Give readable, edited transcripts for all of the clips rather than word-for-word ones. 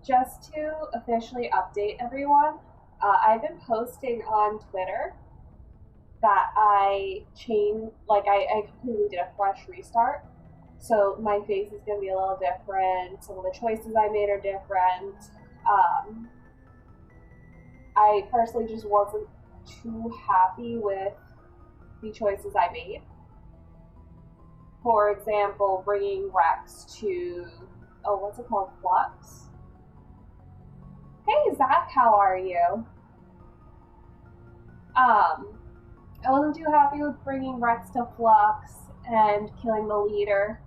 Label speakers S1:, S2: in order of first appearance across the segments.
S1: just to officially update everyone, I've been posting on Twitter that I completely did a fresh restart. So my face is going to be a little different. Some of the choices I made are different. Um, I personally just wasn't too happy with the choices I made. For example, bringing Rex to, what's it called? Flux? Hey, Zach, how are you? I wasn't too happy with bringing Rex to Flux and killing the leader.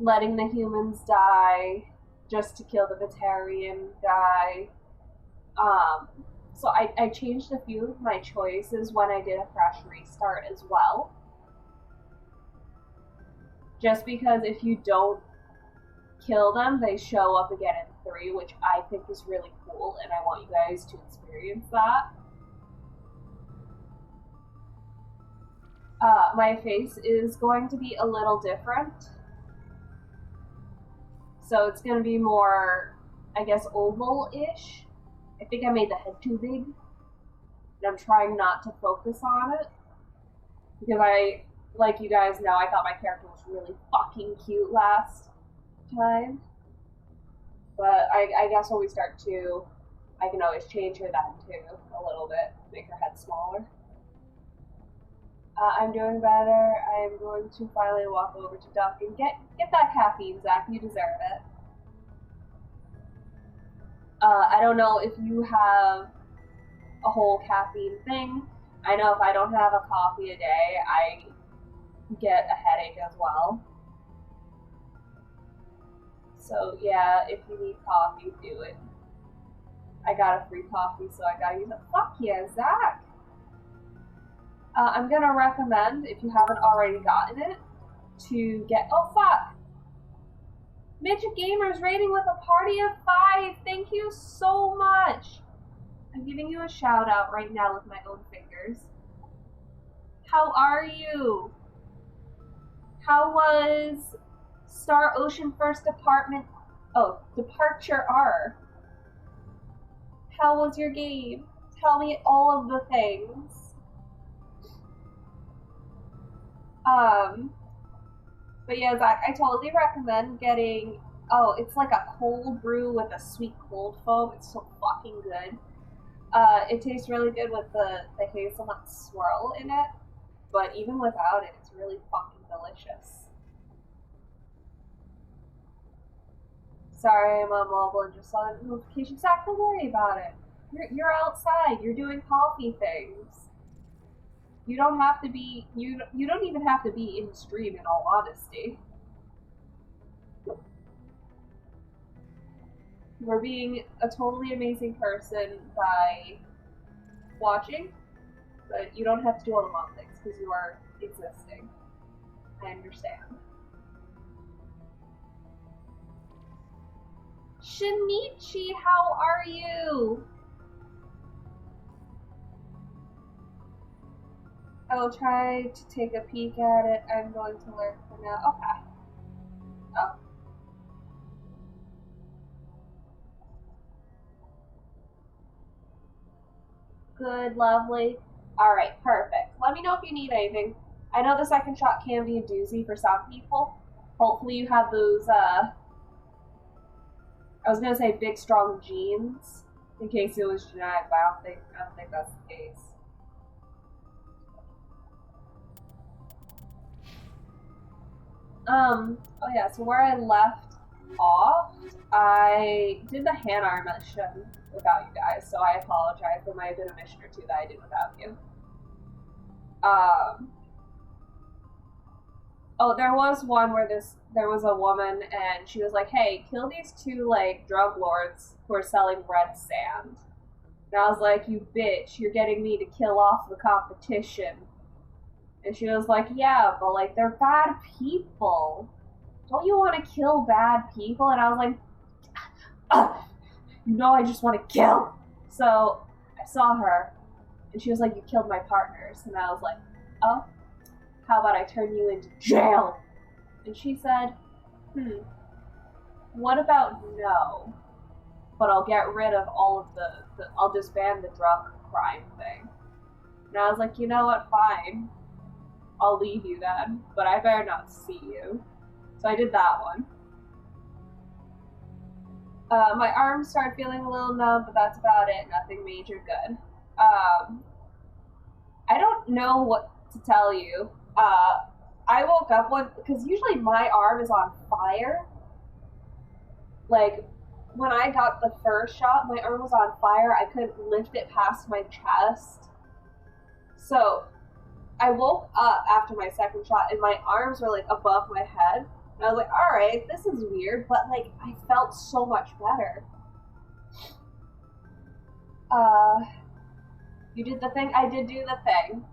S1: Letting the humans die just to kill the Batarian guy. So I changed a few of my choices when I did a fresh restart as well. Just because if you don't kill them, they show up again in 3, which I think is really cool, and I want you guys to experience that. My face is going to be a little different. So it's going to be more, I guess, oval-ish. I think I made the head too big. And I'm trying not to focus on it. Because like you guys know, I thought my character was really fucking cute last time. But I guess when we start 2, I can always change her then too, a little bit, make her head smaller. I'm doing better. I am going to finally walk over to Duck and get that caffeine, Zach. You deserve it. I don't know if you have a whole caffeine thing. I know if I don't have a coffee a day, I get a headache as well. So yeah, if you need coffee, do it. I got a free coffee, so I gotta use it. Fuck yeah, Zach! I'm gonna recommend, if you haven't already gotten it, to get, oh fuck! Midget Gamers rating with a party of 5! Thank you so much! I'm giving you a shout out right now with my own fingers. How are you? How was Star Ocean First Departure R? How was your game? Tell me all of the things. But yeah, Zach, I totally recommend getting, it's like a cold brew with a sweet cold foam. It's so fucking good. It tastes really good with the hazelnut swirl in it, but even without it, it's really fucking delicious. Sorry, I'm on mobile and just saw the notification. Zach, don't worry about it. You're outside. You're doing coffee things. You don't have to be. You don't even have to be in stream. In all honesty, you're being a totally amazing person by watching, but you don't have to do all the fun things because you are existing. I understand. Shinichi, how are you? I will try to take a peek at it. I'm going to learn for now. Okay. Oh. Good, lovely. Alright, perfect. Let me know if you need anything. I know the second shot can be a doozy for some people. Hopefully you have those, I was gonna say big strong genes, in case it was genetic, but I don't think that's the case. Oh yeah, so where I left off, I did the Hanar mission without you guys, so I apologize. There might have been a mission or 2 that I did without you. There was one where there was a woman and she was like, hey, kill these 2 like drug lords who are selling red sand. And I was like, you bitch, you're getting me to kill off the competition. And she was like, yeah, but like they're bad people. Don't you want to kill bad people? And I was like, you know I just want to kill. So I saw her and she was like, you killed my partners. And I was like, oh, how about I turn you into jail? And she said, what about no? But I'll get rid of all of I'll disband the drunk crime thing. And I was like, you know what, fine. I'll leave you then, but I better not see you. So I did that one. My arms started feeling a little numb, but that's about it. Nothing major good. I don't know what to tell you. I woke up because usually my arm is on fire. Like, when I got the first shot, my arm was on fire. I couldn't lift it past my chest. So I woke up after my second shot and my arms were like above my head. And I was like, all right, this is weird, but like I felt so much better. You did the thing? I did do the thing.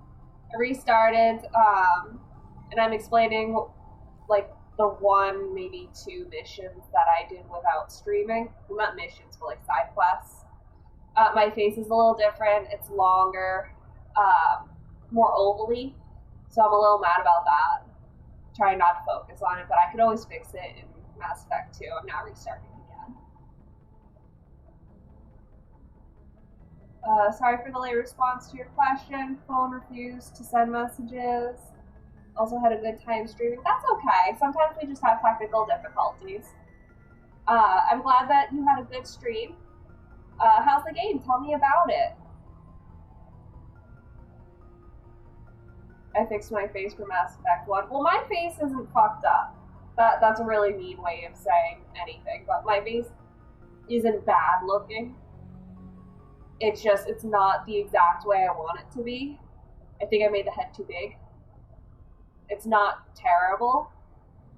S1: I restarted, and I'm explaining like the one, maybe two missions that I did without streaming. Well, not missions, but like side quests. My face is a little different. It's longer, more ovally. So I'm a little mad about that. Trying not to focus on it, but I could always fix it in Mass Effect 2. I'm not restarting again. Sorry for the late response to your question. Phone refused to send messages. Also had a good time streaming. That's okay. Sometimes we just have technical difficulties. I'm glad that you had a good stream. How's the game? Tell me about it. I fixed my face for Mass Effect 1. Well, my face isn't fucked up. That's a really mean way of saying anything, but my face isn't bad looking. It's just, it's not the exact way I want it to be. I think I made the head too big. It's not terrible.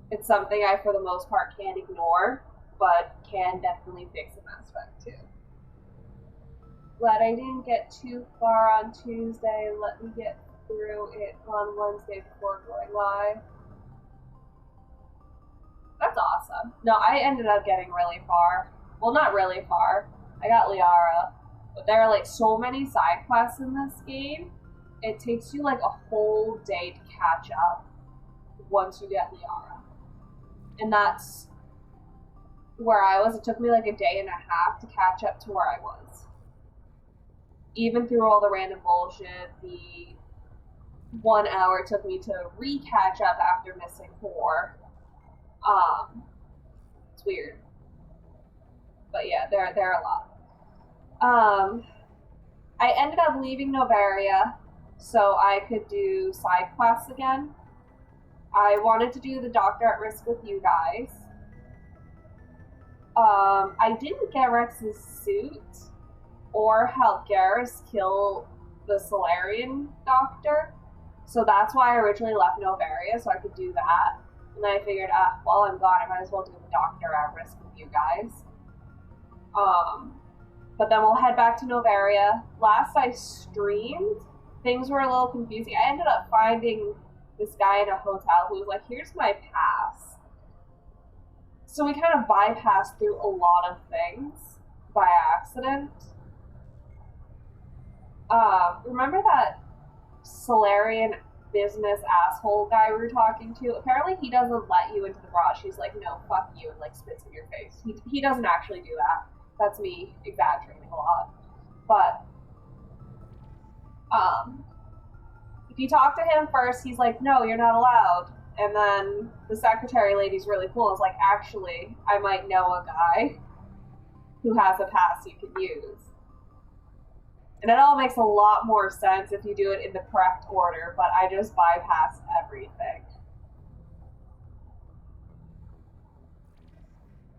S1: It's something I, for the most part, can't ignore, but can definitely fix in Mass Effect 2. Glad I didn't get too far on Tuesday. Let me get through it on Wednesday before going live. That's awesome. No, I ended up getting really far. Well, not really far. I got Liara. But there are like so many side quests in this game. It takes you like a whole day to catch up once you get Liara. And that's where I was. It took me like a day and a half to catch up to where I was. Even through all the random bullshit, the 1 hour it took me to re-catch up after missing 4. It's weird. But yeah, there are a lot. I ended up leaving Novaria so I could do side quests again. I wanted to do the Doctor at Risk with you guys. I didn't get Rex's suit or help Garrus kill the Solarian Doctor. So that's why I originally left Novaria, so I could do that. And then I figured, while I'm gone, I might as well do the Doctor at Risk with you guys. But then we'll head back to Novaria. Last I streamed, things were a little confusing. I ended up finding this guy in a hotel who was like, here's my pass. So we kind of bypassed through a lot of things by accident. Remember that Solarian business asshole guy we were talking to? Apparently he doesn't let you into the garage. He's like, no, fuck you, and like spits in your face. He doesn't actually do that. That's me exaggerating a lot. But if you talk to him first, he's like, no, you're not allowed. And then the secretary lady's really cool. It's like, actually, I might know a guy who has a pass you can use. And it all makes a lot more sense if you do it in the correct order, but I just bypassed everything.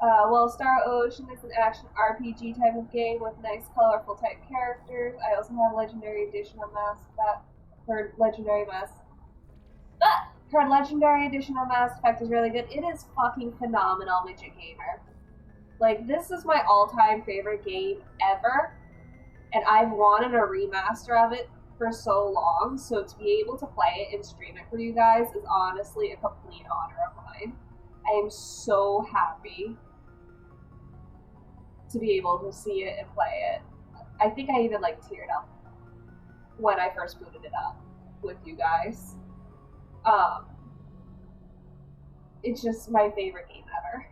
S1: Well, Star Ocean is an action RPG type of game with nice, colorful type characters. I also have Legendary Edition of Mass Effect. Her Legendary Edition of Mass Effect is really good. It is fucking phenomenal, Midget Gamer. Like, this is my all-time favorite game ever, and I've wanted a remaster of it for so long, so to be able to play it and stream it for you guys is honestly a complete honor of mine. I am so happy to be able to see it and play it. I think I even like teared up when I first booted it up with you guys. It's just my favorite game ever.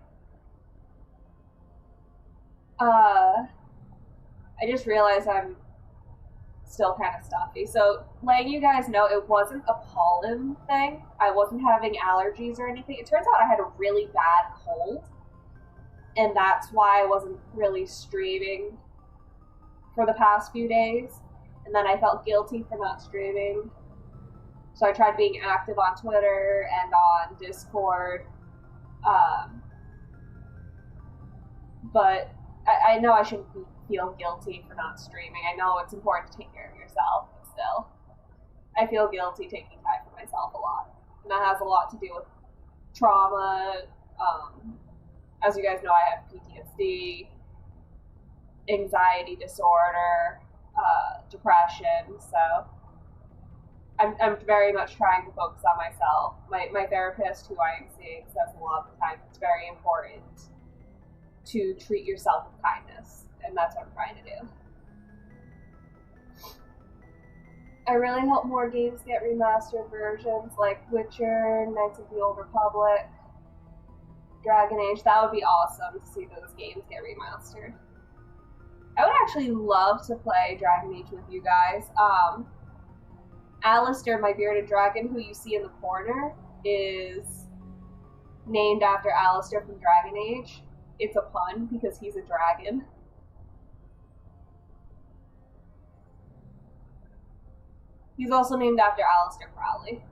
S1: I just realized I'm still kind of stuffy. So, letting you guys know, it wasn't a pollen thing. I wasn't having allergies or anything. It turns out I had a really bad cold, and that's why I wasn't really streaming for the past few days. And then I felt guilty for not streaming. So I tried being active on Twitter and on Discord. But I know I shouldn't feel guilty for not streaming. I know it's important to take care of yourself, but still. I feel guilty taking time for myself a lot. And that has a lot to do with trauma. As you guys know, I have PTSD, anxiety disorder, depression, so I'm very much trying to focus on myself. My therapist, who I am seeing, says a lot of the time it's very important to treat yourself with kindness, and that's what I'm trying to do. I really hope more games get remastered versions, like Witcher, Knights of the Old Republic, Dragon Age. That would be awesome to see those games get remastered. I would actually love to play Dragon Age with you guys. Alistair, my bearded dragon, who you see in the corner, is named after Alistair from Dragon Age. It's a pun because he's a dragon. He's also named after Aleister Crowley,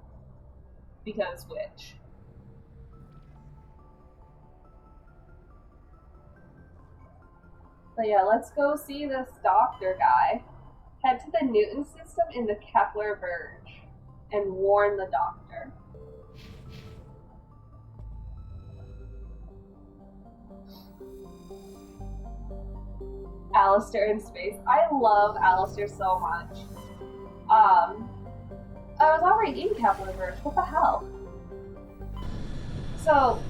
S1: because witch. But yeah, let's go see this doctor guy. Head to the Newton system in the Kepler Verge and warn the doctor. Alistair in space. I love Alistair so much. I was already in Kepler Verge. What the hell? So,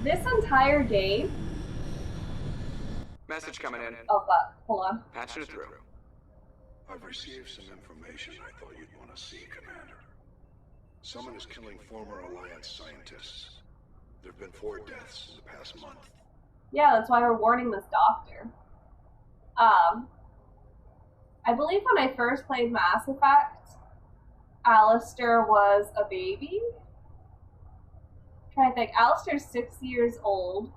S1: this entire game.
S2: Message coming in.
S1: Oh fuck, hold on.
S2: Patching it through.
S3: I've received some information I thought you'd want to see, Commander. Someone is killing former Alliance scientists. There have been 4 deaths in the past month.
S1: Yeah, that's why we're warning this doctor. I believe when I first played Mass Effect, Alistair was a baby. I'm trying to think. Alistair's 6 years old.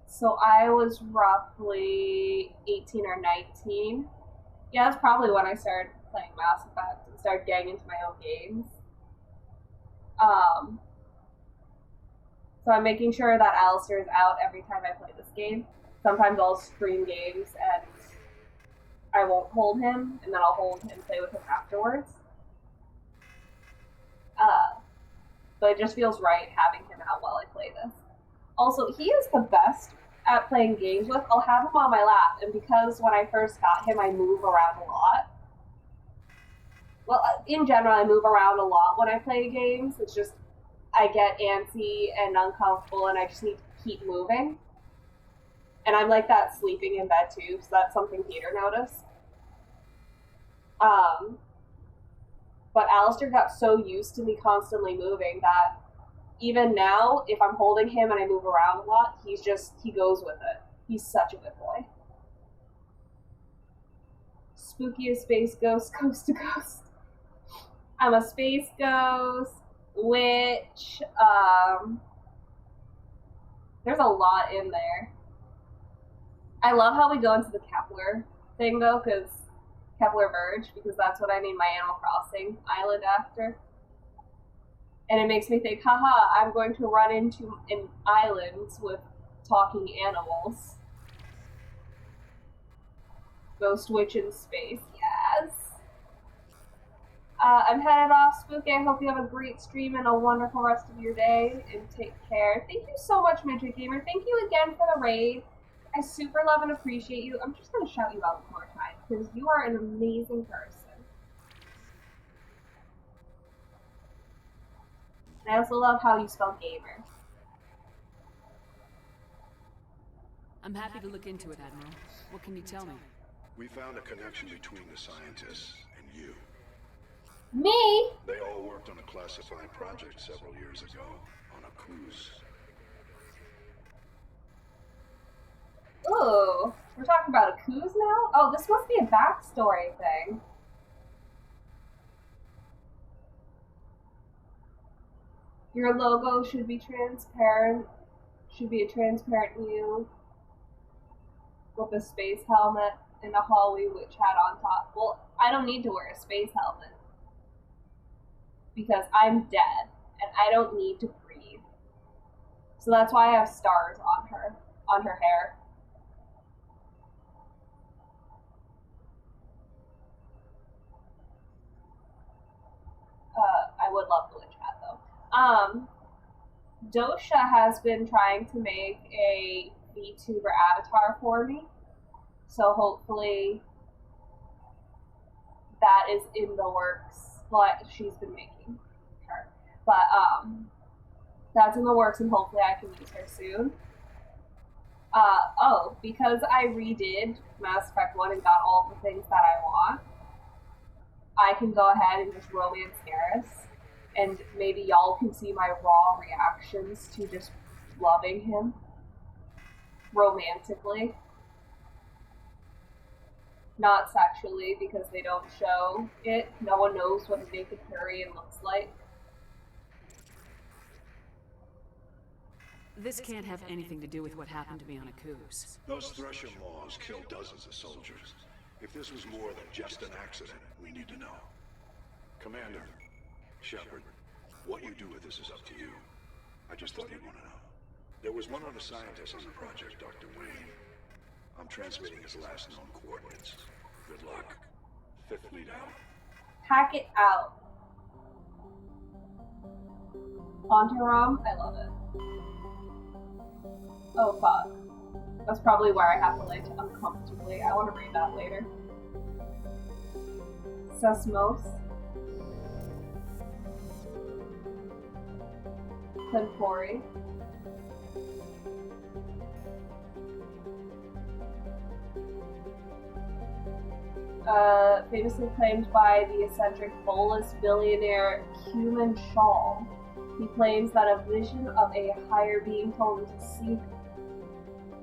S1: So I was roughly 18 or 19. Yeah, that's probably when I started playing Mass Effect and started getting into my own games. So I'm making sure that Alistair is out every time I play this game. Sometimes I'll stream games and I won't hold him, and then I'll hold him and play with him afterwards. But it just feels right having him out while I play this. Also, he is the best at playing games with. I'll have him on my lap, and because when I first got him, I move around a lot. Well, in general, I move around a lot when I play games. It's just, I get antsy and uncomfortable, and I just need to keep moving. And I'm like that sleeping in bed too, so that's something Peter noticed. But Alistair got so used to me constantly moving that even now, if I'm holding him and I move around a lot, he goes with it. He's such a good boy. Spookiest space ghost, coast to coast. I'm a space ghost, witch, there's a lot in there. I love how we go into the Kepler thing though, because Kepler Verge, because that's what I named my Animal Crossing island after. And it makes me think, haha, I'm going to run into an island with talking animals. Ghost Witch in space, yes! I'm headed off, Spooky. I hope you have a great stream and a wonderful rest of your day, and take care. Thank you so much, Midget Gamer. Thank you again for the raid. I super love and appreciate you. I'm just going to shout you out one more time, because you are an amazing person. I also love how you spell gamer.
S4: I'm happy to look into it, Admiral. What can you tell me?
S3: We found a connection between the scientists and you.
S1: Me?
S3: They all worked on a classified project several years ago, on a cruise.
S1: Ooh. We're talking about a Coos now? Oh, this must be a backstory thing. Your logo should be transparent. Should be a transparent view with a space helmet and a Holly witch hat on top. Well, I don't need to wear a space helmet because I'm dead and I don't need to breathe. So that's why I have stars on her hair. I would love the witch hat though. Dosha has been trying to make a VTuber avatar for me, so hopefully that is in the works. Well, she's been making her, but that's in the works, and hopefully I can use her soon. Because I redid Mass Effect 1 and got all the things that I want, I can go ahead and just romance Garrus, and maybe y'all can see my raw reactions to just loving him romantically. Not sexually, because they don't show it. No one knows what a naked Turian looks like.
S4: This can't have anything to do with what happened to me on Aku's.
S3: Those Thresher Maws killed dozens of soldiers. If this was more than just an accident, we need to know. Commander, Shepard, what you do with this is up to you. I just thought you'd want to know. There was one other scientist on the project, Dr. Wayne. I'm transmitting his last known coordinates. Good luck. Fifth Fleet out.
S1: Pack it out. Ontaram, I love it. Oh fuck. That's probably where I have to lay uncomfortably. I want to read that later. Sesmos. Centauri. Famously claimed by the eccentric Bolus billionaire Human Shaw. He claims that a vision of a higher being told him to seek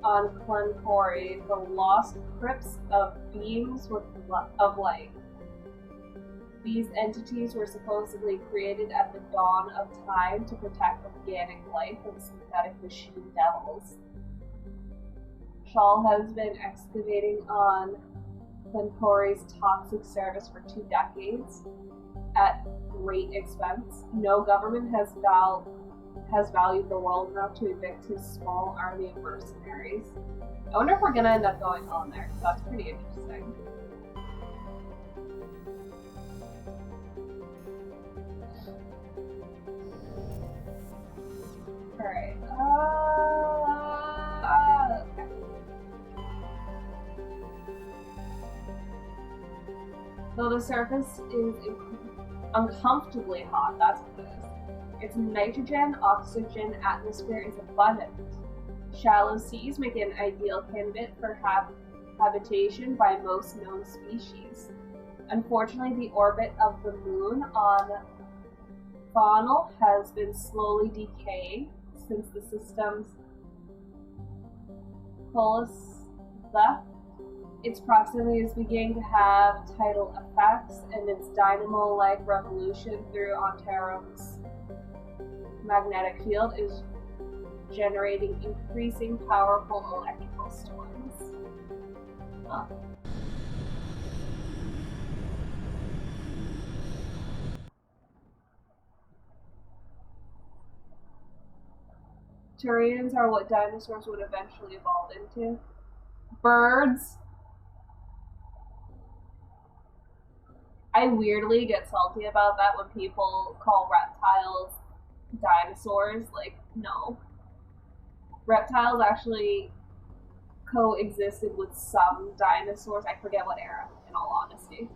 S1: on Centauri the lost crypts of beings of light. These entities were supposedly created at the dawn of time to protect organic life and synthetic machine devils. Shaw has been excavating on Centauri's toxic service for 2 decades at great expense. No government has valued the world enough to evict his small army of mercenaries. I wonder if we're gonna end up going on there, because that's pretty interesting. Alright, okay. Though the surface is uncomfortably hot, that's what it is. Its nitrogen, oxygen atmosphere is abundant. Shallow seas make it an ideal candidate for habitation by most known species. Unfortunately, the orbit of the moon on Faunal has been slowly decaying since the system's coalesced. Its proximity is beginning to have tidal effects, and its dynamo-like revolution through Ontaram's magnetic field is generating increasing powerful electrical storms. Huh. Turians are what dinosaurs would eventually evolve into. Birds. I weirdly get salty about that when people call reptiles dinosaurs. Like, no. Reptiles actually coexisted with some dinosaurs. I forget what era, in all honesty.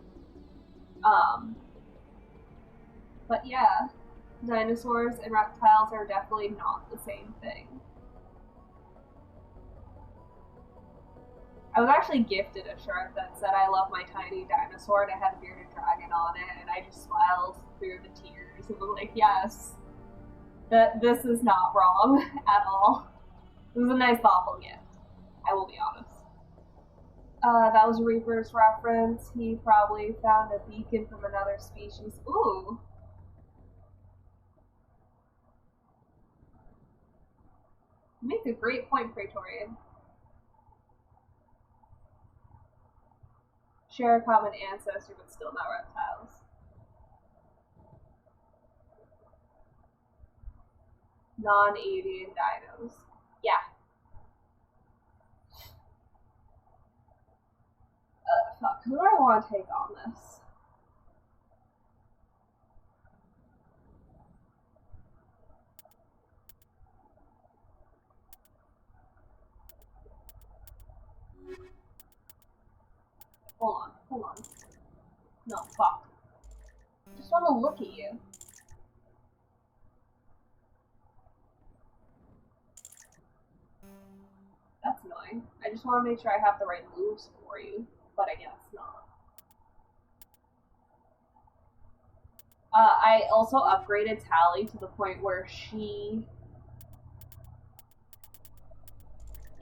S1: But yeah, dinosaurs and reptiles are definitely not the same thing. I was actually gifted a shirt that said I love my tiny dinosaur, and it had a bearded dragon on it, and I just smiled through the tears and was like, yes, this is not wrong at all. It was a nice, thoughtful gift, I will be honest. That was a Reaper's reference. He probably found a beacon from another species. Ooh. You make a great point, Praetorian. Share a common ancestor, but still not reptiles. Non-avian dinos. Yeah. Fuck, who do I want to take on this? Hold on. No, fuck. I just want to look at you. That's annoying. I just want to make sure I have the right moves for you, but I guess not. I also upgraded Tally to the point where she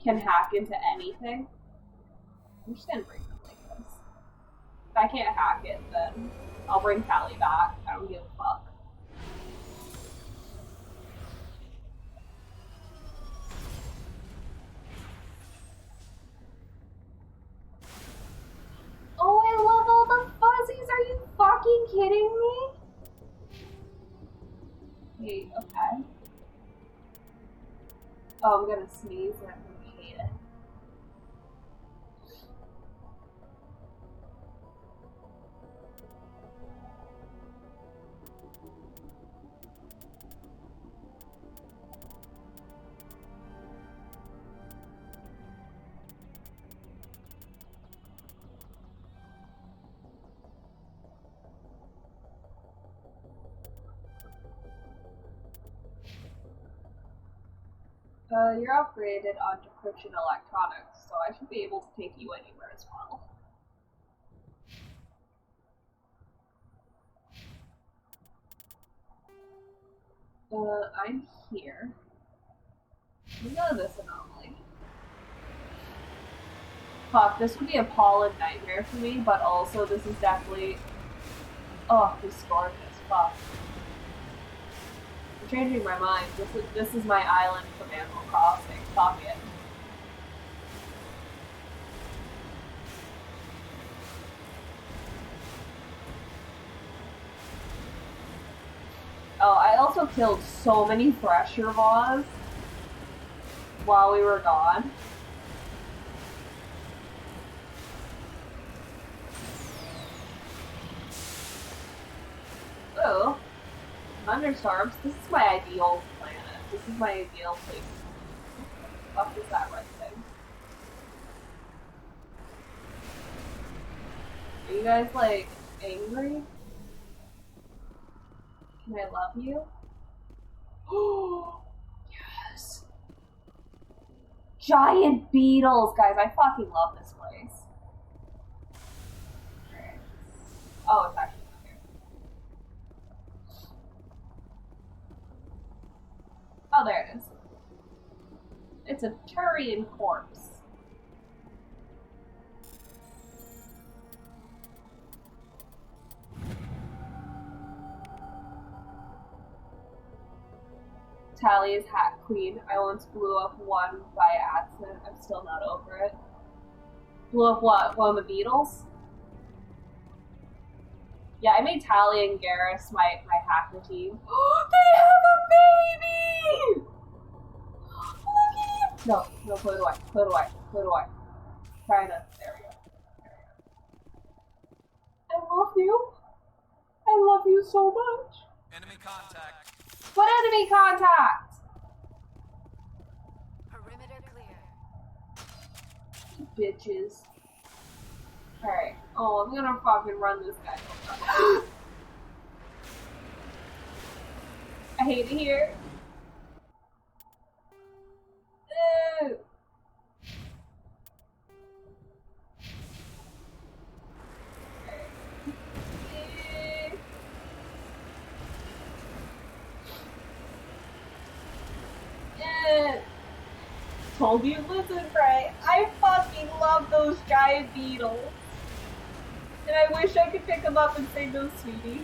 S1: can hack into anything. I'm just gonna bring them like this. If I can't hack it, then I'll bring Tally back. I don't give a fuck. Oh, I love all the fuzzies! Are you fucking kidding me? Wait, okay. Oh, I'm gonna sneeze and I'm gonna hate it. You're upgraded on decryption electronics, so I should be able to take you anywhere as well. I'm here. We go to this anomaly. Fuck, this would be a pollen nightmare for me, but also this is definitely... Oh, this is gorgeous. Fuck. I'm changing my mind. This is my island from Animal Crossing. Fuck it. Oh, I also killed so many Thresher Maws while we were gone. Oh, thunderstorms. This is my ideal planet. This is my ideal place. What the fuck is that red thing? Are you guys, like, angry? Can I love you? Oh, yes! Giant beetles! Guys, I fucking love this place. Alright. Oh, it's actually not here. Oh, there it is. It's a Turian corpse. Tally is Hat Queen. I once blew up one by accident. I'm still not over it. Blew up what? One of the beetles? Yeah, I made Tally and Garrus my hacker team. They have a baby! Look at you! No, put it away. Put it away. Put it away. Trying to. There we go. I love you. I love you so much.
S2: Enemy contact.
S1: What enemy contact?
S5: Perimeter clear.
S1: Bitches. Alright. Oh, I'm gonna fucking run this guy over. I hate it here. Ew. told you. Listen, Frey, I fucking love those giant beetles. And I wish I could pick them up and say, no, sweetie.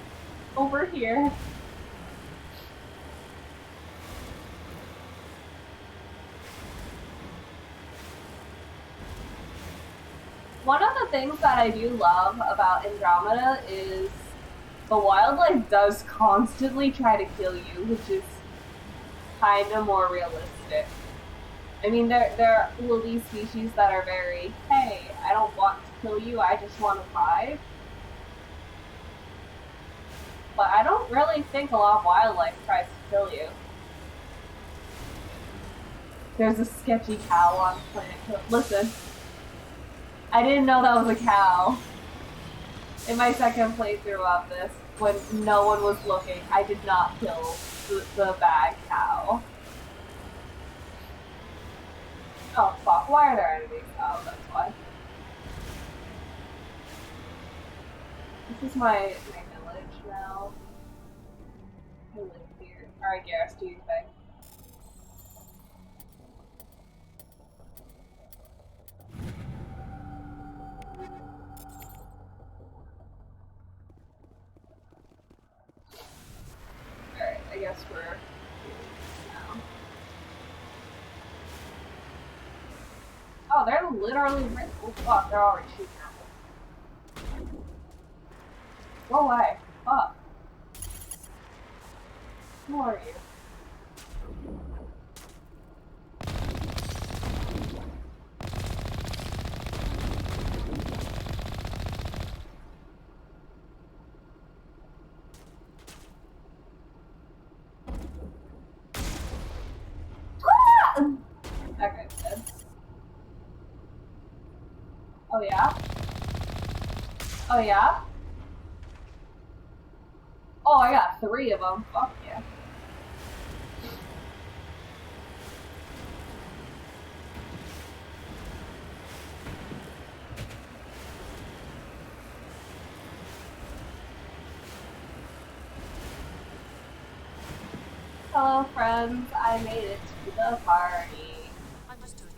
S1: Over here. One of the things that I do love about Andromeda is the wildlife does constantly try to kill you, which is kind of more realistic. I mean, there will be species that are very, hey, I don't want to kill you, I just want to thrive. But I don't really think a lot of wildlife tries to kill you. There's a sketchy cow on Planet Kill. Listen, I didn't know that was a cow. In my second playthrough of this, when no one was looking, I did not kill the bad cow. Oh fuck, why are there enemies? Oh, that's why. This is my village now. I live here. Alright, Garrus, do your thing. Alright, I guess we're here now. Oh, they're literally right. Oh fuck, they're already shooting at me. Go away. Fuck. Who are you? Okay, good. Oh yeah? Oh yeah? Oh, I got 3 of them. Fuck yeah. Hello, friends. I made it to the party.
S4: Understood.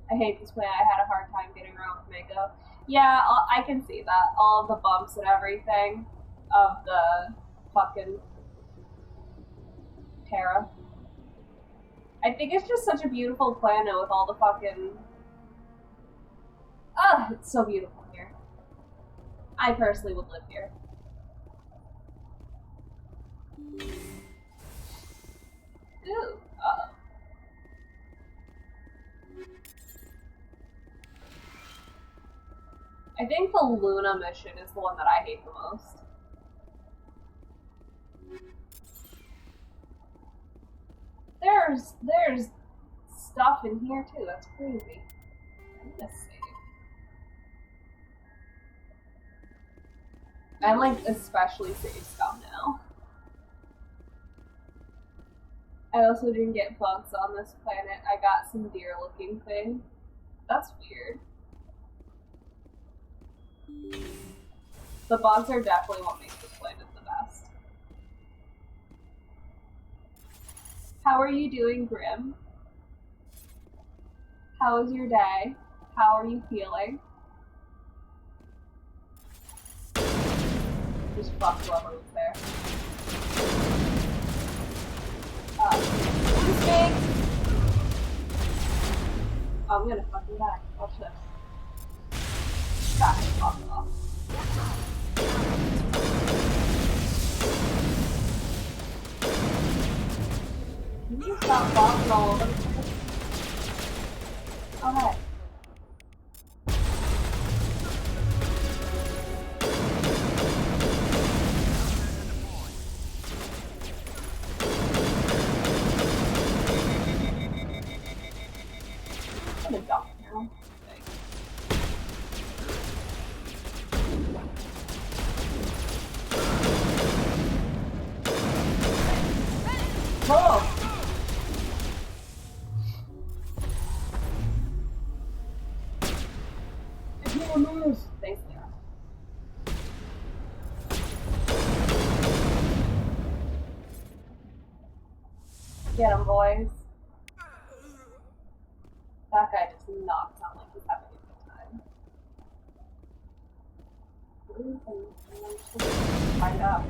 S4: I hate this plan. I had a hard time getting around Mako. Yeah, I can see that. All of the bumps and everything of the fucking Terra. I think it's just such a beautiful planet with all the fucking... Ah, it's so beautiful here. I personally would live here. Ooh, uh-oh. I think the Luna mission is the one that I hate the most. There's stuff in here too, that's crazy. I'm gonna save. I like especially save scum now. I also didn't get bugs on this planet. I got some deer looking thing. That's weird. The bugs are definitely what makes this planet the best. How are you doing, Grim? How was your day? How are you feeling? Just fuck whoever was there. Mistake! Oh, I'm gonna fucking die. Watch this. God, fuck off. Can you stop walking all over the place? Okay. I'm gonna dump now. Oh!
S1: Get him, boys. That guy does not sound like he's having a good time. Find out.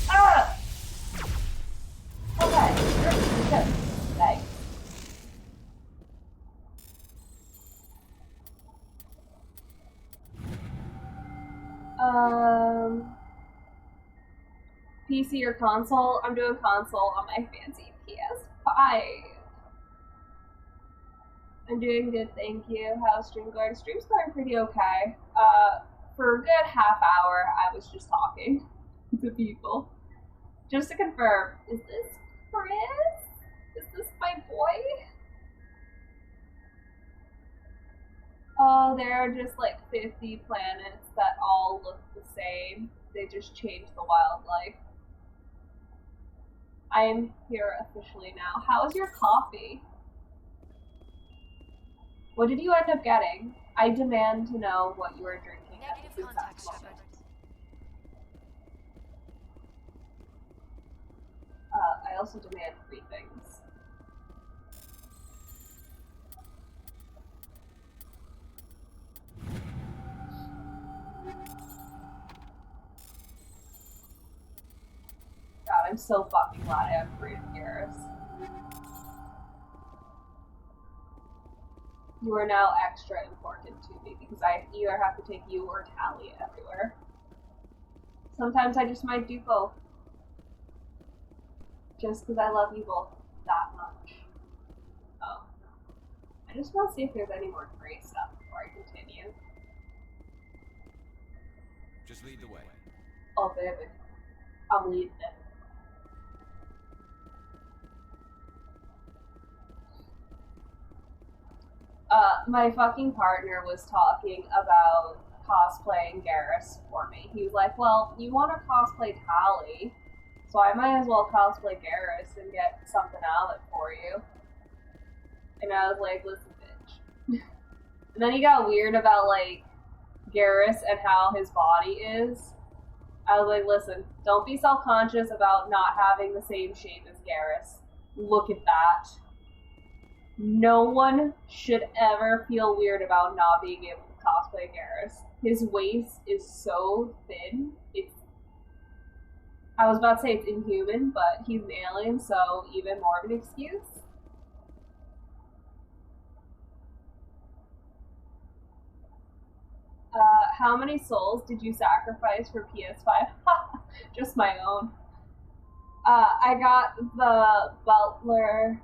S1: Ah! Okay, good. Thanks. PC or console? I'm doing console on my fancy PS5. I'm doing good, thank you. How's stream going? Stream's going pretty okay. For a good half hour, I was just talking to people. Just to confirm, is this Chris? Is this my boy? Oh, there are just like 50 planets that all look the same. They just changed the wildlife. I am here officially now. How is your coffee? What did you end up getting? I demand to know what you are drinking at this exact moment. I also demand 3 things. God, I'm so fucking glad I upgraded Garrus. You are now extra important to me because I either have to take you or Tally everywhere. Sometimes I just might do both. Just because I love you both that much. Oh. I just want to see if there's any more gray stuff before I continue.
S2: Just lead the way.
S1: Oh, baby. I'm leading it. My fucking partner was talking about cosplaying Garrus for me. He was like, well, you want to cosplay Tally, so I might as well cosplay Garrus and get something out of it for you. And I was like, listen, bitch. And then he got weird about, like, Garrus and how his body is. I was like, listen, don't be self-conscious about not having the same shape as Garrus. Look at that. No one should ever feel weird about not being able to cosplay Garrus. His waist is so thin, I was about to say it's inhuman, but he's an alien, so even more of an excuse. How many souls did you sacrifice for PS5? Just my own. I got the Butler,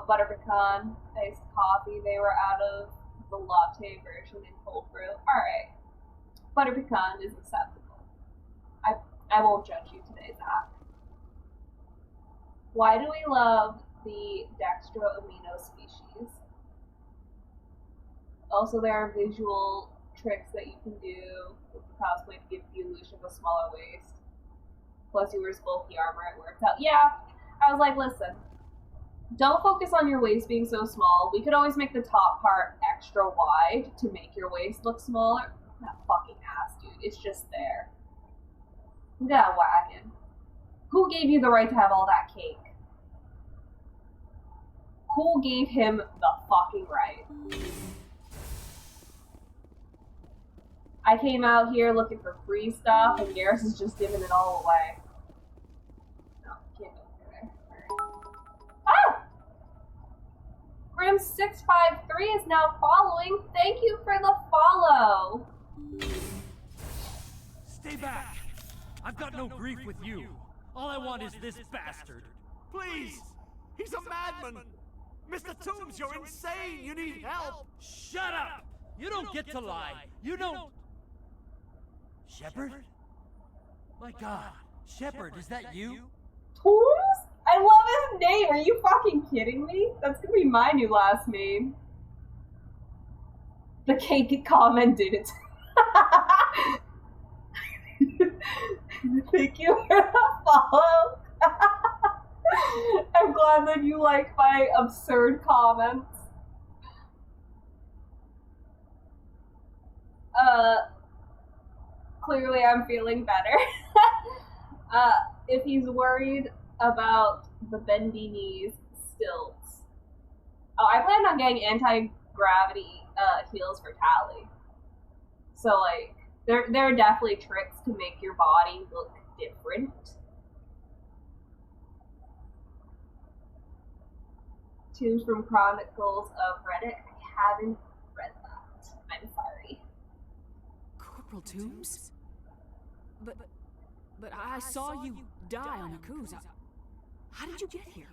S1: Butter Pecan iced coffee. They were out of the latte version in cold brew. Alright. Butter Pecan is acceptable. I won't judge you today, Zach. Why do we love the dextroamino species? Also, there are visual tricks that you can do with the cosplay to give the illusion of a smaller waist. Plus, you wear bulky armor, it works out. Yeah, I was like, listen, don't focus on your waist being so small. We could always make the top part extra wide to make your waist look smaller. That fucking ass, dude. It's just there. Look at that wagon. Who gave you the right to have all that cake? Who gave him the fucking right? I came out here looking for free stuff, and Garrus is just giving it all away. No, can't go there. Ah! Grim653 is now following. Thank you for the follow.
S5: Stay back. I've got no grief with you. All I want is this bastard.
S6: Please! He's a madman! Mr. Toombs, you're insane! You need help!
S5: Shut up! You don't get to lie. You don't... Shepard? My God. Shepard, is that you?
S1: Toombs? I love his name. Are you fucking kidding me? That's gonna be my new last name. The cake commented it. Thank you for the follow. I'm glad that you like my absurd comments. Clearly I'm feeling better. If he's worried about the bendy knees stilts. Oh, I plan on getting anti-gravity heels for Tally. So, like, there are definitely tricks to make your body look different. Tombs from Chronicles of Riddick. I haven't read that. I'm sorry.
S2: Corporal Toombs? But I saw you die on Akuza. How did you get here?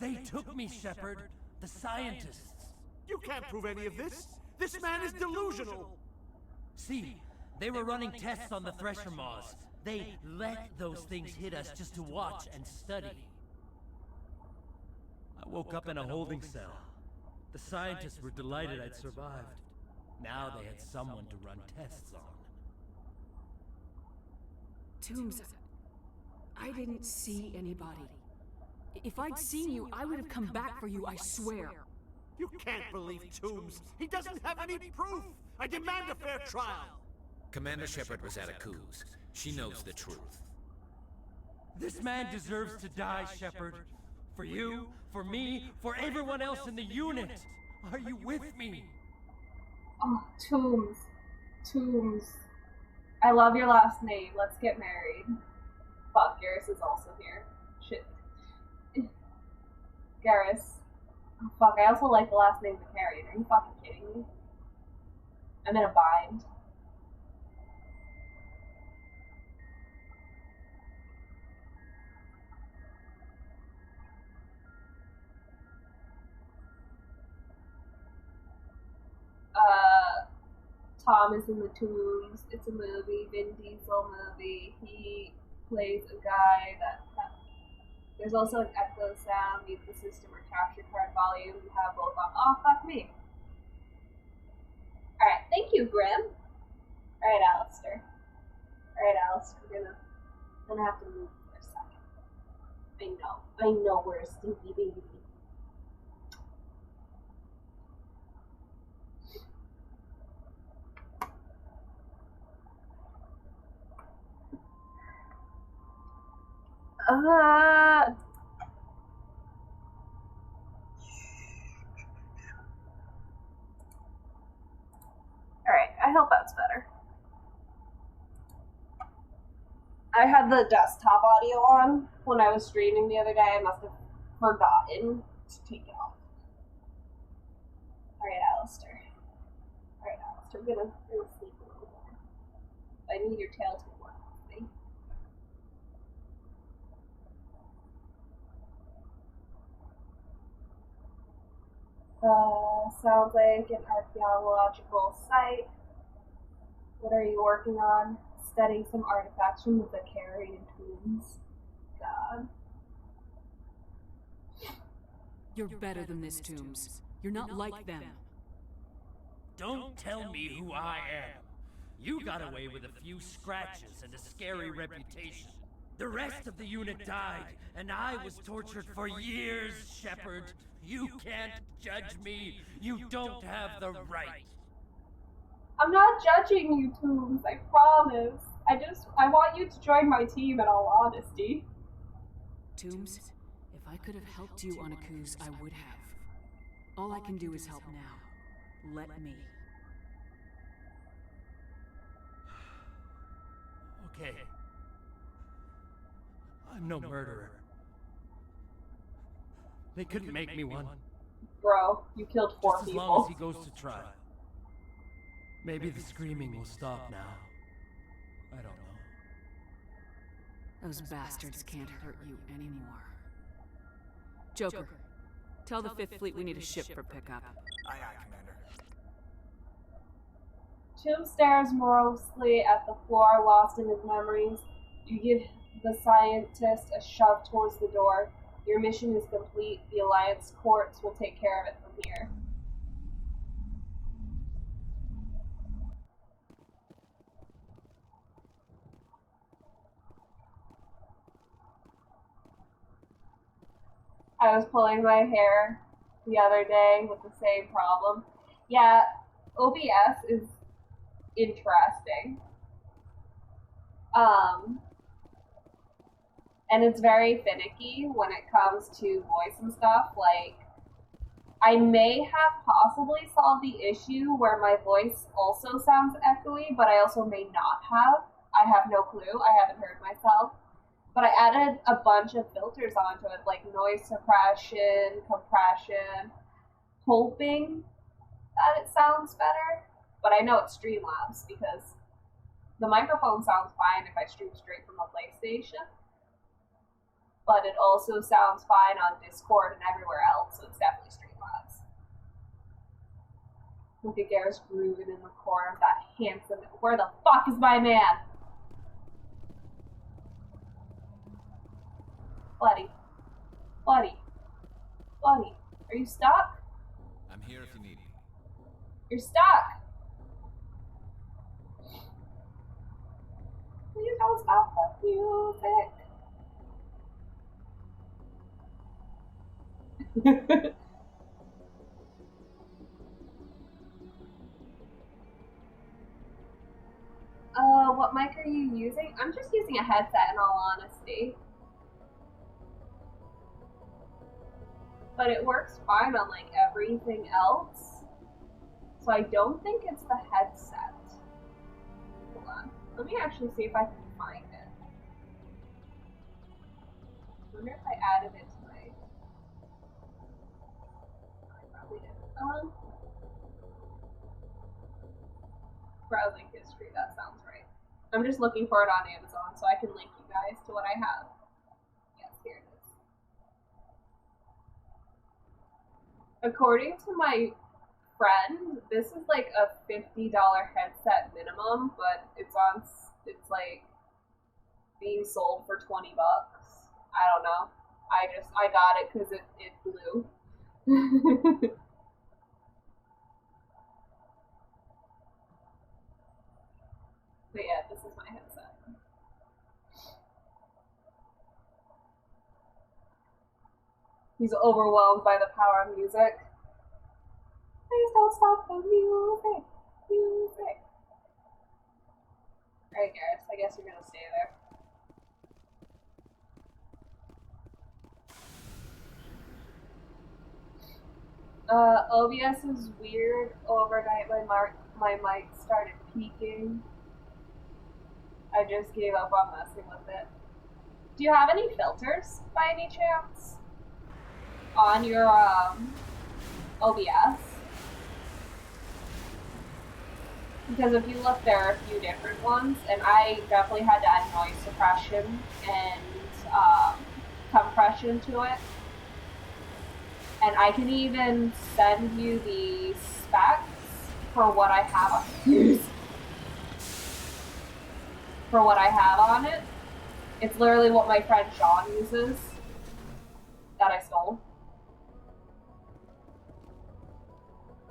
S5: They took me, Shepard. The scientists.
S6: You can't prove any of this. This man is delusional.
S5: See, they were running tests on the Thresher Maws. They let those things hit us just to watch and study. I woke up in a holding cell. The scientists were delighted I'd survived. Now they had someone to run tests on.
S2: Toombs, I didn't see anybody. If I'd seen you, I would have come back for you, I swear.
S6: You can't believe Toombs. He doesn't have any proof. I demand a fair trial.
S7: Commander Shepard was at Akuza. She knows the truth.
S5: This man deserves to die, Shepard. For you, for me, for everyone else in the unit. Are you with me?
S1: Oh, Toombs. Toombs. I love your last name. Let's get married. Fuck, Garrus is also here. Shit. Garrus. Oh, fuck, I also like the last name Vicarian. Are you fucking kidding me? I'm in a bind. Tom is in the Tombs. It's a movie, Vin Diesel movie. He plays a guy that there's also an echo sound, mute the system or capture card volume. You have both on. Oh, fuck me. Alright, thank you, Grim. Alright, Alistair. Alright, Alistair, we're gonna have to move for a second. I know we're a stinky baby. Alright, I hope that's better. I had the desktop audio on when I was streaming the other day. I must have forgotten to take it off. Alright, Alistair. We're gonna sleep a little more. I need your tail to work with me. Sounds like an archaeological site. What are you working on? Studying some artifacts from the Vicarian tombs. God.
S2: You're better than this, Toombs. You're not like them.
S5: Don't tell me who I am. You got away with a few scratches and a scary reputation. The rest of the unit died, and I was tortured for years, Shepard. You can't judge me. You don't have the right.
S1: I'm not judging you, Toombs, I promise. I want you to join my team in all honesty.
S2: Toombs, if I could have helped you on Akuza, I would have. All I can do is help now. Let me.
S5: Okay. I'm no murderer. They couldn't make me one.
S1: Bro, you killed 4
S5: Just as
S1: people.
S5: long as he goes to trial. Maybe the screaming will stop now. I don't know.
S2: Those bastards can't hurt you anymore. Joker, tell the 5th Fleet we need a ship for pickup.
S6: Aye, aye, Commander.
S1: Tomb stares morosely at the floor, lost in his memories. You give the scientist a shove towards the door. Your mission is complete. The Alliance courts will take care of it from here. I was pulling my hair the other day with the same problem. Yeah, OBS is interesting. and it's very finicky when it comes to voice and stuff. Like, I may have possibly solved the issue where my voice also sounds echoey, but I also may not have. I have no clue. I haven't heard myself. But I added a bunch of filters onto it, like noise suppression, compression, hoping that it sounds better. But I know it's Streamlabs because the microphone sounds fine if I stream straight from a PlayStation. But it also sounds fine on Discord and everywhere else, so it's definitely Streamlabs. Look at Garrus grooving in the corner of that handsome. Where the fuck is my man? Buddy. Buddy. Buddy. Are you stuck?
S7: I'm here if you need me.
S1: You're stuck. Please don't stop the music. What mic are you using? I'm just using a headset in all honesty. But it works fine on like everything else. So I don't think it's the headset. Hold on. Let me actually see if I can find it. I wonder if I added it to my... I probably didn't. Browsing history, that sounds right. I'm just looking for it on Amazon so I can link you guys to what I have. Yes, here it is. According to my friend, this is like a $50 headset minimum, but it's like being sold for 20 bucks. I don't know. I got it because it blew. But yeah, this is my headset. He's overwhelmed by the power of music. Please don't stop the music. Music. Alright, Garrus, I guess you're gonna stay there. OBS is weird. Overnight, my mic started peaking. I just gave up on messing with it. Do you have any filters by any chance on your OBS? Because if you look, there are a few different ones, and I definitely had to add noise suppression and compression to it. And I can even send you the specs for what I have on for what I have on it. It's literally what my friend Sean uses that I stole.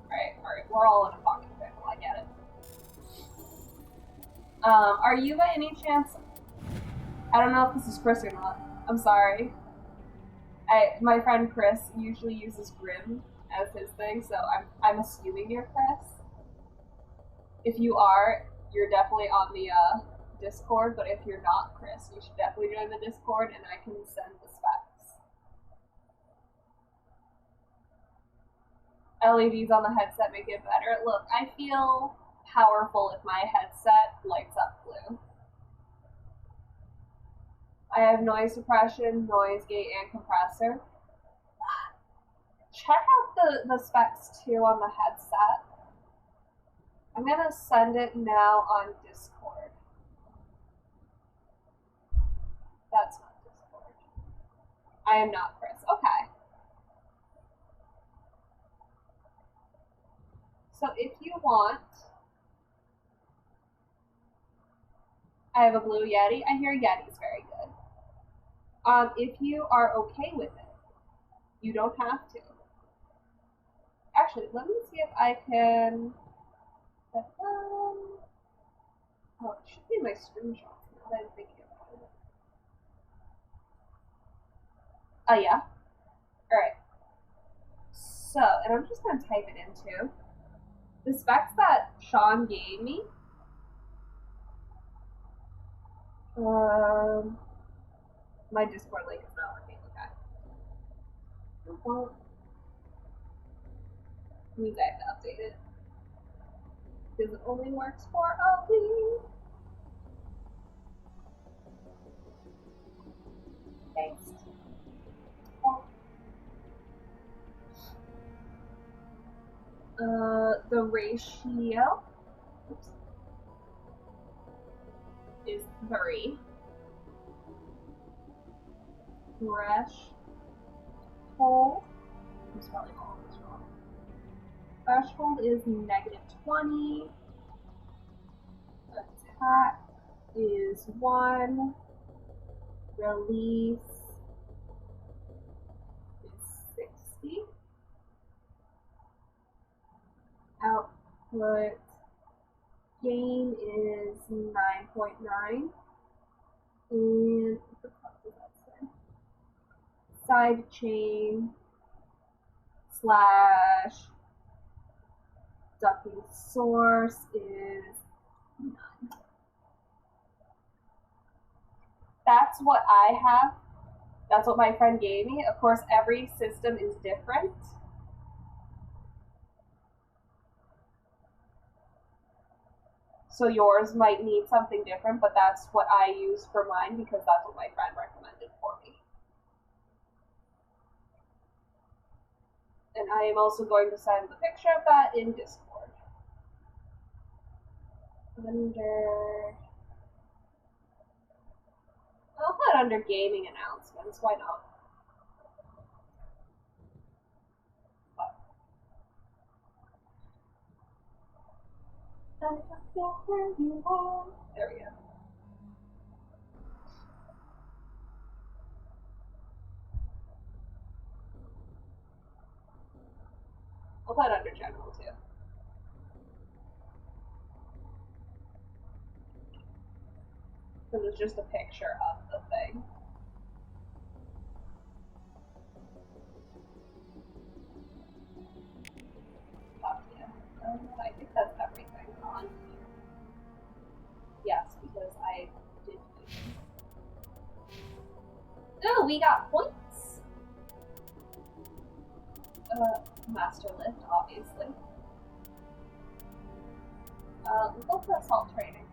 S1: Alright, we're all in a fucking pickle, I get it. Are you by any chance... I don't know if this is Chris or not. I'm sorry. My friend Chris usually uses Grim as his thing, so I'm assuming you're Chris. If you are, you're definitely on the Discord, but if you're not Chris, you should definitely join the Discord and I can send the specs. LEDs on the headset make it better. Look, I feel powerful if my headset lights up blue. I have noise suppression, noise gate, and compressor. Check out the specs too on the headset. I'm gonna send it now on Discord. That's not Discord. I am not Chris. Okay. So if you want, I have a blue Yeti. I hear Yeti's very good. If you are okay with it, you don't have to. Actually, let me see if I can. Oh, it should be my screenshots now that I'm thinking about it. Oh, yeah? Alright. So, and I'm just going to type it in too. The specs that Sean gave me. My Discord link is not working. Okay. Well, means I have to update it. Because it only works for a week. Paste. The ratio is 3. Threshold. I'm spelling all of this wrong. Threshold is -20. Attack is 1. Release is 60. Output gain is 9.9. And what the fuck does that say? Side chain / ducking source is 9. That's what I have. That's what my friend gave me. Of course, every system is different. So yours might need something different, but that's what I use for mine because that's what my friend recommended for me. And I am also going to send the picture of that in Discord. I'll put it under gaming announcements, why not? There we go. I'll put it under general too. Because it's just a picture of the thing. Fuck yeah. I think that's everything on here. Yes, because I did do it. Oh, we got points! Master lift, obviously. We'll go for assault training.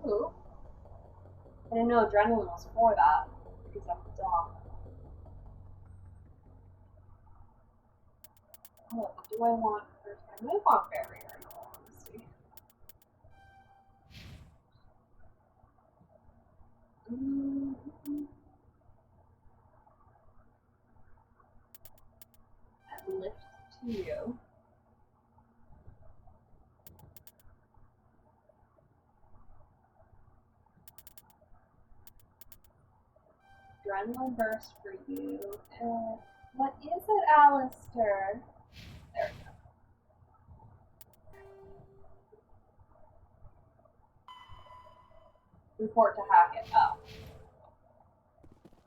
S1: Ooh. I didn't know adrenaline was for that, because I'm dumb. Oh, but do I want first? I might want barrier in all honesty. And lift to you. Adrenaline burst for you. What is it, Alistair? There we go. Report to Hackett. Oh.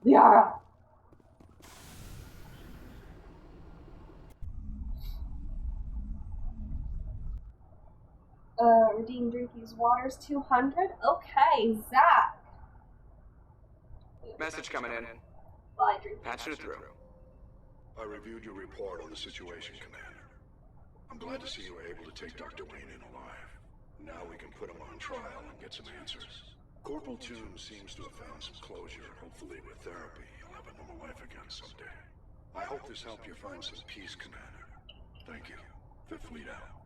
S1: Liara! Redeem Drinky's Waters 200. Okay, Zach.
S8: Message coming in.
S1: Bye, Drinky.
S8: Patching it through.
S3: I reviewed your report on the situation, Commander. I'm glad to see you were able to take Dr. Wayne in alive. Now we can put him on trial and get some answers. Corporal Toombs seems to have found some closure. Hopefully with therapy, he'll have a normal life again someday. I hope this helped you find some peace, Commander. Thank you. Fifth Fleet out.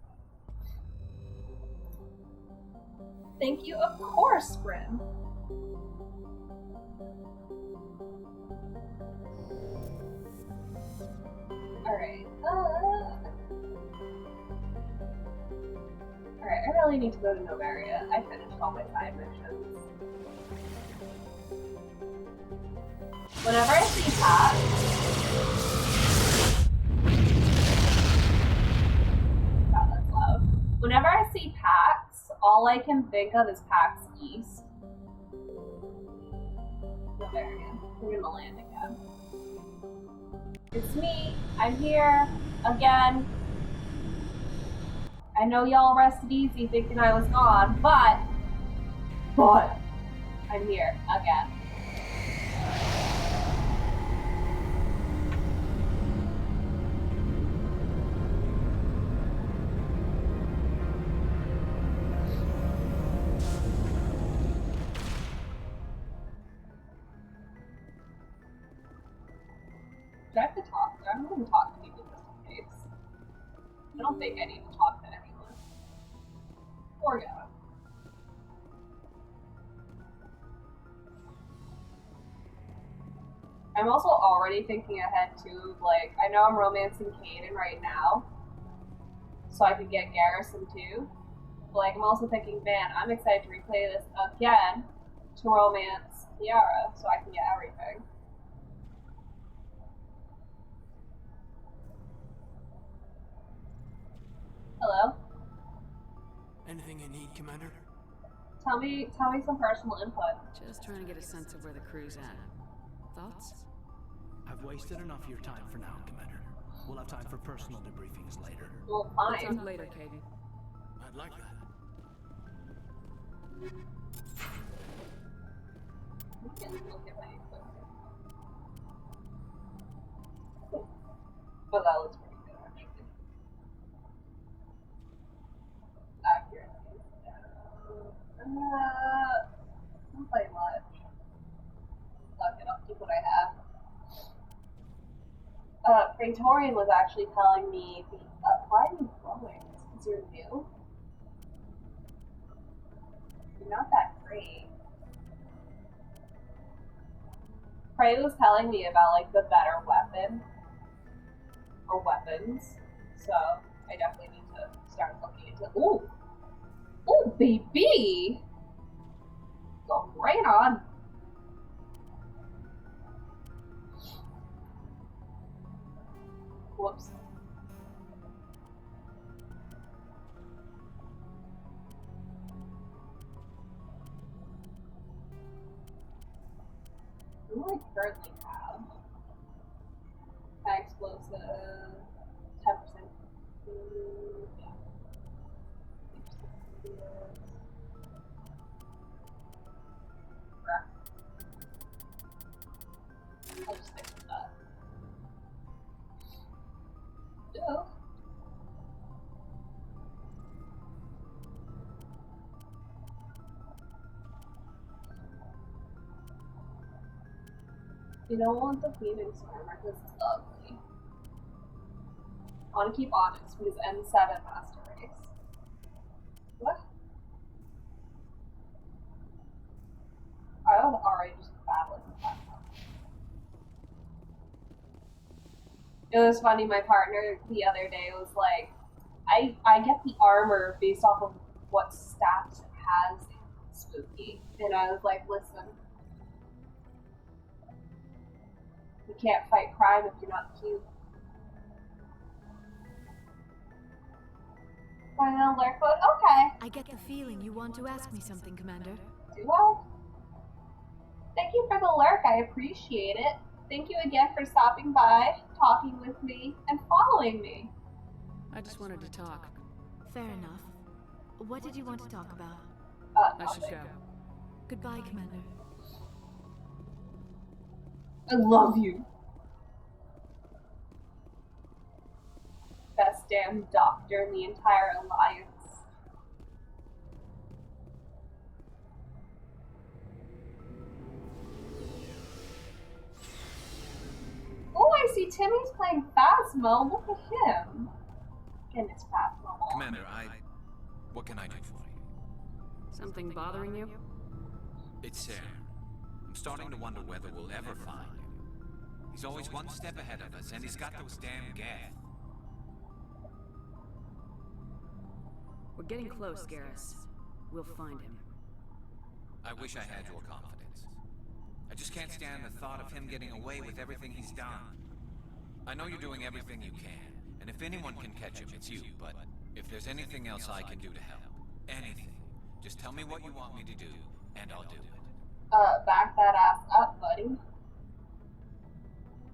S1: Thank you, of course, Grim. Alright, Alright, I really need to go to Novaria. I finished all my side missions. Whenever I see Pat... God, that's loud. Whenever I see PAX, all I can think of is PAX East. Novaria. We're gonna land again. It's me. I'm here. Again. I know y'all rested easy thinking I was gone, but I'm here again. Do I have to talk? I'm not going to talk to people just in case. I don't think I need to talk to anyone. Or yeah. I'm also already thinking ahead too, like, I know I'm romancing Kaden right now, so I could get Garrison too. But like, I'm also thinking, man, I'm excited to replay this again to romance Liara, so I can get everything. Hello?
S6: Anything you need, Commander?
S1: Tell me some personal input.
S2: Just trying to get a sense of where the crew's at. Thoughts?
S6: I've wasted enough of your time for now, Commander. We'll have time for personal debriefings later.
S1: Well,
S2: We'll
S1: fine.
S2: talk later, Katie.
S6: I'd like that.
S1: We can look at my equipment. Oh, that looks pretty good, actually. Accurate. Not play much. Fuck it, I'll keep what I have. Praetorian was actually telling me, why are you glowing? Because you're new? You're not that great. Prey was telling me about, like, the better weapon. Or weapons. So, I definitely need to start looking into. Ooh! Ooh, baby! Go right on. Whoops. What do I currently have? High explosive, 10%. Yeah. 8% I'll just stick with that. Ew. You don't want the Phoenix armor because it's ugly. I want to keep Onyx because N7 Master Race. What? I was already just battling with that. It was funny, my partner the other day was like, I get the armor based off of what stats it has spooky. And I was like, listen, you can't fight crime if you're not cute. Final alert code? Okay.
S8: I get the feeling you want to ask me something, Commander.
S1: Do I? Thank you for the lurk, I appreciate it. Thank you again for stopping by, talking with me, and following me.
S2: I just wanted to talk.
S8: Fair enough. What did you want to talk about?
S2: I should go.
S8: Goodbye, Commander.
S1: I love you. Best damn doctor in the entire alliance. Oh, I see Timmy's playing Phasmo. Look at him. And it's Phasmo.
S7: Commander, what can I do for you?
S2: Something bothering you?
S7: It's Sam. I'm starting to wonder whether we'll ever find him. He's always one step ahead of us, and he's got those damn Geth.
S2: We're getting close, Garrus. We'll find him.
S7: I wish I had your confidence. I just can't stand the thought of him getting away with everything he's done. I know you're doing everything you can, and if anyone can catch him, it's you, but if there's anything else I can do to help, anything, just tell me what you want me to do, and I'll do it.
S1: Back that ass up, buddy.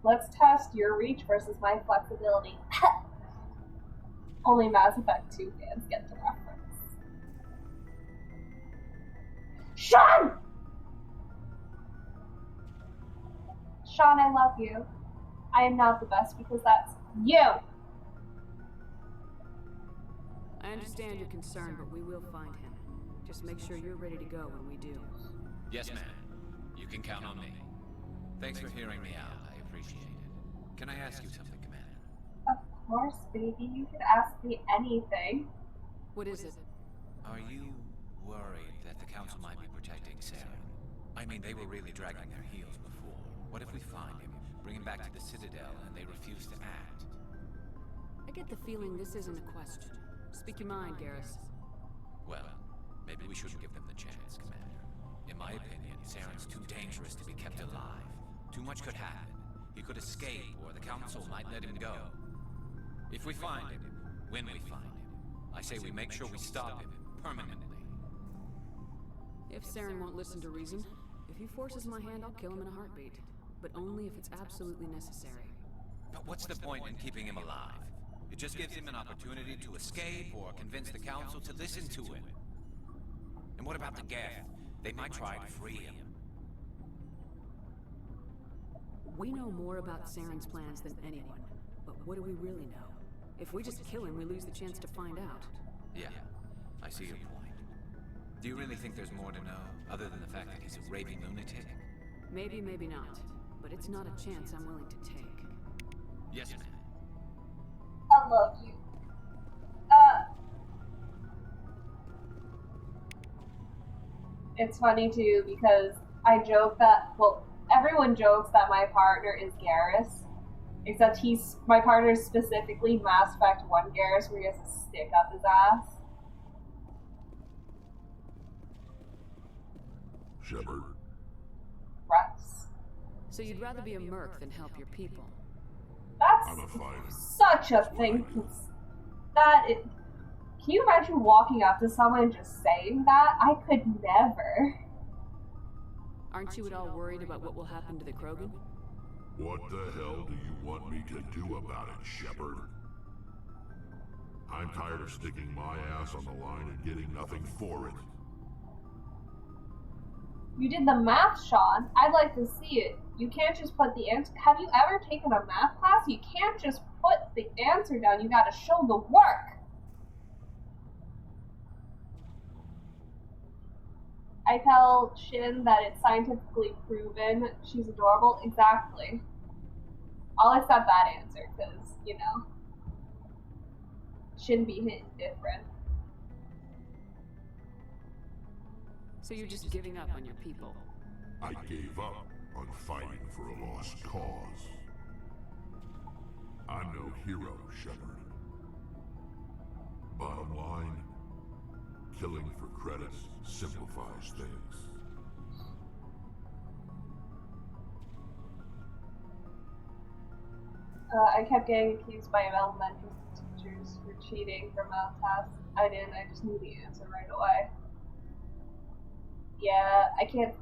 S1: Let's test your reach versus my flexibility. Only Mass Effect 2 fans get the reference. Sean! Sean, I love you. I am not the best because that's you!
S2: I understand your concern, but we will find him. Just make sure you're ready to go when we do.
S7: Yes, ma'am. You can count on me. Thanks for hearing me out. I appreciate it. Can I ask you something, Commander?
S1: Of course, baby. You can ask me anything.
S2: What is it?
S7: Are you worried that the Council might be protecting Sarah? I mean, they were really dragging their heels before. What if we find him, bring him back to the Citadel, and they refuse to act?
S2: I get the feeling this isn't a question. Speak your mind, Garrus.
S7: Well, maybe we shouldn't give them the chance, Commander. In my opinion, Saren's too dangerous to be kept alive. Too much could happen. He could escape, or the Council might let him go. If we find him, when we find him, I say we make sure we stop him permanently.
S2: If Saren won't listen to reason, if he forces my hand, I'll kill him in a heartbeat. But only if it's absolutely necessary.
S7: But what's the point in keeping him alive? It just gives him an opportunity to escape or convince the Council to listen to him. And what about the Geth? They might try to free him.
S2: We know more about Saren's plans than anyone. But what do we really know? If we just kill him, we lose the chance to find out.
S7: Yeah, I see your point. Do you really think there's more to know, other than the fact that he's a raving lunatic?
S2: Maybe, maybe not. But it's not a chance I'm willing to take.
S7: Yes, ma'am.
S1: I love you. It's funny too because I joke that, well, everyone jokes that my partner is Garrus, except my partner is specifically Mass Effect 1 Garrus, where he has a stick up his ass.
S3: Shepard.
S1: Rex.
S2: So you'd rather be a merc than help your people?
S1: That's
S3: I'm a fighter.
S1: such a thing. Can you imagine walking up to someone and just saying that? I could never.
S2: Aren't you at all worried about what will happen to the Krogan?
S3: What the hell do you want me to do about it, Shepard? I'm tired of sticking my ass on the line and getting nothing for it.
S1: You did the math, Sean. I'd like to see it. You can't just put the answer. Have you ever taken a math class? You can't just put the answer down. You gotta show the work. I tell Shin that it's scientifically proven she's adorable. Exactly. I'll accept that answer because, you know, shouldn't be hit different.
S2: So you're just giving up on your people?
S3: I gave up on fighting for a lost cause. I'm no hero, Shepard. Bottom line, killing for credits simplifies things.
S1: I kept getting accused by elementary teachers for cheating for math tests. I didn't, I just knew the answer right away. Yeah, I can't.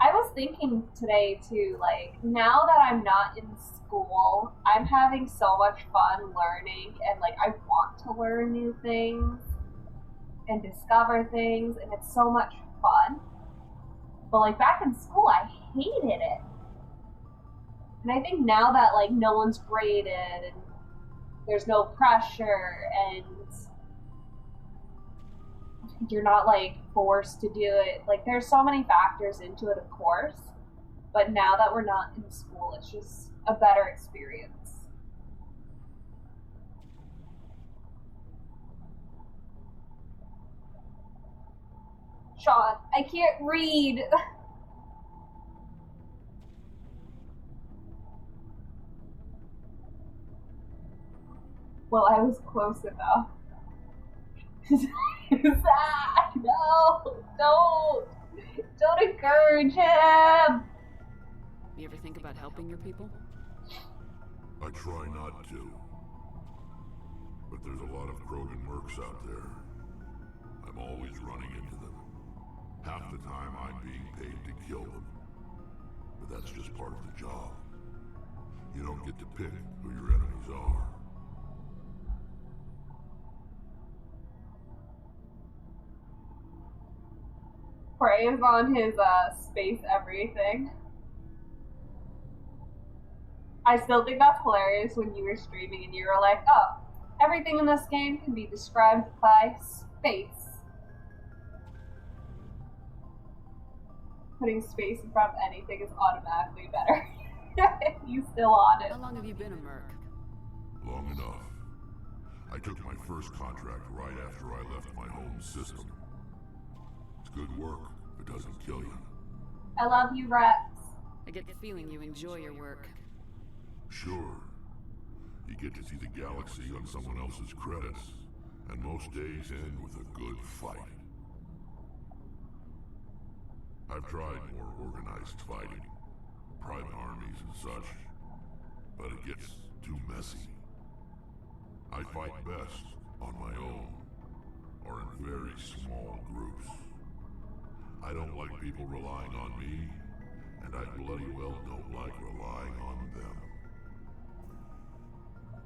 S1: I was thinking today too, like, now that I'm not in school, I'm having so much fun learning, and like, I want to learn new things and discover things, and it's so much fun. But like, back in school, I hated it. And I think now that like no one's graded and there's no pressure and you're not like forced to do it, like there's so many factors into it, of course, but now that we're not in school, it's just a better experience. Sean, I can't read. Well, I was close enough. Zach, no, don't encourage him.
S2: You ever think about helping your people?
S3: I try not to. But there's a lot of Krogan mercs out there. I'm always running into them. Half the time I'm being paid to kill them. But that's just part of the job. You don't get to pick who your enemies are.
S1: Praise on his space everything. I still think that's hilarious when you were streaming and you were like, oh, everything in this game can be described by space. Putting space in front of anything is automatically better. You still on it.
S2: How long have you been a merc?
S3: Long enough. I took my first contract right after I left my home system. It's good work if it doesn't kill you.
S1: I love you, Rex.
S2: I get the feeling you enjoy your work.
S3: Sure. You get to see the galaxy on someone else's credits, and most days end with a good fight. I've tried more organized fighting, private armies and such, but it gets too messy. I fight best on my own, or in very small groups. I don't like people relying on me, and I bloody well don't like relying on them.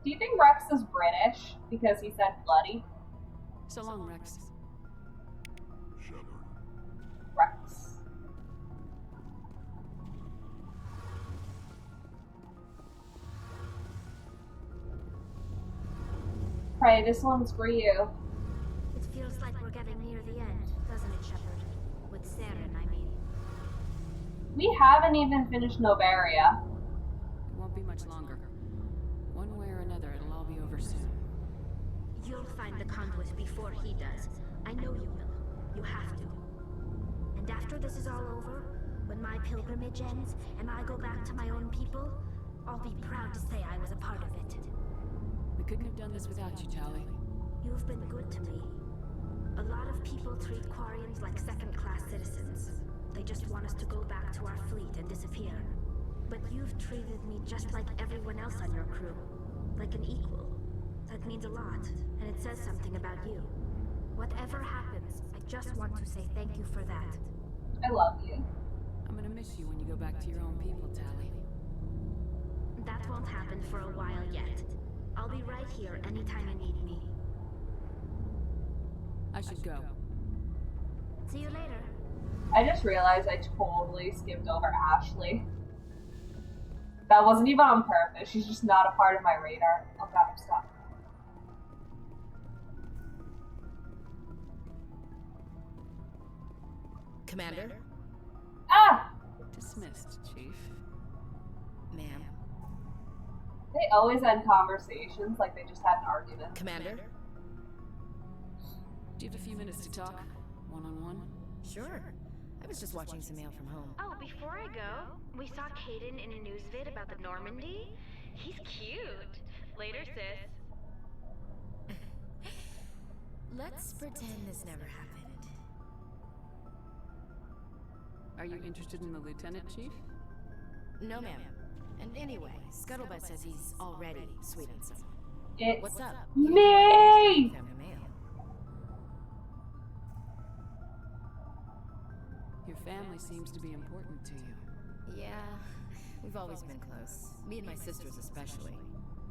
S1: Do you think Rex is British because he said bloody?
S2: So long, Rex.
S3: Shepard.
S1: Rex. Pray, this one's for you.
S9: It feels like we're getting near the end, doesn't it, Shepard? With Saren, I mean.
S1: We haven't even finished Novaria.
S2: It won't be much longer. One way or another, it'll all be over soon.
S9: You'll find the conduit before he does. I know you will. You have to. And after this is all over, when my pilgrimage ends and I go back to my own people, I'll be proud to say I was a part of it.
S2: We couldn't have done this without you, Tali.
S9: You've been good to me. A lot of people treat Quarians like second-class citizens. They just want us to go back to our fleet and disappear. But you've treated me just like everyone else on your crew. Like an equal. That means a lot, and it says something about you. Whatever happens, I just want to say thank you for that.
S1: I love you.
S2: I'm gonna miss you when you go back to your own people, Tali.
S9: That won't happen for a while yet. I'll be right here anytime you need me.
S2: I should go.
S9: See you later.
S1: I just realized I totally skipped over Ashley. That wasn't even on purpose. She's just not a part of my radar. Oh god, I'm stuck.
S10: Commander?
S1: Ah!
S2: Dismissed, Chief.
S10: Ma'am.
S1: They always end conversations like they just had an argument.
S10: Commander?
S2: Do you have a few minutes to talk? One-on-one?
S10: Sure. I was just watching some mail from home.
S9: Oh, before I go, we saw Caden in a news vid about the Normandy. He's cute. Later, sis.
S10: Let's pretend this never happened.
S2: Are you interested in the Lieutenant, Chief?
S10: No, ma'am. And anyway, Scuttlebutt says he's already sweet on someone.
S1: It's
S10: What's up?
S1: me!
S10: Family mail.
S2: Your family seems to be important to you.
S10: Yeah, we've always been close. Me and my sisters especially.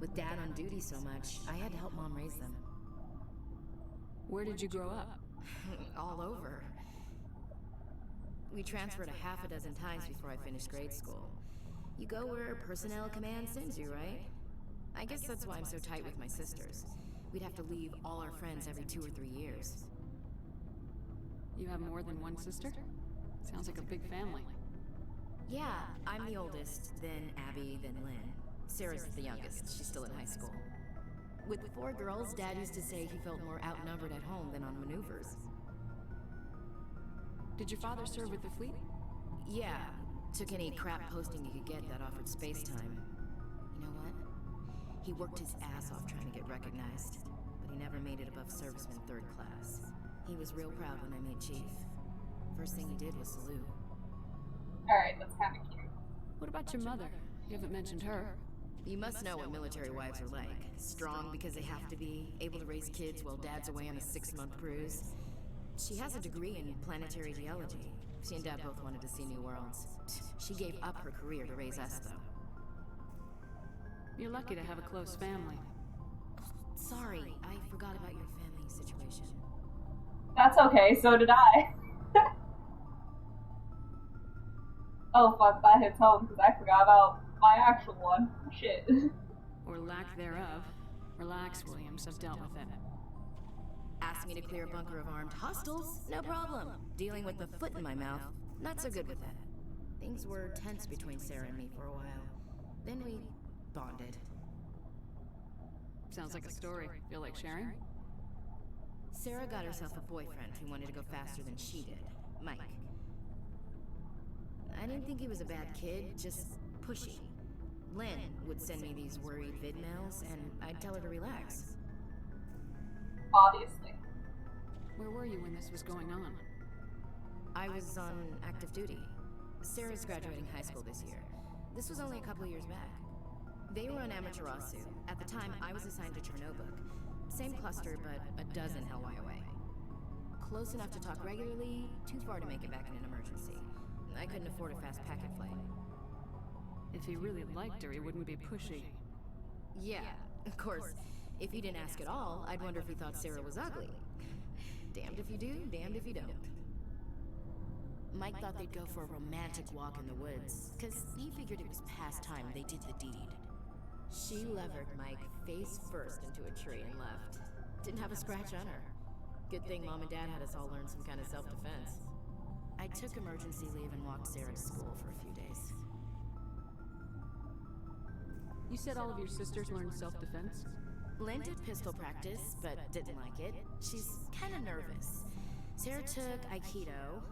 S10: With Dad on duty so much, I had to help Mom raise them.
S2: Where did you grow up?
S10: All over. We transferred a half a dozen times before I finished grade school. You go where personnel command sends you, right? I guess that's why I'm so tight with my sisters. We'd have to leave all our friends every 2 or 3 years.
S2: You have more than one sister? Sounds like a big family.
S10: Yeah, I'm the oldest, then Abby, then Lynn. Sarah's the youngest. She's still in high school. With 4 girls, Dad used to say he felt more outnumbered at home than on maneuvers.
S2: Did your father serve with the fleet?
S10: Yeah, took any crap posting he could get that offered space time. You know what? He worked his ass off trying to get recognized, but he never made it above serviceman 3rd class. He was real proud when I made chief. First thing he did was salute.
S1: Alright, that's kind of cute.
S2: What about your mother? You haven't mentioned her.
S10: You must know what military wives are like. Strong because they have to be, able to raise kids while Dad's away on a 6-month cruise. She has a degree in planetary geology. She and Dad both wanted to see new worlds. She gave up her career to raise us, though.
S2: You're lucky to have a close family.
S10: Sorry, I forgot about your family situation.
S4: That's okay, so did I. Oh fuck, that hits home because I forgot about my actual one. Shit.
S2: Or lack thereof. Relax, Williams. I've dealt with it.
S10: Ask me to clear a bunker of armed hostiles? No problem. Dealing with the foot in my mouth? Not so good with that. Things were tense between Sarah and me for a while. Then we bonded.
S2: Sounds like a story. Feel like sharing?
S10: Sarah got herself a boyfriend who wanted to go faster than she did. Mike. I didn't think he was a bad kid, just pushy. Lynn would send me these worried vid mails, and I'd tell her to relax.
S4: Obviously.
S2: Where were you when this was going on?
S10: I was on active duty. Sarah's graduating high school this year. This was only a couple years back. They were on Amaterasu. At the time, I was assigned to Chernobog. Same cluster, but a dozen LY away. Close enough to talk regularly, too far to make it back in an emergency. I couldn't afford a fast packet flight.
S2: If he really liked her, he wouldn't be pushy.
S10: Yeah, of course. If he didn't ask at all, I'd wonder if he thought Sarah was ugly. Damned if you do, damned if you don't. Mike thought they'd go for a romantic walk in the woods, because he figured it was past time they did the deed. She levered Mike face first into a tree and left. Didn't have a scratch on her. Good thing Mom and Dad had us all learn some kind of self-defense. I took emergency leave and walked Sarah to school for a few days.
S2: You said all of your sisters learned self-defense?
S10: Lynn did pistol practice, but didn't like it. She's kind of nervous. Sarah took Aikido.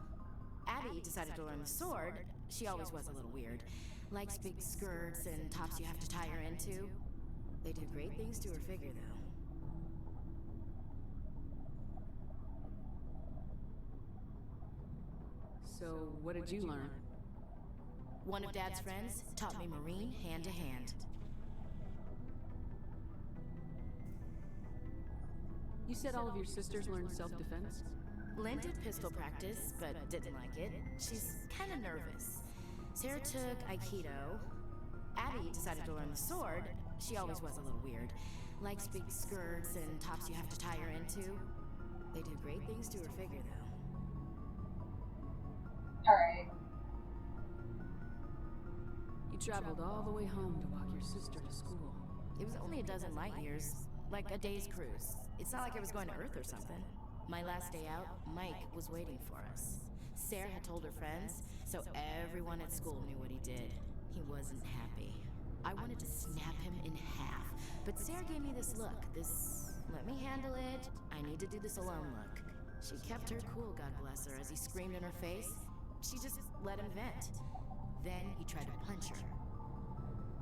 S10: Abby decided to learn the sword. She always was a little weird. Likes big skirts and tops you have to tie her into. They do great things to her figure, though.
S2: So, what did you learn?
S10: One of Dad's friends taught me Marine hand to hand.
S2: You said all of your sisters learned self-defense?
S10: Lynn did pistol practice, but didn't like it. She's kind of nervous. Sarah took Aikido. Abby decided to learn the sword. She always was a little weird. Likes big skirts and tops you have to tie her into. They do great things to her figure, though.
S4: Alright.
S2: You traveled all the way home to walk your sister to school.
S10: It was only a dozen light years, like a day's cruise. It's not like I was going to Earth or something. My last day out, Mike was waiting for us. Sarah had told her friends, so everyone at school knew what he did. He wasn't happy. I wanted to snap him in half, but Sarah gave me this look, this let me handle it, I need to do this alone look. She kept her cool, God bless her, as he screamed in her face. She just let him vent. Then he tried to punch her.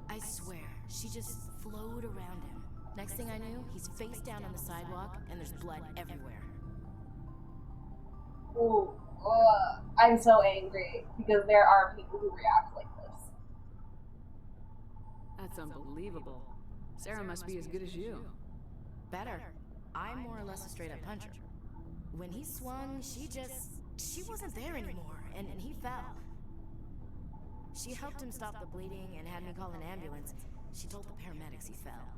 S10: I swear, she just flowed around him. Next thing I knew, he's face down on the sidewalk, and there's blood everywhere.
S4: Ooh, I'm so angry because there are people who react like this.
S2: That's unbelievable. Sarah must be as good as you.
S10: Better. I'm more or less a straight-up puncher. When he swung, she wasn't there anymore, and he fell. She helped him stop the bleeding and had me call an ambulance. She told the paramedics he fell.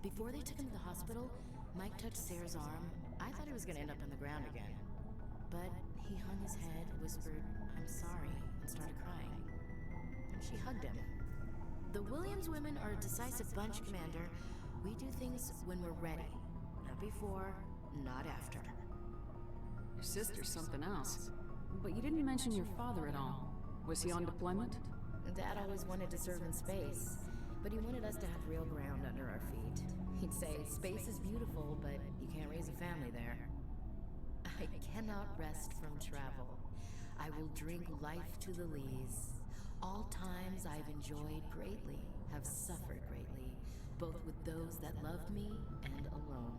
S10: Before they took him to the hospital, Mike touched Sarah's arm. I thought he was going to end up on the ground again. But he hung his head, whispered, "I'm sorry," and started crying. And she hugged him. The Williams women are a decisive bunch, Commander. We do things when we're ready. Not before, not after.
S2: Your sister's something else. But you didn't mention your father at all. Was he on deployment?
S10: Dad always wanted to serve in space, but he wanted us to have real ground under our feet. He'd say, space is beautiful, but you can't raise a family there. I cannot rest from travel. I will drink life to the lees. All times I've enjoyed greatly, have suffered greatly, both with those that loved me and alone.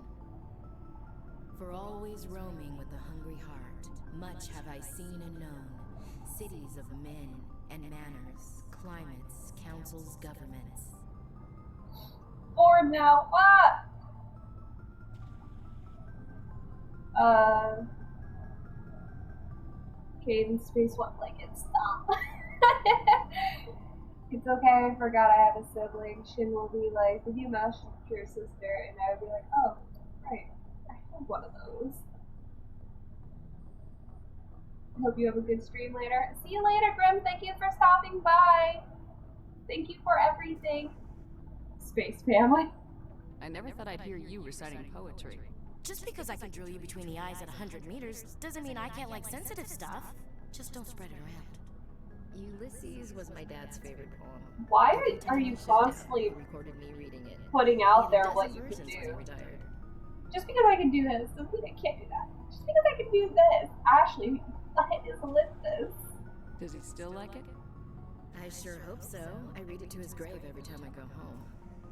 S10: For always roaming with a hungry heart, much have I seen and known. Cities of men and manners, climates, councils, governments.
S4: Bored now, what? Cade in space, what, like, it's stop. It It's okay, I forgot I have a sibling. Shin will be like, did you match your sister? And I would be like, oh, right, I have one of those. I hope you have a good stream later. See you later, Grim. Thank you for stopping by. Thank you for everything. Space family.
S2: I never thought I'd hear you reciting poetry.
S10: Just because I can drill you between the eyes at 100 meters doesn't mean I can't like sensitive stuff. Just don't spread it around. Ulysses was my dad's favorite poem.
S4: Why are you constantly
S10: recorded me reading it.
S4: putting out there what you can do? Just because I can do this doesn't mean I can't do that. Just because I can do this. Ashley, I just lit this.
S2: Does he still like it?
S10: I sure hope so. I read it to his grave every time I go home.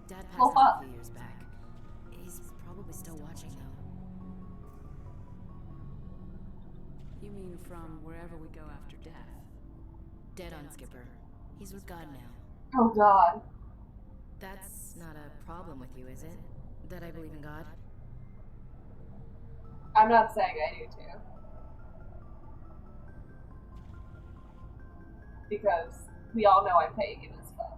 S10: Dad passed
S4: Well,
S10: on a few years back. He's probably still watching though.
S2: You mean from wherever we go after death?
S10: Dead on Skipper. He's with God now.
S4: Oh God.
S10: That's not a problem with you, is it? That I believe in God?
S4: I'm not saying I do too. Because we all know I'm pagan as fuck.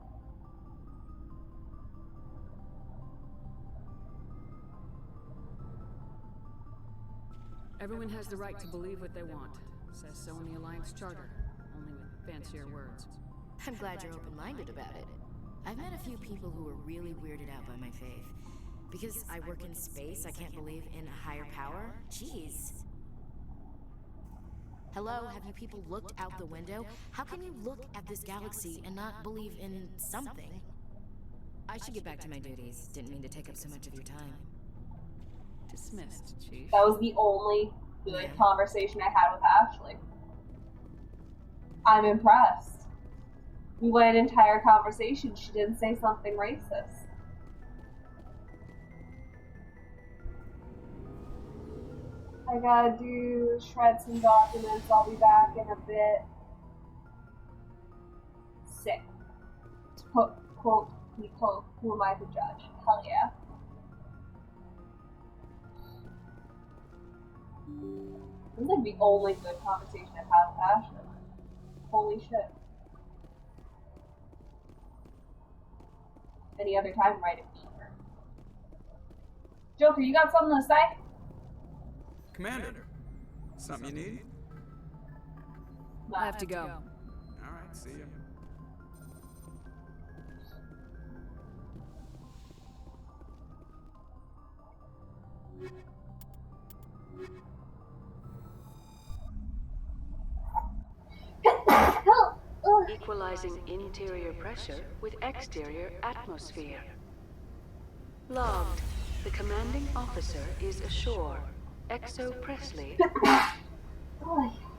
S2: Everyone has the right to believe what they want. Says so in the Alliance Charter, only with fancier words.
S10: I'm glad you're open-minded about it. I've met a few people who were really weirded out by my faith. Because I work in space, I can't believe in a higher power? Jeez. Hello, have you people looked out the window? How can you look at this galaxy and not believe in something? I should get back to my duties. Didn't mean to take up so much of your time.
S2: Dismissed, Chief.
S4: That was the only good conversation I had with Ashley. I'm impressed. We went an entire conversation. She didn't say something racist. I gotta shred some documents. I'll be back in a bit. Sick. To quote, who am I to judge? Hell yeah. This is like the only good conversation I've had with Ashley. Holy shit. Any other time, right at her. Joker, you got something to say?
S11: Commander, something you need?
S2: I have to go.
S11: Alright, see ya.
S12: Equalizing interior pressure with exterior atmosphere. Logged. The commanding officer is ashore. Exo Presley.
S4: Oh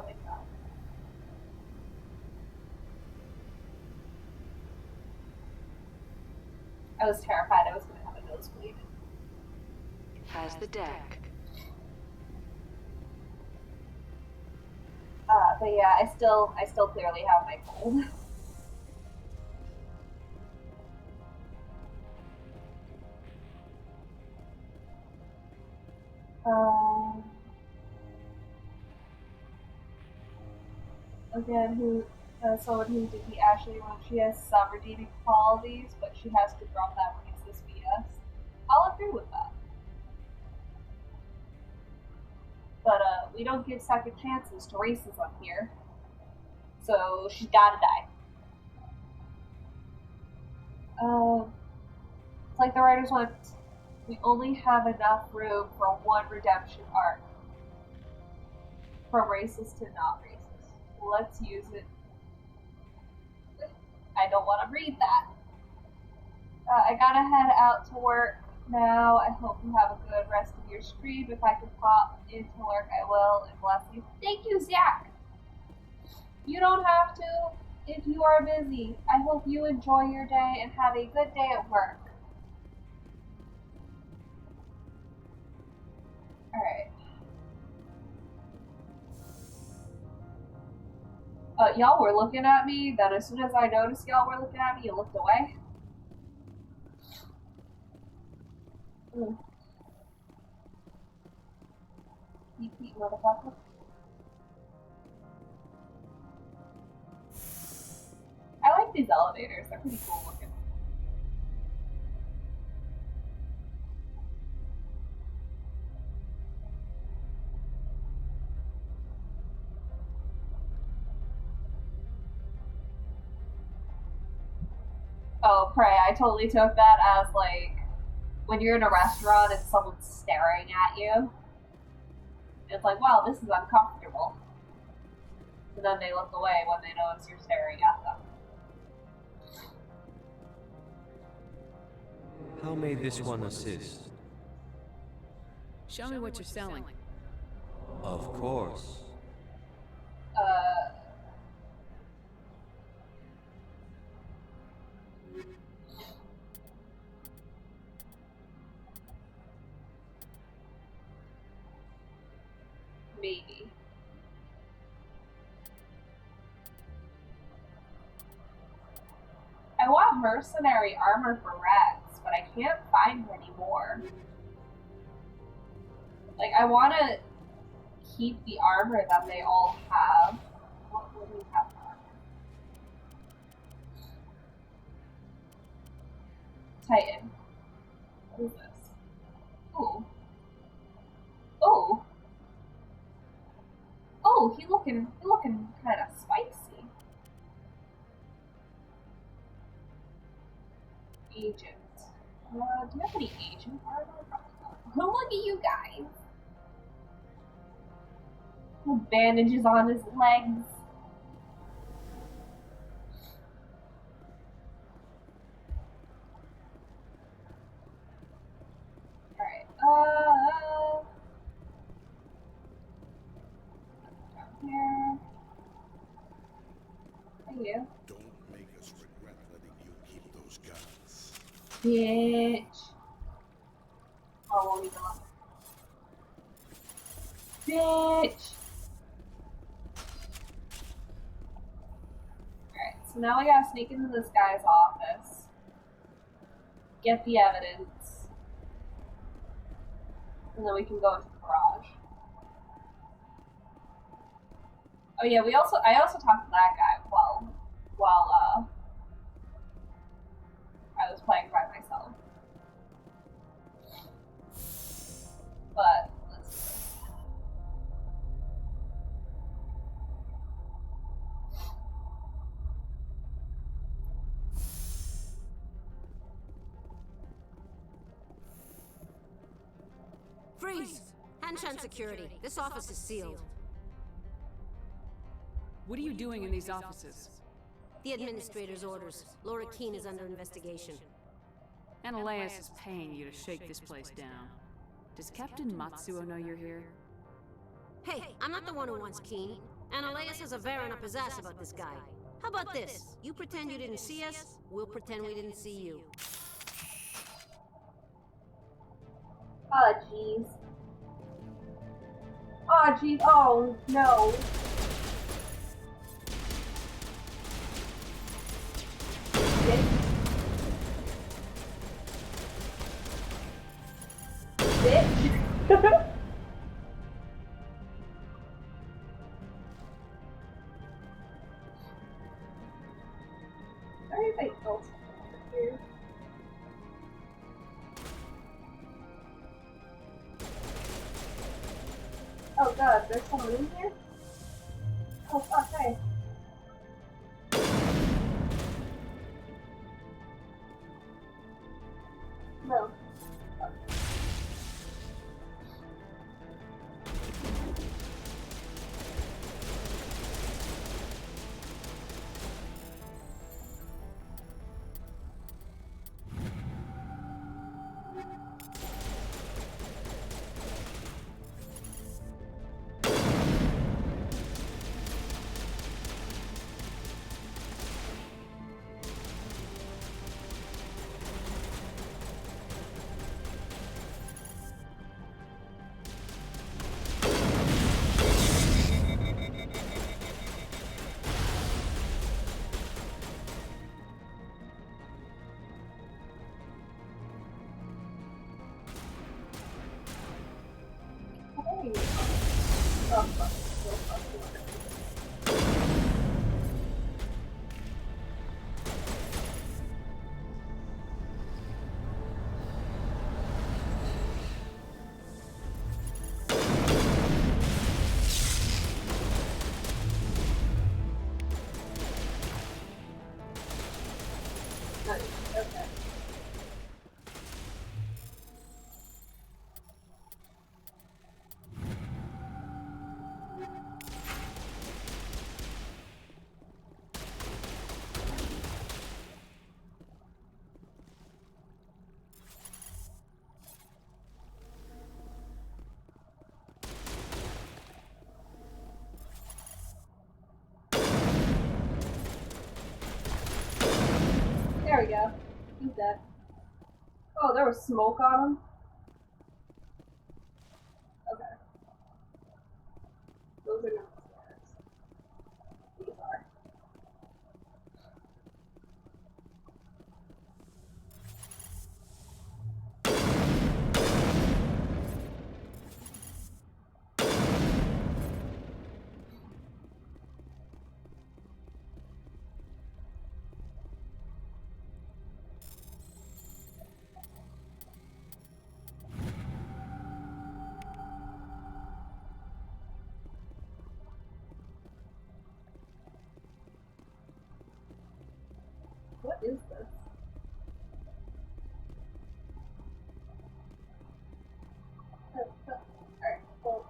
S4: my god. I was terrified I was going to have a nosebleed.
S12: Has the deck.
S4: But yeah, I still clearly have my cold. Again, someone who did the Ashley one, she has some redeeming qualities, but she has to drop that racist BS. I'll agree with that. But we don't give second chances to racism here. So she's gotta die. It's like the writers want, we only have enough room for one redemption arc. From racist to not racist. Let's use it. I don't want to read that. I gotta head out to work now. I hope you have a good rest of your stream. If I can pop into work, I will, and bless you. Thank you, Zach! You don't have to if you are busy. I hope you enjoy your day and have a good day at work. Alright.
S1: Y'all were looking at me, then as soon as I noticed y'all were looking at me, you looked away. Peep, motherfucker. I like these elevators, they're pretty cool looking. Oh, Prey, I totally took that as, like, when you're in a restaurant and someone's staring at you. It's like, wow, this is uncomfortable. And then they look away when they notice you're staring at them.
S13: How may this one assist?
S2: Show me what you're selling.
S13: Of course.
S1: Maybe. I want mercenary armor for Rex, but I can't find any more. Like, I want to keep the armor that they all have. What would we have for armor? Titan. What is this? Ooh. Oh. Oh, he looking kind of spicy. Agent. Do you have any agent armor? Probably not. Oh, look at you guys. With bandages on his legs. Alright, here. Thank you.
S3: Don't make us regret letting you keep those guns.
S1: Bitch. Oh, won't even look. Bitch. Alright, so now we gotta sneak into this guy's office. Get the evidence. And then we can go into the garage. Oh yeah, I also talked to that guy while I was playing by myself. But let's see.
S14: Freeze! Hanshan security. This office is sealed.
S2: What are you doing in these offices?
S14: The administrator's orders. Laura Keene is under investigation.
S2: Ananias is paying you to shake this place down. Does Captain Matsuo know you're here?
S14: Hey, I'm not the one who wants Keene. Ananias has a Varen up his ass about this guy. How about this? You pretend you didn't see us, we'll pretend we didn't see you.
S1: Oh, jeez. Oh, jeez. Oh, no. Bitch. Everything else here. Oh god, there's someone in here? Oh fuck, hey. No. we go. He's dead. Oh, there was smoke on him? Okay. Those are not stairs. These are. What is this? Alright, cool.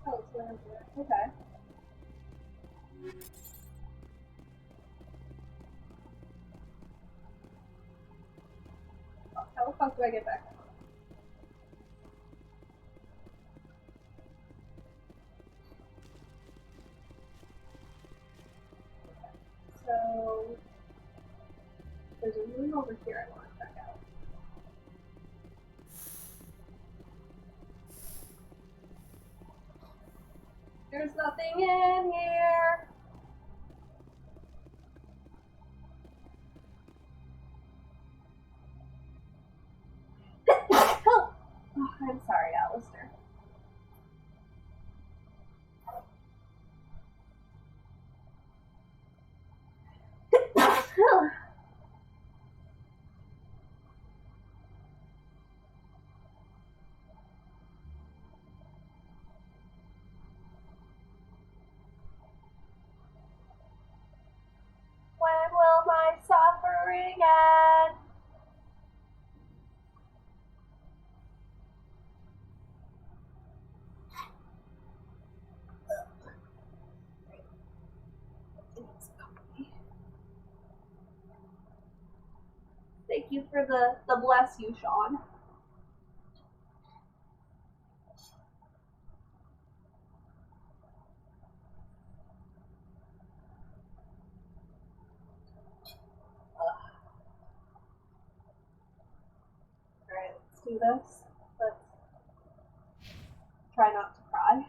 S1: Oh, it's right there. Okay. How the fuck do I get back? So there's a room over here I want to check out. There's nothing in here. Oh, I'm sorry, Alistair. When will my suffering end? Thank you for the bless you, Sean. Alright, let's do this. Let's try not to cry.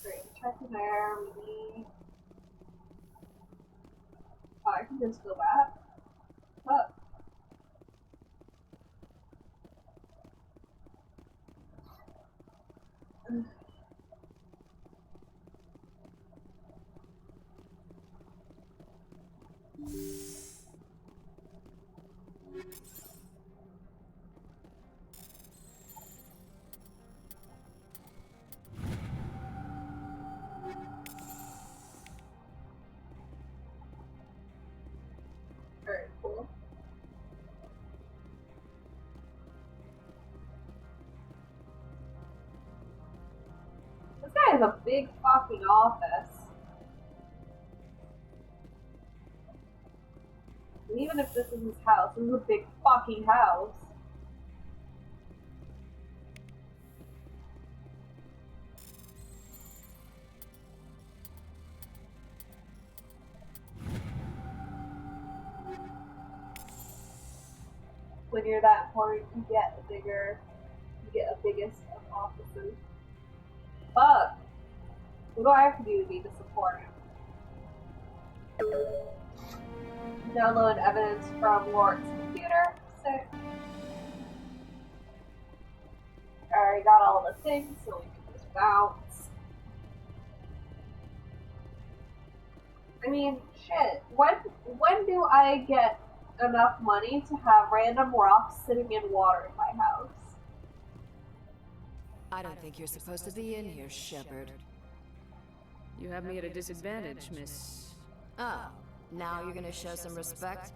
S1: Great, check in there, maybe. Oh, I can just go back. Look. Very cool. This guy has a big fucking office. And even if this is his house, this is a big fucking house. When you're that important, you get a biggest of offices. Fuck! What do I have to do to be the support? Download evidence from Lort's computer. Sick. Alright, got all the things, so we can just bounce. I mean, shit. When do I get enough money to have random rocks sitting in water in my house?
S10: I don't think you're supposed to be in here, Shepard.
S2: You have me at a disadvantage, Miss...
S10: Oh, now you're gonna show some respect?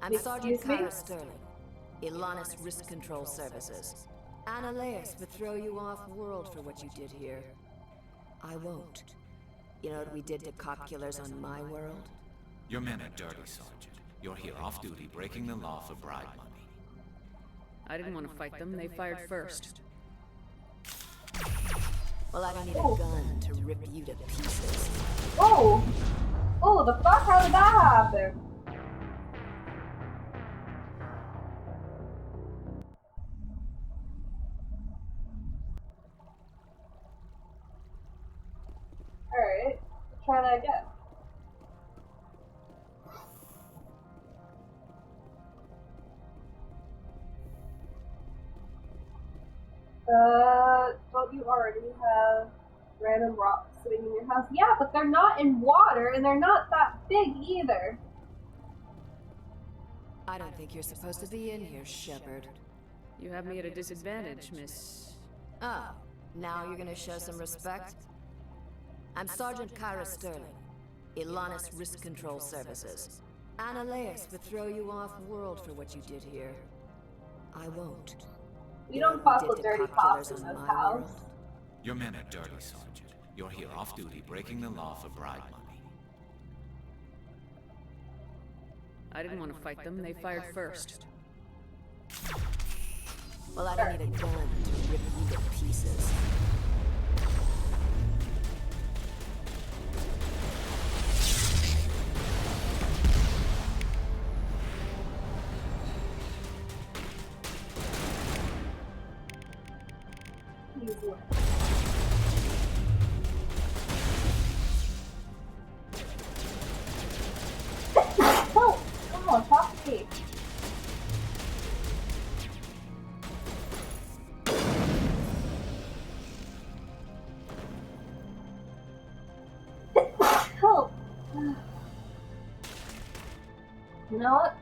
S10: I'm
S1: Excuse
S10: Sergeant
S1: me?
S10: Kyra Sterling, Ilanis Risk Control Services. Annaleus would throw you off-world for what you did here. I won't. You know what we did to cop killers on my world?
S7: Your men are dirty, Sergeant. You're here off-duty, breaking the law for bribe money.
S2: I didn't want to fight them, they fired first.
S10: Well, I don't need a gun to rip you to pieces.
S1: Oh! Oh, the fuck? How did that happen? Alright, try that again. Don't you already have random rocks sitting in your house? Yeah, but they're not in water, and they're not that big either.
S10: I don't think you're supposed to be in here, Shepard.
S2: You have me at a disadvantage, Miss...
S10: Oh, now you're gonna show some respect? I'm Sergeant Kyra Sterling, Ilanis Risk Control Services. Analeas would throw you off-world for what you did here. I won't.
S1: We don't fuck with dirty cops in this house.
S7: Your men are dirty, Sergeant. You're here off-duty, breaking the law for bribe money.
S2: I didn't want to fight them, they fired first.
S10: Well, I don't need a gun to rip you to pieces.
S1: Oh, come on, talk to me. Help! You know what?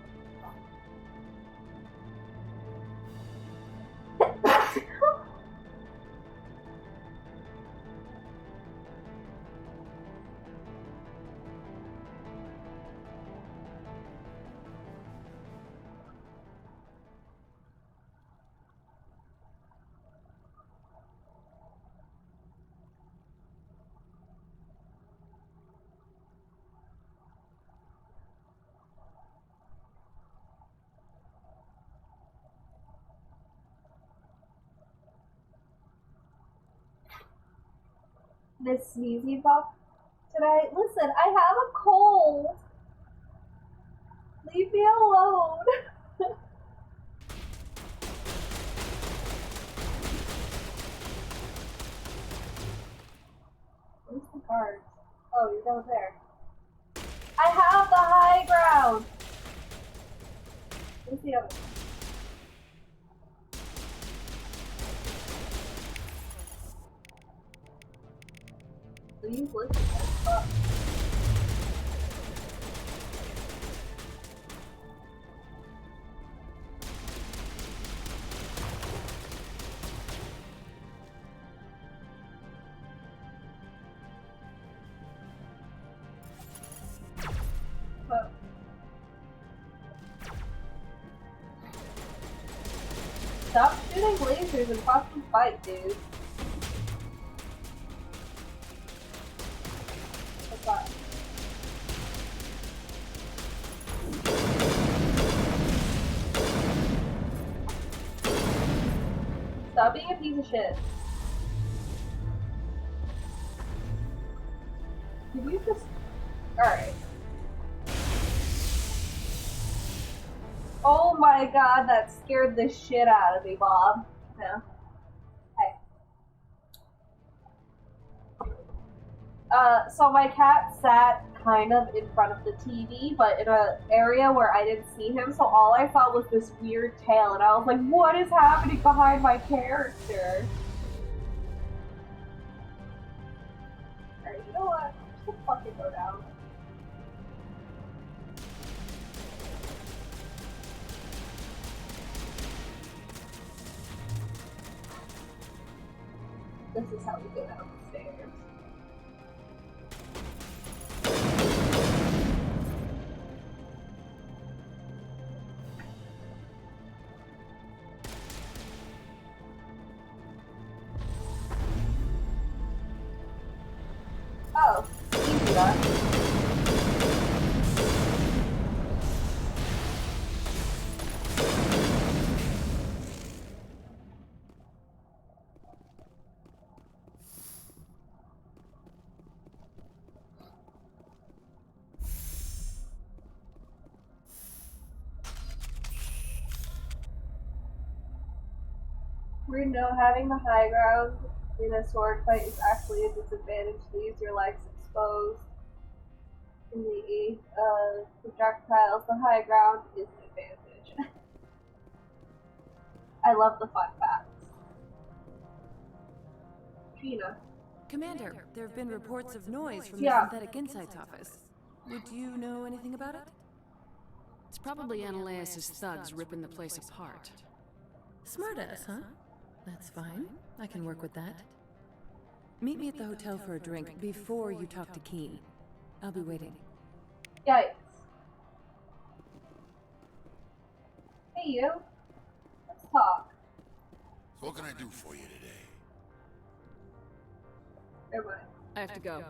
S1: This sneezy buff today. Listen, I have a cold. Leave me alone. Where's the guards? Oh, you're down there. I have the high ground. Where's the other one? Please listen to this. Stop shooting lasers and fucking fight, dude. What's that? Stop being a piece of shit. Did you just... Alright. Oh my god, that scared the shit out of me, Bob. Yeah. Hey. So my cat sat kind of in front of the TV, but in an area where I didn't see him, so all I saw was this weird tail, and I was like, what is happening behind my character? Alright, you know what? Just fucking go down. This is how we go down the stairs. Oh, easy enough. Shepard, no, having the high ground in a sword fight is actually a disadvantage. Leaves your legs exposed. In the age of projectiles, the high ground is an advantage. I love the fun facts. Gina.
S15: Commander, there have been reports of noise from
S1: Yeah.
S15: the Synthetic Insights office. Would you know anything about it?
S2: It's probably Ananias' thugs ripping the place apart.
S15: Smartass, huh? That's fine. I can work with that. Meet me at the hotel for a drink before you talk to Keen. I'll be waiting.
S1: Yikes. Hey, you. Let's talk.
S3: So what can I do for you today?
S1: Never mind.
S2: I have to go.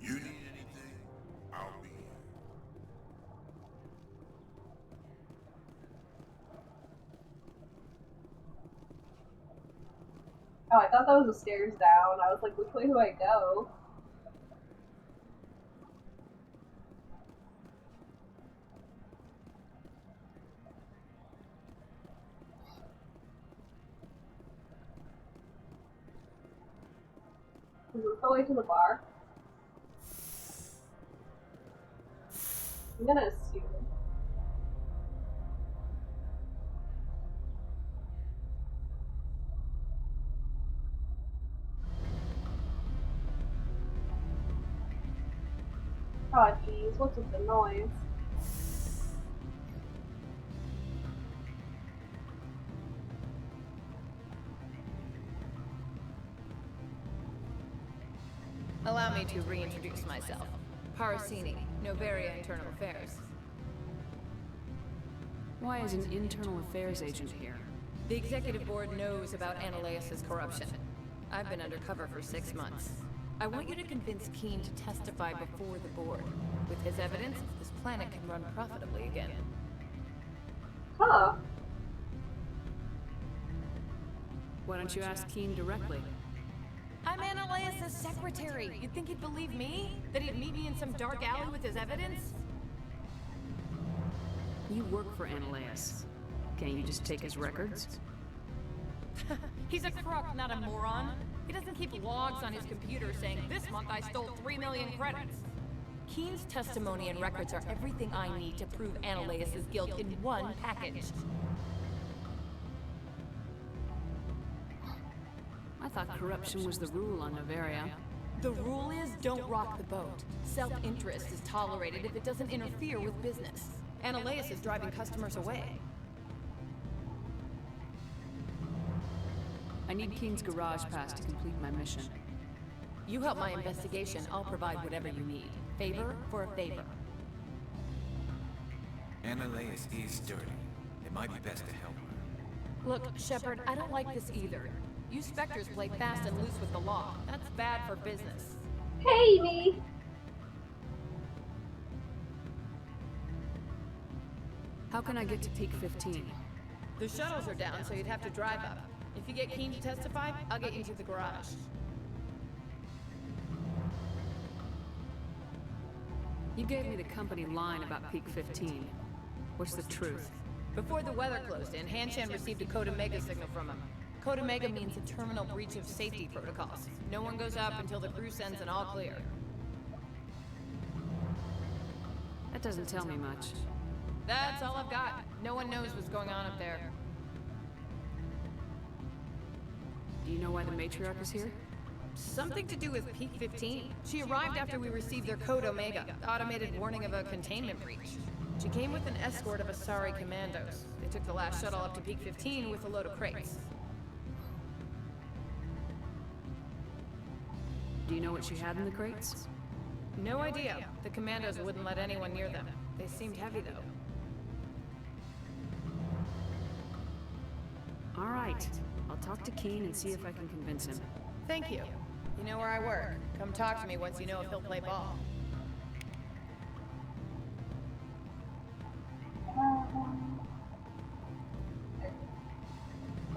S3: You need anything? I'll be here.
S1: Oh, I thought that was the stairs down. I was like, which way do I go? Is this the way to the bar? I'm gonna assume. Oh jeez, what's with the noise?
S16: Allow me to reintroduce myself. Parasini, Novaria Internal Affairs.
S2: Why is an internal affairs agent here?
S16: The executive board knows about Ananias' corruption. I've been undercover for 6 months. I want you to convince Keen to testify before the board. With his evidence, this planet can run profitably again.
S1: Huh.
S2: Why don't you ask Keen directly?
S16: I'm Ananias' secretary. You'd think he'd believe me? That he'd meet me in some dark alley with his evidence?
S2: You work for Ananias. Can't you just take his records?
S16: He's a crook, not a moron. He doesn't keep logs on his computer saying, this month I stole 3 million credits. Keen's testimony and records are everything I need to prove Ananias' guilt in one package.
S2: I thought corruption was the rule on Novaria.
S16: The rule is don't rock the boat. Self-interest is tolerated if it doesn't interfere with business. Ananias is driving customers away.
S2: I need Keen's garage pass to complete my mission.
S16: You help my investigation, I'll provide whatever you need. Favor for a favor.
S7: Ananias is dirty. It might be best to help her.
S16: Look, Shepard, I don't like this either. You Spectres play fast and loose with the law. That's bad for business.
S1: Hey, me!
S2: How can I get to Peak 15?
S16: The shuttles are down, so you'd have to drive up. If you get Keen to testify, I'll get you to the garage.
S2: You gave me the company line about Peak 15. What's the truth?
S16: Before the weather closed in, Hanshan received a Code Omega signal from him. Code Omega means a terminal breach of safety protocols. No one goes up until the crew sends an all clear.
S2: That doesn't tell me much.
S16: That's all I've got. No one knows what's going on up there.
S2: Do you know why the matriarch is here?
S16: Something to do with Peak 15. She arrived after we received their Code Omega, automated warning of a containment breach. She came with an escort of Asari commandos. They took the last shuttle up to Peak 15 with a load of crates.
S2: Do you know what she had in the crates?
S16: No idea. The commandos wouldn't let anyone near them. They seemed heavy, though.
S2: All right. I'll talk to Keen and see if I can convince him.
S16: Thank you. You know where I work. Come talk to me once you know if he'll play ball.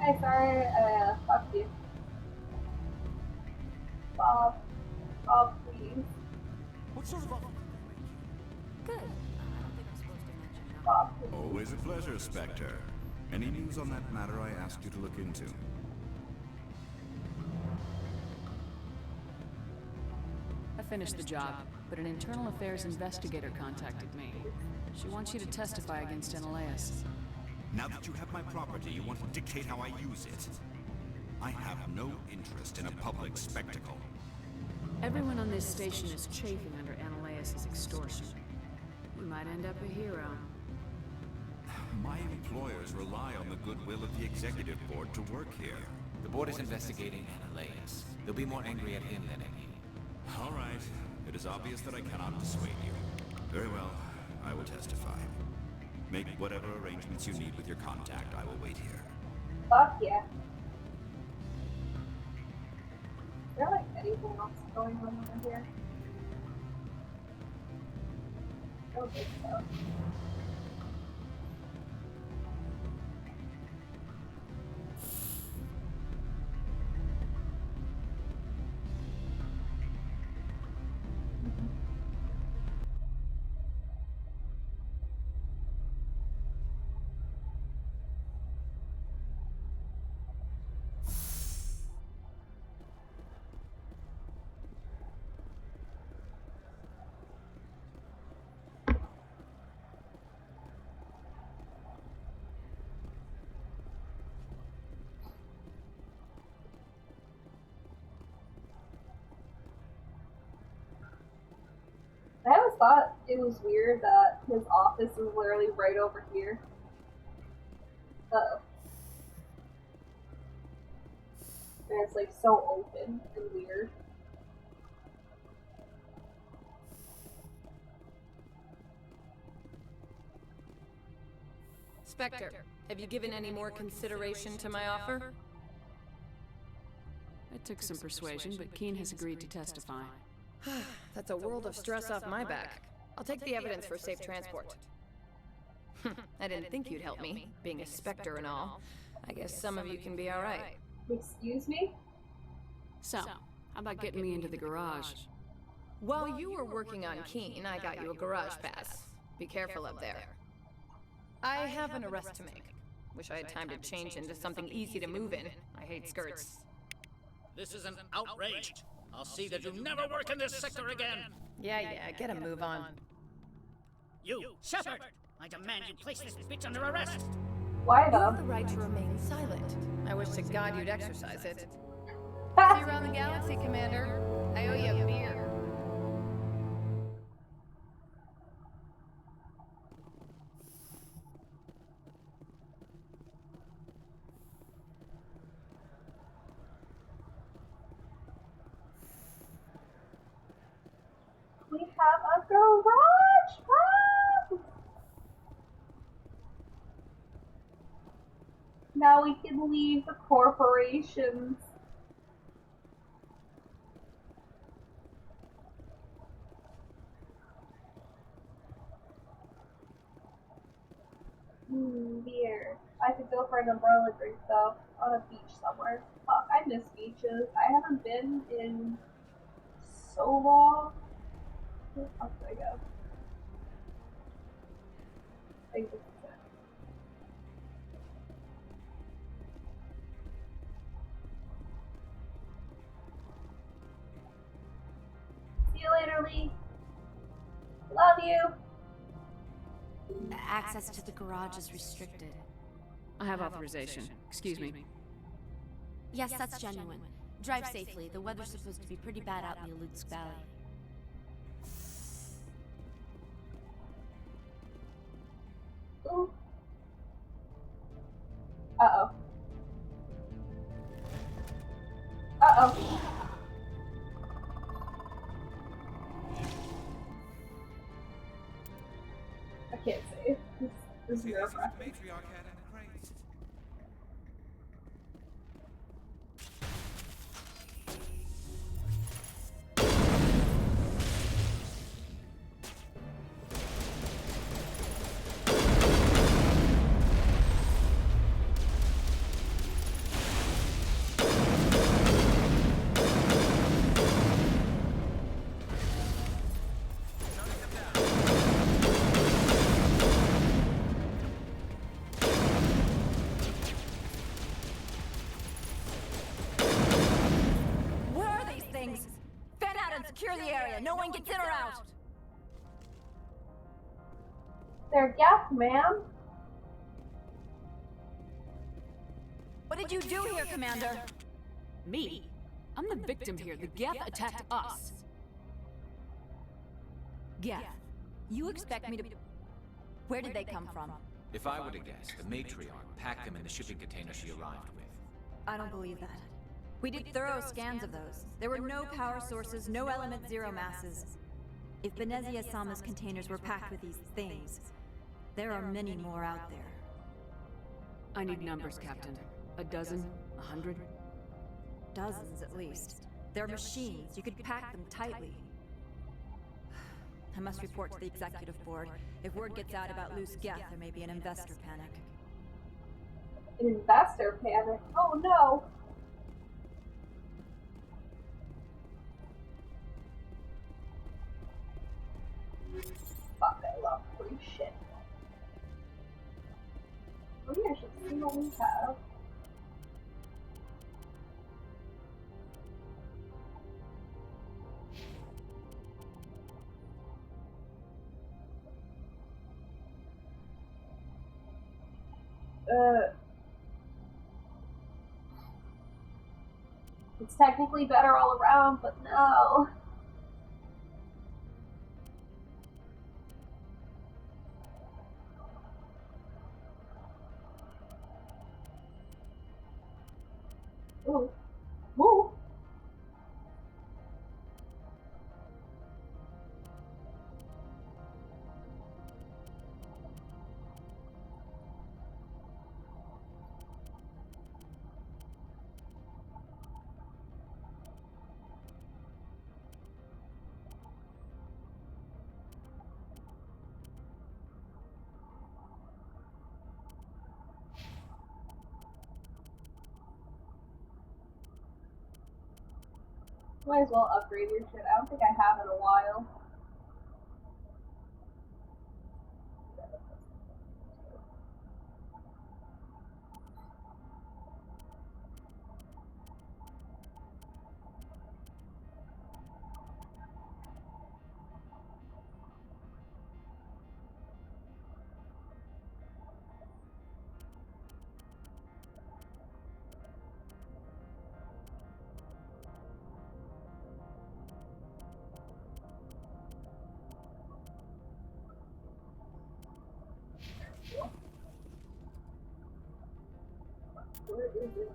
S1: Hey, sorry, fuck you. Bob, please.
S6: What sort of offer?
S10: Good. I don't think I'm supposed to mention that.
S1: Bob, please.
S3: Always a pleasure, Spectre.
S17: Any news on that matter I asked you to look into?
S2: I finished the job, but an internal affairs investigator contacted me. She wants you to testify against Eneleus.
S17: Now that you have my property, you want to dictate how I use it. I have no interest in a public spectacle.
S2: Everyone on this station is chafing under Eneleus' extortion. You might end up a hero.
S17: My employers rely on the goodwill of the executive board to work here.
S7: The board is investigating Eneleus. They'll be more angry at him than at you.
S17: All right. It is obvious that I cannot dissuade you. Very well. I will testify. Make whatever arrangements you need with your contact. I will wait here.
S1: Fuck yeah. Is there like anything else going on over here? I don't think so. I always thought it was weird that his office is literally right over here. Uh-oh. And it's like so open and weird.
S16: Spectre, have you given any more consideration to my offer?
S2: It took some persuasion, but Keen has agreed to testify.
S16: That's a world of stress off my back. I'll take the evidence for safe transport. I didn't think you'd help me, being a Spectre and all. I guess some of you can be alright.
S1: Excuse me?
S2: So, how about getting me into the garage?
S16: While you were working on Keen, I got you a garage pass. Be careful up there. I have an arrest to make. Wish I had time to change into something easy to move in. I hate skirts.
S5: This is an outrage. I'll see that you never work in this sector again.
S16: Yeah, get a move on.
S5: You, Shepard! I demand you place this bitch under arrest.
S1: Why
S16: You
S1: though?
S16: have the right to remain silent. I wish to God you'd exercise it. See you around the galaxy, Commander. I owe you a beer.
S1: We have a garage! Ah! Now we can leave the corporations. Beer. I could go for an umbrella drink though, on a beach somewhere. Fuck, I miss beaches. I haven't been in so long. Where the fuck did I go? I think this is it. See you later, Lee. Love you.
S8: Access to the garage is restricted.
S2: I have authorization. Excuse me.
S8: Yes, that's genuine. Drive safely. The weather's supposed to be pretty bad out in the Lutsk Valley.
S1: Ooh. Uh-oh. Uh-oh. I can't say. This is nerve-wracking.
S7: Matriarch had in a crate.
S18: going gets in or out?
S1: They're Geth, ma'am.
S18: What did you do here, Commander?
S2: Me? I'm the victim here. The Geth attacked us.
S18: Geth, you expect me to... Where did they come from?
S7: If I were to guess, the matriarch packed them in the shipping container she arrived with.
S18: I don't believe that. We did thorough scans of those. There were no power sources, no element zero masses. If Benezia Sama's containers were packed with these things, there are many more out there.
S2: I need numbers, Captain. A dozen? 100?
S18: Dozens, at least. They're machines. You could pack them tightly. I must report to the executive board. If word gets out about loose Geth, there may be an investor panic.
S1: An investor panic? Oh no! Fuck, I love free shit. Maybe I should see what we have. It's technically better all around, but no. Ooh. Ooh. Might as well upgrade your shit. I don't think I have in a while. Where is it?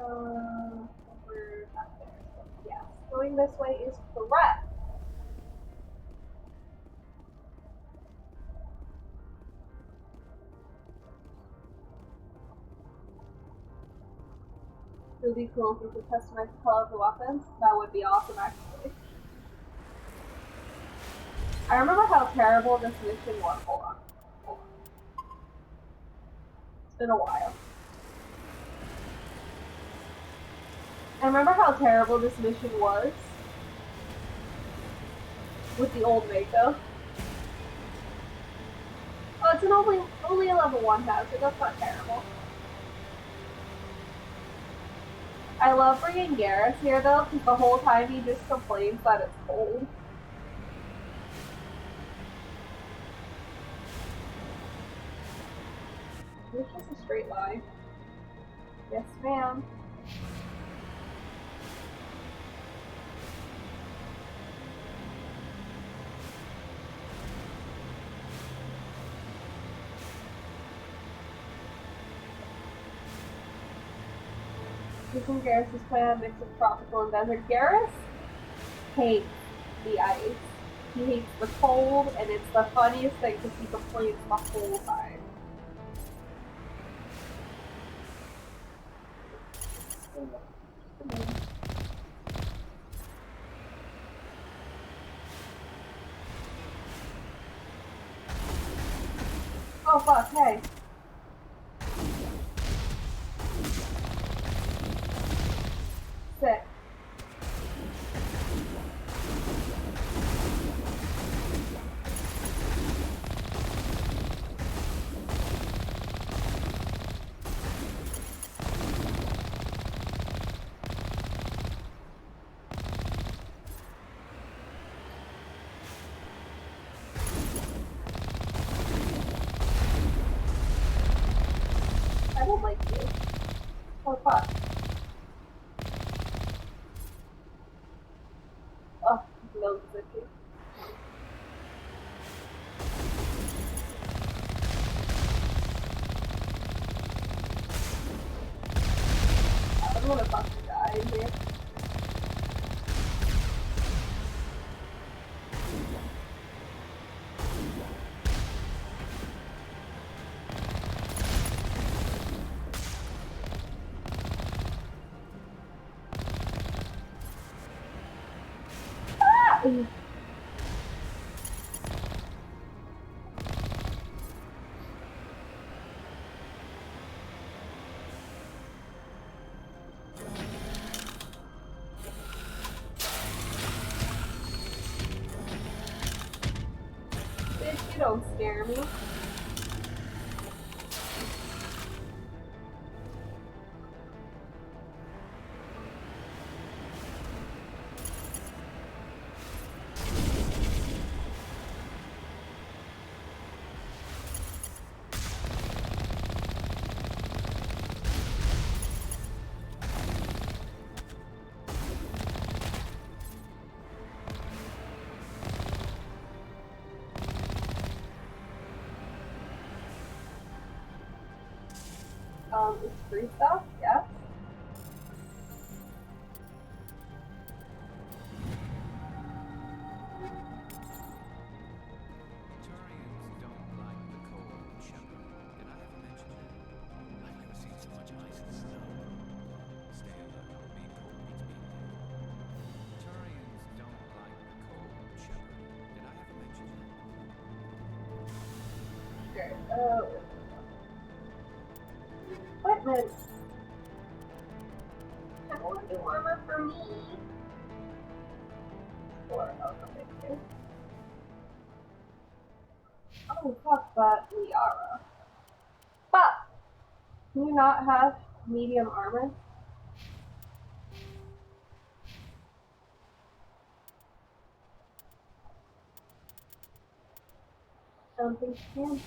S1: Over back there. So, yes, going this way is correct. It would be cool if we could customize the color of the weapons. That would be awesome, actually. I remember how terrible this mission was. Hold on. It's been a while. I remember how terrible this mission was with the old Mako. Oh, it's an only a level 1 hazard. That's not terrible. I love bringing Garrus here though, because the whole time he just complains that it's cold. It's just a straight line. Yes, ma'am. Using Garrus' plan, mix of tropical and desert. Garrus hates the ice. He hates the cold, and it's the funniest thing because he complains the whole time. Oh fuck, hey. Sick. Oh, fuck. Oh, no, zippy. I'm gonna fucking die in here. Bitch, you don't scare me. It's free stuff, yes.
S7: Turians don't like the cold, Shepard. Did I ever mention that? I've never seen so much ice and snow. Stay alert. Being cold means being dead. Turians don't like the cold, Shepard. Did I ever mention that?
S1: Okay, equipment. I want new armor for me. Or, okay. Oh, fuck that Liara. But, can you not have medium armor? I don't think you can.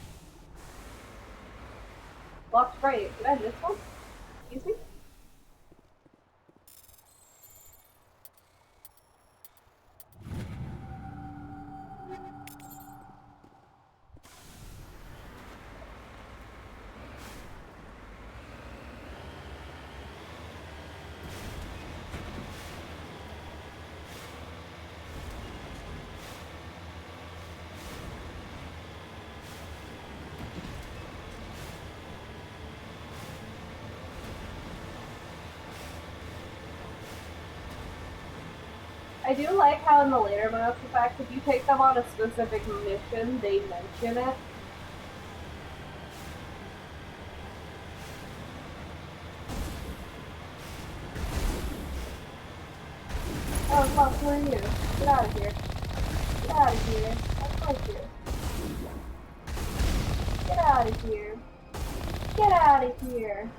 S1: Blocked right. Did I miss one? Excuse me? I do like how in the later Mass Effect, if you take them on a specific mission, they mention it. Oh fuck, who are you? Get out of here. Get out of here. I like you. Get out of here. Get out of here.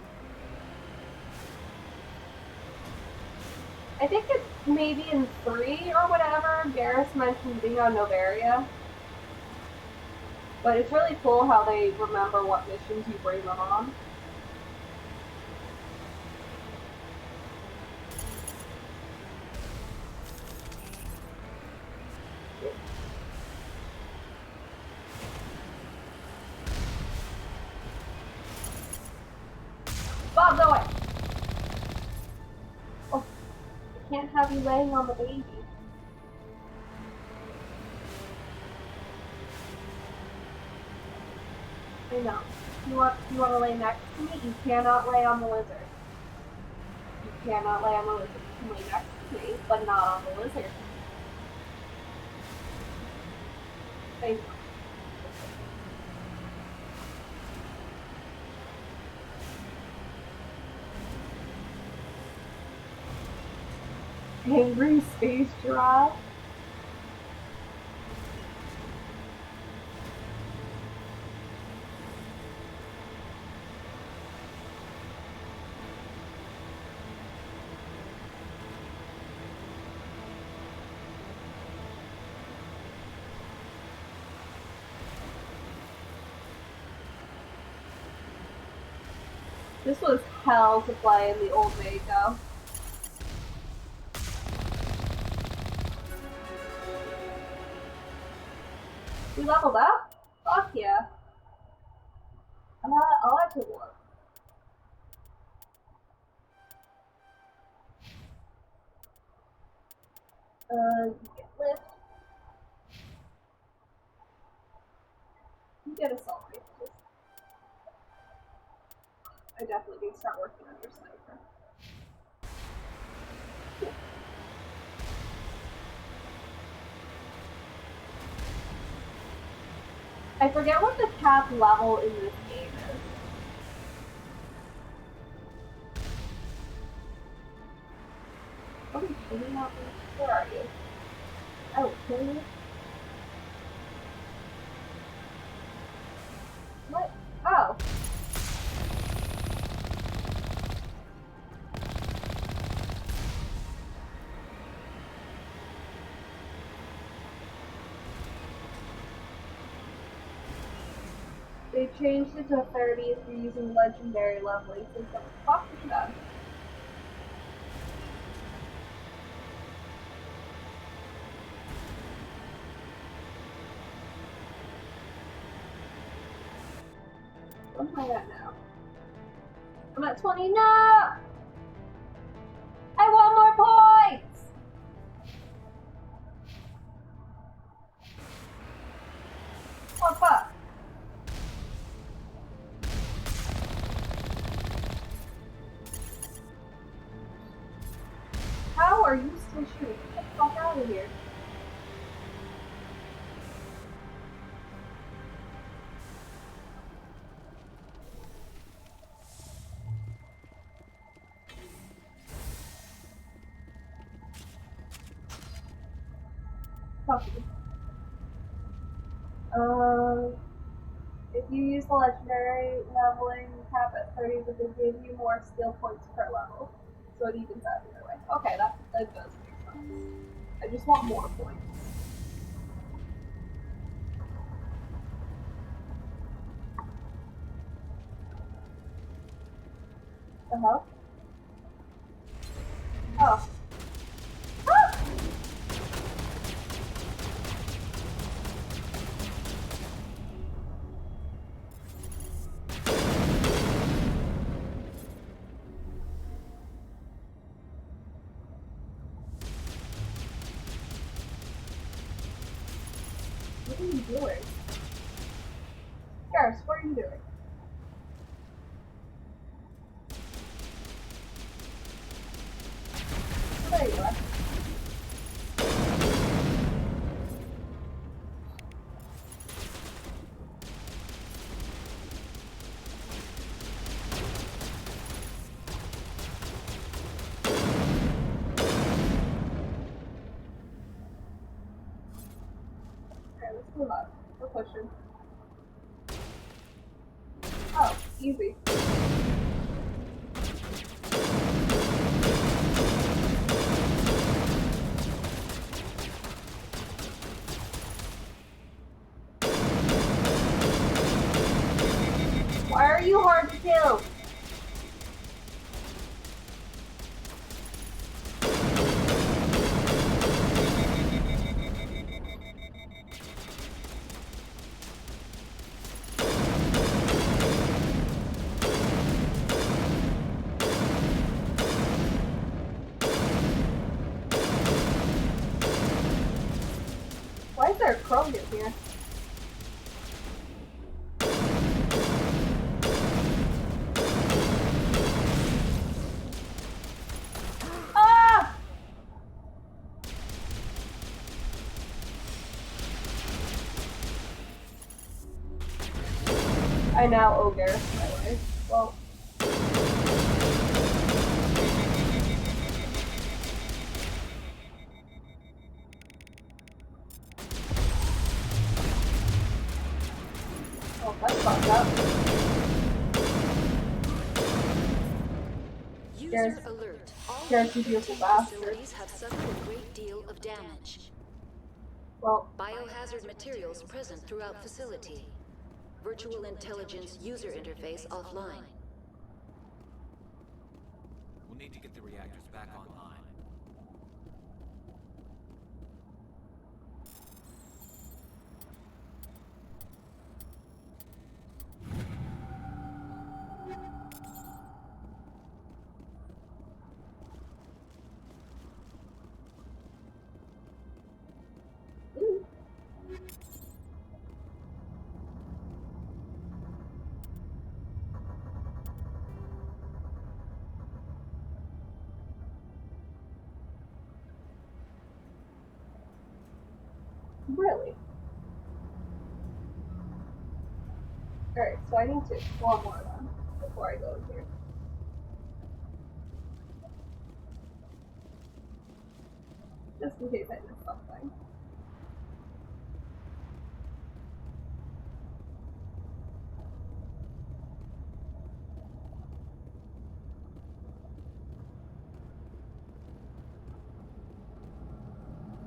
S1: I think it's maybe in 3 or whatever, Garrus mentioned being on Noveria. But it's really cool how they remember what missions you bring them on. Bob, go away! Oh, I can't have you laying on the baby. I know. You want to lay next to me? You cannot lay on the lizard. You cannot lay on the lizard. You can lay next to me, but not on the lizard. Thank you. Angry space giraffe. This was hell to play in the old Mako. We leveled up? Fuck yeah. I'll have to look. Get lift. You get assault rifles. I definitely need to start working on your sniper. I forget what the cap level in this game is. What are you kidding about me? Where are you? Oh, kidding me? What? Oh. They changed it to 30 if you're using legendary leveling, so what the fuck is that? What am I at now? I'm at 20. No! I want more points! Oh fuck. How are you still shooting? Get the fuck out of here. If you use the legendary leveling cap at 30, but they give you more skill points per level. So it evens out either way. Okay, that does make sense. I just want more points. The hell? Oh. Ah! What are you doing? Garrus, what are you doing? There you are. Alright, let's move up. We're pushing. Oh, easy. Why are you hard to kill? Why is there a Krogan here? Ah! I now ogre, by the way. Well. Oh, that's fucked up.
S12: User alert. All
S1: Garrus, you beautiful bastard.
S12: facilities have suffered a great deal of damage.
S1: Well,
S12: Biohazard materials present throughout facility. Virtual intelligence user interface offline.
S7: need to get the reactors back online.
S1: Really? Alright, so I need to explore more then before I go in here. Just in case I missed something.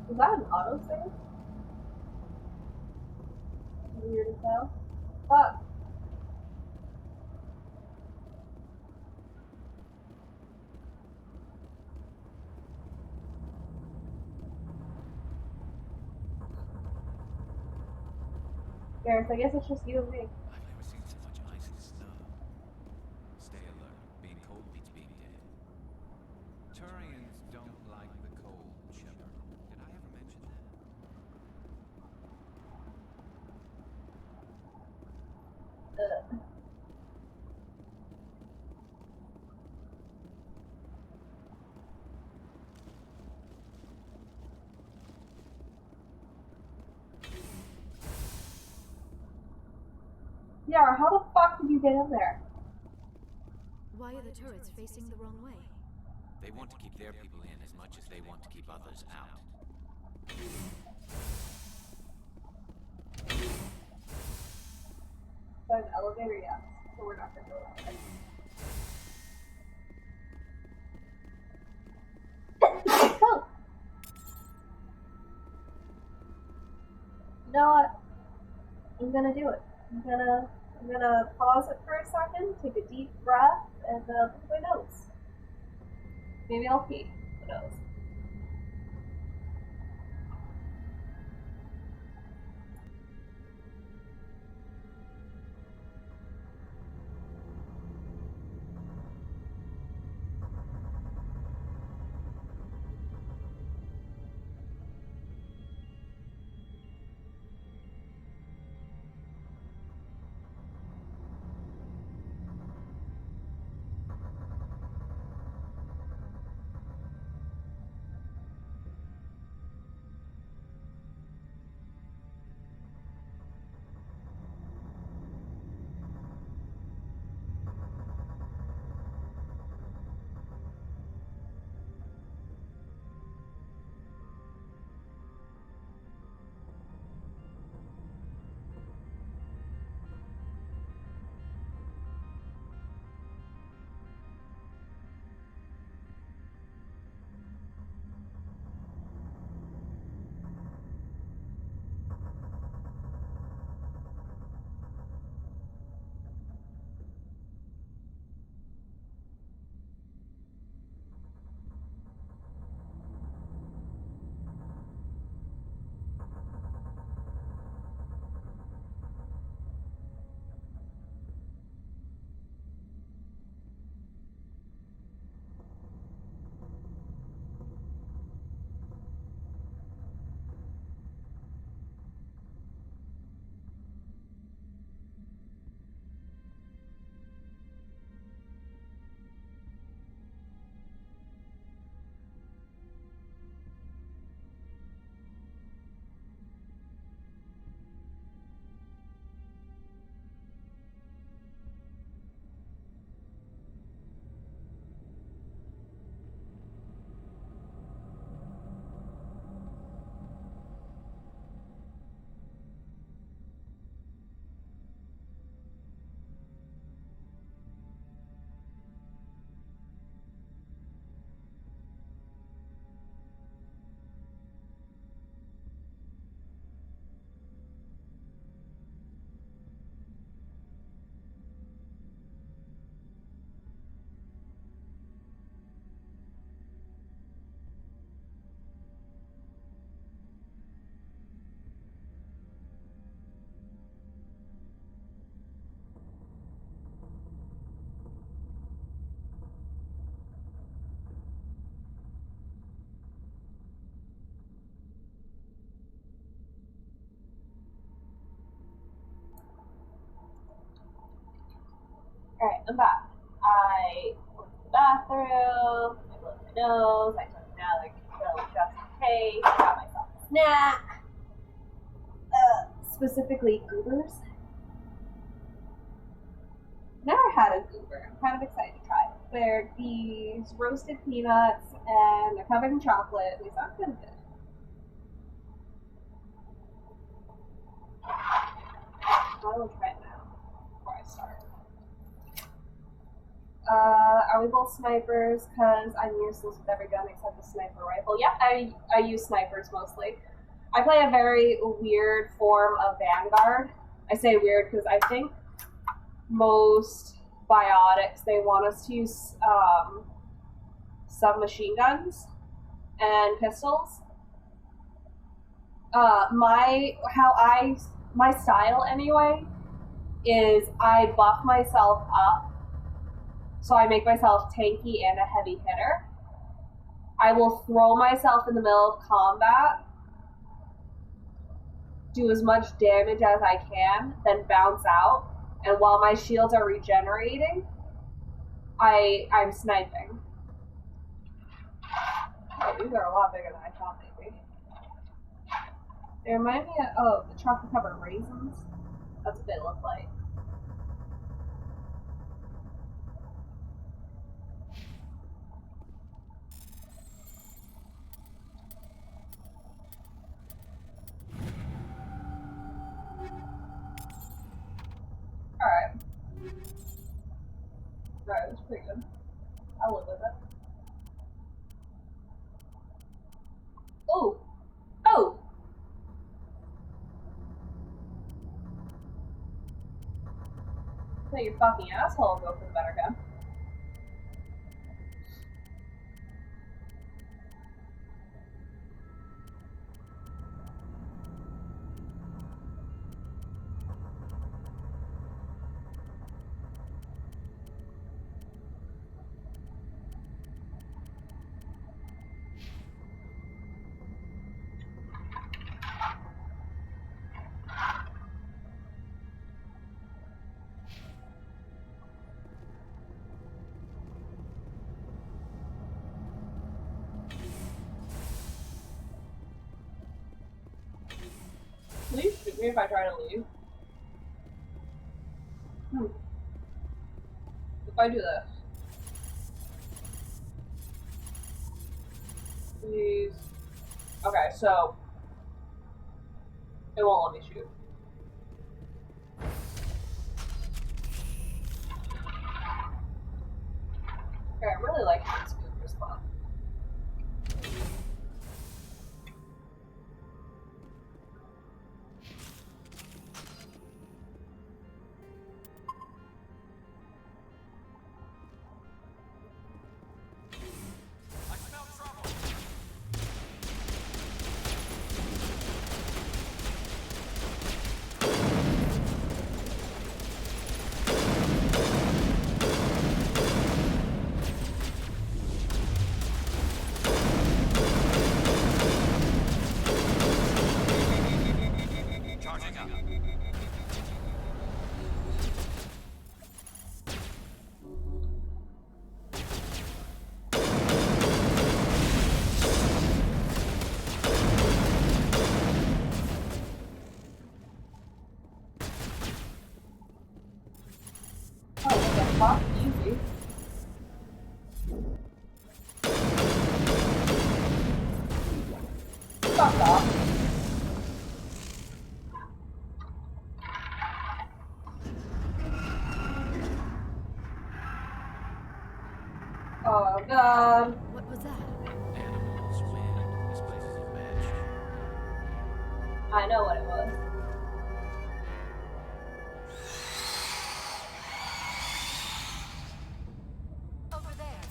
S1: Is that an autosave? Weird as hell. Fuck. Gareth, I guess it's just you and me.
S7: I've never seen so much ice and snow. Stay alert. Being cold beats being dead. Turians don't like the cold, Shepard. Did I ever mention that?
S1: Yeah, how the fuck did you get in there?
S8: Why are the turrets facing the wrong way?
S7: They want to keep their people in as much as they want to keep others out.
S1: So an elevator, yes. So we're not gonna go that way. Oh. You know what? I'm gonna do it. I'm gonna pause it for a second, take a deep breath, and look at my notes. Maybe I'll pee. Who knows? I'm back. I went to the bathroom, I blew my nose, I took another pill just in case, I got myself a snack. Specifically goobers. Never had a goober. I'm kind of excited to try it. They're these roasted peanuts and they're covered in chocolate. They sound kind of good. I will try it now before I start. Are we both snipers? Because I'm useless with every gun except the sniper rifle. Yeah, I use snipers mostly. I play a very weird form of Vanguard. I say weird because I think most biotics, they want us to use submachine guns and pistols. My style anyway is I buff myself up so I make myself tanky and a heavy hitter. I will throw myself in the middle of combat, do as much damage as I can, then bounce out, and while my shields are regenerating, I'm sniping. Oh, these are a lot bigger than I thought they'd be. They remind me of the chocolate covered raisins. That's what they look like. Alright. Alright, that's pretty good. I'll live with it. Oh! Oh! Let your fucking asshole go for the better gun. Please shoot me if I try to leave. If I do this. Please. Okay, so it won't let me shoot. Okay, I'm really liking this Cooper spot. Easy. Fuck off. Oh god.
S8: What was that?
S7: Animals, wind, this place is a match.
S1: I know what it was.
S8: Over there.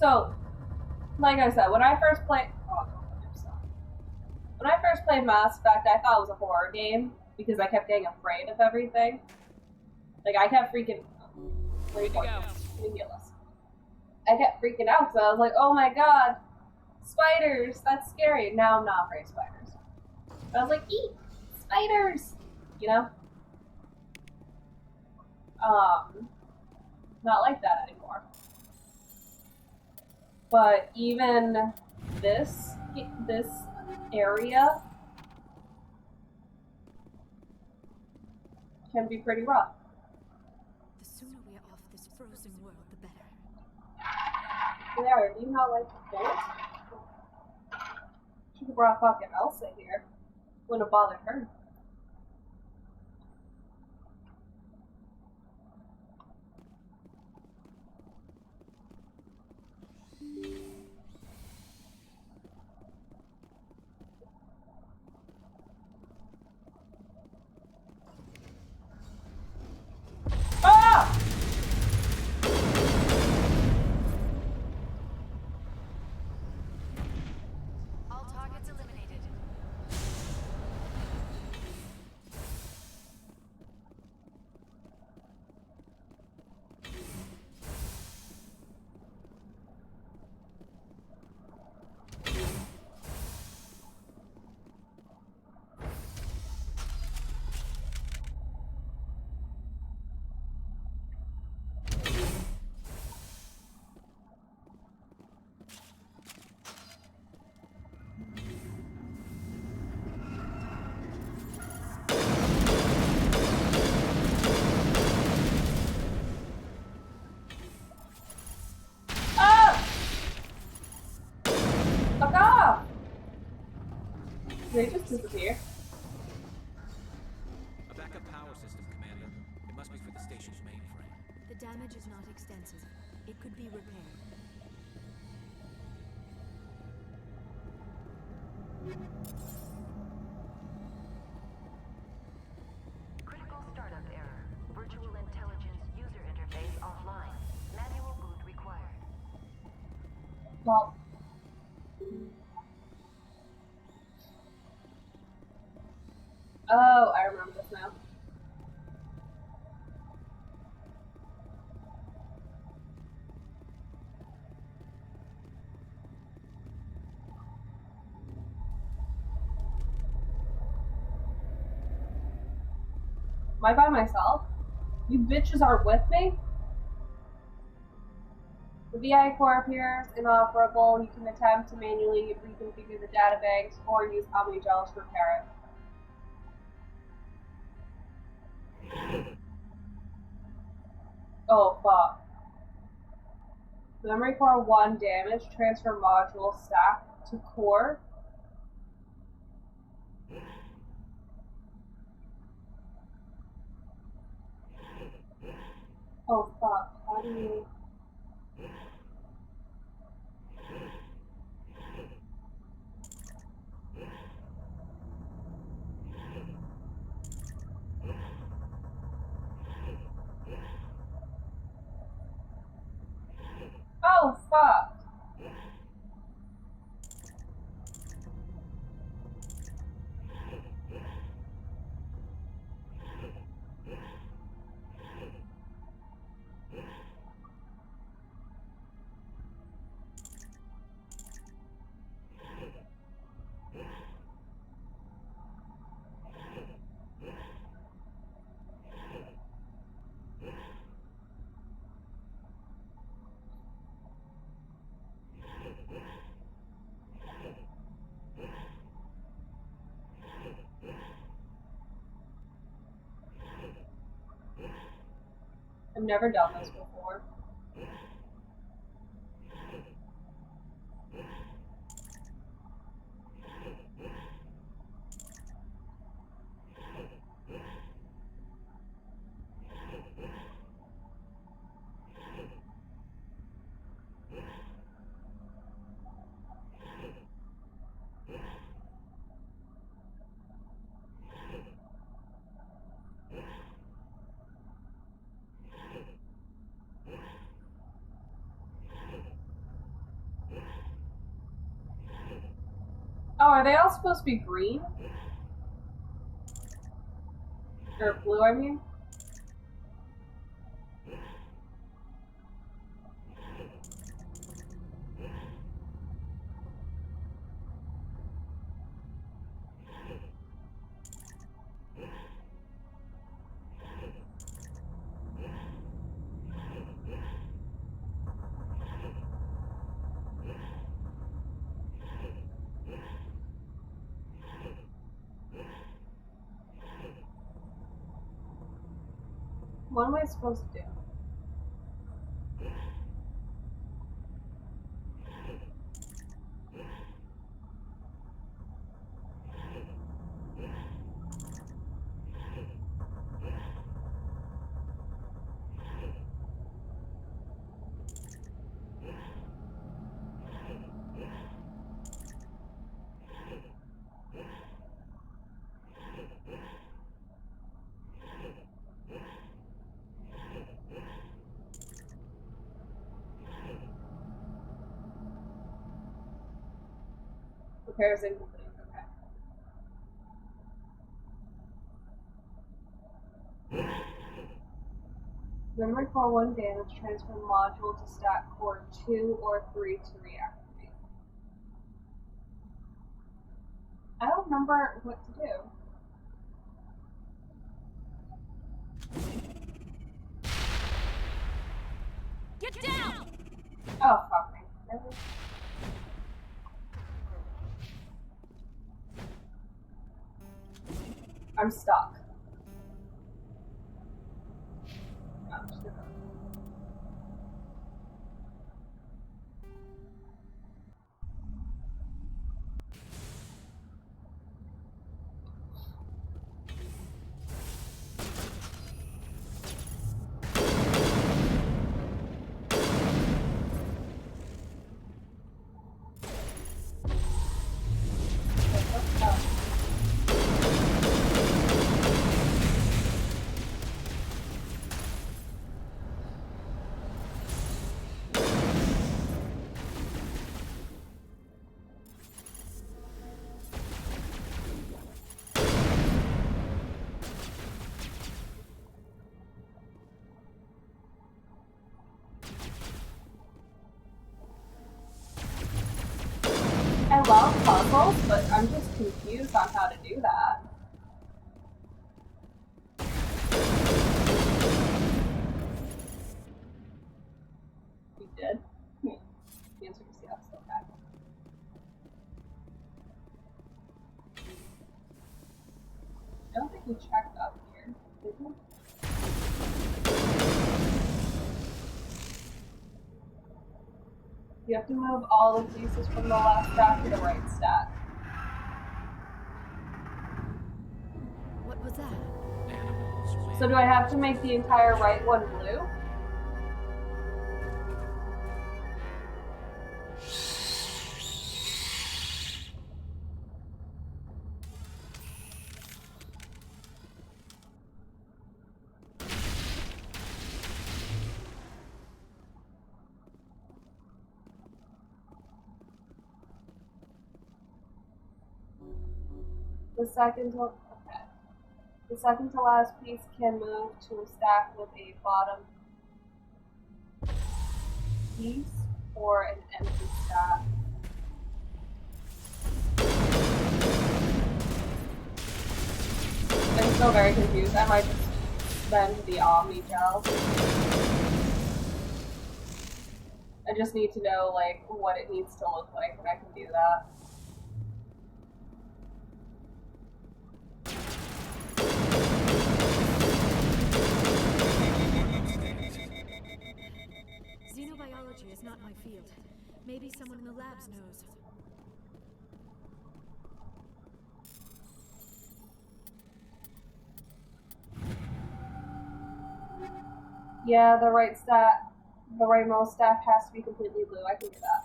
S1: So, like I said, when I first played Mass Effect, I thought it was a horror game because I kept getting afraid of everything. Like I kept freaking. Ridiculous. I kept freaking out because I was like, "Oh my god, spiders! That's scary." Now I'm not afraid of spiders. I was like, "Eat spiders," you know. Not like that anymore. But even this area can be pretty rough.
S8: The sooner we are off this frozen world, the better.
S1: There, do you not like the bullets? Should have brought fucking Elsa here. Wouldn't have bothered her. Ah!
S8: All targets eliminated. They just disappear.
S7: A backup power system, Commander. It must be for the station's mainframe.
S8: The damage is not extensive. It could be repaired.
S19: Critical startup error. Virtual intelligence user interface offline. Manual boot required.
S1: Well. Oh, I remember this now. Am I by myself? You bitches aren't with me? The VI core appears inoperable. You can attempt to manually reconfigure the databanks or use OmniGels to repair it. Oh, fuck. Memory core 1 damage. Transfer module stack to core. Oh, fuck. How do you... Oh, fuck. I've never done this before. are they all supposed to be green? Or blue, I mean? What am I supposed to do? Repairs incomplete. Okay. Memory core 1 damage. Transfer module to stack core 2 or 3 to reactivate. I don't remember what to do.
S16: Get down!
S1: Oh, fuck me. Really? I'm stuck. Oh, shit. I love puzzles, but I'm just confused on how to do that. You did? The answer is yes, okay. I don't think we checked up here, did we? You have to move all the pieces from the left stack to the right stack.
S8: What was that?
S1: So do I have to make the entire right one blue? The second to last piece can move to a stack with a bottom piece or an empty stack. I'm still very confused. I might just spend the Omni Gel. I just need to know like what it needs to look like, and I can do that.
S9: Xenobiology is not my field. Maybe someone in the labs knows.
S1: Yeah, the rightmost stack has to be completely blue. I can do that.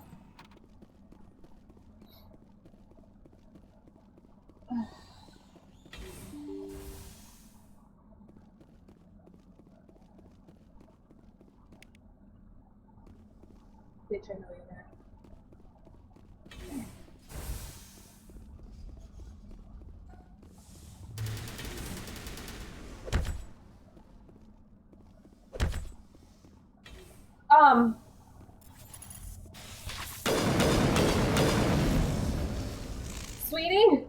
S1: Bitch, I know you're there. Sweetie?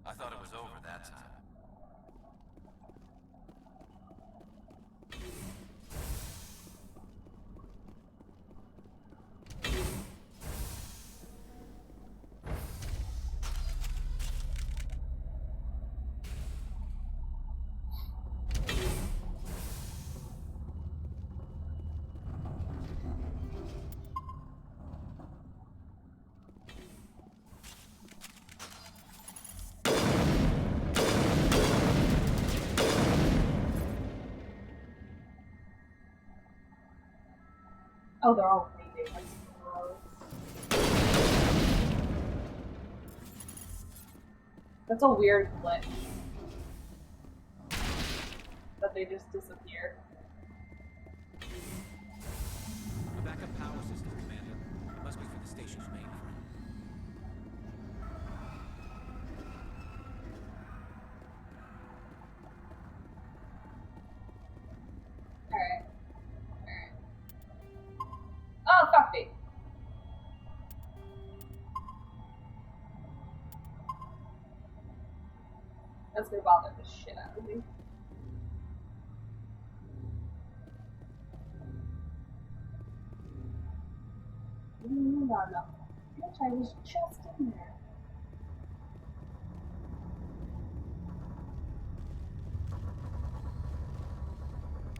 S7: I thought it was over that time.
S1: Oh, they're all bleeding. That's gross. That's a weird glitch. That they just disappear.
S7: A backup power system, Commander. It must be for the station's mainframe.
S1: Alright. Oh, fuck me. That's gonna bother the shit out of me. No. Bitch, I was just in there.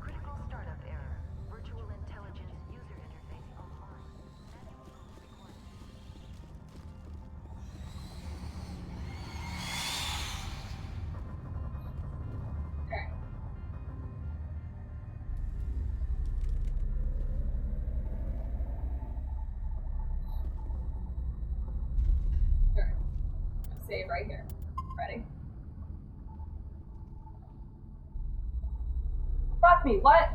S19: Critical startup error. Virtual intelligence user interface offline.
S1: Okay. Alright. Save right here. Ready? Fuck me, what?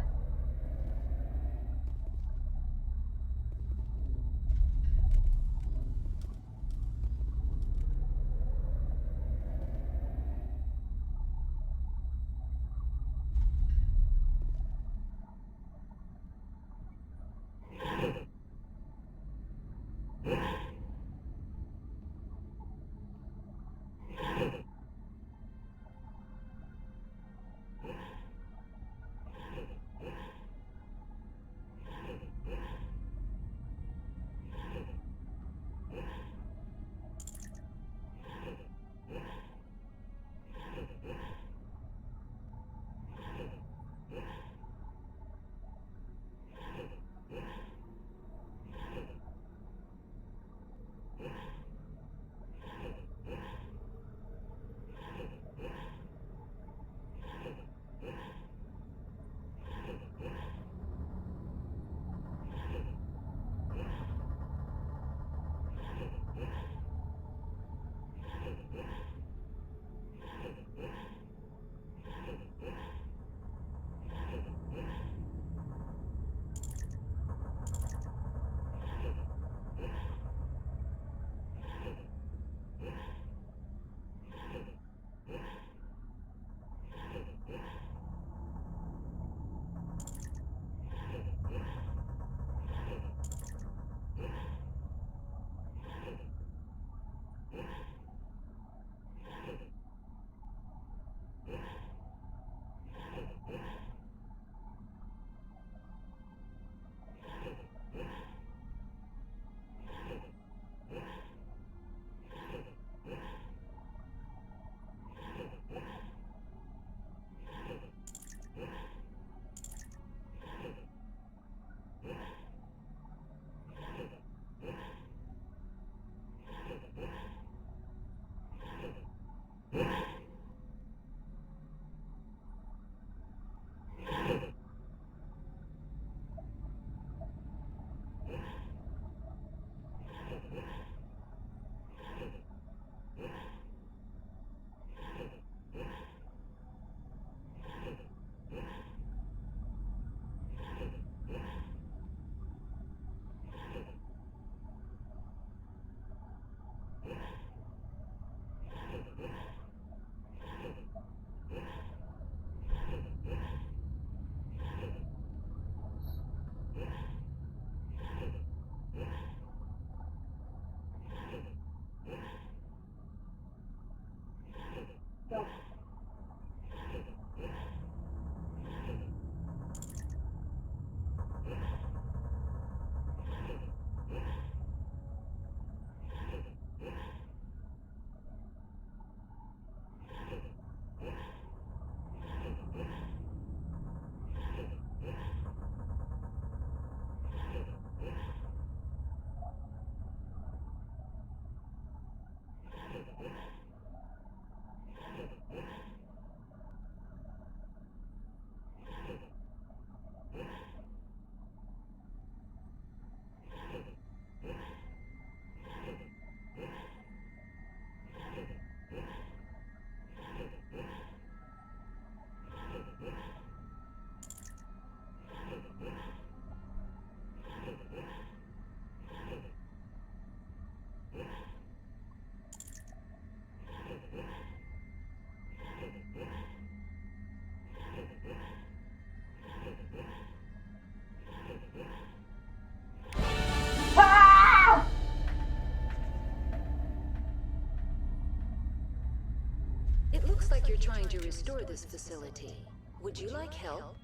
S12: looks like you're trying to restore this facility. Would you like help?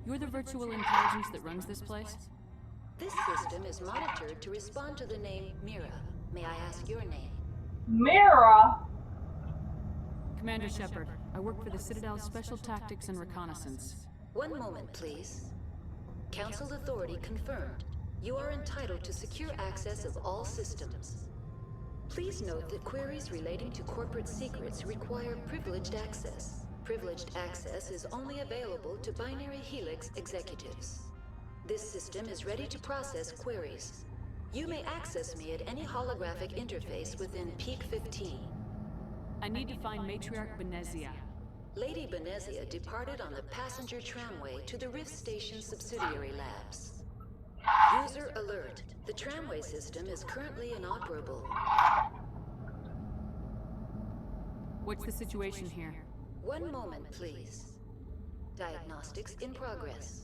S2: You're the virtual intelligence that runs this place?
S12: This system is monitored to respond to the name Mira. May I ask your name?
S1: Mira?
S2: Commander Shepard, I work for the Citadel's Special Tactics and Reconnaissance.
S12: One moment, please. Council authority confirmed. You are entitled to secure access of all systems. Please note that queries relating to corporate secrets require privileged access. Privileged access is only available to Binary Helix executives. This system is ready to process queries. You may access me at any holographic interface within Peak 15.
S2: I need to find Matriarch Benezia.
S12: Lady Benezia departed on the passenger tramway to the Rift Station subsidiary labs. User alert. The tramway system is currently inoperable.
S2: What's the situation here?
S12: One moment, please. Diagnostics in progress.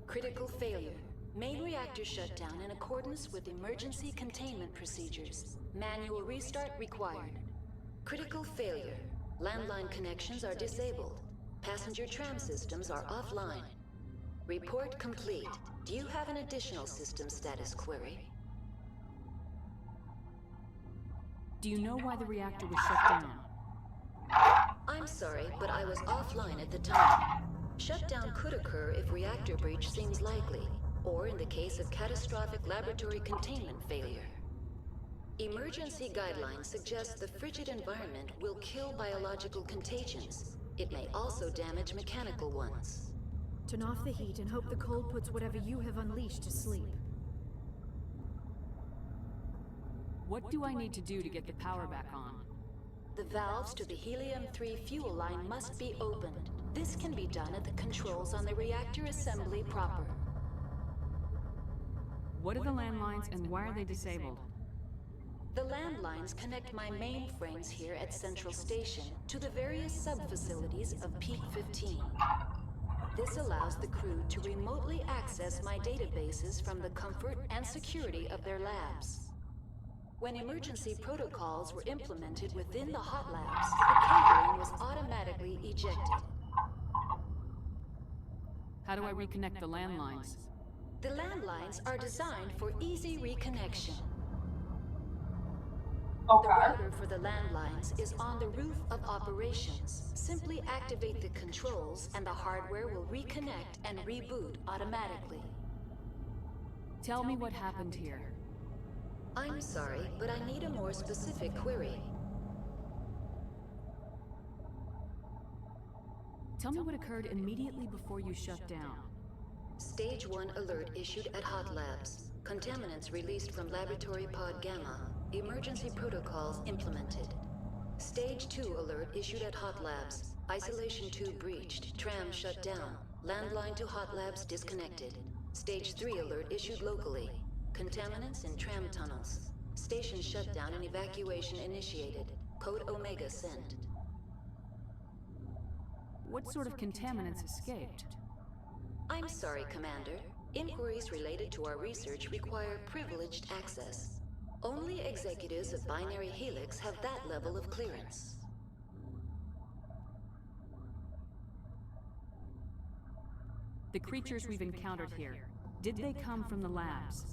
S12: Critical failure. Main reactor shut down in accordance with emergency containment procedures. Manual restart required. Critical failure. Landline connections are disabled. Passenger tram systems are offline. Report complete. Do you have an additional system status query?
S2: Do you know why the reactor was shut down?
S12: I'm sorry, but I was offline at the time. Shutdown could occur if reactor breach seems likely, or in the case of catastrophic laboratory containment failure. Emergency guidelines suggest the frigid environment will kill biological contagions. It may also damage mechanical ones.
S9: Turn off the heat and hope the cold puts whatever you have unleashed to sleep.
S2: What do I need to do to get the power back on?
S12: The valves to the Helium-3 fuel line must be opened. This can be done at the controls on the reactor assembly proper.
S2: What are the landlines and why are they disabled?
S12: The landlines connect my mainframes here at Central Station to the various sub-facilities of Peak 15. This allows the crew to remotely access my databases from the comfort and security of their labs. When emergency protocols were implemented within the hot labs, the cabling was automatically ejected.
S2: How do I reconnect the landlines?
S12: The landlines are designed for easy reconnection.
S1: Okay.
S12: The router for the landlines is on the roof of operations. Simply activate the controls and the hardware will reconnect and reboot automatically.
S2: Tell me what happened here.
S12: I'm sorry, but I need a more specific query.
S2: Tell me what occurred immediately before you shut down.
S12: Stage 1 alert issued at Hot Labs. Contaminants released from Laboratory Pod Gamma. Emergency protocols implemented. Stage 2 alert issued at Hot Labs. Isolation 2 breached. Tram shut down. Landline to Hot Labs disconnected. Stage 3 alert issued locally. Contaminants in tram tunnels. Station shutdown and evacuation initiated. Code Omega sent.
S2: What sort of contaminants escaped?
S12: I'm sorry, Commander. Inquiries related to our research require privileged access. Only executives of Binary Helix have that level of clearance.
S2: The creatures we've encountered here, did they come from the labs?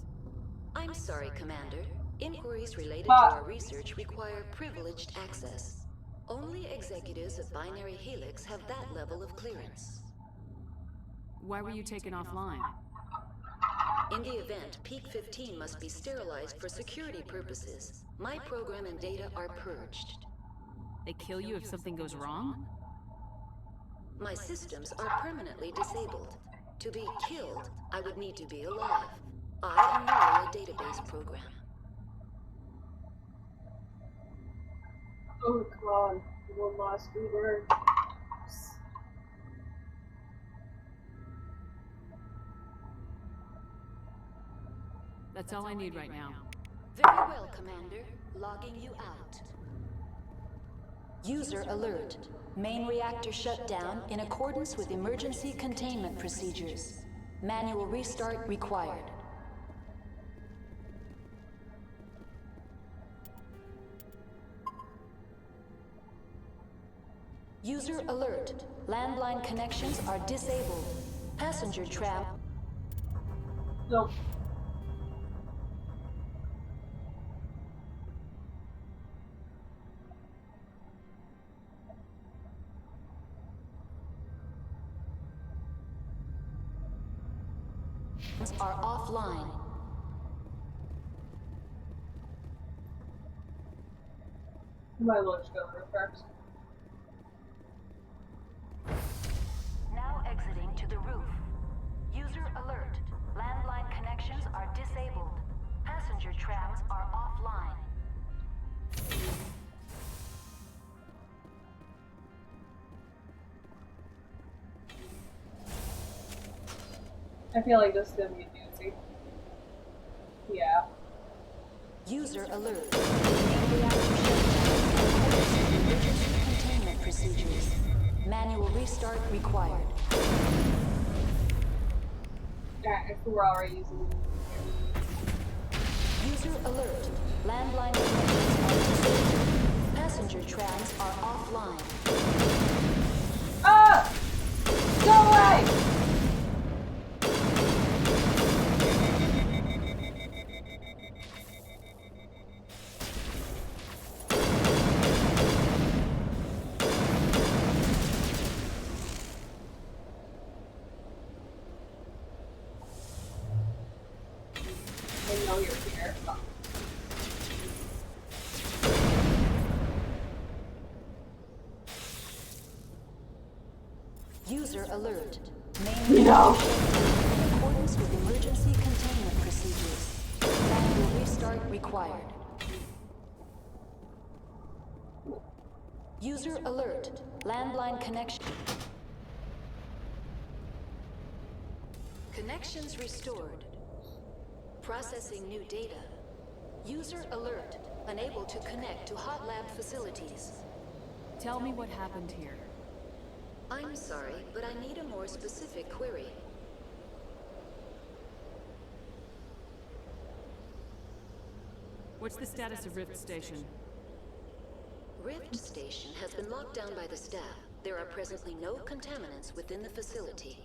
S12: I'm sorry, Commander. Inquiries related to our research require privileged access. Only executives of Binary Helix have that level of clearance.
S2: Why were you taken offline?
S12: In the event, Peak 15 must be sterilized for security purposes. My program and data are purged.
S2: They kill you if something goes wrong?
S12: My systems are permanently disabled. To be killed, I would need to be alive. I am merely a database program.
S1: Oh, come on. One last Uber.
S2: That's all I need right now.
S12: Very well, Commander. Logging you out. User alert. Main reactor shut down in accordance with emergency containment procedures. Manual restart required. User alert. Landline connections are disabled. Passenger tram.
S1: Nope.
S12: Are offline.
S1: My lunch go over first.
S19: Now exiting to the roof. User alert. Landline connections are disabled. Passenger trams are offline.
S1: I feel like this is gonna be a doozy. Yeah.
S12: User alert. Emergency containment procedures. Manual restart required.
S1: Alright, if we're already using
S12: User alert. Landline connections are disabled. Passenger trams are offline.
S1: Ah! Go away! I know you're here.
S12: User alert. Main
S1: No.
S12: In accordance with emergency containment procedures. Manual restart required. User alert. Landline connection. Connections restored. Processing new data. User alert. Unable to connect to hot lab facilities.
S2: Tell me what happened here.
S12: I'm sorry, but I need a more specific query.
S2: What's the status of Rift Station?
S12: Rift Station has been locked down by the staff. There are presently no contaminants within the facility.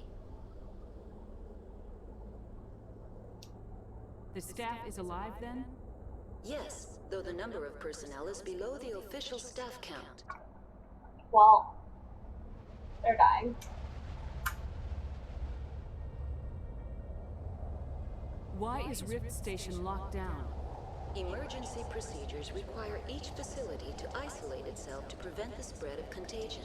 S2: The staff is alive then?
S12: Yes, though the number of personnel is below the official staff count.
S1: Well, they're dying.
S2: Why is Rift Station locked down?
S12: Emergency procedures require each facility to isolate itself to prevent the spread of contagion.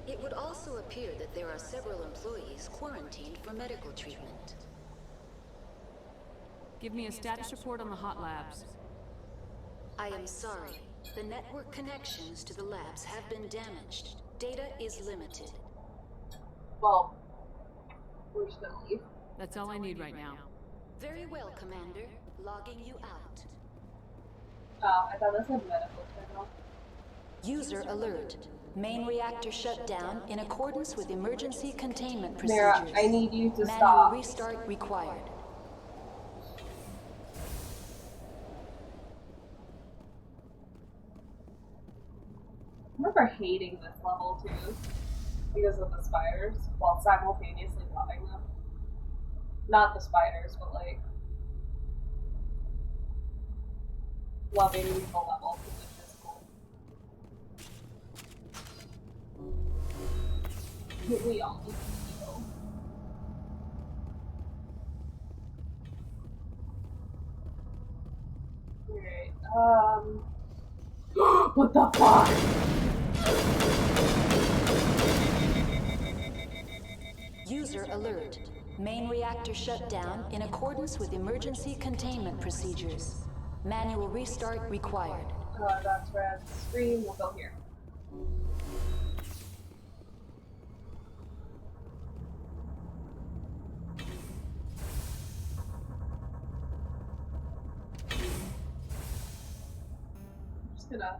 S12: It would also appear that there are several employees quarantined for medical treatment.
S2: Give me a status report on the hot labs.
S12: I am sorry. The network connections to the labs have been damaged. Data is limited.
S1: Well, we're just gonna leave.
S2: That's all I need right now.
S12: Very well, Commander. Logging you out.
S1: Oh, I thought this had medical channel.
S12: User alert. Main reactor shut down in accordance with emergency containment
S1: Mara,
S12: procedures.
S1: I need you to
S12: Manual
S1: stop.
S12: restart required.
S1: I remember hating this level too, because of the spiders, while simultaneously loving them. Not the spiders, but like loving the level because it's just cool. We all need to heal. Alright, what the fuck?
S12: User alert. Main reactor shut down in accordance with emergency containment procedures. Manual restart required.
S1: That's red. Screen, we'll go here. I'm just gonna...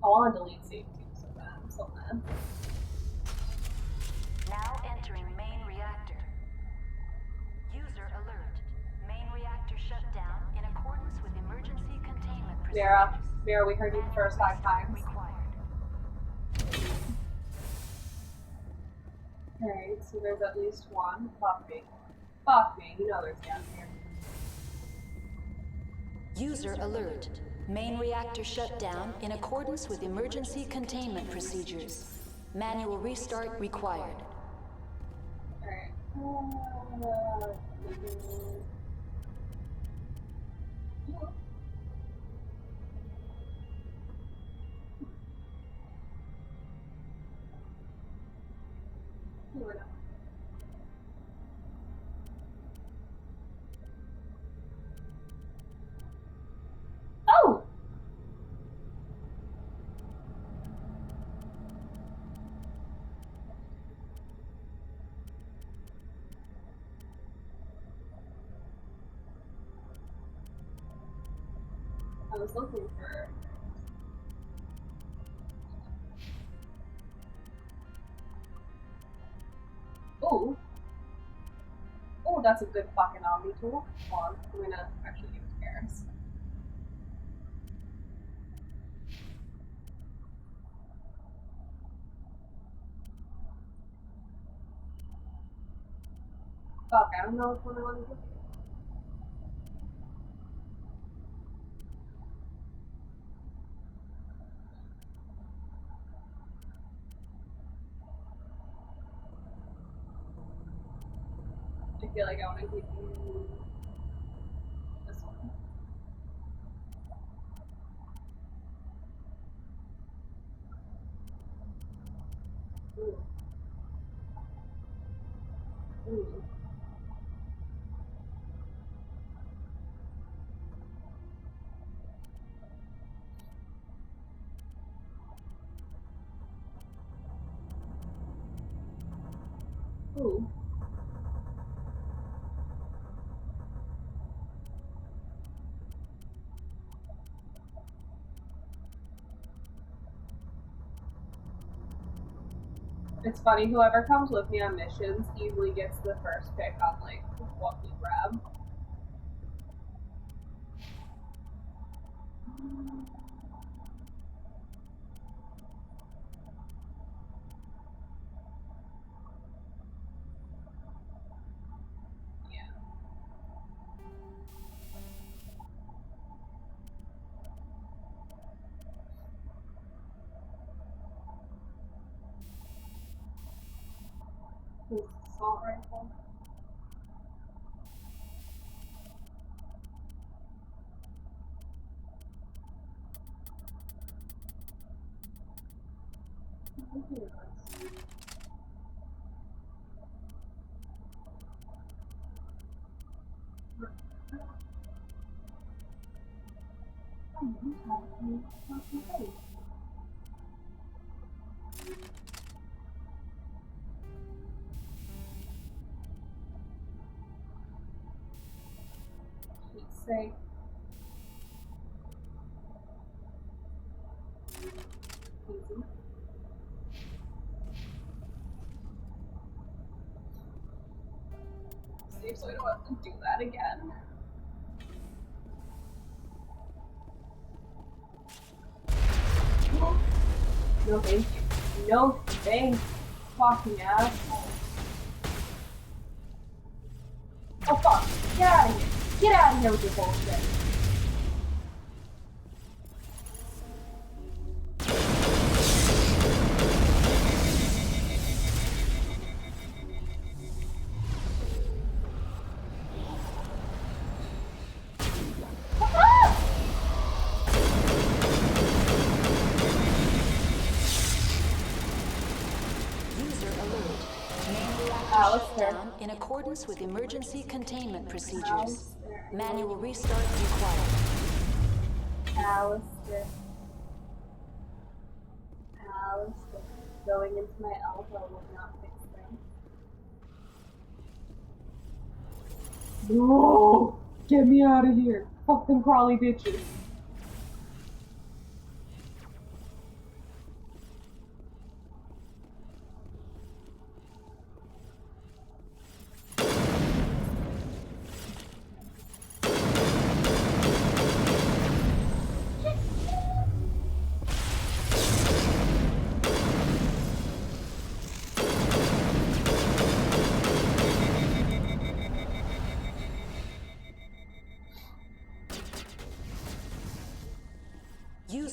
S1: I want to delete save too, so bad. I'm so mad.
S19: Now entering main reactor. User alert. Main reactor shut down in accordance with emergency containment procedures.
S1: Mara, Mira, we heard you the first 5 times. Alright, so there's at least one. Fuck me. Fuck me, you know there's down here.
S12: User alert. Main reactor shut down in accordance with emergency containment procedures. Manual restart required.
S1: Alright. Oh! I was looking for... Oh! Oh, that's a good fucking Omni tool. Hold on, I'm gonna actually give it to Garrus. Fuck, I don't know which one I want to do. I feel like I want to give you this one. Ooh. Ooh. Ooh. It's funny, whoever comes with me on missions usually gets the first pick on, like, what we grab. Assault rifle. Say. Easy. Save so I don't have to do that again. No thank you. No thanks, fucking asshole. Oh fuck, get out of here. Get out of here with your bullshit.
S12: Down in accordance with emergency containment procedures. Manual restart required.
S1: Alistair. Going into my elbow will not fix things. No! Get me out of here. Fuck them crawly bitches.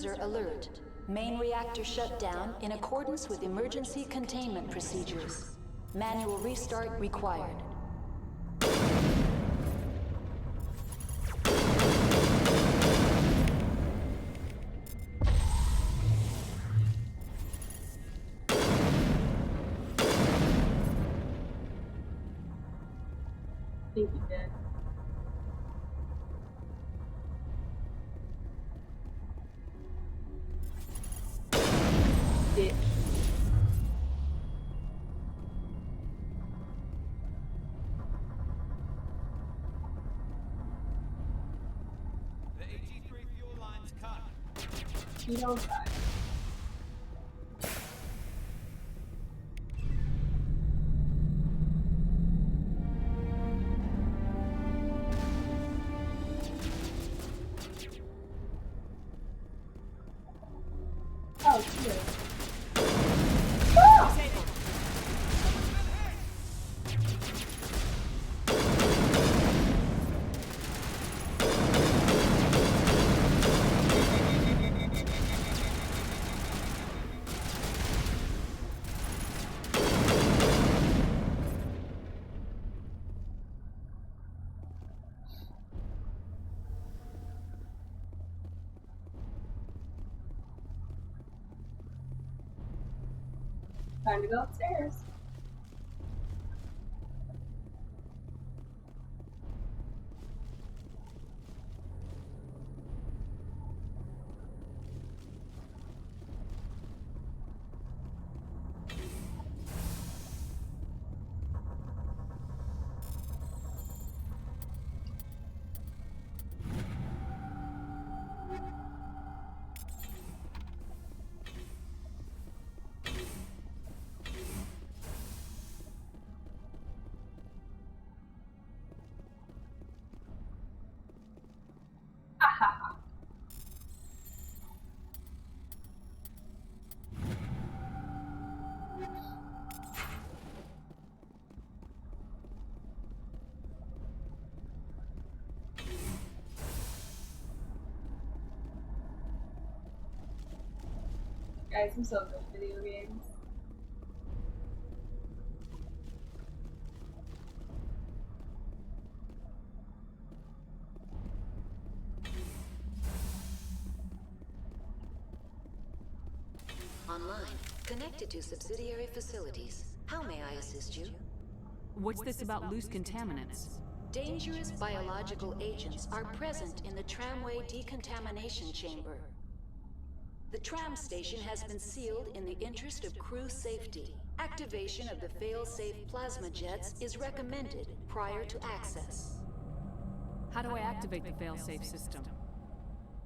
S12: User alert. Main reactor shut down in accordance with emergency containment procedures. Manual restart required.
S1: I think he did. Bitch.
S5: The AG3 fuel line's cut.
S1: You don't die. Oh, shit. Time to go upstairs. Guys, I'm so good at video games.
S12: Online. Connected to subsidiary facilities. How may I assist you?
S2: What's this about loose contaminants?
S12: Dangerous biological agents are present in the tramway decontamination chamber. The tram station has been sealed in the interest of crew safety. Activation of the fail-safe plasma jets is recommended prior to access.
S2: How do I activate the fail-safe system?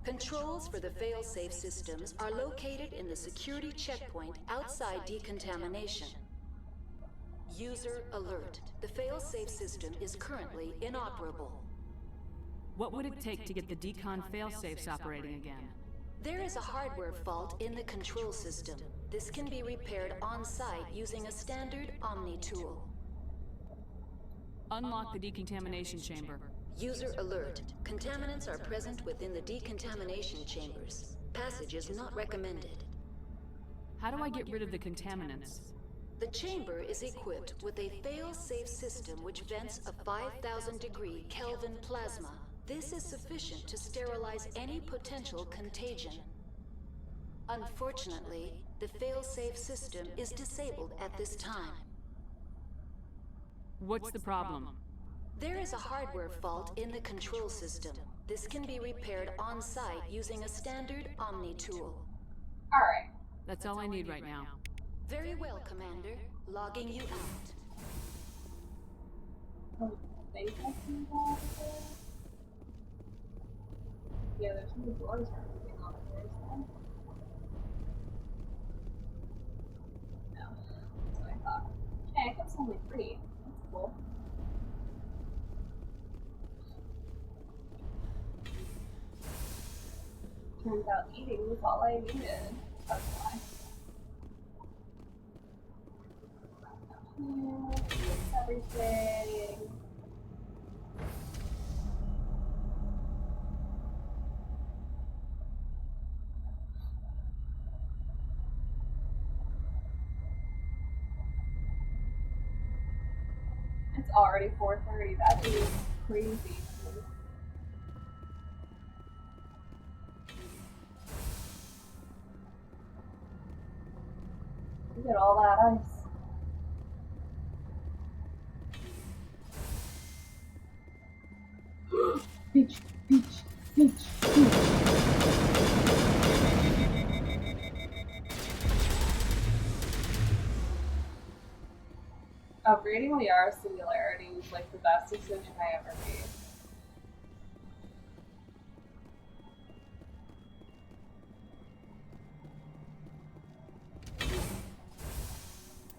S12: Controls for the fail-safe systems are located in the security checkpoint outside decontamination. User alert. The fail-safe system is currently inoperable.
S2: What would it take to get the decon fail-safes operating again?
S12: There is a hardware fault in the control system. This can be repaired on-site using a standard Omni tool.
S2: Unlock the decontamination chamber.
S12: User alert. Contaminants are present within the decontamination chambers. Passage is not recommended.
S2: How do I get rid of the contaminants?
S12: The chamber is equipped with a fail-safe system which vents a 5,000-degree Kelvin plasma. This is sufficient to sterilize any potential contagion. Unfortunately, the fail-safe system is disabled at this time.
S2: What's the problem?
S12: There is a hardware fault in the control system. This can be repaired on-site using a standard Omni tool.
S1: Alright.
S2: That's all I need right now.
S12: Very well, Commander. Logging you out.
S1: Think I can go over there? Yeah, there's no doors or anything over there, is there? No. That's what I thought. Okay, that's only 3. That's cool. Turns out eating was all I needed. That's why. Fix everything. already 4:30. That is crazy. Look at all that ice. Beach, beach, beach, beach. Upgrading the Yara Singularity was like the best decision I ever made.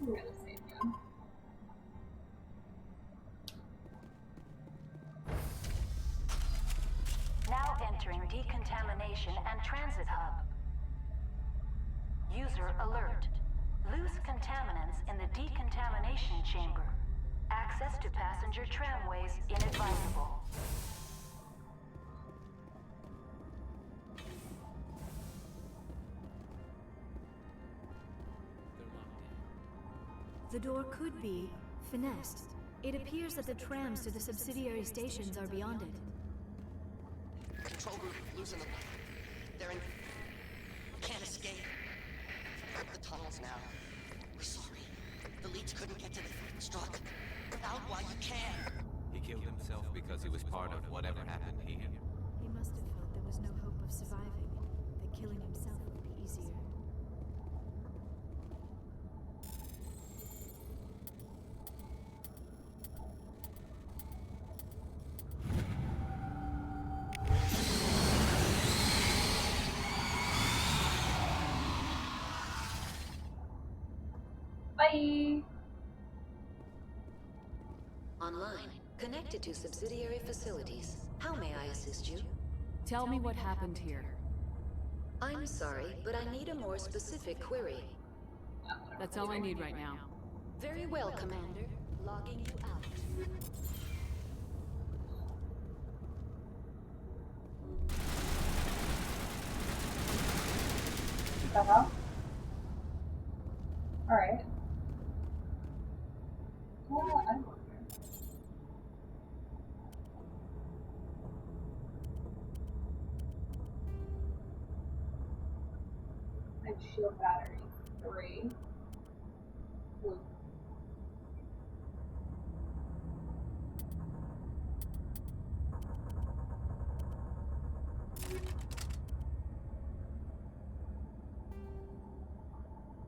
S1: I'm gonna save him.
S19: Now entering decontamination and transit hub. User alert. Loose contaminants in the decontamination chamber. Access to passenger tramways inadvisable.
S20: The door could be finessed. It appears that the trams to the subsidiary stations are beyond it.
S21: Control group, loosen them. They're in... can't escape. The tunnels now. We're sorry. The leads couldn't get to the struck. Out while you can.
S7: He killed himself because he was part of whatever happened here.
S20: He must have felt there was no hope of surviving, that killing himself would be easier.
S1: Bye!
S12: Online, connected to subsidiary facilities. How may I assist you?
S2: Tell me what happened here.
S12: I'm sorry, but I need a more specific query.
S2: That's all I need right now.
S12: Very well, Commander. Logging you out.
S1: What the hell? Alright. Well, I wonder. And shield battery 3. Ooh.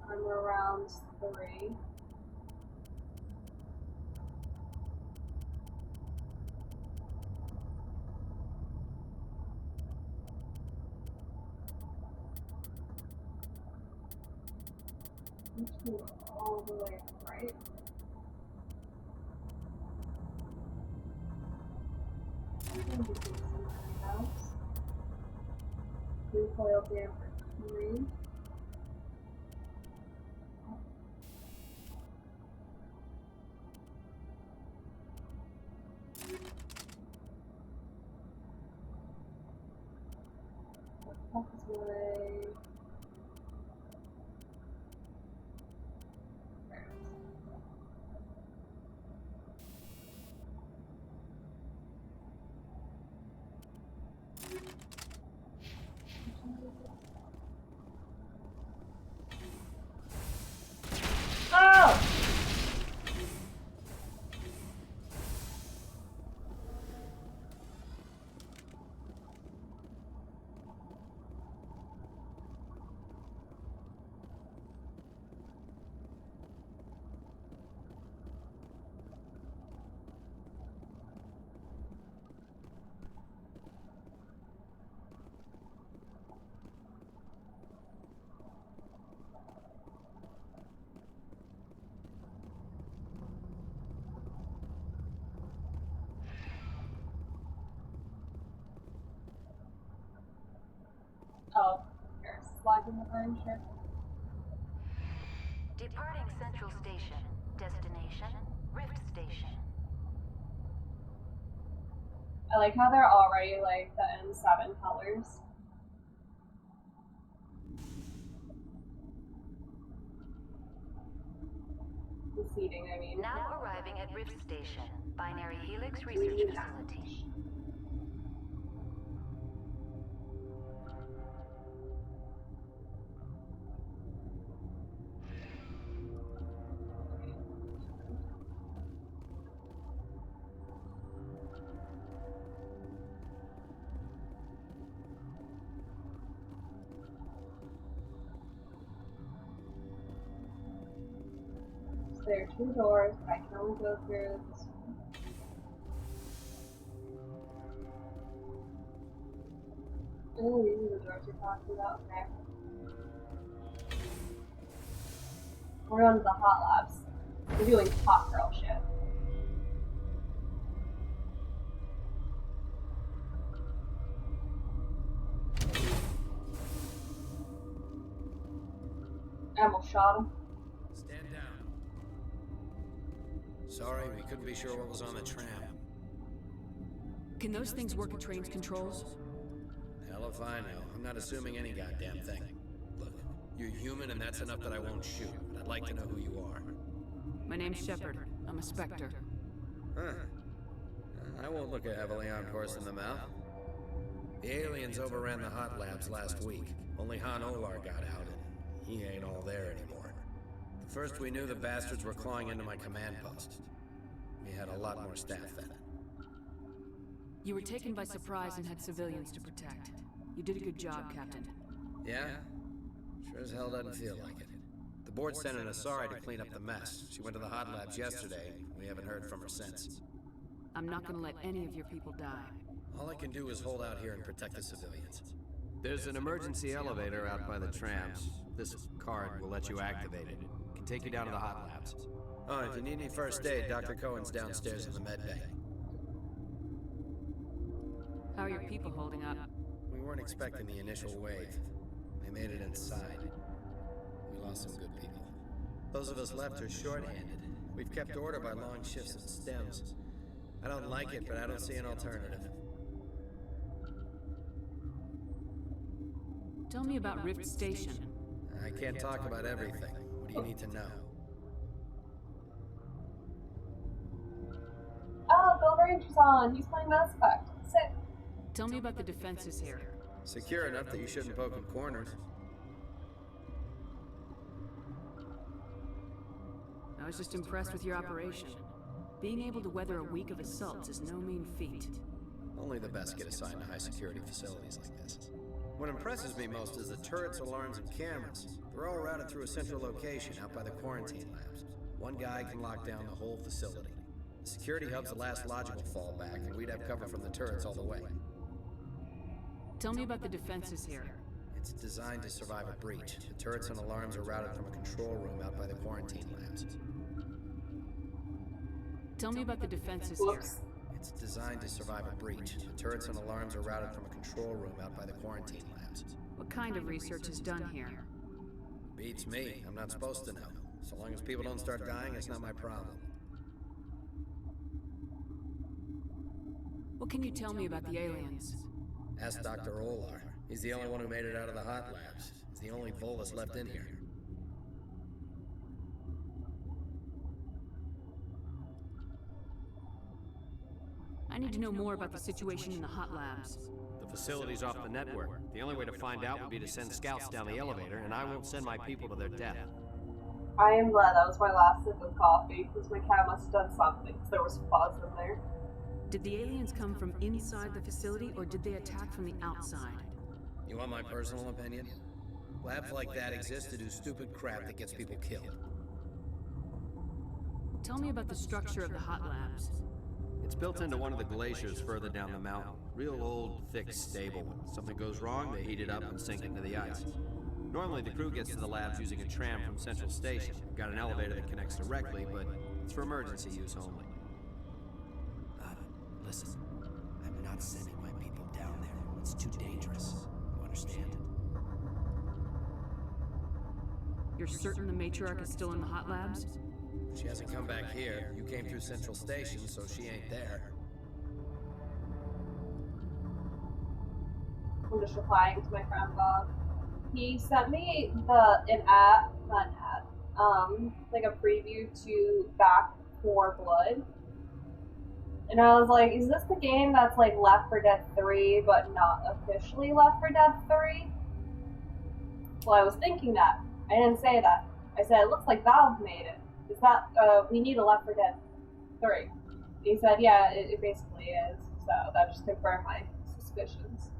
S1: Armor rounds 3. All the way right. I think we can do something else. Recoil damper 3. That's way. Oh! Oh, here, slide in the burn, sure.
S19: Departing Central Station. Destination, Rift Station.
S1: I like how they're already like the N7 colors. The seating, I mean.
S19: Now arriving at Rift Station, Binary Helix Research Facility.
S1: There are 2 doors, but I can only go through this one. Oh, these are the doors you're talking about. Okay. We're going to the hot labs. We're doing hot girl shit. I almost shot him.
S11: Stand down. Sorry, we couldn't be sure what was on the tram.
S2: Can those things work at train's controls?
S11: Hell if I know. I'm not assuming any goddamn thing. Look, you're human and that's enough that I won't shoot. But I'd like to know who you are.
S2: My name's Shepard. I'm a Spectre.
S11: Huh. I won't look a heavily armed horse in the mouth. The aliens overran the hot labs last week. Only Han Olar got out and he ain't all there anymore. The first we knew, the bastards were clawing into my command post. We had a lot more staff then.
S2: You were taken by surprise and had civilians to protect. You did a good job, Captain.
S11: Yeah? Sure as hell doesn't feel like it. The board sent an Asari to clean up the mess. She went to the hot labs yesterday. We haven't heard from her since.
S2: I'm not gonna let any of your people die.
S11: All I can do is hold out here and protect the civilians.
S13: There's an emergency elevator out by the trams. This card will let you activate it. It can take you down to the hot labs.
S11: Oh, if you need any first aid, Dr. Cohen's downstairs in the med bay.
S2: How are your people holding up?
S11: We weren't expecting the initial wave. They made it inside. We lost some good people. Those of us left are short-handed. We've kept order by long shifts at stems. I don't like it, but I don't see an alternative.
S2: Tell me about Rift Station.
S11: I can't talk about everything. What do you need to know?
S1: Oh, Bill Ranger's on. He's playing Mass Effect. Sick.
S2: Tell me about the defenses here.
S11: Secure enough that you shouldn't poke in corners.
S2: I was just impressed with your operation. Being able to weather a week of assaults is no mean feat.
S11: Only the best get assigned to high-security facilities like this. What impresses me most is the turrets, alarms, and cameras. They're all routed through a central location out by the quarantine labs. One guy can lock down the whole facility. The security hub's the last logical fallback, and we'd have cover from the turrets all the way.
S2: Tell me about the defenses here.
S11: It's designed to survive a breach. The turrets and alarms are routed from a control room out by the quarantine labs.
S2: Tell me about the defenses here.
S11: It's designed to survive a breach. The turrets and alarms are routed from a control room out by the quarantine labs.
S2: What kind of research is done here?
S11: Beats me. I'm not supposed to know. So long as people don't start dying, it's not my problem.
S2: What can you tell me about the aliens?
S11: Ask Dr. Olar. He's the only one who made it out of the hot labs. He's the only Volus left in here.
S2: I need to know more about the situation in the hot labs.
S13: The facility's off the network. The only way to find out would be to send scouts down the elevator, and I won't send my people to their death.
S1: I am glad that was my last sip of coffee, because my cat must have done something, because there was fuzz in there.
S2: Did the aliens come from inside the facility, or did they attack from the outside?
S11: You want my personal opinion? Labs like that exist to do stupid crap that gets people killed.
S2: Tell me about the structure of the hot labs.
S13: It's built into one of the glaciers further down the mountain. Real old, thick, stable. When something goes wrong, they heat it up and sink it into the ice. Normally, the crew gets to the labs using a tram from Central Station. We've got an elevator that connects directly, but it's for emergency use only.
S11: Listen, I'm not sending my people down there. It's too dangerous. You understand?
S2: You're certain the matriarch is still in the hot labs?
S11: She hasn't come back here. You came through Central Station, so she ain't there.
S1: I'm just replying to my friend Bob. He sent me like a preview to Back 4 Blood. And I was like, is this the game that's like Left 4 Dead 3, but not officially Left 4 Dead 3? Well, I was thinking that. I didn't say that. I said, it looks like Valve made it. Is that, we need a Left 4 Dead 3. He said, yeah, it basically is. So that just confirmed my suspicions.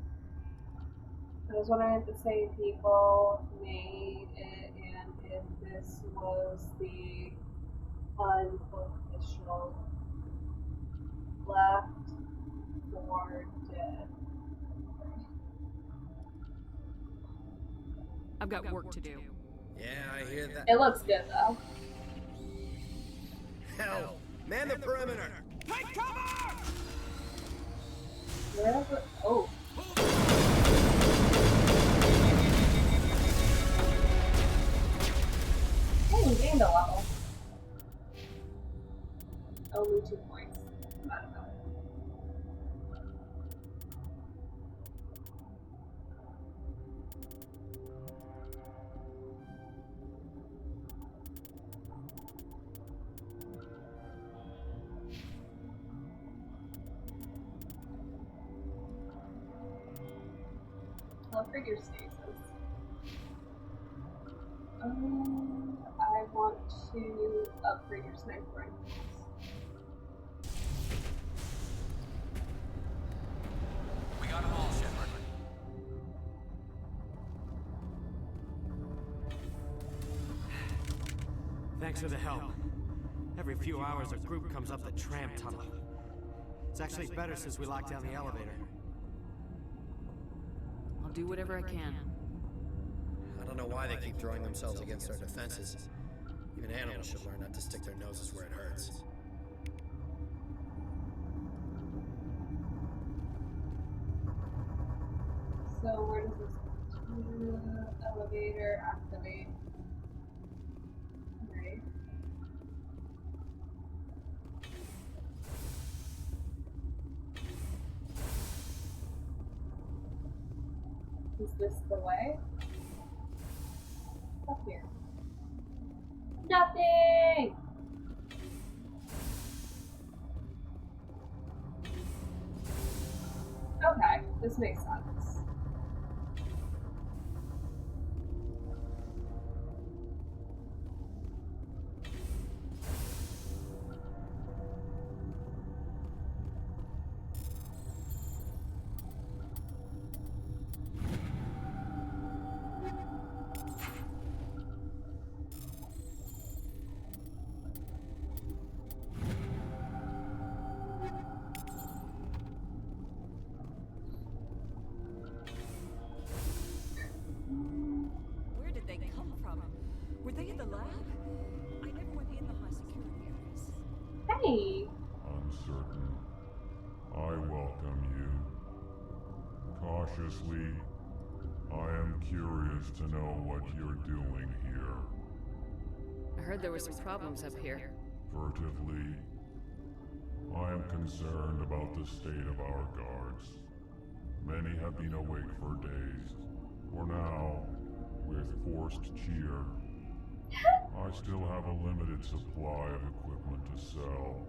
S1: I was wondering if the same people made it and if this was the unofficial Left 4 Dead.
S2: I've got work to do.
S11: Yeah, I hear that.
S1: It looks good though.
S11: Hell, man the perimeter!
S6: Take cover!
S1: Where is it? Oh. Oh, we gained a level. Only 2 points. Not enough. Upgrade your stasis. I want to upgrade your sniper rifles.
S7: We got them all, Shepard.
S6: Thanks for the help. Every few hours, a group comes up the tram tunnel. It's actually better since we locked down the elevator.
S2: I'll do whatever I can.
S11: I don't know why they keep throwing themselves against our defenses. Even animals should learn not to stick their noses where it hurts.
S1: So where does this elevator activate? Right. Is this the way? Up here. Nothing! Okay, this makes sense.
S4: Where did they come from? Were they in the lab? I never went in the high security areas.
S1: Hey!
S22: Uncertain. I welcome you. Cautiously, I am curious to know what you're doing here.
S2: I heard there were some problems up here.
S22: Furtively, I am concerned about the state of our guards. Many have been awake for days. For now, with forced cheer, I still have a limited supply of equipment to sell.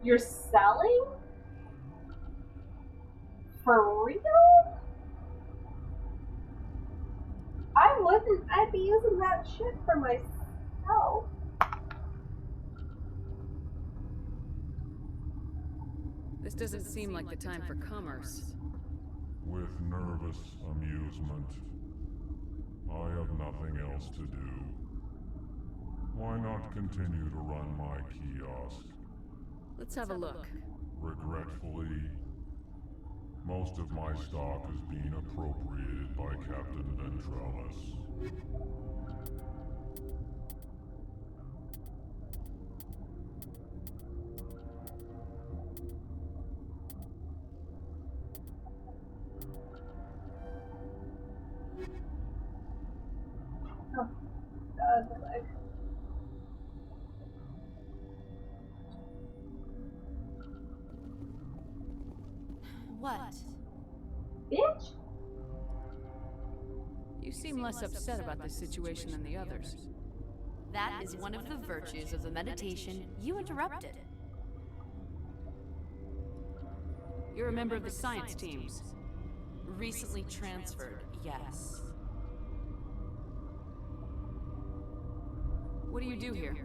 S1: You're selling? For real? I wouldn't. I'd be using that shit for myself.
S2: This doesn't seem like the time for commerce.
S22: With nervous amusement. I have nothing else to do. Why not continue to run my kiosk?
S2: Let's have a look.
S22: Regretfully, most of my stock is being appropriated by Captain Ventrellis.
S1: Oh, God, my leg.
S8: What?
S1: Bitch?
S2: You seem less upset about this situation than the others.
S8: That is one of the virtues of the meditation you interrupted.
S2: You're a member of the science teams.
S8: Recently transferred, yes.
S2: What do you do here?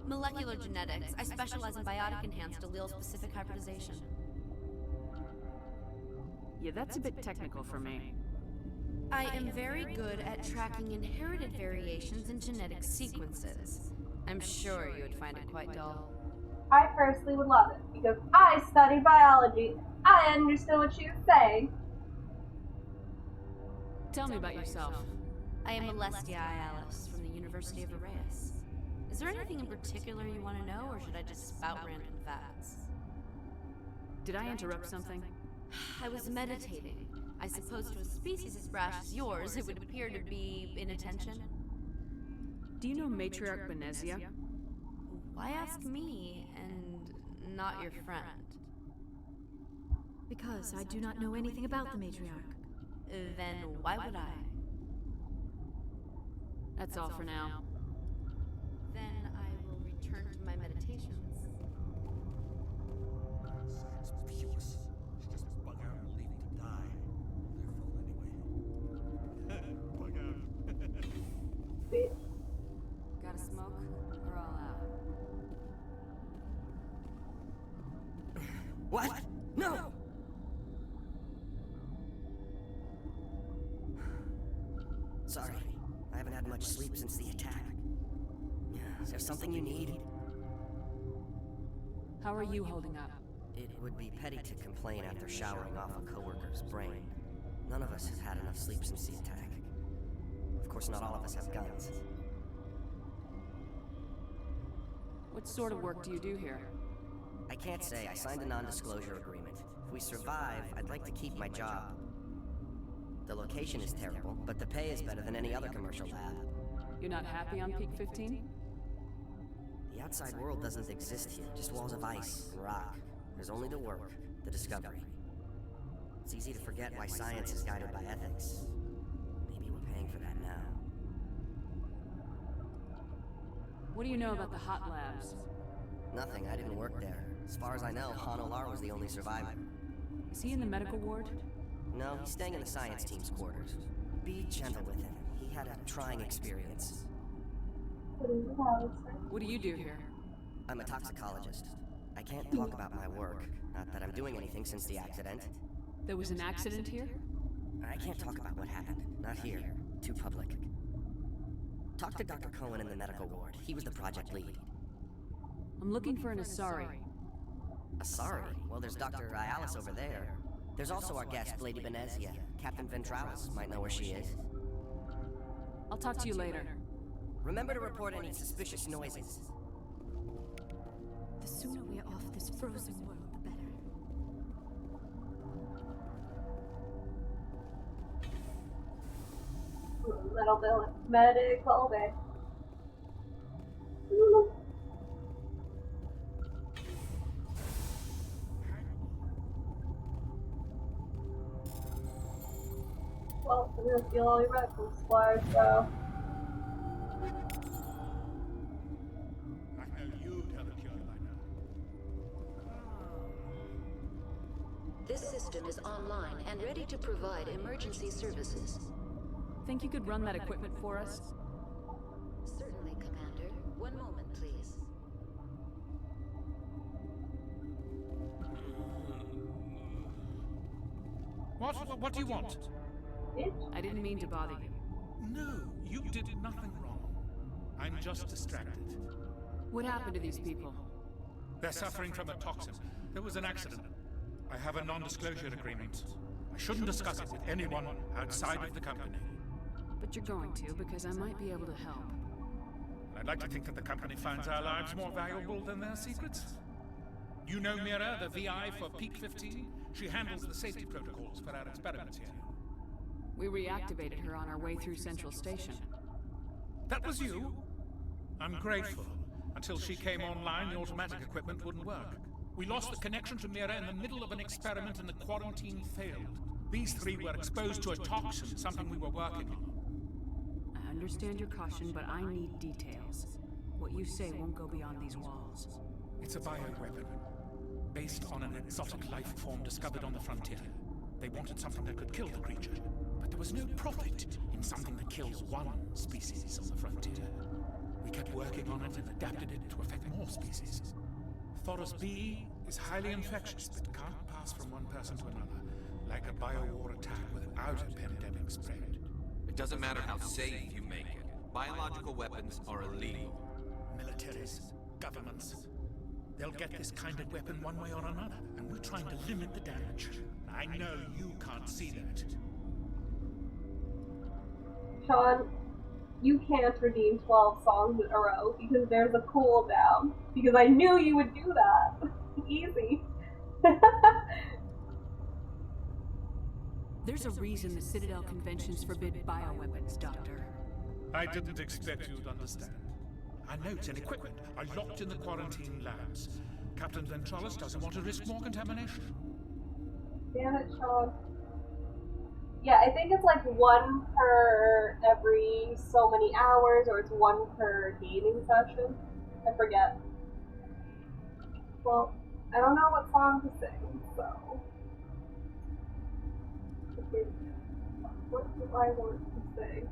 S8: Molecular genetics. I specialize in biotic-enhanced allele-specific hybridization.
S2: Yeah, that's a bit technical for me.
S8: I am very good at tracking inherited variations in genetic sequences. I'm sure you would find it quite dull.
S1: I personally would love it, because I study biology. I understood what she was saying.
S2: Tell me about yourself.
S8: I am Alestia Ayalis from the University of Arraeus. Is there anything in particular you want to know, or should I just spout random facts?
S2: Did I interrupt something?
S8: I was meditating. I suppose to a species as brash as yours, it would appear to be inattention.
S2: Do you know Matriarch Benezia?
S8: Why ask me, and not your friend?
S20: Because I do not know anything about the Matriarch.
S8: Then why would I?
S2: That's all for now.
S8: Then I will return to my meditations.
S5: It's useless. She just bug out and leave to die. Their fault anyway. Bug out.
S8: Gotta smoke? We're all out.
S14: What? No! Sorry, I haven't had much sleep since the attack. Is there something you need?
S2: How are you holding up?
S14: It would be petty to complain after showering off a coworker's brain. None of us have had enough sleep since the attack. Of course, not all of us have guns.
S2: What sort of work do you do here?
S14: I can't say. I signed a non-disclosure agreement. If we survive, I'd like to keep my job. The location is terrible, but the pay is better than any other commercial lab.
S2: You're not happy on Peak 15?
S14: The outside world doesn't exist here, just walls of ice and rock. There's only the work, the discovery. It's easy to forget why science is guided by ethics. Maybe we're paying for that now.
S2: What do you know about the hot labs?
S14: Nothing, I didn't work there. As far as I know, Han Olar was the only survivor.
S2: Is he in the medical ward?
S14: No, he's staying in the science team's quarters. Be gentle with him. He had a trying experience.
S2: What do you do here?
S14: I'm a toxicologist. I can't talk about my work. Not that I'm doing anything since the accident.
S2: There was an accident here?
S14: I can't talk about what happened. Not here. Too public. Talk to Dr. Cohen in the medical ward. He was the project lead.
S2: I'm looking for an Asari.
S14: Asari? Well, there's Dr. Ayalis over there. There's also our guest, Lady Benezia. Captain Ventralis might know where she is.
S2: I'll talk to you later.
S14: Remember to report any suspicious noises.
S20: The sooner we are off this frozen world, the better.
S1: Little bit of medical bay. Well, I'm gonna steal all your medical supplies, so.
S3: I know you'd have a cure by now.
S12: This system is online and ready to provide emergency services.
S2: Think you could run that equipment for us?
S12: Certainly, Commander. One moment, please.
S5: What do you want?
S2: I didn't mean to bother you.
S5: No, you did nothing wrong. I'm just distracted.
S2: What happened to these people?
S5: They're suffering from a toxin. There was an accident. I have a non-disclosure agreement. I shouldn't discuss it with anyone outside of the company.
S2: But you're going to, because I might be able to help.
S5: I'd like to think that the company finds our lives more valuable than their secrets. You know Mira, the VI for Peak 15? She handles the safety protocols for our experiments here.
S2: We reactivated her on our way through Central Station.
S5: That was you? I'm grateful. Until she came online, the automatic equipment wouldn't work. We lost the connection to Mira in the middle of an experiment and the quarantine failed. These three were exposed to a toxin, something we were working on.
S2: understand your caution, but I need details. What you say won't go beyond these walls.
S10: It's a bioweapon, based on an exotic life form discovered on the frontier. They wanted something that could kill the creature, but there was no profit in something that kills one species on the frontier. We kept working on it and adapted it to affect more species. Thoros B is highly infectious, but can't pass from one person to another, like a biowar attack without a pandemic spread.
S7: It doesn't matter how safe you make it. Biological weapons are illegal.
S10: Militaries, governments, they'll get this kind of weapon one way or another, and we're trying to limit the damage. I know you can't see that.
S1: Sean, you can't redeem 12 songs in a row because there's a cooldown. Because I knew you would do that. Easy.
S2: There's a reason the Citadel conventions forbid bioweapons, Doctor.
S10: I didn't expect you'd understand. Our notes and equipment are locked in the quarantine labs. Captain Ventralis doesn't want to risk more contamination.
S1: Damn it, Sean. Yeah, I think it's like one per every so many hours, or it's one per gaming session. I forget. Well, I don't know what song to sing, so... What do I want to sing?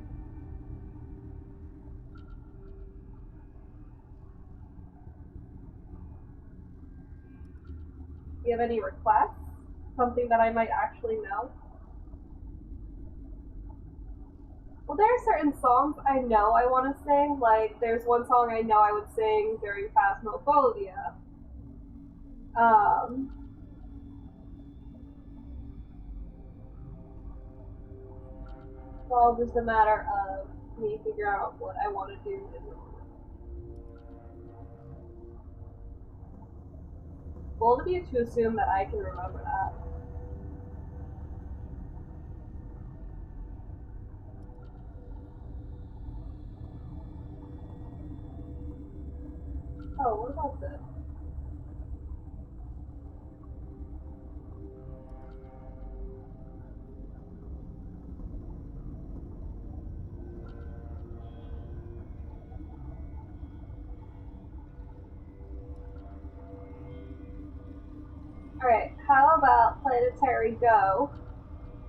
S1: Do you have any requests? Something that I might actually know? Well, there are certain songs I know I want to sing. Like, there's one song I know I would sing during Phasmophobia. It's all just a matter of me figuring out what I want to do in the moment. Bold of you to assume that I can remember that. Oh, what about this? Alright, how about Planetary Go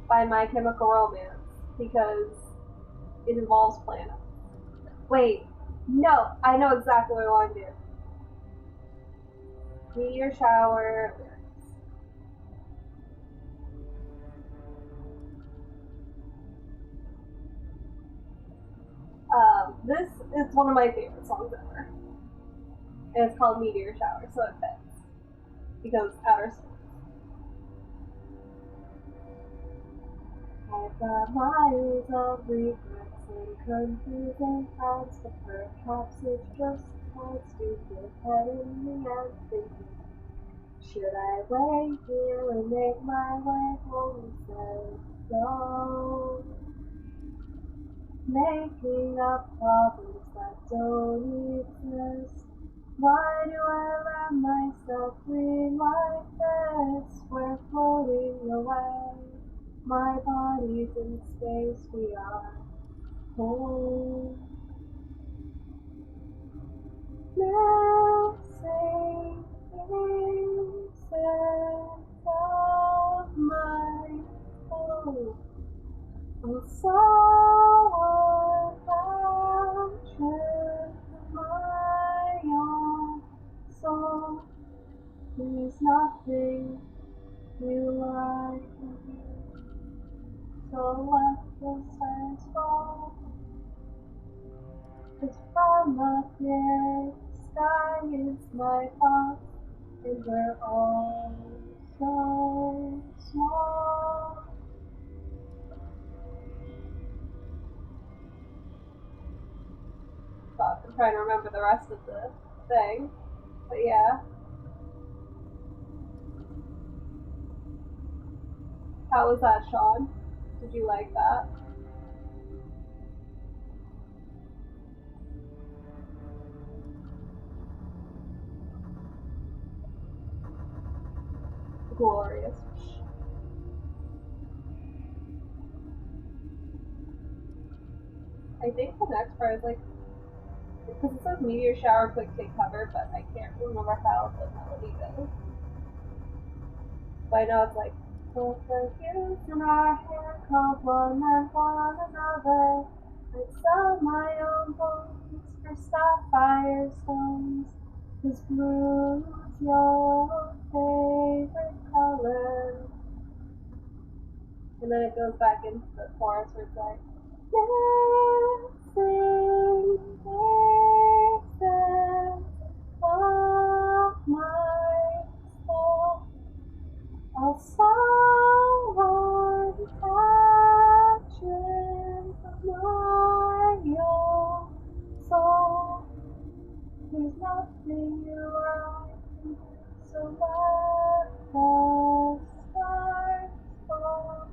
S1: by My Chemical Romance? Because it involves planets. Wait, no, I know exactly what I want to do. Meteor Shower lyrics. This is one of my favorite songs ever. And it's called Meteor Shower, so it fits. Because outer space. I've got miles of regrets and confusing thoughts, but perhaps it's just my stupid head in the end thinking, should I wait here and make my way home instead? So, making up problems that don't exist. Why do I let myself breathe like this? We're floating away. My body's in space, we are home. Missing pieces of my soul. I'm so attached to my own soul. There's nothing new I can do. So let the stars fall. 'Cause from up here, sky is my thoughts, and we're all so small. Fuck, I'm trying to remember the rest of the thing, but yeah. How was that, Sean? Did you like that? Glorious. I think the next part is like, because it says meteor shower, quick take cover, but I can't remember how the melody goes. But I know it's like, both the hues in our hair complement one another. I sell my own bones for sapphire stones, 'cause blue's your favorite color. And then it goes back into the chorus where it's like, dancing faces of my soul, a someone catching my own soul. There's nothing you I can do, so let the stars fall.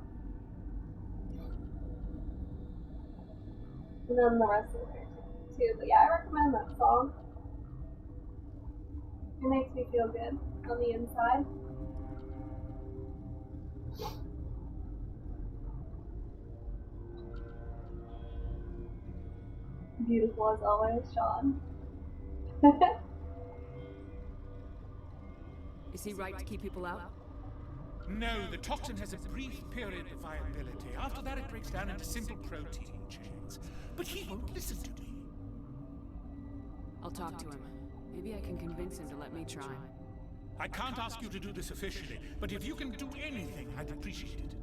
S1: And then the rest of the lyrics too. But yeah, I recommend that song. It makes me feel good on the inside. Beautiful as always, Sean.
S2: Is he right to keep people out?
S10: No, the toxin has a brief period of viability. After that, it breaks down into simple protein chains. But he won't listen to me.
S2: I'll talk to him. Maybe I can convince him to let me try.
S10: I can't ask you to do this officially, but if you can do anything, I'd appreciate it.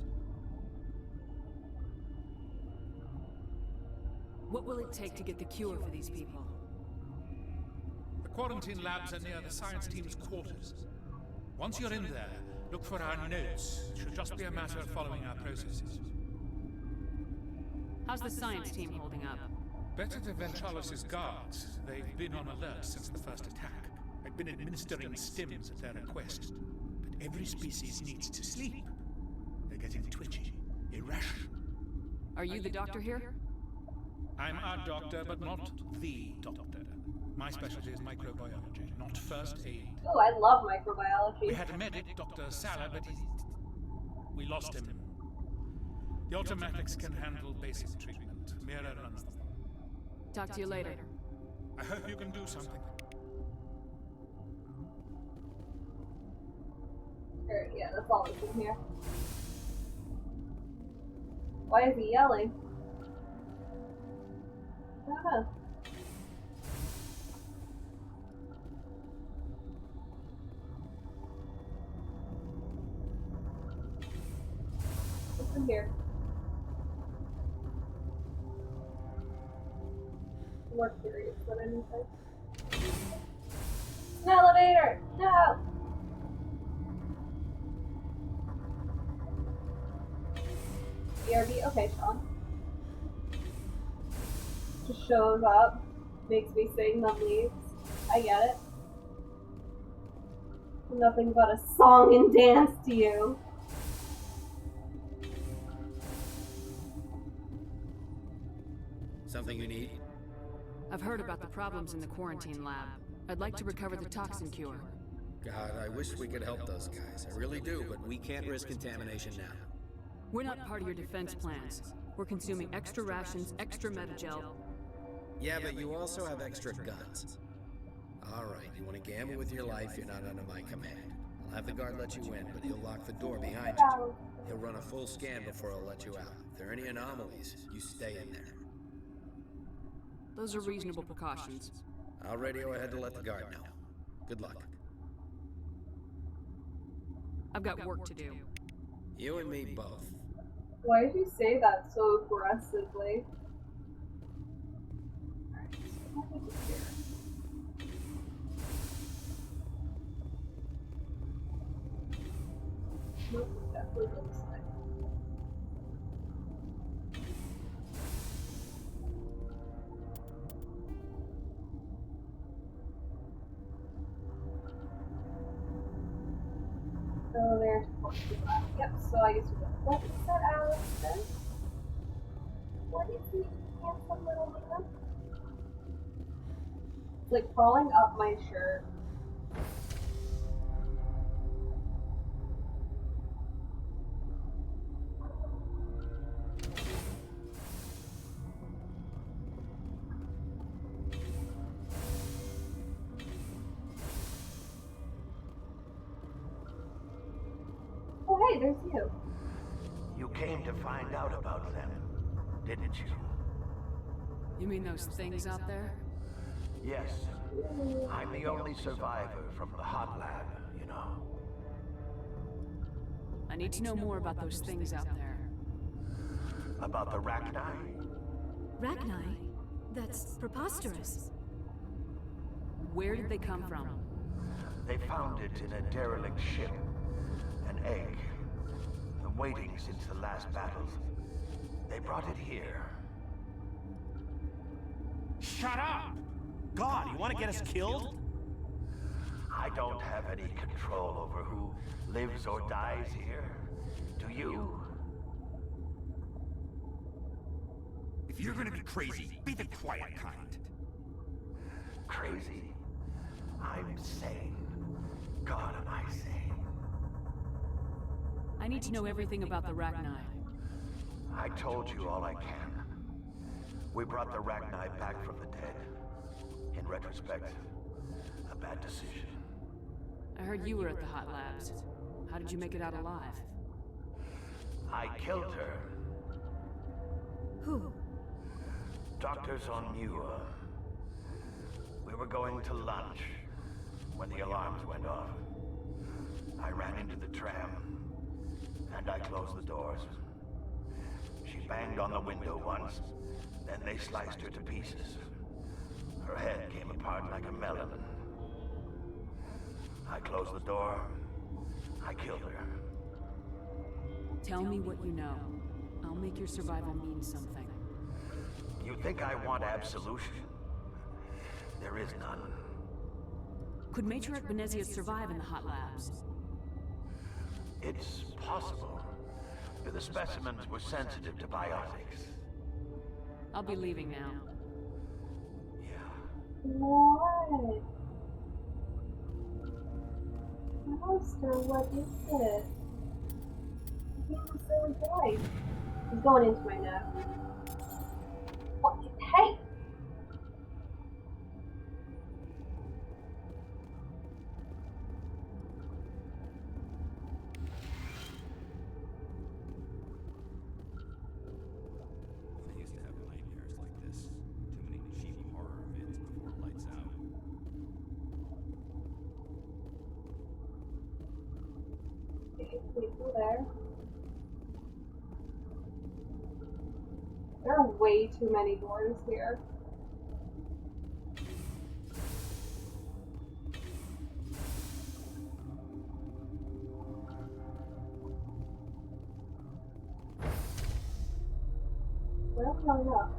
S2: What will it take to get the cure for these people?
S10: The quarantine labs are near the science team's quarters. Once you're in there, look for our notes. It should just be a matter of following our processes.
S2: How's the science team holding up?
S10: Better than Ventralis' guards. They've been on alert since the first attack. I've been administering stims at their request. But every species needs to sleep. They're getting twitchy, irrational.
S2: Are you the doctor here?
S10: I'm our doctor, but not the doctor. My specialty is microbiology, not first aid.
S1: Oh, I love microbiology.
S10: We had a medic, Dr. Sala, but we lost him. The automatics can handle basic treatment. Mira runs them.
S2: Talk to you later.
S10: I hope you can do something.
S1: Alright, yeah, that's all that's in here. Why is he yelling? I don't know. What's in here? More curious than anything. An elevator! No! BRB? Okay, Sean. Just shows up, makes me sing, then leaves. I get it. Nothing but a song and dance to you.
S11: Something you need?
S2: I've heard about the problems in the quarantine lab. I'd like to recover the toxin cure.
S11: God, I wish we could help those guys. I really do, but we can't risk contamination now.
S2: We're not part of your defense plans. We're consuming extra rations, extra metagel.
S11: Yeah, but you also have extra guns. Alright, you want to gamble with your life, you're not under my command. I'll have the guard let you in, but he'll lock the door behind you. He'll run a full scan before he'll let you out. If there are any anomalies, you stay in there.
S2: Those are reasonable precautions.
S11: I'll radio ahead to let the guard know. Good luck.
S2: I've got work to do.
S11: You and me both.
S1: Why did you say that so aggressively? Nope, definitely looks like. So there's 45. Yep, so I guess we go. What is that, Allison? What is he? Handsome little man? It's like crawling up my shirt. hey, there's you.
S15: You came to find out about them, didn't you?
S2: You mean those things out there?
S15: Yes. I'm the only survivor from the hot lab, you know.
S2: I need to know more about those things out there.
S15: About the Rachni?
S20: Rachni? That's preposterous.
S2: Where did they come from?
S15: They found it in a derelict ship. An egg. Waiting since the last battles. They brought it here.
S6: Shut up! God, you want to get us killed?
S15: I don't have any control over who lives or dies here. Do you?
S17: If you're gonna be crazy, be the quiet kind.
S15: Crazy? I'm sane. God, am I sane?
S2: I need to know everything about the Rachni.
S15: I told you all I can. We brought the Rachni back from the dead. In retrospect, a bad decision.
S2: I heard you were at the Hot Labs. How did you make it out alive?
S15: I killed her.
S20: Who?
S15: Dr. Zonua. We were going to lunch when the alarms went off. I ran into the tram, and I closed the doors. She banged on the window once, then they sliced her to pieces. Her head came apart like a melon. I closed the door. I killed her.
S2: Tell me what you know. I'll make your survival mean something.
S15: You think I want absolution? There is none.
S2: Could Matriarch Benezia survive in the Hot Labs?
S15: It's possible. The specimens were sensitive to biotics.
S2: I'll be leaving now.
S1: What? Monster, what is it? He's a silly boy. He's going into my nest. What? Hey!
S17: I used to have nightmares like this. Too many cheap horror vids before lights out.
S1: Okay, people there. There are way too many doors here. Where am I going up?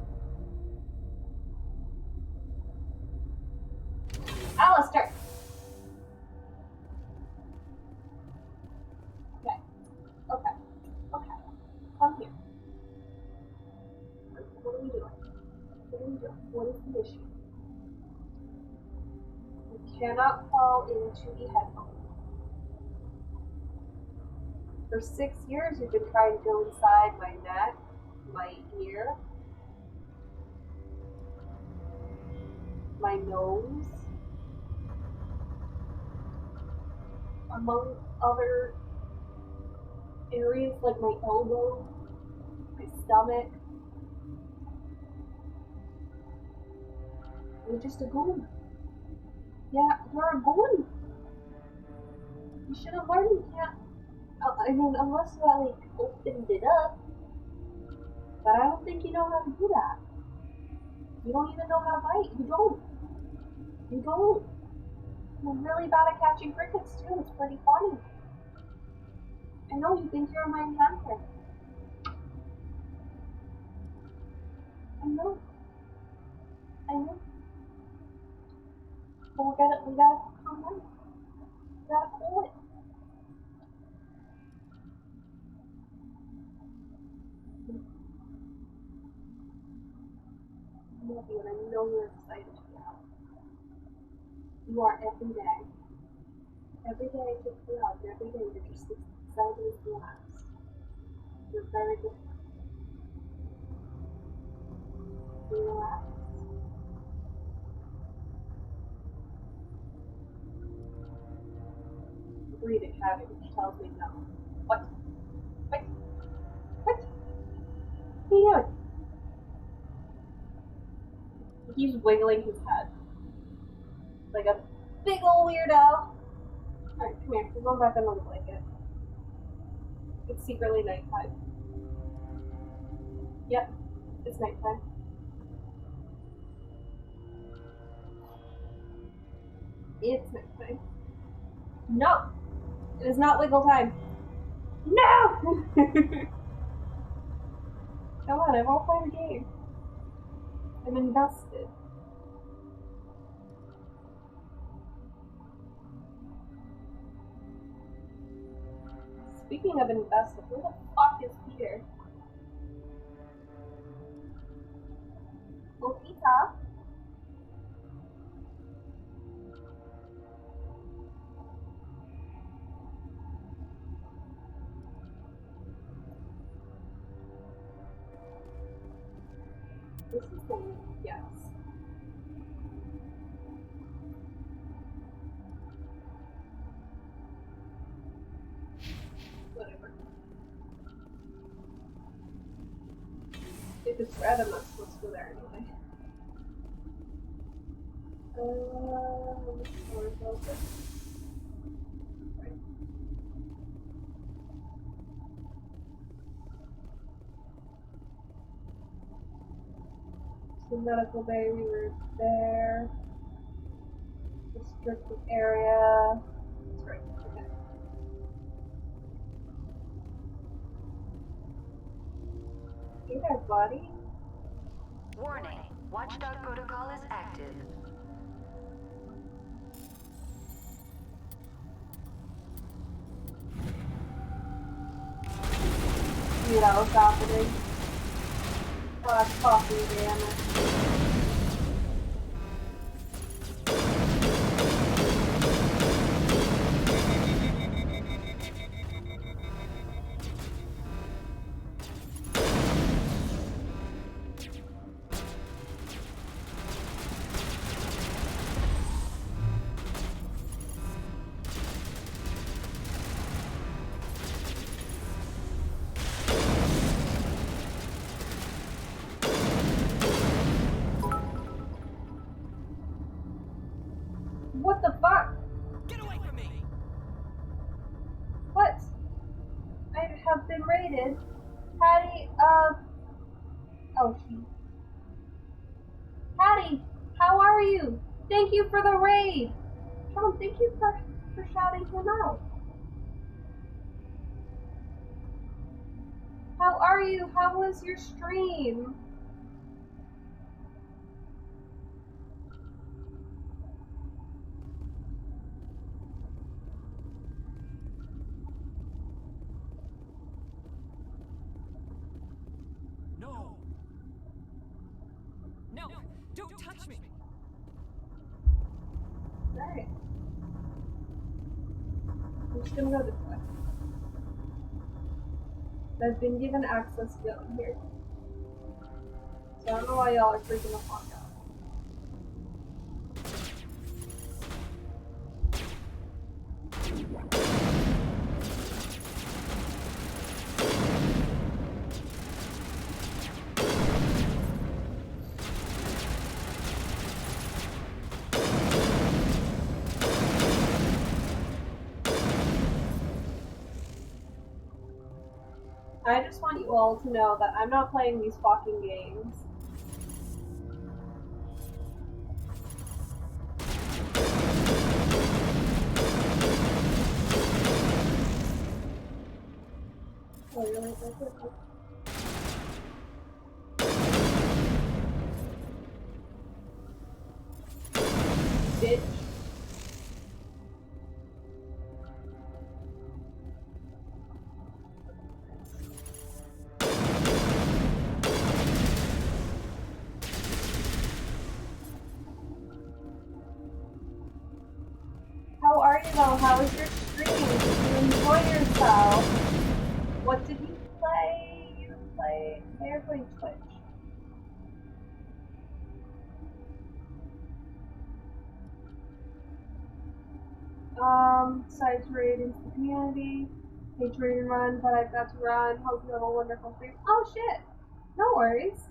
S1: Alistair! Okay. Okay. Okay. Come here. What are we doing? What are we doing? What is the issue? You cannot fall into the headphone. For 6 years, you've been trying to go inside my neck, my ear, my nose, among other areas like my elbow, my stomach. You're just a goon. Yeah, you're a goon. You should have learned you can't. I mean, unless you like opened it up. But I don't think you know how to do that. You don't even know how to bite. You don't. You don't. You're really bad at catching crickets too. It's pretty funny. I know you think you're my handler. I know. I know. But we gotta calm down. We gotta cool it. I love you and I know you're excited to be out. You are every day. Every day I take you out, and every day you're just as excited as the last. You're very good. Relax. Breathing habit, which tells me no. What? keeps wiggling his head. Like a big ol' weirdo. Alright, come here. We're going back under the blanket. It's secretly nighttime. Yep, it's nighttime. It's nighttime. No! It is not wiggle time. No! Come on, I won't play the game. I'm invested. Speaking of invested, where the fuck is Peter? Oh, Peter? This is the yes. Whatever. If it's red, I'm not supposed to go there anyway. Which door is open? Right. The medical bay, we were there. Restricted area. That's right. Okay. Hey there, buddy.
S19: Warning. Watchdog protocol is active.
S1: Knew that was happening. Oh, that's coffee, damn it. What the fuck?
S5: Get away from me!
S1: What? I have been raided. Patty, oh, she. Patty, how are you? Thank you for the raid. Sean, thank you for shouting him out. How are you? How was your stream?
S5: No! No! Don't touch me!
S1: Alright. I'm just gonna go this way. I've been given access to go in here. So I don't know why y'all are freaking the fuck out. I just want you all to know that I'm not playing these fucking games. Oh, you're like, bitch. How are you though? How was your stream? Did you enjoy yourself? What did you play? You played. They're playing Twitch. Decided to raid into the community. Hate to raid and run, but I've got to run. Hope you have a wonderful stream. Oh shit! No worries.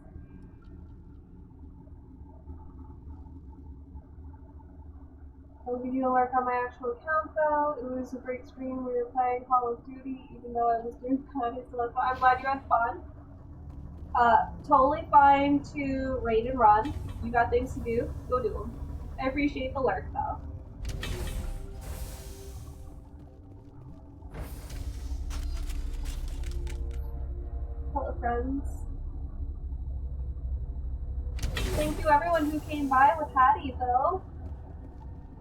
S1: I'll give you a lurk on my actual account though. It was a great screen when we were playing Call of Duty, even though I was doing fun. I'm glad you had fun. Totally fine to raid and run. You got things to do, go do them. I appreciate the lurk though. Hello friends. Thank you everyone who came by with Hattie though.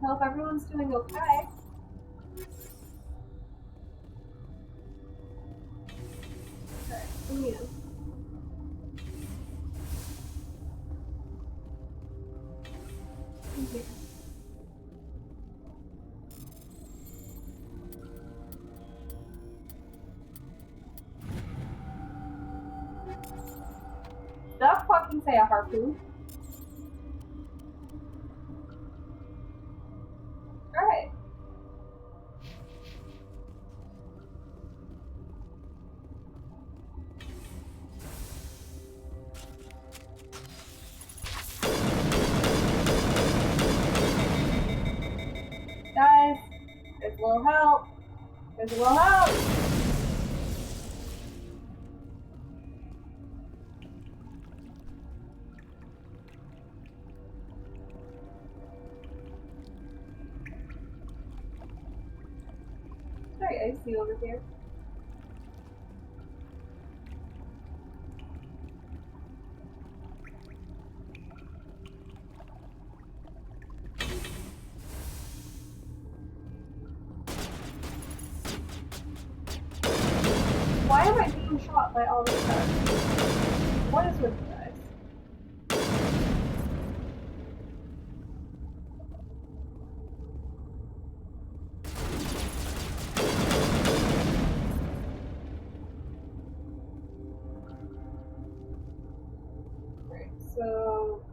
S1: Hope everyone's doing okay. Okay, come here. Come here. Did that fucking say a harpoon? Alright. Guys, there's a little help. There's a little help. Sorry, I see you over here. Why am I being shot by all these guys? What is with you guys? Alright, so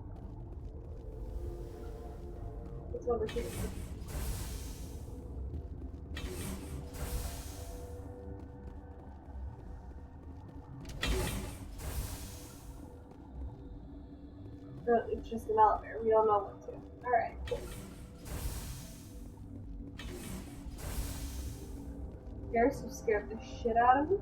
S1: it's over here. It's just an elevator. We don't know what to. Alright, cool. Garrus, you scared the shit out of me.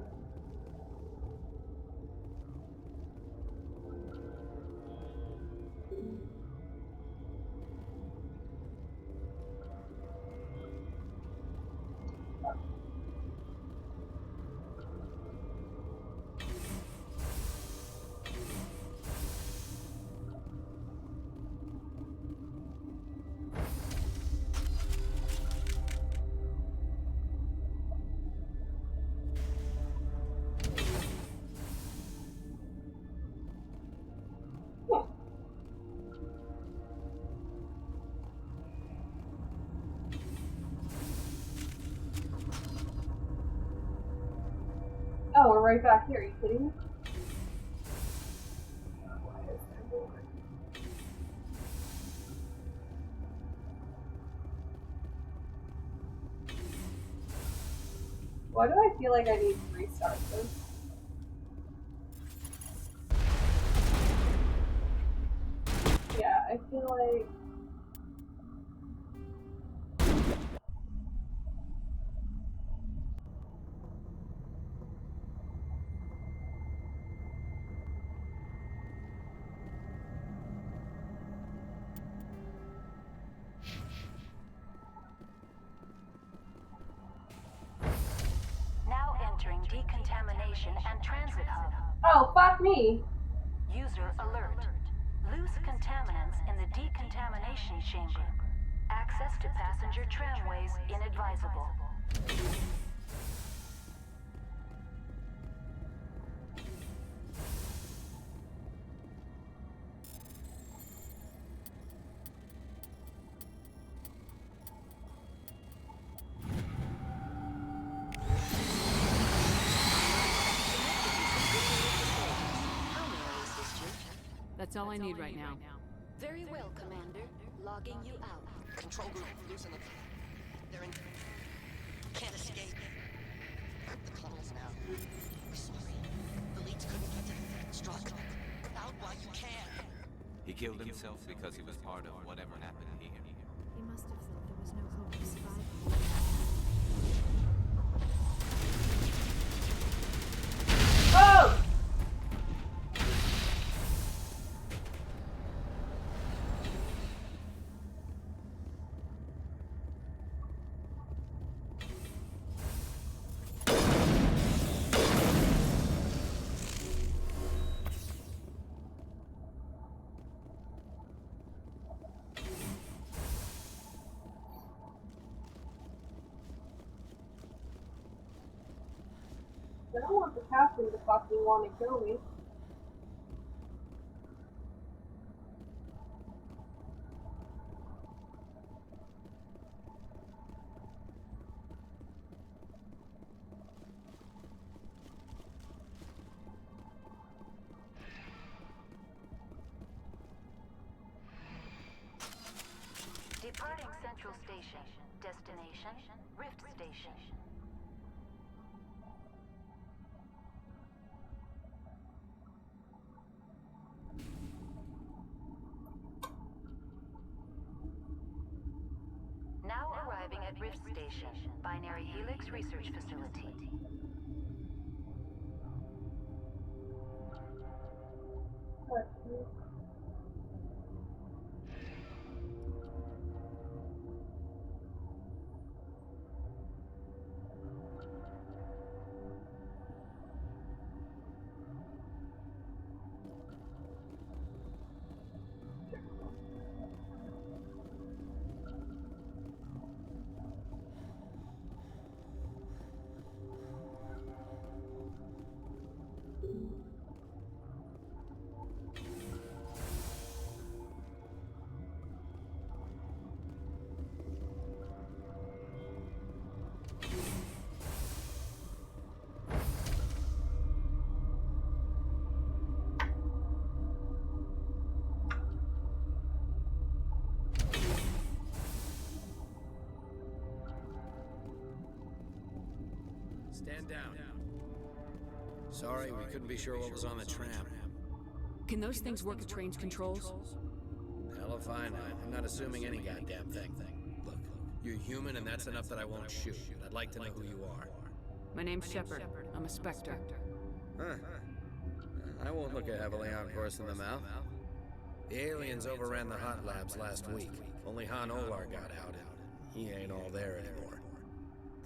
S1: Oh, we're right back here. Are you kidding me? Why do I feel like I need to restart this? Yeah, I feel like...
S19: Now entering decontamination and transit hub.
S1: Oh, fuck me!
S19: User alert. Loose contaminants in the decontamination chamber. Access to passenger tramways inadvisable.
S2: That's all I need right now.
S12: Very well, Commander. Logging you out.
S21: Control group, loosen them. They're in... Can't escape. The tunnels now. We're sorry. The leads couldn't get to the struck. Out while you can.
S7: He killed himself because he was part of whatever happened here.
S20: He must have thought there was
S1: Oh! I don't want the captain to fucking want to kill me.
S19: Departing Central Station. Destination, Rift Station. Now arriving at Rift Station, Binary Helix Research Facility.
S11: Stand down. Sorry, we couldn't be sure what was on the tram.
S2: Can those things work at train's controls?
S11: Hell if I know. I'm not assuming any goddamn thing. Look, you're human and that's enough that I won't shoot. But I'd like to know who you are.
S2: My name's Shepard. I'm a Spectre.
S11: Huh. I won't look a heavily armed horse in the mouth. The aliens overran the hot labs last week. Only Han Olar got out, and he ain't all there anymore.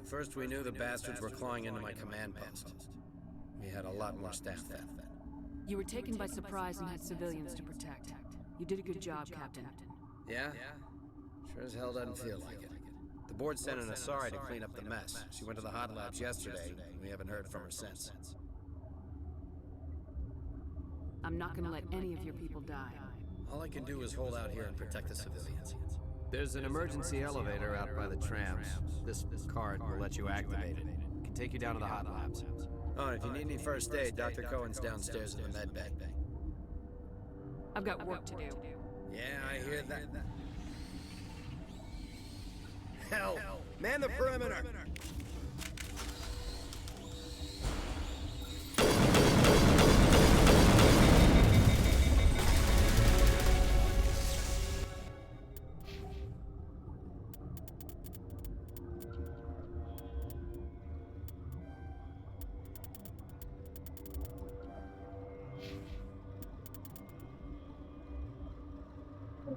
S11: The first we knew, the bastards were clawing into my command post. We had a lot more staff then.
S2: You were taken by surprise and had civilians to protect. You did a good job, Captain.
S11: Yeah? Sure as hell doesn't feel like it. The board sent an Asari to clean up the mess. She went to the hot labs yesterday, and we haven't heard from her since.
S2: I'm not gonna let any of your people die.
S11: All I can do is hold out here and protect the civilians.
S13: There's an emergency elevator out by the trams. This card will let you activate it. It can take you down to the hot labs.
S11: Oh, and if you need any first aid, Dr. Cohen's downstairs in the med bay.
S2: I've got work to do.
S11: Yeah, I hear that. Hell! Man the perimeter!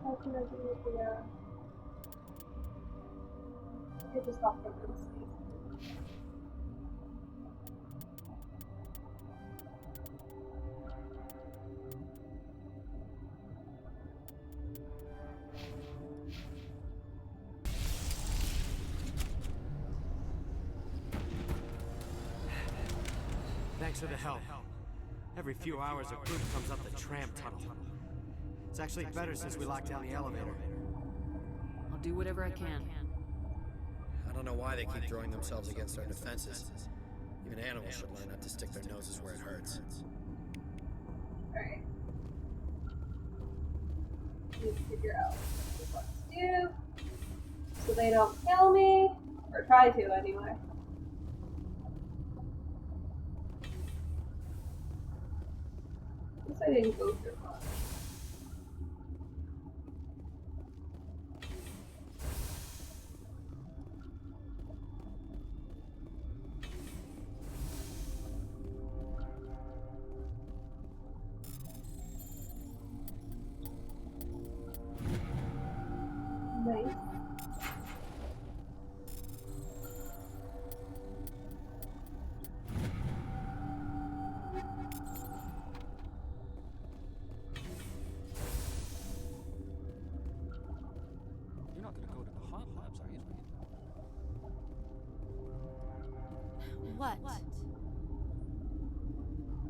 S1: How can I do with the, get this off from this space.
S6: Thanks for the help. Every few hours, a group comes up the tram tunnel. It's actually better since we locked down the elevator.
S2: I'll do whatever I can.
S11: I don't know why they keep throwing themselves against our defenses. Even animals should learn not to stick their noses where it hurts.
S1: Alright. Need to figure out what to do so they don't kill me, or try to anyway. At least I didn't go through much.
S8: what?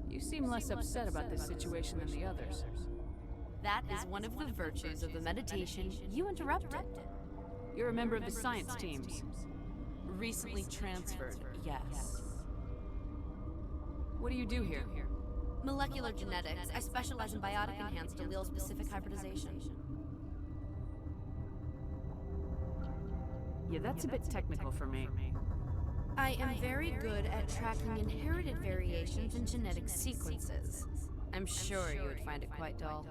S2: You seem less upset about this situation than the others.
S8: That is one of the virtues of the meditation you interrupted.
S2: You're a member of the science teams.
S8: Recently transferred, yes.
S2: What do you do here?
S8: Molecular genetics. I specialize in biotic enhanced allele-specific hybridization.
S2: Yeah, that's a bit technical for me.
S8: I am very good at tracking inherited variations in genetic sequences. I'm sure you would find it quite dull.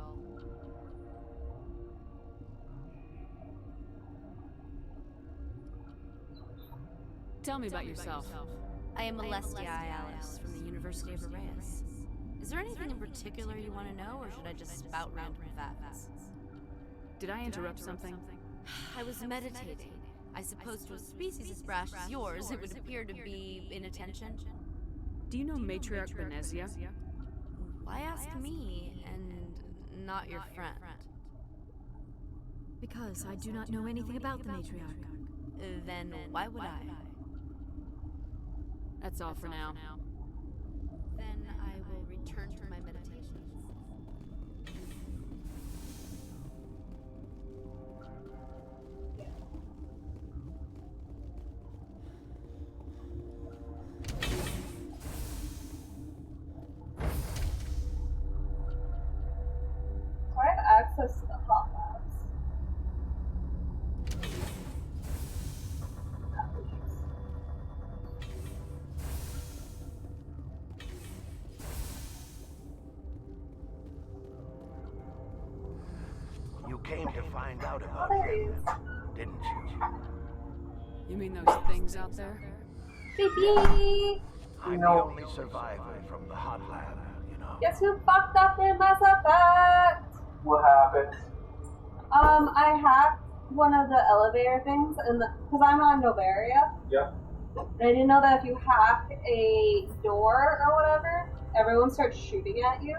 S2: Tell me about yourself.
S8: I am Alestia Alice from the University of Arraeus. Is there anything in particular you want to know, or should I just spout random facts?
S2: Did I interrupt something?
S8: I was meditating. I suppose to a species as brash as yours, it would appear to be inattention.
S2: Do you know Matriarch Benezia?
S8: Why ask me, and not your friend?
S20: Because I do not know anything about the matriarch.
S8: Then why would I?
S2: That's all for now.
S8: Then I will return to my meditations.
S1: So I have access to the hot labs.
S15: You came to find out about him, didn't you?
S2: You mean those things out there?
S1: Beep.
S15: I'm the only survivor from the hot lab, you know.
S1: Guess who fucked up in Mass Effect?
S16: What happened?
S1: I hacked one of the elevator things, and because I'm on Novaria.
S16: Yep.
S1: And I didn't know that if you hack a door or whatever, everyone starts shooting at you.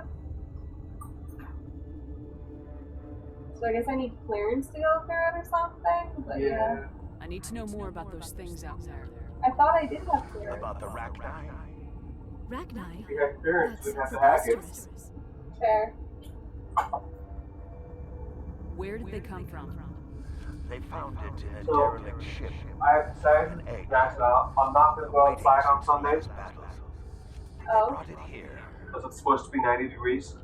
S1: So I guess I need clearance to go through it or something. But yeah.
S2: I need to know more about those things out there.
S1: I thought I did have clearance.
S15: About the Rachni?
S20: Rachni?
S16: You have clearance, we have to hack it.
S1: Fair.
S2: Where did they come from?
S15: They found it in a
S16: So,
S15: derelict ship.
S16: I have decided that I'm not going to go outside on Sundays.
S1: Oh.
S15: Brought it here.
S16: Because it's supposed to be 90 degrees.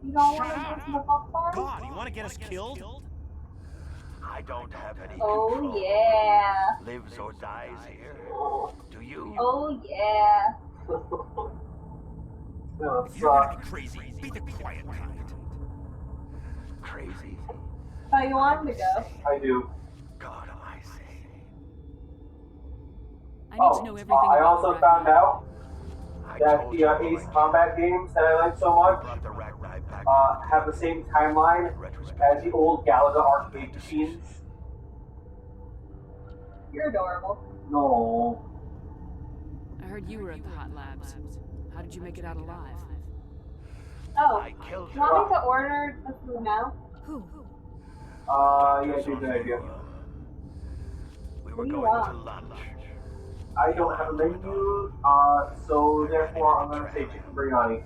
S1: You don't want to go to the book farm?
S6: God, you want to get us killed?
S15: I don't have any
S1: Oh
S15: control.
S1: yeah.
S15: Lives or dies here. Do you?
S1: Oh yeah.
S16: No,
S5: If you're gonna be crazy, be the quiet kind.
S15: Crazy?
S1: Thought you wanted to go.
S16: I do.
S15: God, am I sane?
S2: I need to know everything
S16: I
S2: about
S16: also
S2: the
S16: found
S2: Rachni.
S16: out that the Ace Combat games that I like so much have the same timeline as the old Galaga arcade machines.
S1: You're adorable.
S16: No.
S2: I heard you were at the hot labs. How did you make it out alive?
S1: Oh.
S15: I killed
S1: You want me to order the food now?
S20: Who?
S16: Yeah, good idea.
S15: We
S1: What
S15: were
S1: do you
S15: going
S1: want?
S15: to lunch.
S16: I don't have a menu, so therefore I'm going to say chicken biryani.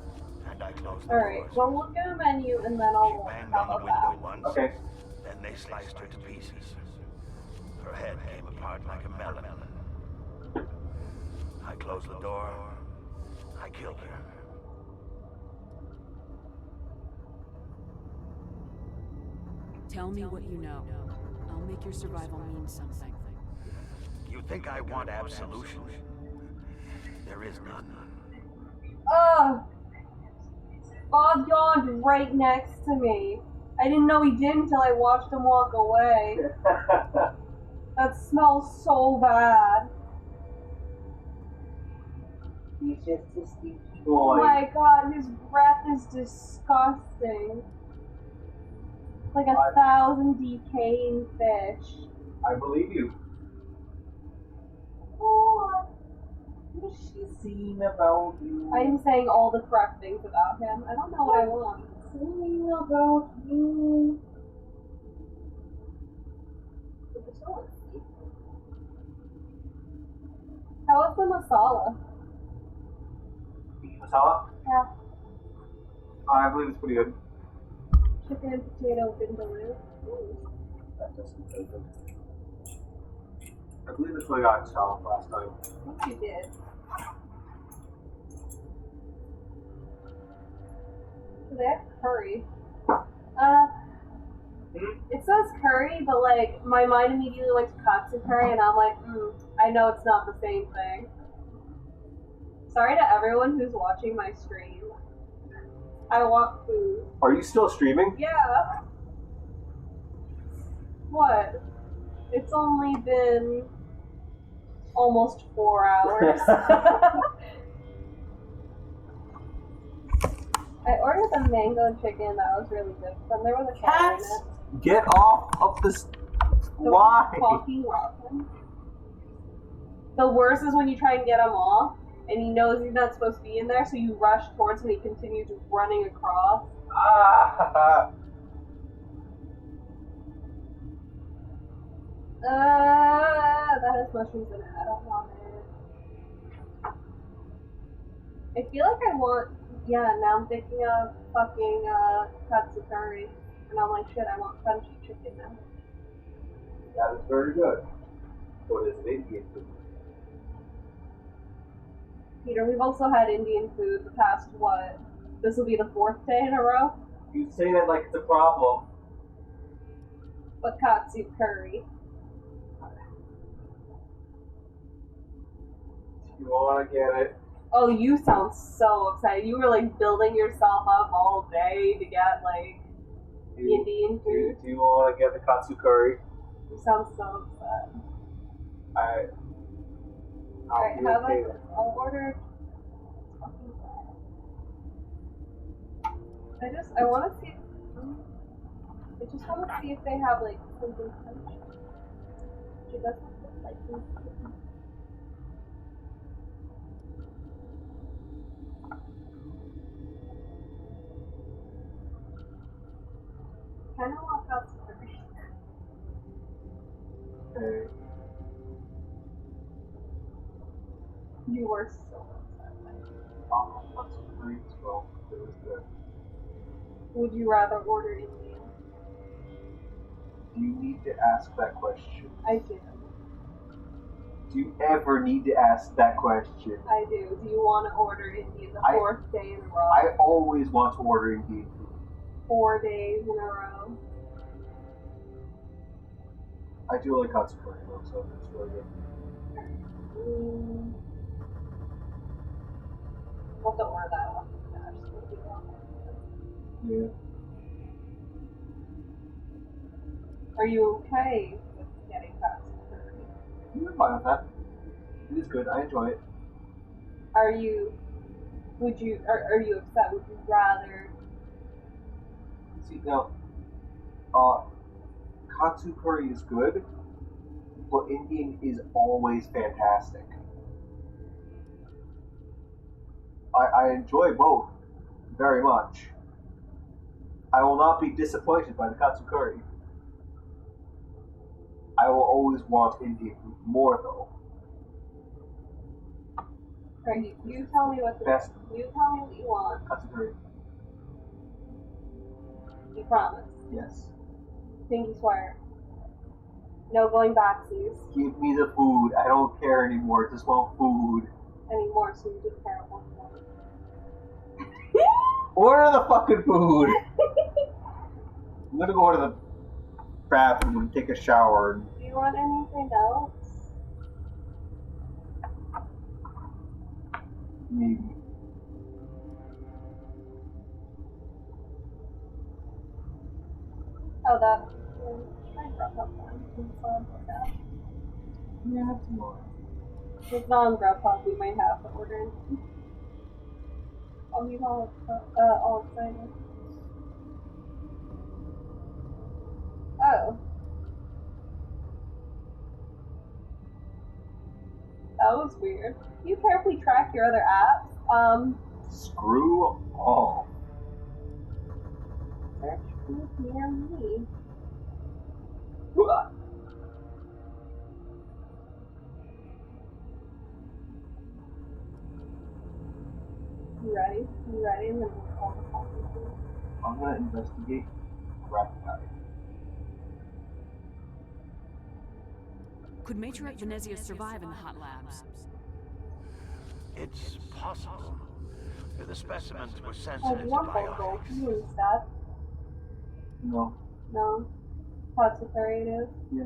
S15: And I closed the
S1: Alright,
S15: doors.
S1: well look at the menu and then I'll
S15: Banged
S1: talk
S15: on the
S1: about
S15: window once.
S16: Okay.
S15: Then they sliced her to pieces. Her head came apart like a melon. I closed the door. I killed her.
S2: Tell me what you know. I'll make your survival mean something.
S15: You think I want absolution? There is none.
S1: Ugh! Bob yawned right next to me. I didn't know he did until I watched him walk away. That smells so bad.
S16: He's just a stinky
S1: Oh
S16: boy.
S1: my god, his breath is disgusting. Like 1,000 decaying fish.
S16: I believe you.
S1: Oh,
S16: What has she seen about you?
S1: I am saying all the correct things about him. I don't know what I want.
S16: Seen about you.
S1: How is the masala?
S16: huh?
S1: Yeah.
S16: I believe it's pretty good.
S1: Chicken and potato vindaloo. Ooh.
S16: That doesn't taste good. I believe that's what I got in salad last time.
S1: I think you did. So they have curry. It says curry, but like my mind immediately went to katsu curry, and I'm like, I know it's not the same thing. Sorry to everyone who's watching my stream. I want food.
S16: Are you still streaming?
S1: Yeah. What? It's only been almost 4 hours. I ordered the mango chicken. That was really good. Then there was a cat in it.
S16: Get off of this. Why?
S1: Talking Robin. The worst is when you try and get him off, and he knows he's not supposed to be in there, so you rush towards him and he continues running across.
S16: Ah!
S1: That has mushrooms in it. I don't want it. I feel like I want. Yeah, now I'm thinking of fucking katsu curry, and I'm like, shit, I want crunchy chicken now.
S16: That is very good. What is Indian food?
S1: Peter, we've also had Indian food the past, what? This will be the 4th day in a row?
S16: You say that like it's a problem.
S1: But katsu curry.
S16: You want to get it?
S1: Oh, you sound so upset. You were like building yourself up all day to get like Indian food.
S16: Do you want to get the katsu curry?
S1: You sound so upset.
S16: Alright,
S1: how about this? I'll order. I want to see. I just want to see if they have like something crunchy. She doesn't look like something. Kind of want katsu curry.
S16: Okay.
S1: You were so upset.
S16: Katsu curry as well. It was good.
S1: Would you rather order Indian?
S16: Do you need to ask that question?
S1: I do.
S16: Do you ever need to ask that question?
S1: I do. Do you want to order Indian the 4th day in a row?
S16: I always want to order Indian food.
S1: 4 days in a row.
S16: I do like katsu curry though, so it's really good.
S1: We'll have to order that one.
S16: Yeah.
S1: Are you okay with getting katsu curry?
S16: I'm fine with that. It is good. I enjoy it.
S1: Are you upset? Would you rather?
S16: See now, katsu curry is good, but Indian is always fantastic. I enjoy both very much. I will not be disappointed by the katsu curry. I will always want Indian food more though.
S1: Alright, you tell me what
S16: Best.
S1: You tell me what you want.
S16: Katsu curry.
S1: You promise.
S16: Yes.
S1: Pinky swear. No going backsies.
S16: Give me the food. I don't care anymore. I just want food.
S1: Anymore, so you just care one more.
S16: Order the fucking food. I'm gonna go to the bathroom and take a shower.
S1: Do you want anything else?
S16: Maybe.
S1: Oh, that. I brought up one.
S16: Yeah, tomorrow.
S1: If it's not on Grubhub, we might have to order. I'll be all excited. Oh. That was weird. You carefully track your other apps.
S16: Screw off.
S1: Search food near me. You ready? You ready? I'm gonna call the cops.
S16: I'm gonna investigate Ragnarok.
S2: Could Matriarch Venezia survive in the hot labs?
S15: It's possible. The specimens were
S1: Oh,
S15: sensitive to
S1: one phone
S15: biotics.
S1: call. You and stuff.
S16: No.
S1: No. That's what it is.
S16: Yeah.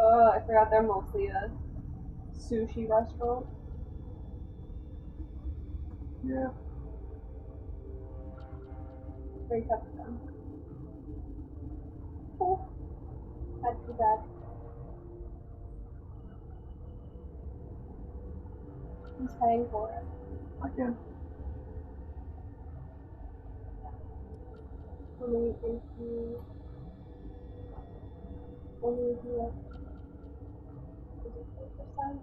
S1: Oh, I forgot they're mostly a sushi restaurant.
S16: Yeah.
S1: Very tough for them. Cool. Not too bad. Who's paying for it?
S16: I can.
S1: Only if you... Only if you like... Is it 4%?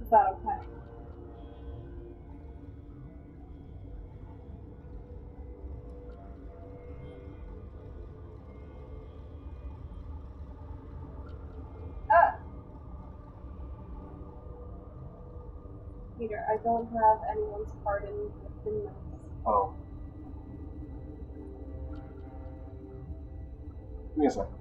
S1: Is that okay? Ah! Peter, I don't have anyone's card in this.
S16: Oh. Give me a second.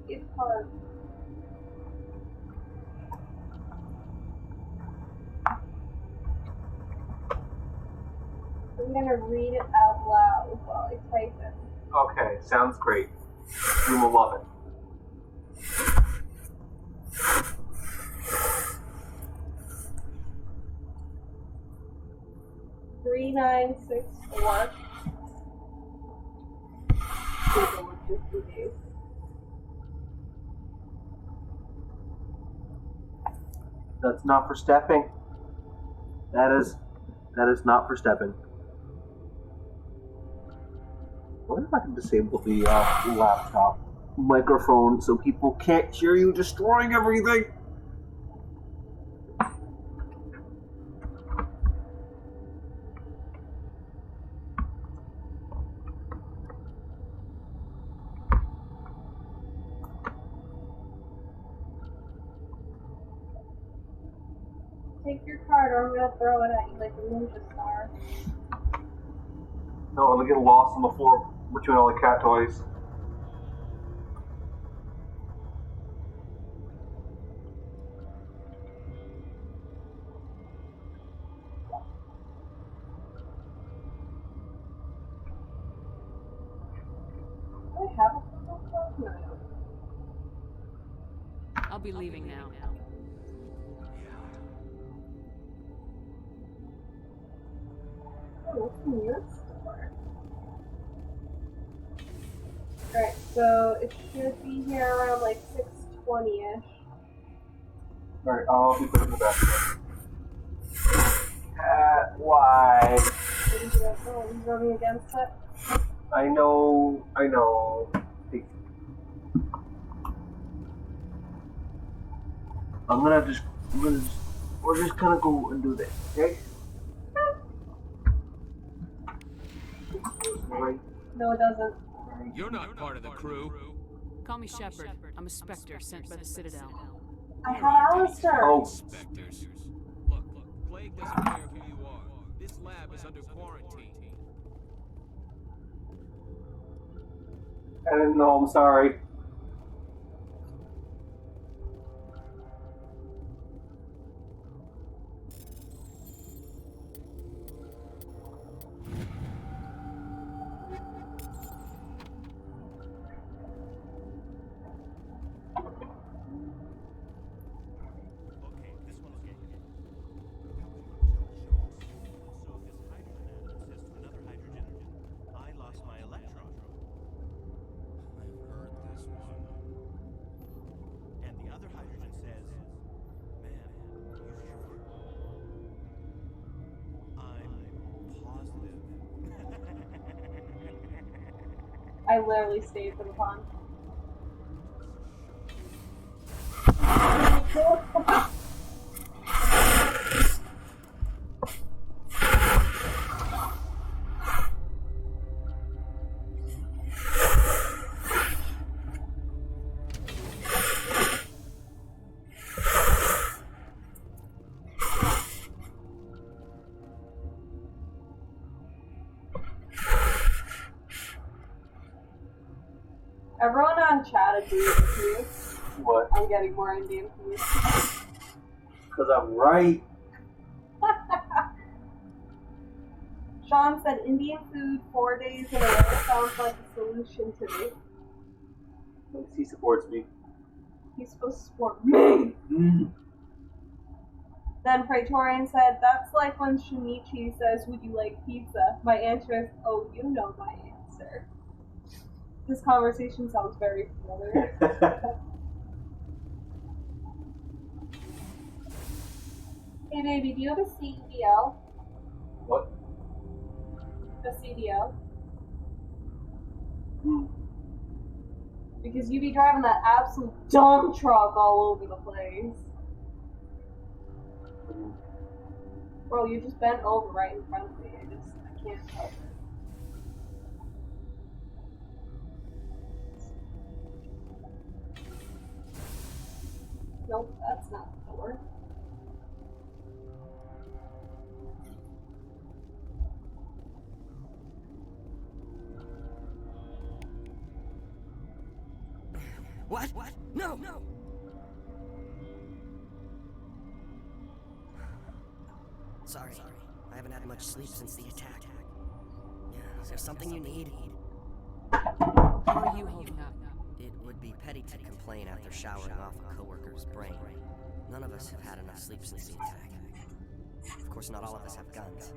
S1: Gift card. I'm gonna read it out loud while I type it.
S16: Okay, sounds great. You will love it.
S1: Three 964.
S16: That's not for stepping. That is not for stepping. I wonder if I can disable the laptop microphone so people can't hear you destroying everything.
S1: Take your card or I'm gonna throw it at you like a ninja star.
S16: No, I'm gonna get lost on the floor between all the cat toys.
S1: Do I have a physical card? No, I don't.
S2: I'll be leaving now.
S1: Oh, what's in this store? Alright, so it should be here around like 6:20ish.
S16: Alright, I'll be putting in the basket. Cat, why?
S1: He's running against it.
S16: I know. We're just gonna go and do this, okay? Right.
S1: No, it doesn't.
S7: You're not part of the crew.
S2: Call me Shepard. I'm a Spectre sent by the Citadel.
S1: I have Alistair.
S16: Oh.
S7: Specters. Look, Plague doesn't care who you are. This lab is under quarantine.
S16: I didn't know, I'm sorry.
S17: I've heard this
S1: literally stayed for the fun. Everyone on chat agrees with you.
S16: What?
S1: I'm getting more Indian food.
S16: Because I'm right.
S1: Sean said Indian food 4 days in a row sounds like a solution to me.
S16: At least he supports me.
S1: He's supposed to support me. Then Praetorian said, that's like when Shinichi says, would you like pizza? My answer is, oh, you know my answer. This conversation sounds very familiar. Hey baby, do you have a CDL?
S16: What?
S1: A CDL? Because you be driving that absolute dump truck all over the place. Bro, you just bent over right in front of me. I can't help it. Nope, that's not the door.
S14: What? No! No! Sorry. I haven't had much sleep since the attack. Yeah, is there something you need?
S2: How are you holding up?
S14: It would be petty to complain after showering off a coworker's brain. None of us have had enough sleep since the attack. Of course, not all of us have guns.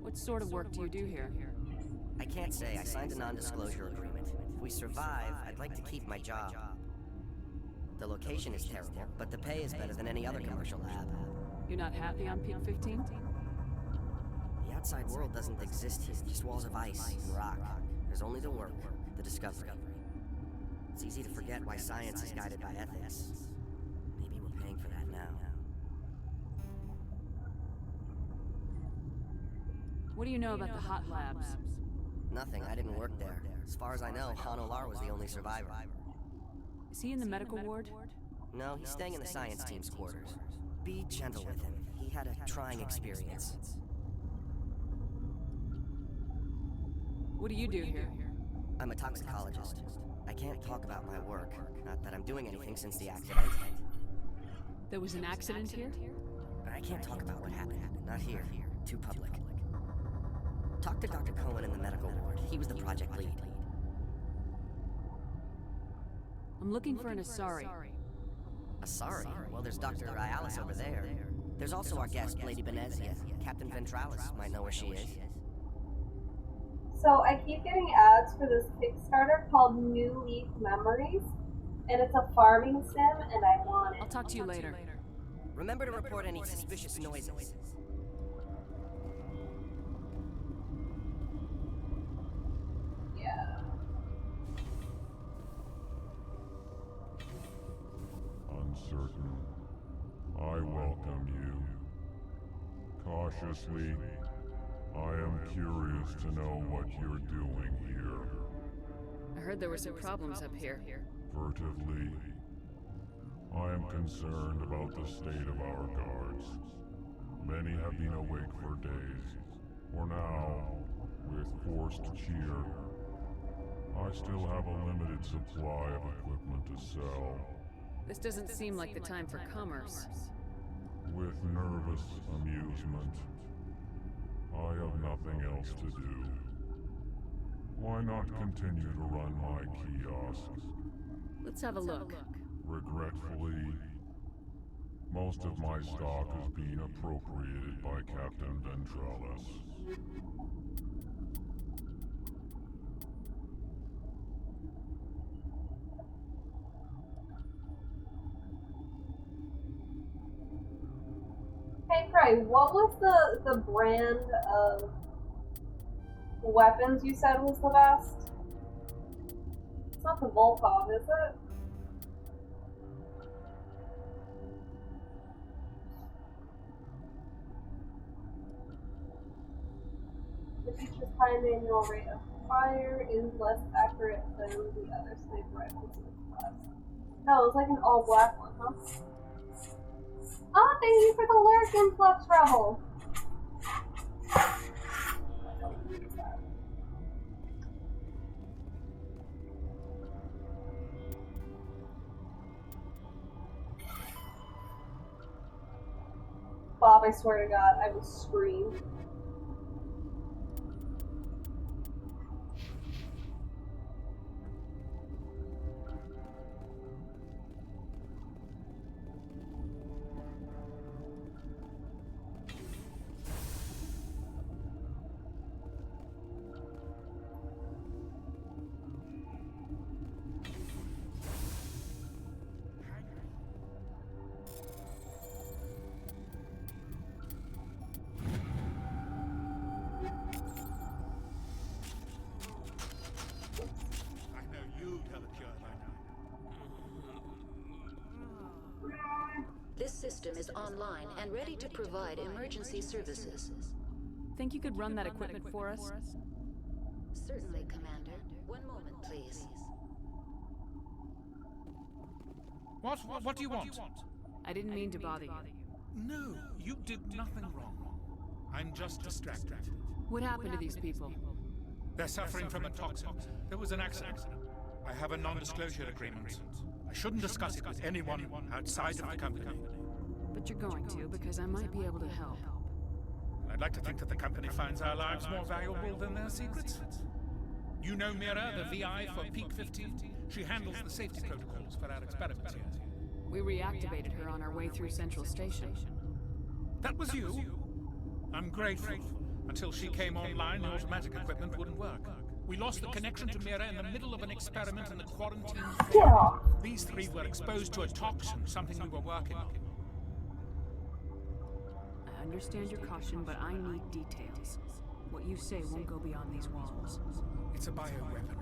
S2: What sort of work do you do here?
S14: I can't say. I signed a non-disclosure agreement. If we survive, I'd like to keep my job. The location is terrible, but the pay is better than any other commercial lab.
S2: You're not happy on Peak 15?
S14: The outside world doesn't exist here, just walls of ice and rock. There's only the work, the discovery. It's easy to forget why science is guided by ethics. Maybe we're paying for that now.
S2: What do you know about the hot labs?
S14: Nothing, I didn't work there. As far as I know, Han Olar was the only survivor.
S2: Is he in the medical ward?
S14: No, he's staying in the science team's quarters. Be gentle with him. He had a trying experience.
S2: What do you do here?
S14: I'm a toxicologist. I can't talk about my work. Not that I'm doing anything since the accident.
S2: There was an accident here?
S14: I can't talk about what happened. Not here. Too public. Talk to Dr. Cohen in the medical ward. He was the project lead.
S2: I'm looking for an Asari.
S14: Asari? Well, there's Dr. Ayalis over there. There's also our guest, Lady Benezia. Captain Ventralis might know where she is.
S1: So I keep getting ads for this Kickstarter called New Leaf Memories, and it's a farming sim, and I want it.
S2: I'll talk to you later.
S14: Remember to report any suspicious noises.
S1: Yeah.
S22: Uncertain. I welcome you. Cautiously, I am curious to know what you're doing here.
S2: I heard there were some problems up here.
S22: Furtively, I am concerned about the state of our guards. Many have been awake for days. For now, with forced cheer, I still have a limited supply of equipment to sell.
S2: This doesn't seem like the time for commerce.
S22: With nervous amusement, I have nothing else to do. Why not continue to run my kiosk?
S2: Let's have a look.
S22: Regretfully, most of my stock has been appropriated by Captain Ventralis.
S1: Hey, Craig, what was the brand of weapons you said was the best? It's not the Volkov, is it? The feature's high manual rate of fire is less accurate than the other sniper rifles in this class. No, it's like an all-black one, huh? Oh, thank you for the lurk, Influx Rebel! I don't use that. Bob, I swear to God, I will scream.
S12: This system is online and ready to provide emergency services.
S2: Think you could run that equipment for us?
S12: Certainly, Commander. One moment, please.
S10: What do you want?
S2: I didn't mean to bother you.
S10: No, you did nothing wrong. I'm just distracted.
S2: What happened to these people?
S10: They're suffering from a toxin. There was an accident. I have a non-disclosure agreement. I shouldn't discuss it with anyone outside of the company.
S2: But you're going to, because I might be able to help.
S10: I'd like to think that the company finds our lives more valuable than their secrets. You know Mira, the VI for Peak 15? She handles the safety protocols for our experiments here.
S2: We reactivated her on our way through Central Station.
S10: That was you? I'm grateful. Until she came online, the automatic equipment wouldn't work. We lost the connection to Mira in the middle of an experiment in the quarantine phase. These three were exposed to a toxin, something we were working on.
S2: I understand your caution, but I need details. What you say won't go beyond these walls.
S10: It's a bioweapon,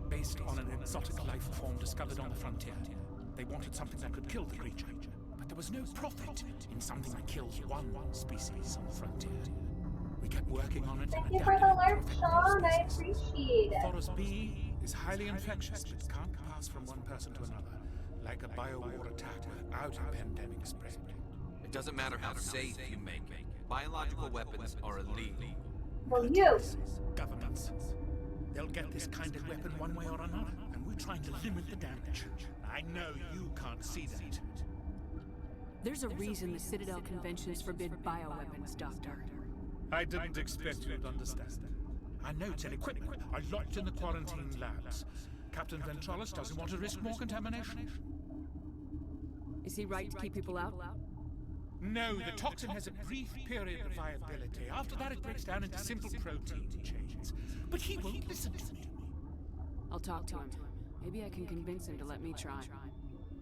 S10: based on an exotic life form discovered on the frontier. They wanted something that could kill the creature, but there was no profit in something that kills one species on the frontier. We kept working on it.
S1: Thank you for the alert, Sean. I appreciate it.
S10: Taurus B is highly infectious, but can't pass from one person to another, like a biowar attack without a pandemic spread.
S7: It doesn't matter how safe you make it. Biological weapons are illegal.
S1: Well, you.
S10: Governments. They'll get this kind of weapon one way or another, and we're trying to limit the damage. I know you can't see that.
S2: There's a reason the Citadel conventions forbid bioweapons, Doctor.
S10: I didn't expect you to understand. Our notes and equipment are locked in the quarantine labs. Captain Ventralis doesn't want to risk more contamination.
S2: Is he right to keep people out?
S10: No, the toxin has a brief period of viability. After that, it breaks down into simple protein chains. But he won't listen to me.
S2: I'll talk to him. Maybe I can convince him to let me try.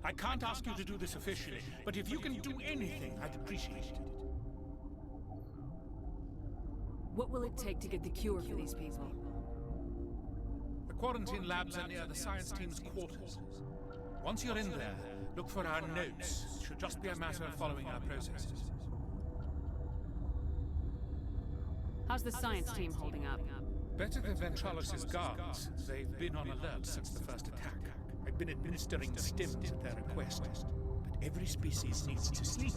S10: I can't ask you to do this officially, but if you can do anything, I'd appreciate it.
S2: What will it take to get the cure for these people?
S10: The quarantine labs are near the science team's quarters. Once you're in there, look for our notes. It should just be a matter of following our processes.
S2: How's the science team holding up?
S10: Better than Ventralis' guards. They've been on alert since the first attack. I've been administering stims at their request. But every species needs to sleep.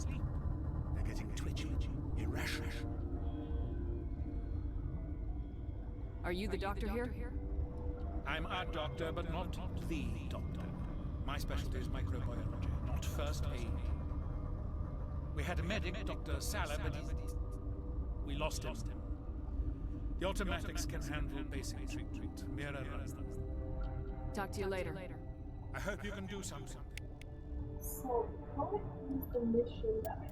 S10: They're getting twitchy, irrational.
S2: Are you the doctor here?
S10: I'm a doctor, but not the doctor. My specialty is microbiology, not first aid. We had a medic, Dr. Salah, but we lost him. The automatics can handle basic treatment. Mira runs them.
S2: Talk to you later.
S10: I hope you can do something.
S1: So, what is the mission that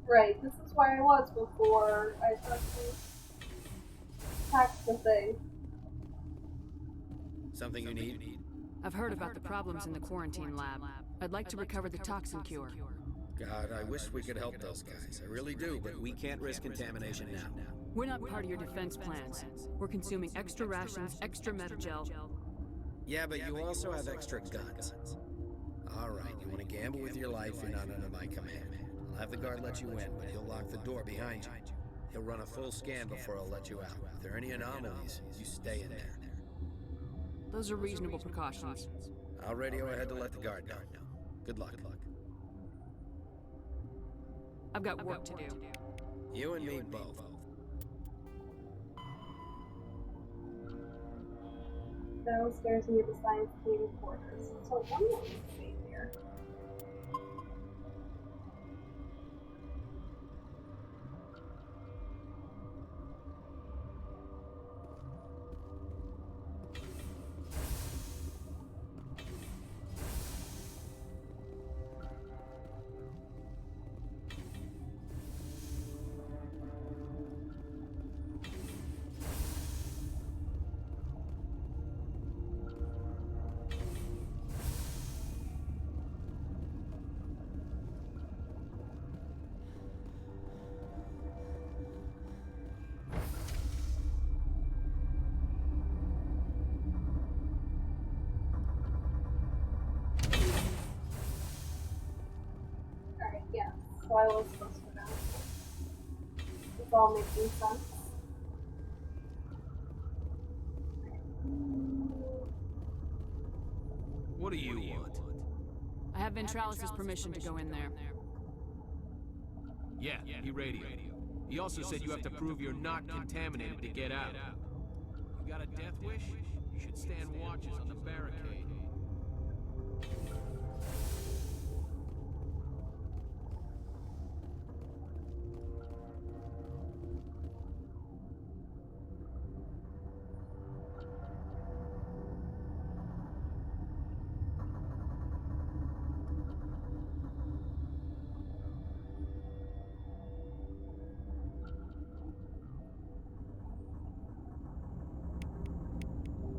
S1: Right, this is where I was before I tried to hack the thing.
S13: Something you need?
S2: I've heard about the problems in the quarantine lab. I'd like to recover the toxin cure.
S11: God, I wish we could help those guys. I really do, but
S13: We can't risk contamination now.
S2: We're not part of your defense plans. We're consuming extra rations, extra metagel.
S11: yeah, but you also have extra guns. All right, you want to gamble with your life, you're not under my command. I'll have the guard let you in, but he'll lock the door behind you. He'll run a full scan before he'll let you out. If there are any anomalies, you stay in there.
S2: Those are reasonable precautions.
S11: I'll radio ahead to let the guard know. Good luck.
S2: I've got work to do.
S11: You and me both.
S1: Downstairs near the science community quarters. So one more thing here. Yeah, so I was supposed to go down. It's all making sense.
S7: What do you want?
S2: I have Ventralis' permission to go in there.
S9: Yeah, he radioed. He also said you have to prove you're not contaminated to get out. You got a death wish? You should stand watches on the barricade.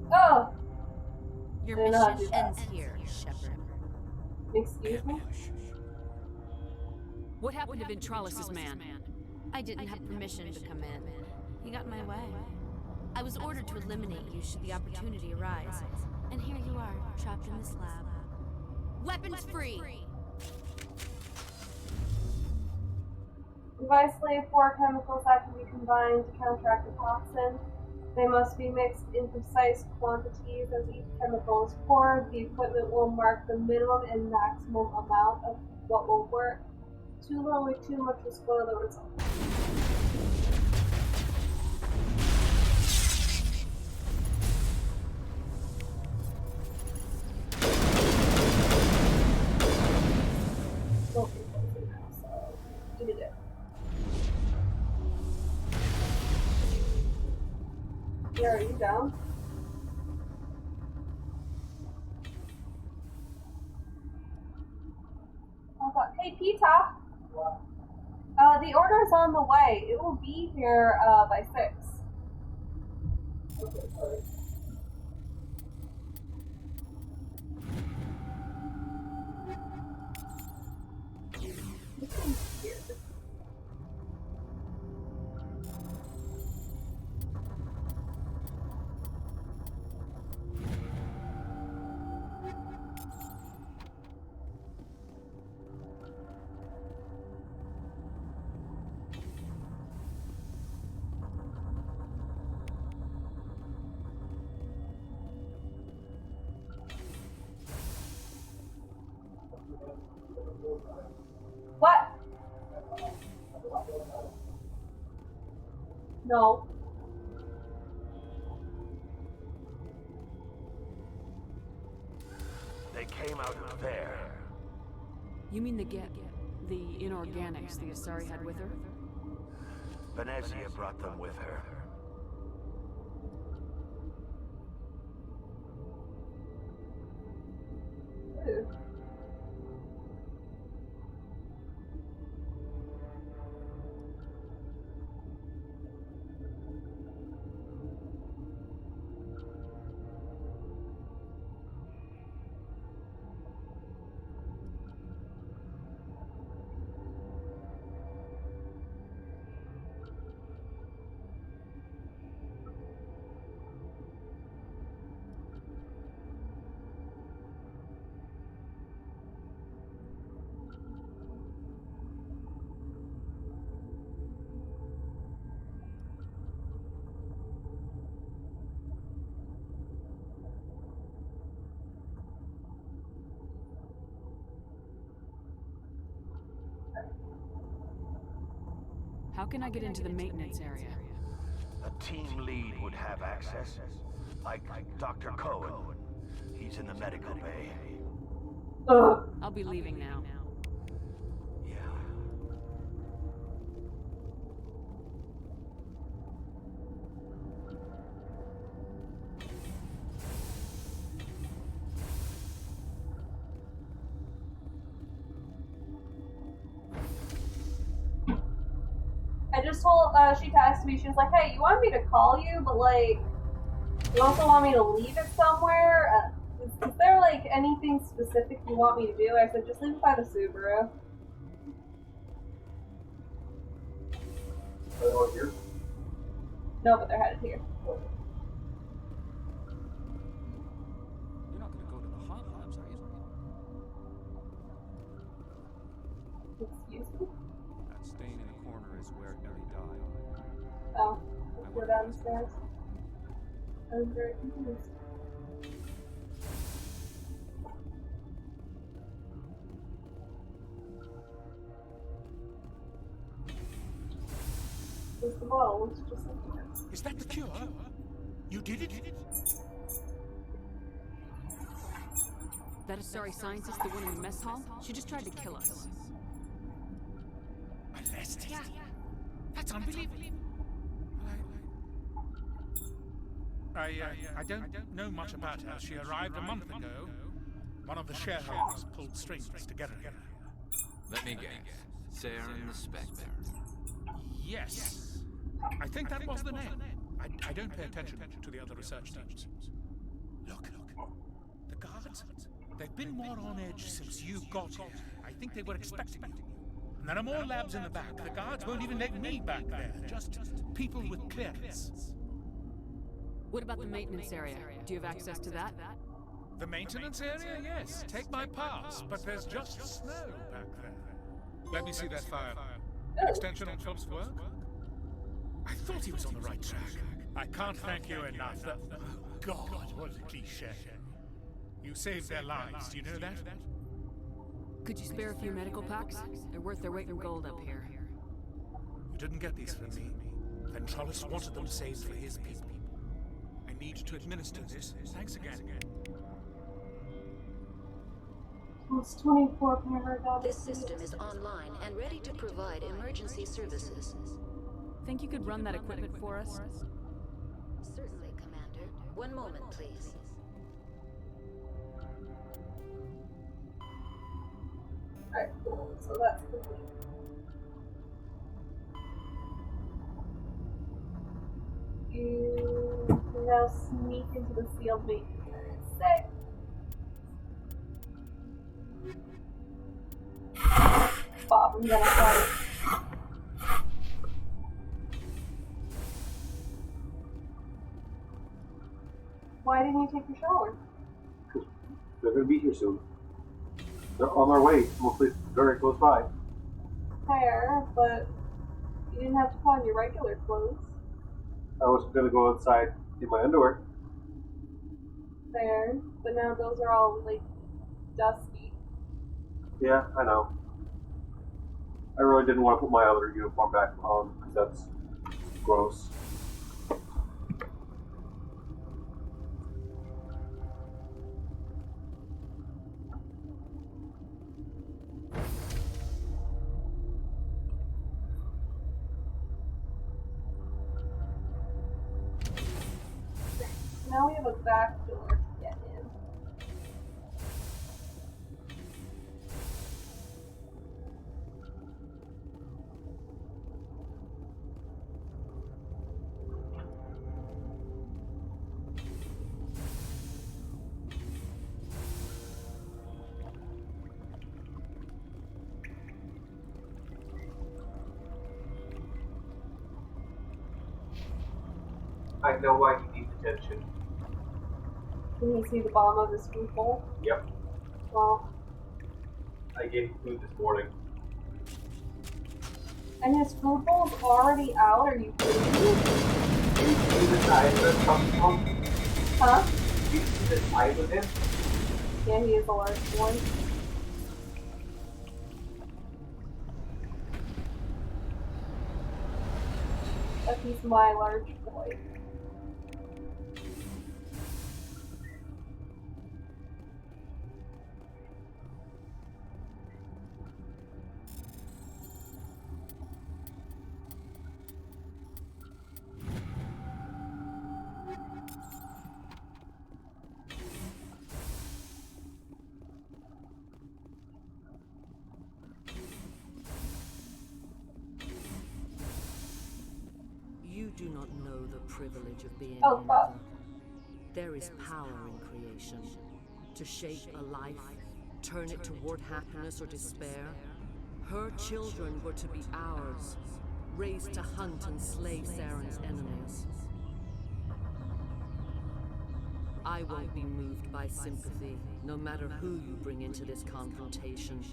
S1: Oh!
S8: Your
S1: They're not
S8: mission
S1: doing
S8: ends here, Shepard.
S1: Excuse me?
S2: What happened to Ventralis' man?
S8: I didn't have permission to come in. He got in my way. I was ordered to eliminate you should the opportunity arise. And here you are, trapped in this lab. Weapons free!
S1: If I isolate 4 chemicals that can be combined to counteract the toxin, they must be mixed in precise quantities. As each chemical is poured, the equipment will mark the minimum and maximum amount of what will work. Too little or too much will spoil the result. Don't be closing now, so eat it. Yeah, are you down? Hey, Pita! The order's on the way. It will be here by 6. Okay, sorry. This one's weird. What? No.
S15: They came out of there.
S2: You mean the inorganics the Asari had with her?
S15: Venezia brought them with her.
S2: How can I get into the maintenance area?
S15: A team lead would have access. Like Dr. Cohen. He's in the medical bay.
S2: I'll be leaving now.
S1: I just told, she texted me, she was like, hey, you want me to call you, but like, you also want me to leave it somewhere? Is there like anything specific you want me to do? I said, just leave it by the Subaru.
S16: Are they all here?
S1: No, but they're headed here.
S17: You're not gonna go to the hot labs, are you?
S1: Excuse me?
S17: That stain in the corner is where Ellie died.
S1: Oh, let's go downstairs. I was very confused. Where's the bottle? Looks just like this.
S10: Is that the cure? You did it?
S2: That Asari scientist, the one in the mess hall? She just tried to kill us.
S10: Arrested? Yeah. That's unbelievable. I don't know much about her. She arrived a month ago. One of the shareholders pulled strings to get her here.
S7: Let me guess. Saren the Spectre.
S10: Yes. I think that was the name. I don't pay attention to the other research teams. Look. The guards, they've been more on edge since you got here. I think they were expecting you. And there are more labs in the back. The guards won't even let me back there. Just people with clearance.
S2: What about the maintenance area? Do you have access to that?
S10: The maintenance area? Yes. Take my pass. But there's just snow back there. Let me see that file. Extension on Philip's work? I thought he was on the right track. I can't thank you enough. Oh, God, what a cliche. You saved their lives, do you know that?
S2: Could you spare a few medical packs? They're worth their weight in gold up here.
S10: You didn't get these from me. Ventrollis wanted them saved for his people. I need to administer this. Thanks again.
S1: It's 24 paragraphs.
S12: This system is online and ready to provide emergency services.
S2: Think you could run that equipment for us?
S12: Certainly, Commander. One moment, please.
S1: Alright, cool. So that's complete. You can now sneak into the sealed maintenance area. Sick. Bob, I'm gonna fight. Why didn't you take your shower?
S16: Because they're going to be here soon. They're on their way to a place very close by.
S1: Fair, but you didn't have to put on your regular clothes.
S16: I was going to go outside in my underwear.
S1: Fair, but now those are all, like, dusty.
S16: Yeah, I know. I really didn't want to put my other uniform back on because that's gross.
S1: Now we have a back door to get in.
S16: I know why he needs attention.
S1: Can you see the bottom of his food bowl?
S16: Yep.
S1: Well,
S16: I gave him food this morning.
S1: and his food bowl's already out? Are you kidding me?
S16: You see the size of it comes from?
S1: Huh?
S16: You see the size of him?
S1: Yeah, he is a large boy. a piece of my large boy.
S4: You do not know the privilege of being
S1: Oh,
S4: in
S1: fuck.
S4: another. There is power in creation. To shape a life, turn it toward happiness or despair. Her children were to be ours, raised to hunt and slay Saren's enemies. I won't be moved by sympathy, no matter who you bring into this confrontation.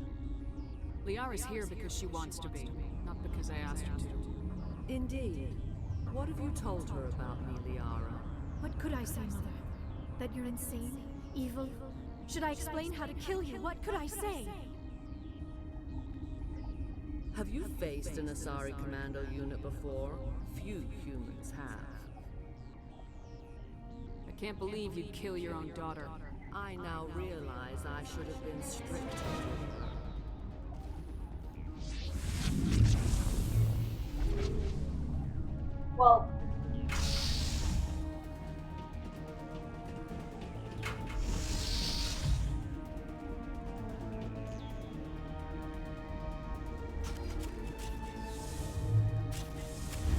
S2: Liara's here because she wants to be, not because I asked her to.
S4: Indeed. What have you told her about me, Liara?
S20: What could I say, Mother? That you're insane? Evil? Should I explain how to kill you? What could I say?
S4: Have you faced an Asari commando unit before? Few humans have.
S2: I can't believe you'd kill your own daughter.
S4: I now realize I should have been stricter.
S1: Well,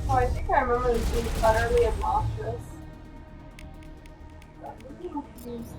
S1: I think I remember this being utterly obnoxious. I'm really confused.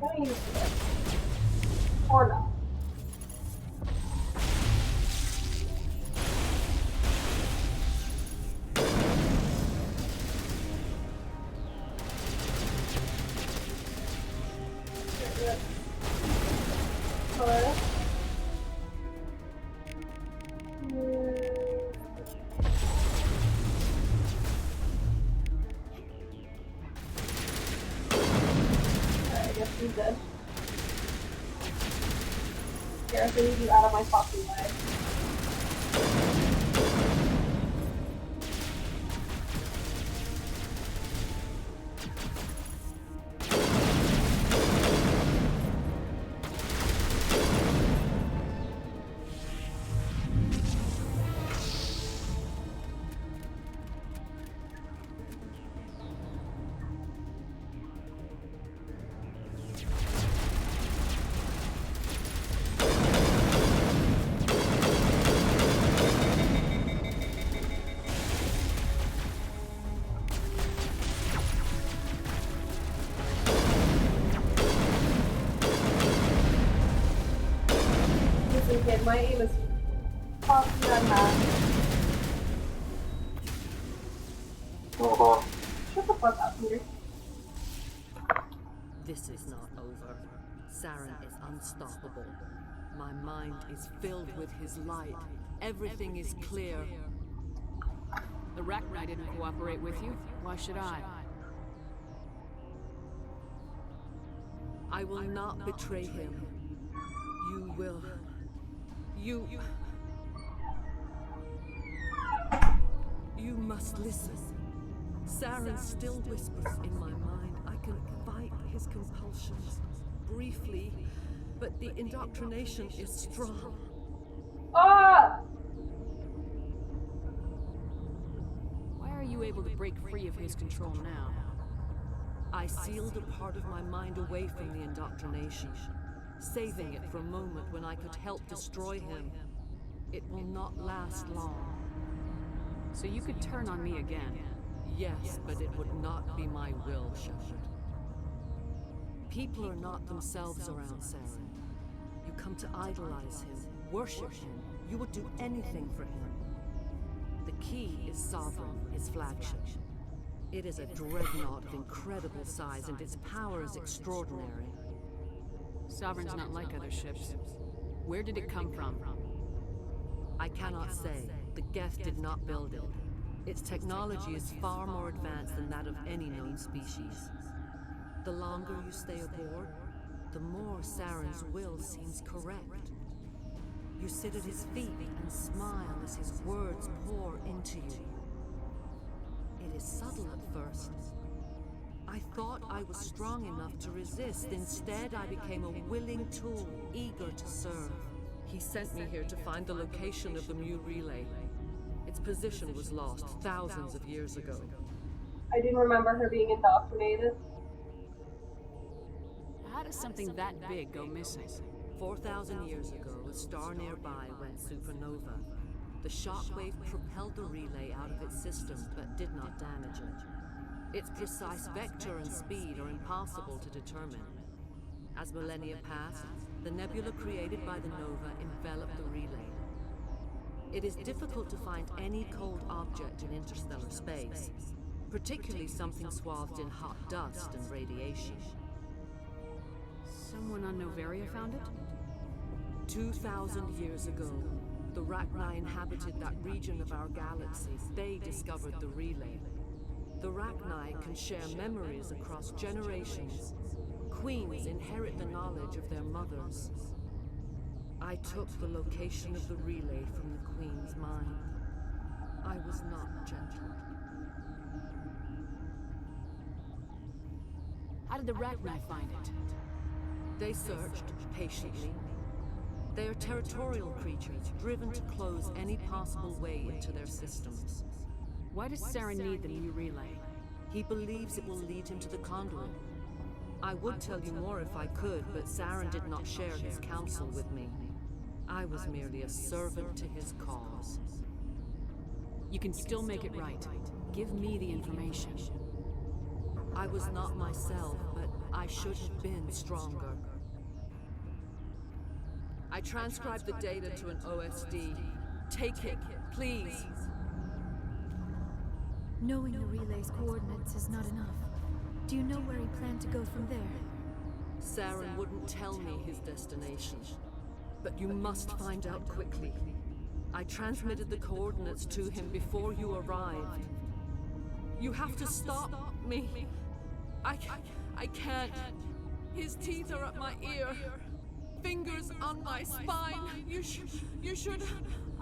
S1: Can I use this? Or not? Hello? I guess he's dead. Here, I need you out of my fucking way. Kid, my aim is fucking unmatched. Shut the fuck up, Peter.
S4: This is not over. Saren is unstoppable. My mind is filled with his light. Everything is clear.
S2: The Rachni didn't cooperate with you. Why should I?
S4: I will not betray him. You will. You must listen. Saren still whispers in my mind. I can fight his compulsions briefly, but the indoctrination is strong.
S1: Ah!
S2: Why are you able to break free of his control now?
S4: I sealed a part of my mind away from the indoctrination, saving it for a moment when I could help destroy him. It will not last long.
S2: So you could turn on me again.
S4: Yes, but it would not be my will, Shepard. People are not themselves around Saren. You come to idolize him, worship him. You would do anything for him. The key is Sovereign, his flagship. It is a dreadnought of incredible size, and its power is extraordinary.
S2: Sovereign's not like other ships. Where did it come from?
S4: I cannot say. The Geth did not build it. Its technology is far more advanced than that of any known species. The longer you stay aboard, the more Saren's will seems correct. You sit at his feet and smile as his words pour into you. It is subtle at first. I thought I was strong enough to resist. Instead, I became a willing tool, eager to serve. He sent me here to find the location of the Mu relay. Its position was lost thousands of years ago.
S1: I didn't remember her being indoctrinated.
S2: How does something that big go missing?
S4: 4,000 years ago, a star nearby went supernova. The shockwave propelled the relay out of its system, but did not damage it. Its precise vector and speed are impossible to determine. As millennia passed, the nebula created by the nova enveloped the relay. It is difficult to find any cold object in interstellar space, particularly something swathed in hot dust and radiation.
S2: Someone on Noveria found it?
S4: 2,000 years ago, the Rachni inhabited that region of our galaxy. They discovered the relay. The Rachni can share memories across generations. Queens inherit the knowledge of their mothers. I took the location of the relay from the Queen's mind. I was not gentle.
S2: How did the Rachni find it?
S4: They searched patiently. They are territorial creatures, driven to close any possible way into their systems.
S2: Why does Saren need the Mu relay?
S4: He believes it will lead him to the Conduit. I would tell you more if I could, but Saren did not share his counsel with me. I was merely a servant to his cause.
S2: You can still make it right. Give me the information.
S4: I was not myself, but I should have been stronger. I transcribed the data to an OSD. Take it, please.
S20: Knowing the relay's coordinates is not enough. Do you know where he planned to go from there?
S4: Saren wouldn't tell me his destination. But you must find out quickly. I transmitted the coordinates to him before you arrived. You have to stop me. I can't. His teeth are at my ear. Fingers on my spine. You should.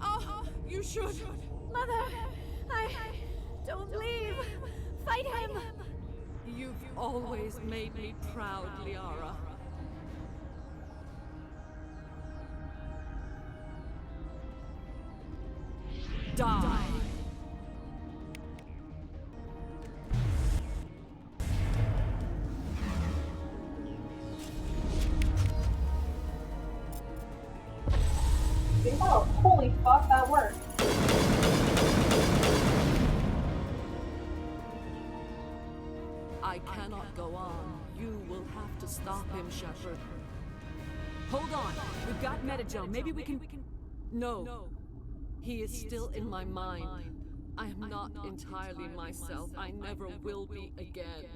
S4: Oh, you should.
S20: Mother, don't leave. Fight him.
S4: You've always made me proud, Liara. Die.
S1: Oh, holy fuck, that worked.
S4: I cannot go on. You will have to stop him, Shepard.
S2: Hold on. We've got Metagel. Maybe we can...
S4: No. He is still in my mind. I am not entirely myself. I never will be again.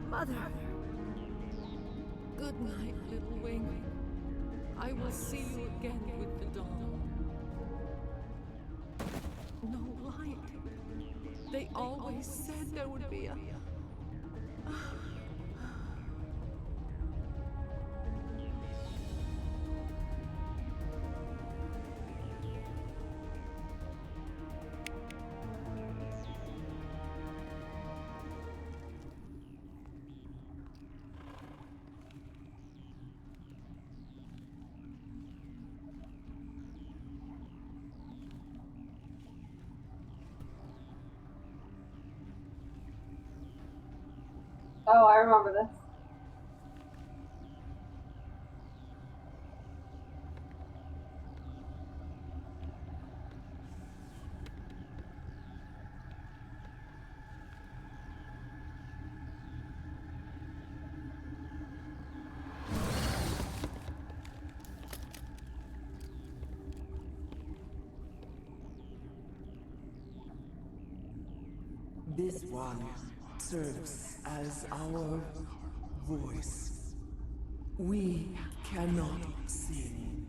S20: Mother.
S4: Good night, little wing. I will see you again with the dawn. No light. They always said there would be a...
S1: Oh, I remember this.
S3: This one serves as our voice. We cannot sing.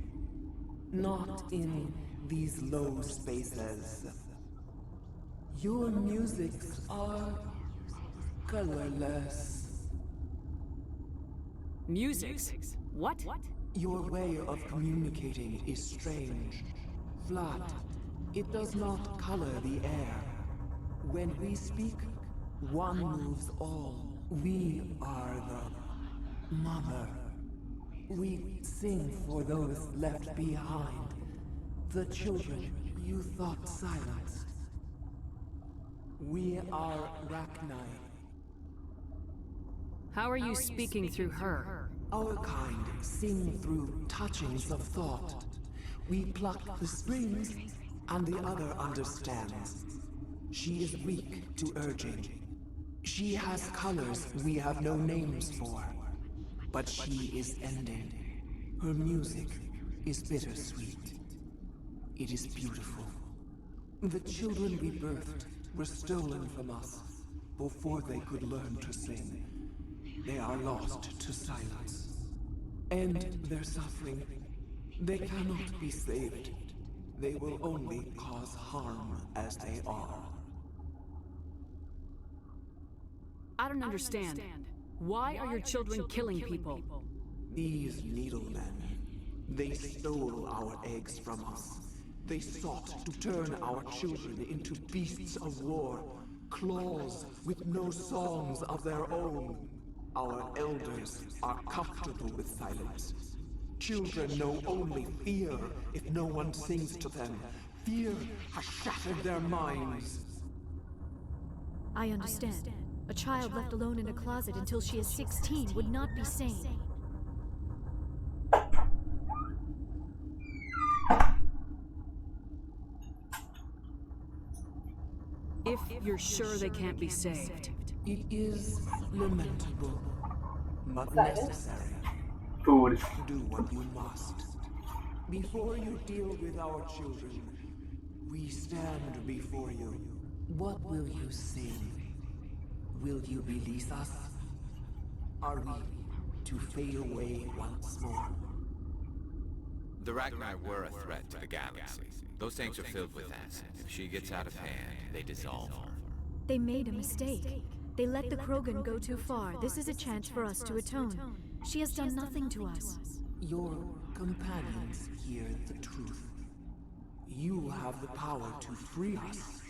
S3: Not in these low spaces. Your musics are colorless.
S2: Musics? What?
S3: Your way of communicating is strange. Flat. It does not color the air. When we speak, one moves all. We are the mother. We sing for those left behind. The children you thought silenced. We are Rachni.
S2: How are you speaking through her?
S3: Our kind sing through touchings of thought. We pluck the springs, and the other understands. She is weak to urging. She has colors we have no names for. But she is ending. Her music is bittersweet. It is beautiful. The children we birthed were stolen from us before they could learn to sing. They are lost to silence. End their suffering. They cannot be saved. They will only cause harm as they are.
S2: I don't understand. Why are your children killing people?
S3: These needlemen, they stole our eggs from us. They sought to turn our children into beasts of war, claws with no songs of their own. Our elders are comfortable with silence. Children know only fear if no one sings to them. Fear has shattered their minds.
S20: I understand. A child left alone in a closet until she is 16 would not be sane.
S2: If you're sure they can't be saved.
S3: It is lamentable, but necessary.
S16: Food.
S3: Do what you must. Before you deal with our children, we stand before you. What will you sing? Will you release us? Are we to fade away once more?
S7: The Rachni were a threat to the galaxy. Those things are filled with acid. If she gets out of hand, they dissolve her.
S20: They made a mistake. They let the Krogan go too far. This is a chance for us to atone. She has done nothing to us.
S3: Your companions hear the truth. You have the power to free us,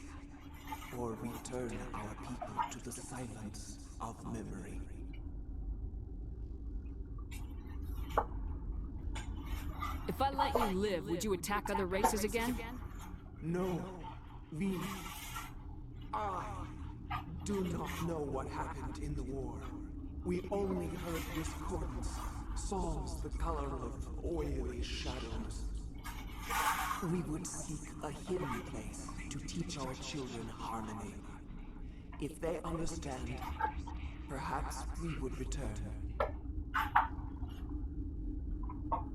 S3: or return our people to the silence of memory.
S2: If I let you live, would you attack other races again?
S3: No. I do not know what happened in the war. We only heard discordance, songs the color of oily shadows. We would seek a hidden place to teach our children harmony. If they understand, perhaps we would return.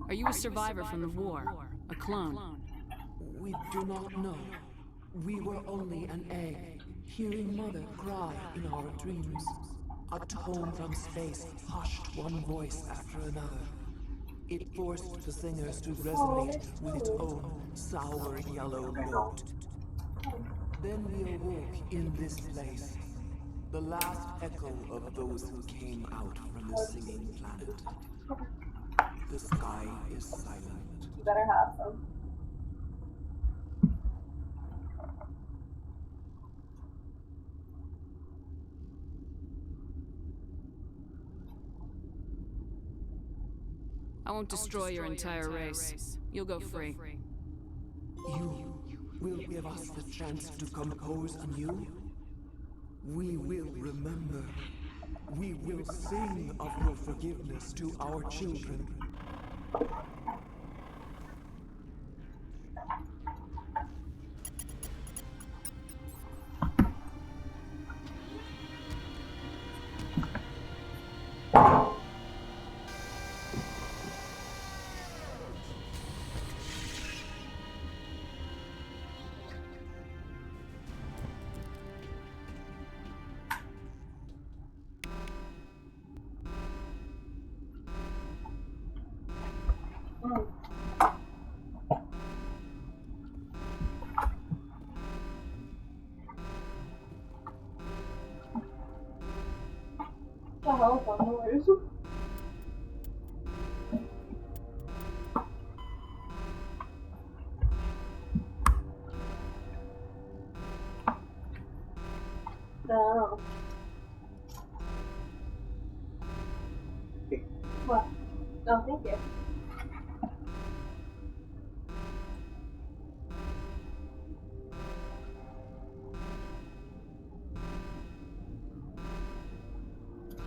S2: Are you a survivor from the war? A clone?
S3: We do not know. We were only an egg, hearing Mother cry in our dreams. A tone from space hushed one voice after another. It forced the singers to resonate with its own sour yellow note. Then we awoke in this place, the last echo of those who came out from the singing planet. The sky is silent.
S1: You better have some.
S2: I won't destroy your entire race. You'll go free.
S3: You will give us the chance to compose anew? We will remember. We will sing of your forgiveness to our children.
S1: telephone noise. No. What? No, thank you.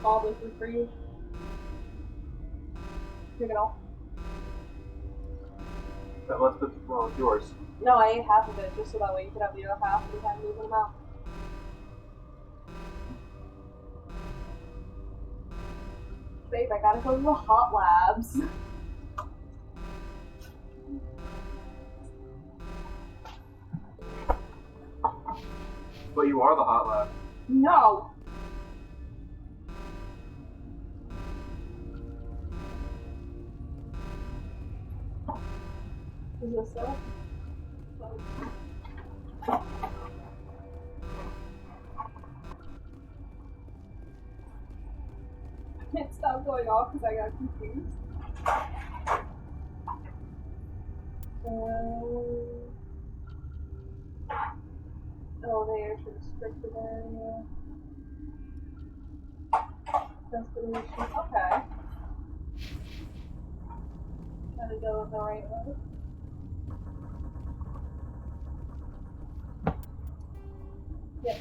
S1: All this is for you. Take it all.
S16: That left it, well, yours.
S1: No, I ate half of it just so that way you could have the other half and time moving them out. Babe, I gotta go to the hot labs.
S16: But you are the hot lab.
S1: No! Is this it? I can't stop going off because I got confused. Oh, they are to restricted area. Destination. Okay. Gotta go the right way. Yes.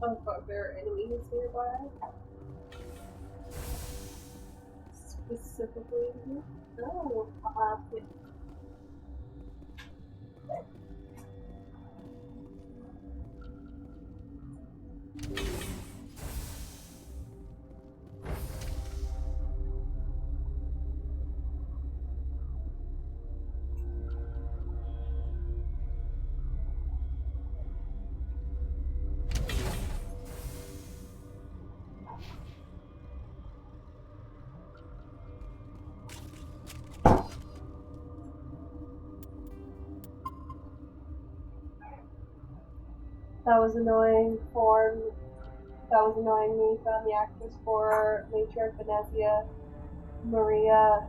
S1: Oh fuck, there are enemies nearby. Specifically, oh, yeah. That was annoying for. That was annoying me. Found the actress for Matriarch Venezia, Marina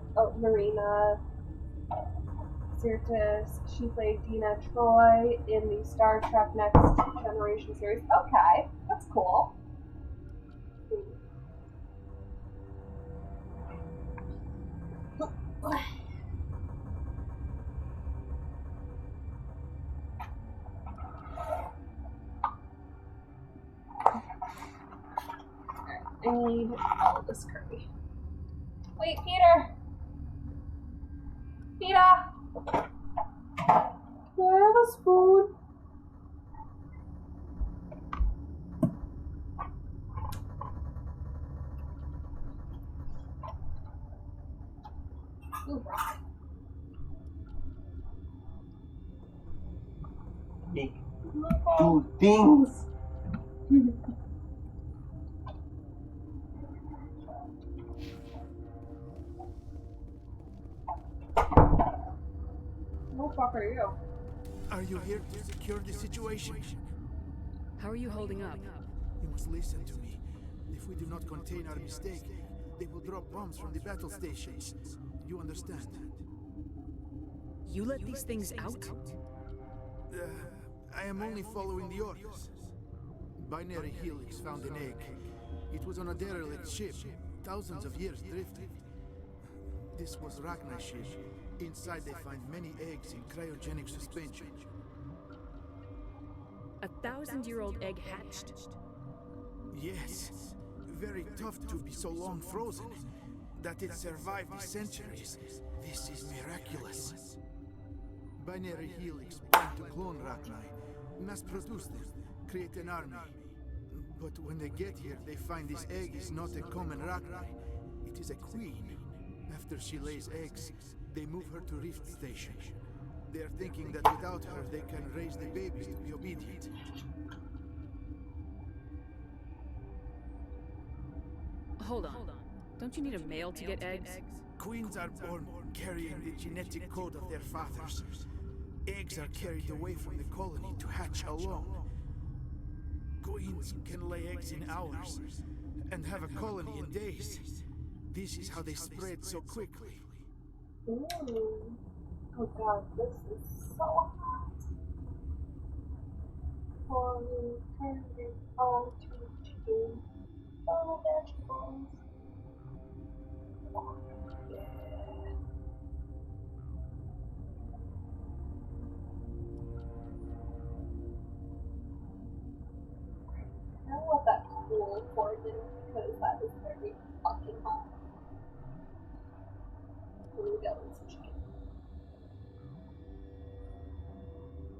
S1: Sirtis. She played Dina Troy in the Star Trek Next Generation series. Okay, that's cool. I need all of this curry. Wait, Peter! Peter! Do I have a spoon? Ooh, right.
S16: Make do things.
S1: What the fuck are you?
S18: Are you here to secure the situation?
S2: How are you holding up?
S18: You must listen to me. If we do not contain our mistake, they will drop bombs from the battle stations. You understand?
S2: You let these things out?
S18: I am only following the orders. Binary Helix found an egg. It was on a derelict ship, thousands of years drifted. This was Rachni's ship. Inside they find many eggs in cryogenic suspension.
S2: 1,000-year-old egg hatched?
S18: Yes. Very tough to be so long frozen. That it survived the centuries. This is miraculous. Binary Helix plan to clone Rachni, mass produce them, create an army. But when they get here, they find this egg is not a common Rachni. It is a queen. After she lays eggs, they move her to Rift Station. They are thinking that without her, they can raise the babies to be obedient.
S2: Hold on. Don't you need a male to get eggs?
S18: Queens are born carrying the genetic code of their fathers. Eggs are carried away from the colony to hatch alone. Queens can lay eggs in hours and have a colony in days. This is how they spread so quickly.
S1: Ooh. Oh god, this is so hot. Oh, turn it on to chicken. Oh, vegetables. Oh, yeah. I don't want that cool portion because that is very fucking hot. Here we go, it's chicken.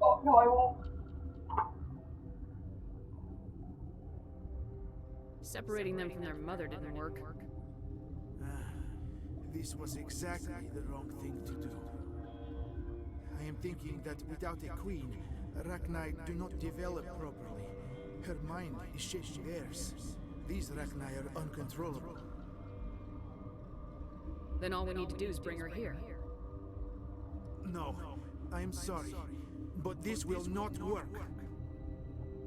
S1: Oh, no, I won't.
S2: Separating them from their mother didn't work.
S18: This was exactly the wrong thing to do. I am thinking that without a queen, Rachni do not develop properly. Her mind is shaping theirs. These Rachni are uncontrollable.
S2: Then all we need to do is bring her here.
S18: No, I am sorry, but this will not work.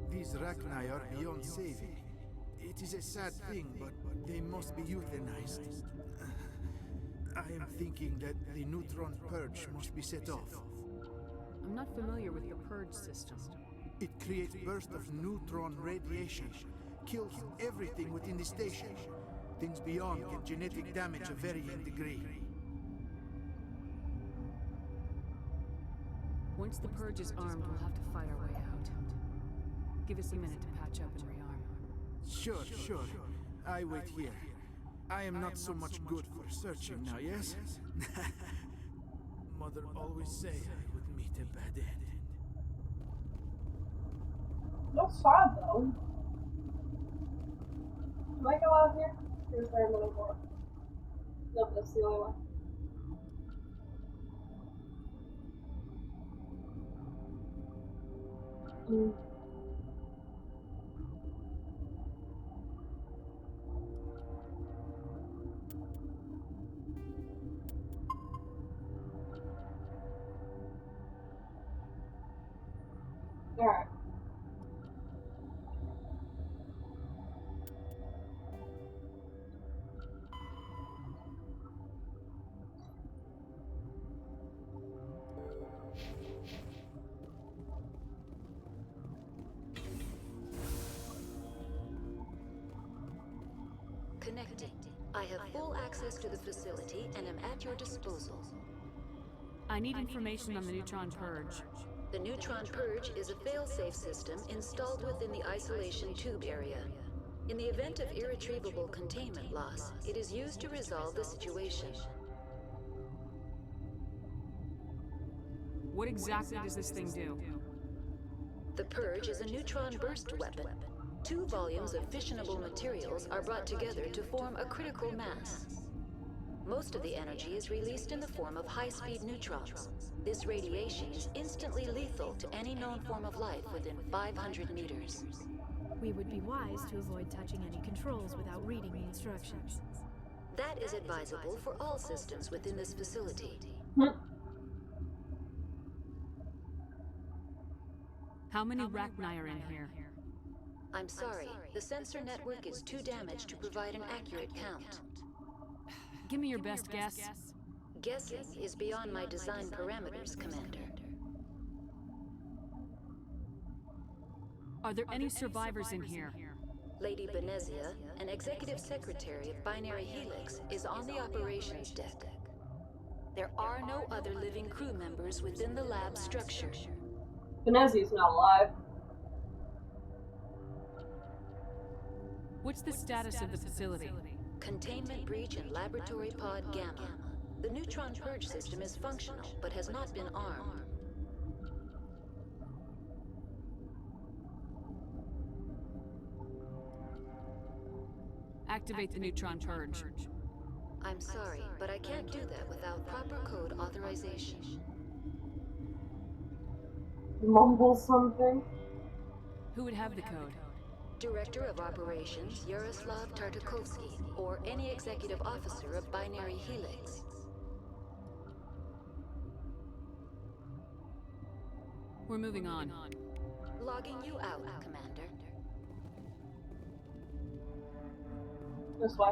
S18: These Rachni are beyond saving. It is a sad thing, but they must be euthanized. I am thinking that the neutron purge must be set off.
S2: I'm not familiar with the purge system.
S18: It creates bursts of neutron radiation, kills everything within the station. Things beyond get genetic damage of varying degree.
S2: Once the purge is armed, we'll have to fight our way out. Give us a minute to patch up and rearm.
S18: Sure. I wait here. I am not so much good for searching now, yes? Mother always say I would meet a bad end.
S1: No sad though. Can I go out here? Or is there another door? No, that's the only one. Alright.
S12: Connecting. I have full access to the facility and am at your disposal.
S2: I need information on the neutron purge.
S12: The neutron purge is a fail-safe system installed within the isolation tube area. In the event of irretrievable containment loss, it is used to resolve the situation.
S2: What exactly does this thing do?
S12: The purge is a neutron burst weapon. 2 volumes of fissionable materials are brought together to form a critical mass. Most of the energy is released in the form of high-speed neutrons. This radiation is instantly lethal to any known form of life within 500 meters.
S20: We would be wise to avoid touching any controls without reading the instructions.
S12: That is advisable for all systems within this facility.
S2: How many Rachni are in here?
S12: I'm sorry, the sensor network is too damaged to provide an accurate count.
S2: Give me your best guess.
S12: Guessing is beyond my design parameters, Commander.
S2: Are there any survivors in here?
S12: Lady Benezia, an executive secretary of Binary Helix, is on the operations deck. There are no other living crew members within the lab structure.
S1: Benezia's not alive.
S2: What's the status of the facility?
S12: Containment breach in Laboratory Pod Gamma. The neutron purge system is functional, but has not been armed.
S2: Activate the neutron purge.
S12: I'm sorry, but I can't do that without proper code authorization.
S1: Mumble something.
S2: Who would have the code?
S12: Director of Operations Yaroslav Tartakovsky, or any executive officer of Binary Helix.
S2: We're moving on.
S12: Logging you out, Commander.
S1: This way.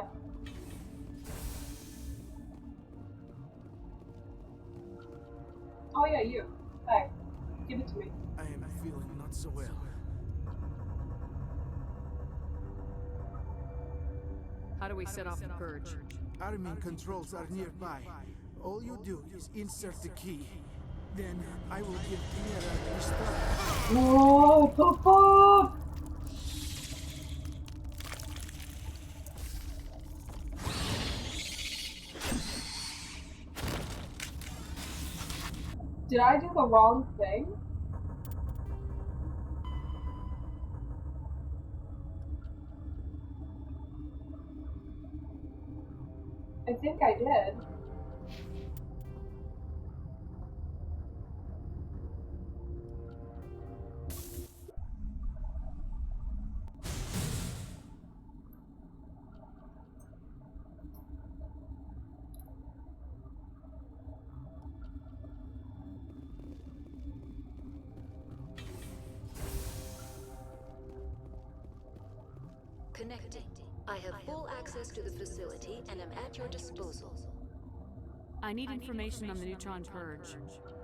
S1: Oh yeah, you. Hey, give it to me.
S18: I am feeling not so well.
S2: How do we set off the purge?
S18: Armin controls are nearby. All you do is insert the key. Then I will give Tiara a restart.
S1: What the fuck? Did I do the wrong thing? I think I did.
S12: Connecting. I have full access to the facility and am at your disposal.
S2: I need information on the Neutron Purge.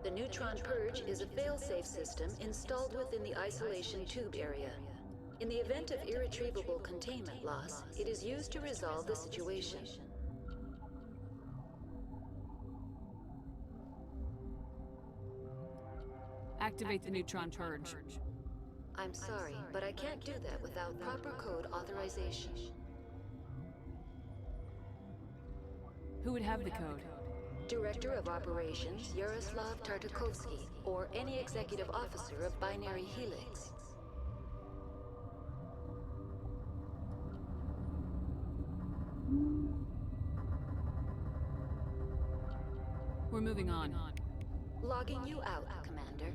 S12: The Neutron Purge is a fail-safe system installed within the isolation tube area. In the event of irretrievable containment loss, it is used to resolve the situation.
S2: Activate the Neutron Purge.
S12: I'm sorry, but I can't do that without proper code authorization.
S2: Who would have the code?
S12: Director of Operations Yaroslav Tartakovsky, or any executive officer of Binary Helix.
S2: We're moving on.
S12: Logging you out, Commander.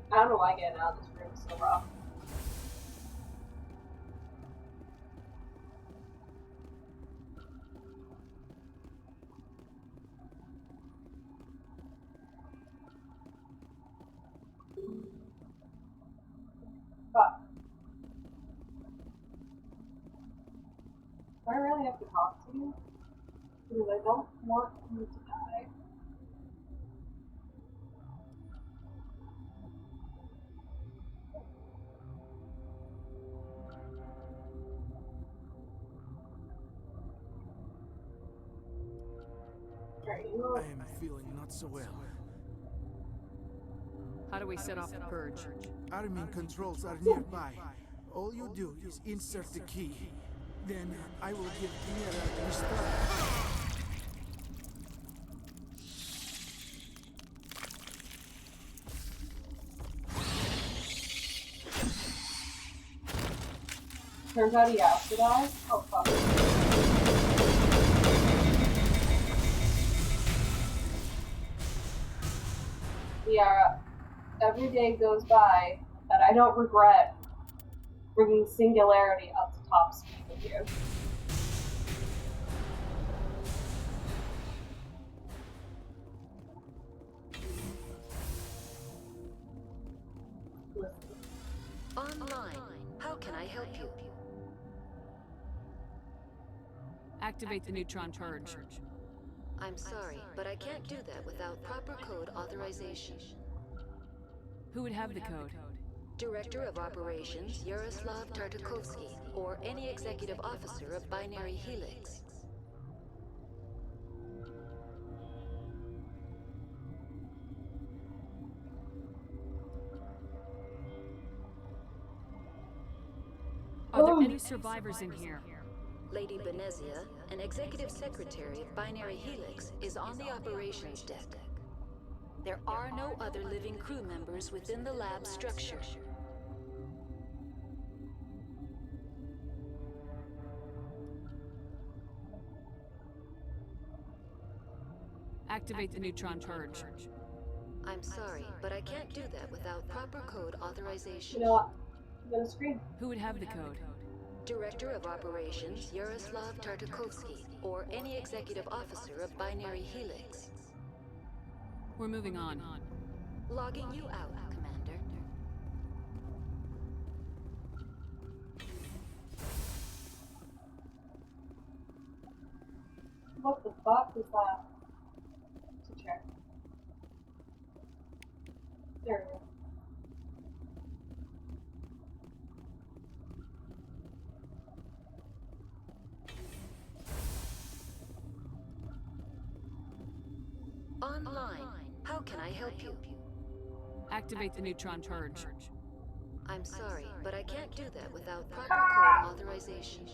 S1: I don't know why getting out of this room is so rough. Fuck. Do I really have to talk to you? Because I don't want you to die.
S18: I am feeling not so well.
S2: How do we set off the purge?
S18: Armin controls are nearby. All you do is insert the key. Then I will give Tiara a restart.
S1: Turns out he has to die? Oh fuck. Yeah, every day goes by that I don't regret bringing Singularity up to top speed with you.
S12: Online. How can I help you?
S2: Activate the Neutron Purge.
S12: I'm sorry, but I can't do that without proper code authorization.
S2: Who would have the code?
S12: Director of Operations Yaroslav Tartakovsky, or any executive officer of Binary Helix.
S2: Are there any survivors in here?
S12: Lady Benezia, an executive secretary of Binary Helix, is on the operations deck. There are no other living crew members within the lab structure.
S2: Activate the neutron purge.
S12: I'm sorry, but I can't do that without proper code authorization.
S1: You know what? I'm gonna scream.
S2: Who would have the code?
S12: Director of Operations Yaroslav Tartakovsky, or any executive officer of Binary Helix.
S2: We're moving on.
S12: Logging you out, Commander.
S1: What the fuck is that? To check. There we go.
S12: Online. How can I help you?
S2: Activate the neutron purge.
S12: I'm sorry, but I can't do that without proper code authorization.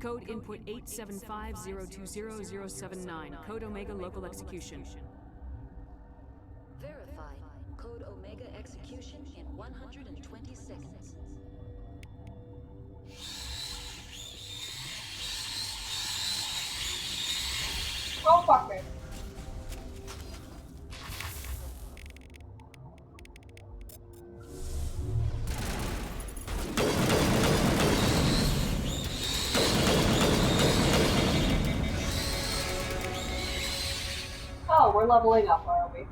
S2: Code input 875020079. Code Omega local execution.
S12: Verified. Code Omega execution in 120 seconds.
S1: Oh fuck me. Oh, we're leveling up, are we?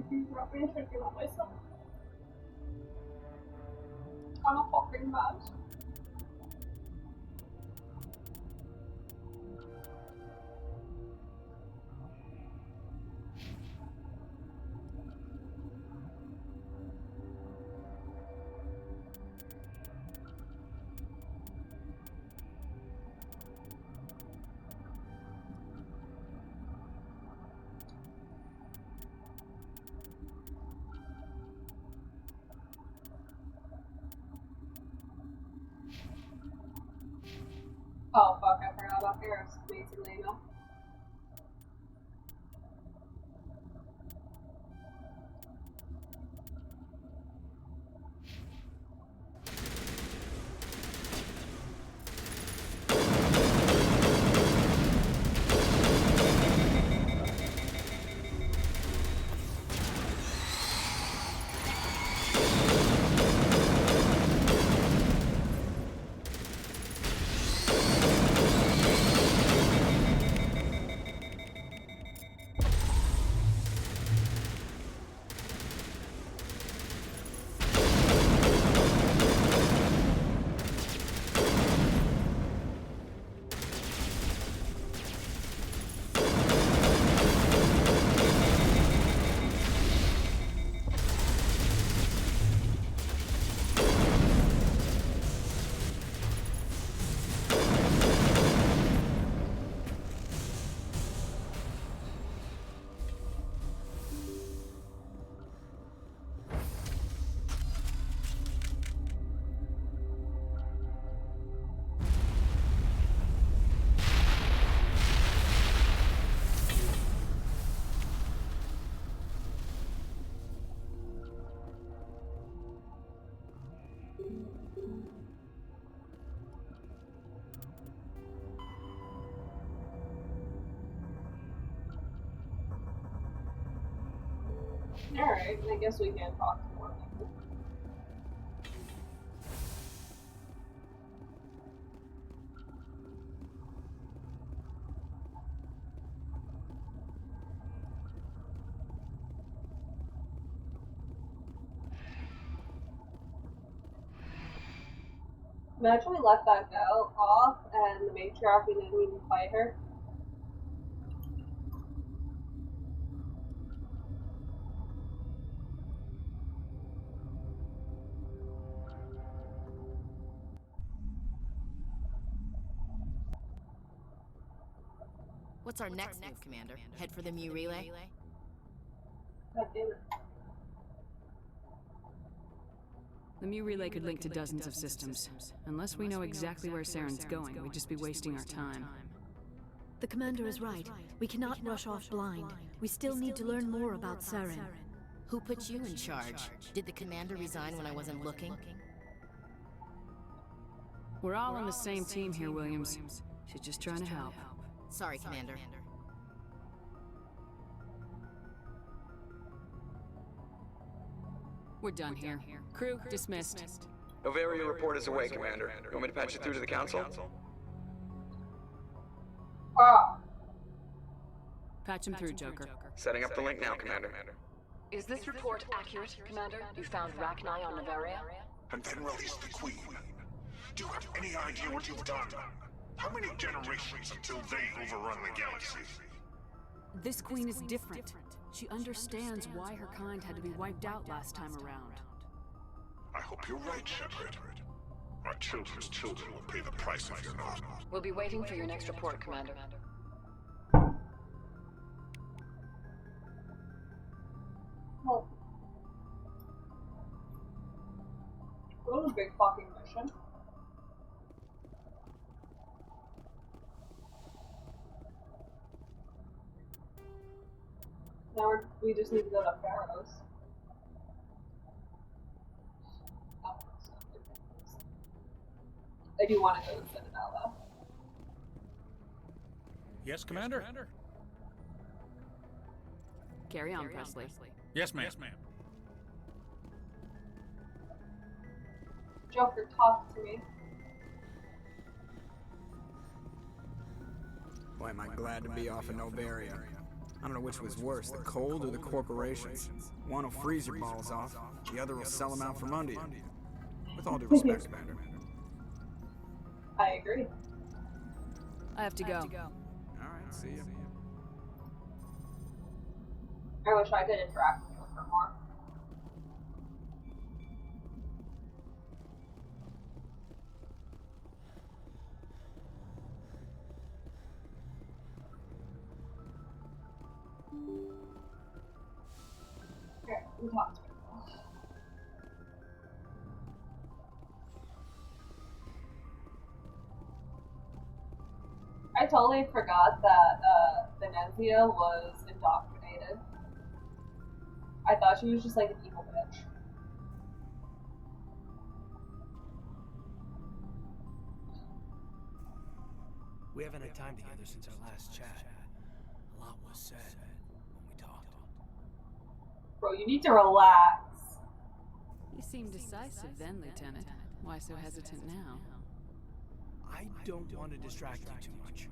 S1: I should give up myself. I'm a fucking mad. Oh fuck, I forgot about Eris, basically, no? Alright, I guess we can talk to more people. Imagine we let that go off and the matriarch didn't even fight her.
S19: What's our next move, Commander? Head for the Mu relay?
S1: God damn it.
S2: The Mu Relay could link to dozens of systems. Unless we know exactly where Saren's going, we'd just be wasting our time.
S20: The commander is right. We cannot rush off blind. We still need to learn more about Saren.
S19: Who put you in charge? Did the commander resign when I wasn't looking?
S2: We're all on the same team here, Williams. She's just trying to help.
S19: Sorry, Commander.
S2: We're done here. Crew dismissed.
S6: Noveria report is away, Commander. You want me to patch it through to the Council?
S2: Patch him through, Joker.
S6: Setting up the link now, Commander.
S21: Is this report accurate, Commander? You found Rachni on Noveria?
S23: And then released the Queen. Do you have any idea what you've done? How many generations until they overrun the galaxy?
S2: This Queen is different. She understands why her kind had to be wiped out last time around.
S23: I hope you're right, Shepard. Our children's children will pay the price if you're not.
S21: We'll be waiting for your next report, Commander.
S1: Well, that was a big fucking mission. Now we just need to go to Pharaoh's. I do want to go to Citadel, though.
S10: Yes, Commander?
S2: Carry on, Presley.
S10: Yes, ma'am.
S1: Joker, talk to me.
S24: Boy, am I glad to be off of Noveria. I don't know which was worse, the cold or the corporations. One will freeze your balls off, the other will sell them out from under you. With all due respect, Commander.
S1: I agree.
S2: I have to go.
S24: Alright, see ya.
S1: I wish I could interact with her more. Okay, we talked to her. I totally forgot that Venezia was indoctrinated. I thought she was just like an evil bitch.
S5: We haven't had time together since our last chat. A lot was said when we talked.
S1: Bro, you need to relax.
S2: You seem decisive then, Lieutenant. Why so hesitant now?
S5: I don't want to distract you too much.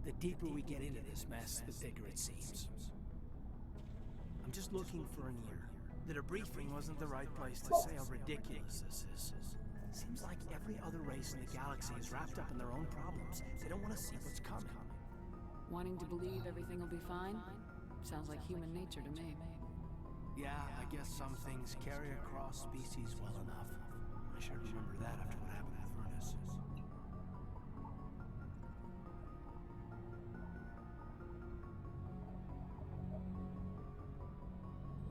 S5: The deeper we get into this mess, the bigger it seems. I'm just looking for an ear. The debriefing wasn't the right place to say how ridiculous this is. Seems like every other race in the galaxy is wrapped up in their own problems. They don't want to see what's coming.
S2: Wanting to believe everything will be fine? Sounds like human nature to me.
S5: Yeah, I guess some things carry across species well enough. I should remember that after what happened with Furnace.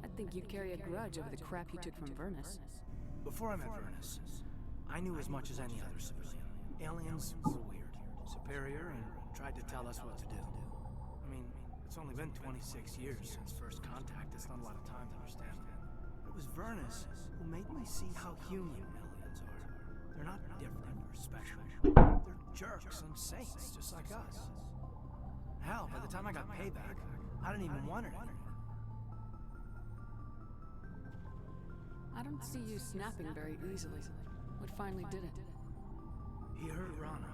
S2: I think you'd carry a grudge over the crap you took from Vernus.
S5: Before I met Vernus, I knew as much as any other civilian. Aliens were weird, superior, and tried to tell us what to do. I mean, it's only been 26 years since first contact. It's not a lot of time to understand that. But it was Vernus who made me see how human aliens are. They're not different or special. They're jerks and saints, just like us. Hell, by the time I got payback, I didn't even want it anymore.
S2: I don't see you snapping very easily. What finally did it?
S5: He hurt Rana,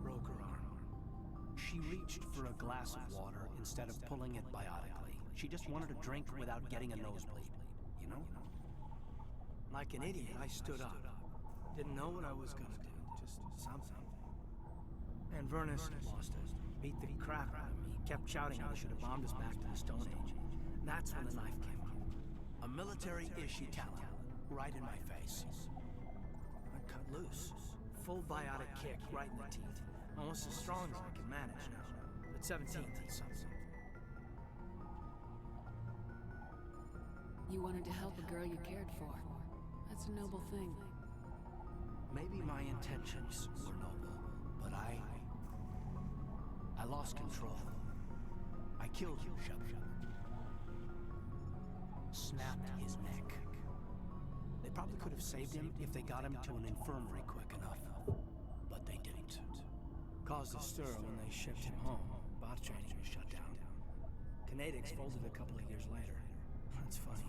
S5: broke her arm. She reached for a glass of water instead of pulling it biotically. She just wanted a drink without getting a nosebleed, you know? Like an idiot, I stood up. Didn't know what I was gonna do, just something. And Vernus lost it. Beat the crap out of me. He kept shouting how I should have bombed us back to the Stone Age. That's when the knife came out. A military issue talent, right in my face. I cut loose. Full biotic kick right in the teeth. Almost as strong as I can manage now. But 17th and something.
S2: You wanted to help a girl you cared for. That's a noble thing.
S11: Maybe my intentions were noble, but I lost control. I killed Shepard. Snapped his neck. They probably could have saved him if they got him to an infirmary quick enough, but they didn't. Caused a stir when they shipped him home. Bot training was shut down. Kinetics folded a couple of years later. That's funny.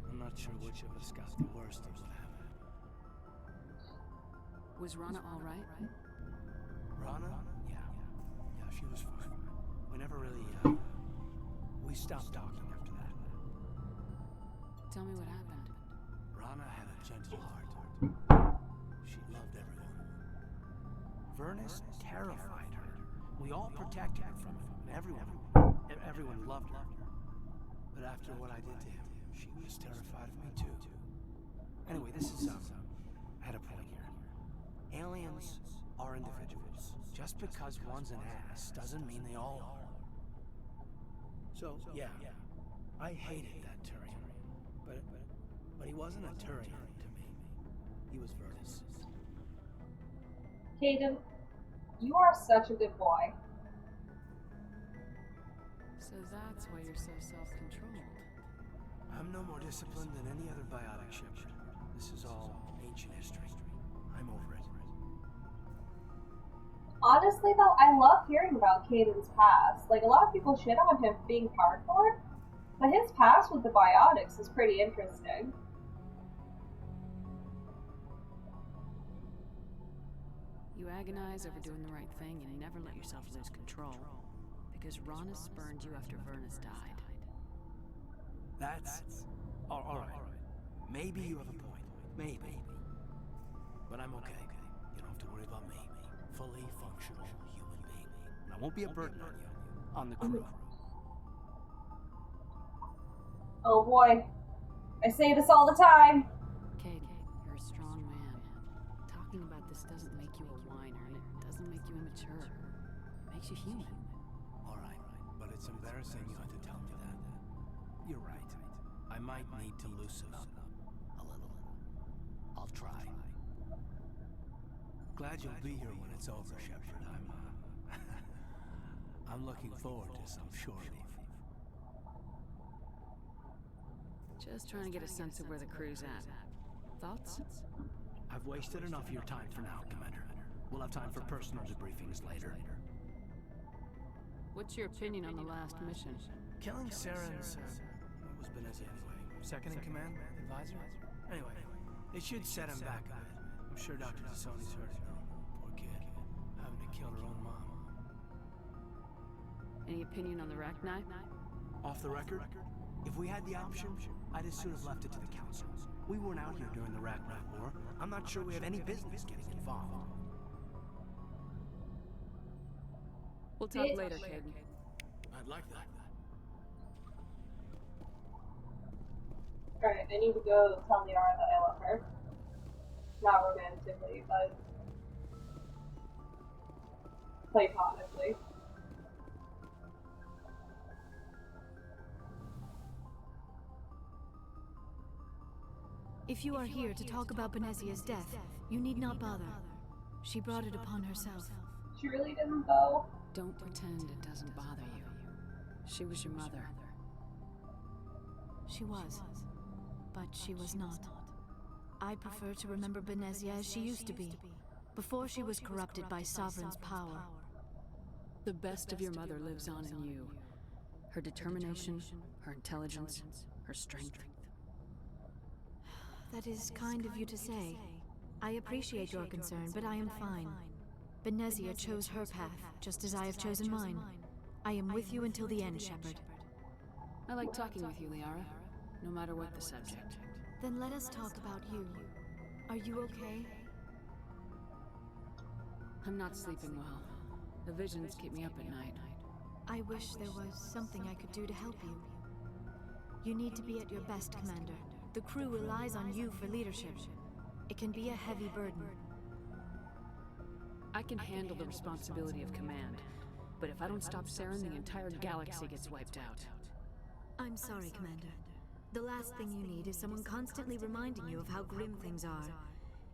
S11: I'm not sure which of us got the worst of what happened.
S2: Was Rana all right?
S11: Rana? Yeah, she was fine. We never really, we stopped talking after that.
S2: Tell me what happened.
S11: Rana had a gentle heart. She loved everyone. Vernus terrified her. We all protected her from him. Everyone loved her. But after what I did to him, she was terrified of me too. Anyway, this is, I had a point here. Aliens are individuals. Just because one's an ass doesn't mean they all are. So, yeah, I hated that Turian. But he wasn't a Turian to me. He was Vernus.
S1: Caden, you are such a good boy.
S2: So that's why you're so self-controlled.
S11: I'm no more disciplined than any other biotic Shepard. This is all ancient history. I'm over it.
S1: Honestly, though, I love hearing about Caden's past. Like, a lot of people shit on him for being hardcore, but his past with the biotics is pretty interesting.
S2: You agonize over doing the right thing, and you never let yourself lose control. Because Rana spurned you after Vernus died.
S11: That's... Alright. Maybe you have a point. Maybe. But I'm okay. You don't have to worry about me. Fully functional human being. And I won't be a burden on you. On the crew.
S1: Oh boy. I say this all the time.
S2: Cade, you're a strong man. Talking about this doesn't make you a whiner, and it doesn't make you immature. It makes you human.
S11: Alright, but it's embarrassing you had to tell me that. You're right. I might need to loosen up a little. I'll try. Glad you'll be here when it's over, Shepard. I'm looking forward to some shore leave.
S2: Just trying to get a sense of where the crew's at. Thoughts?
S11: I've wasted enough of your time for now, Commander. We'll have time for personal debriefings later.
S2: What's your opinion on the last mission?
S11: Killing Saren's, what was Benezia anyway? Second in command? Advisor? Anyway, it should set him back a bit. I'm sure Dr. Tassoni's hurting her. Poor kid. Having to kill her own mom.
S2: Any opinion on the Rachni?
S11: Off the record? If we had the option, I'd as soon have left it to the Council. We weren't out here during the Rachni War. I'm not sure we have any business getting involved.
S2: We'll talk later, Caden.
S11: I'd like that.
S1: Alright, I need to go tell Liara that I love her. Not romantically, but platonically.
S20: If you are here to talk about Benezia's death, you need not bother. She brought it upon herself.
S1: She really didn't, though.
S2: Don't pretend it doesn't bother you. She was your mother.
S20: She was, but she was not. I prefer to remember Benezia as she used to be, before she was corrupted by Sovereign's power.
S2: The best of your mother lives on in you. Her determination, her intelligence, her strength.
S20: That is kind of you to say. I appreciate your concern, but I am fine. Benezia chose her path, just as I have chosen mine. I am with you until the end, Shepard.
S2: I like talking with you, Liara, no matter what the subject.
S20: Then let us talk about you. Are you okay?
S2: I'm not sleeping well. The visions keep me up at night.
S20: I wish there was something I could do to help you. You need to be at your best, Commander. The crew relies on you for leadership. It can be a heavy burden.
S2: I can handle the responsibility of command, but if I don't stop Saren, the entire galaxy gets wiped out.
S20: I'm sorry, Commander. The last thing you need is someone constantly reminding you of how grim things are.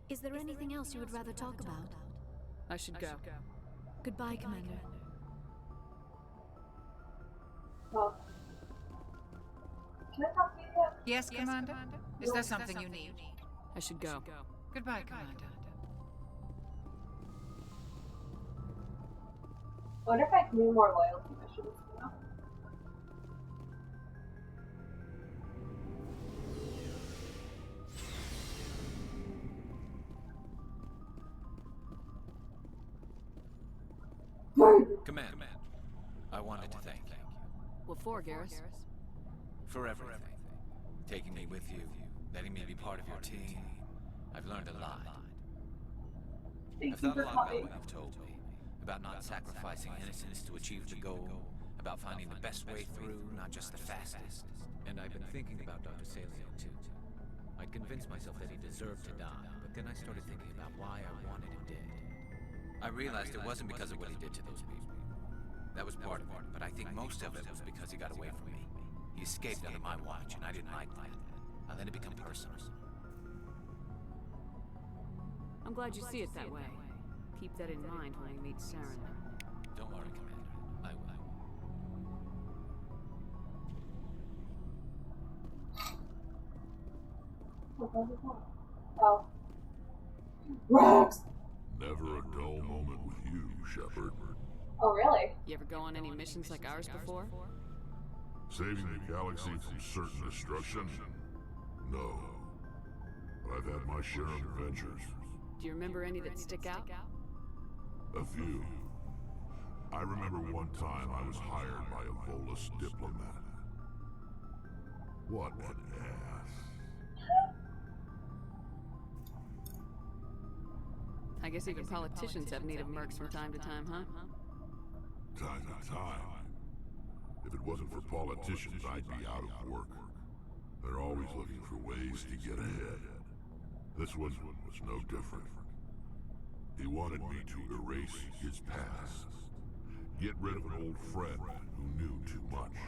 S20: Is there anything else you would rather talk about?
S2: I should go.
S20: Goodbye, Commander.
S1: Well, can I talk to you yet?
S9: Yes, Commander? Is there something you need?
S2: I should go.
S9: Goodbye, Commander.
S1: I wonder if I can do more loyalty missions, you know?
S7: Command, I wanted to thank you.
S2: What for, Garrus?
S7: For everything. Taking me with you, letting me be part of your team. I've learned a lot. I've thought a lot about what you've told me. About not sacrificing innocence to achieve the goal. About finding the best way through, not just the fastest. And I've been thinking about Dr. Salio, too. I'd convinced myself that he deserved to die, but then I started thinking about why I wanted him dead. I realized it wasn't because of what he did to those people. That was part of it, but I think most of it was because he got away from me. He escaped under my watch, and I didn't like that. I let it become personal.
S2: I'm glad you see it that way. Keep that in mind when we meet Saren.
S7: Don't worry, Commander. I will.
S1: Oh. Rex!
S13: Never a dull moment with you, Shepard.
S1: Oh, really?
S2: You ever go on any missions like ours before?
S13: Saving the galaxy from certain destruction? No. But I've had my share of adventures.
S2: Do you remember any that stick out?
S13: A few. I remember one time I was hired by a Volus diplomat. What an ass.
S2: I guess even politicians have native mercs from time to time, huh?
S13: Time to time. If it wasn't for politicians, I'd be out of work. They're always looking for ways to get ahead. This one was no different. He wanted me to erase his past. Get rid of an old friend who knew too much.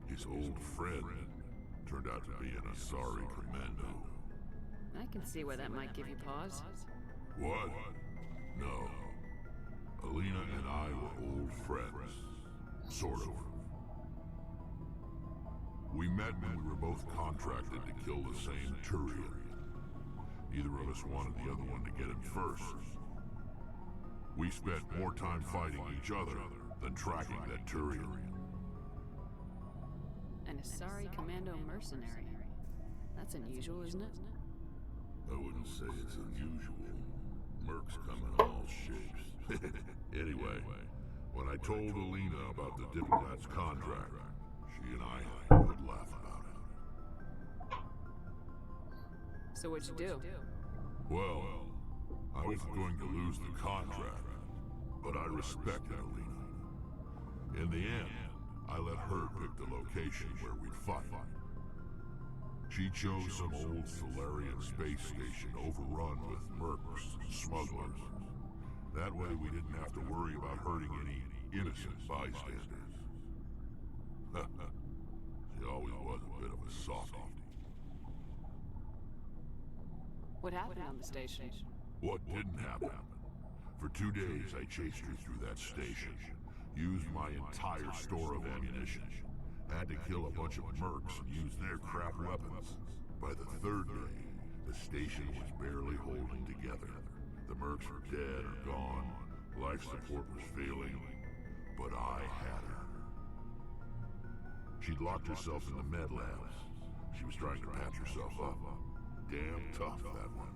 S13: His old friend turned out to be an Asari commando.
S2: I can see why that might give you pause.
S13: What? No. Alina and I were old friends. Sort of. We met when we were both contracted to kill the same Turian. Neither of us wanted the other one to get him first. We spent more time fighting each other than tracking that Turian.
S2: An Asari commando mercenary. That's unusual, isn't it?
S13: I wouldn't say it's unusual. Mercs come in all shapes. Anyway, when I told Alina about the diplomat's contract, she and I had a good laugh about it.
S2: So what'd you do?
S13: Well, I was going to lose the contract, but I respected Alina. In the end, I let her pick the location where we'd fight. She chose some old Solarian space station overrun with mercs and smugglers. That way we didn't have to worry about hurting any innocent bystanders. She always was a bit of a softie.
S2: What happened on the station?
S13: What didn't happen? For 2 days I chased her through that station. Used my entire store of ammunition. Had to kill a bunch of mercs and use their crap weapons. By the 3rd day, the station was barely holding together. The mercs were dead or gone. Life support was failing. But I had her. She'd locked herself in the med labs. She was trying to patch herself up. Damn tough, that one.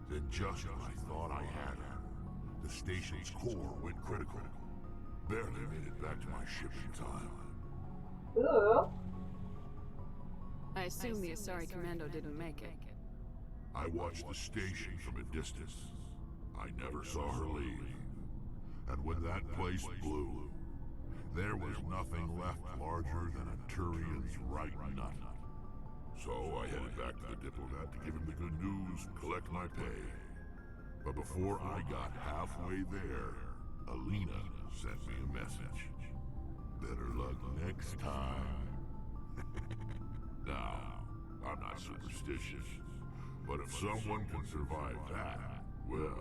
S13: Then just when I thought I had her, the station's core went critical. Barely made it back to my ship in time.
S1: Ooh.
S2: I assume the Asari commando didn't make it.
S13: I watched the station from a distance. I never saw her leave. And when that place blew, there was nothing left larger than a Turian's right nut. So I headed back to the diplomat to give him the good news and collect my pay. But before I got halfway there, Alina sent me a message. Better luck next time. Now, I'm not superstitious, but if someone can survive that, well,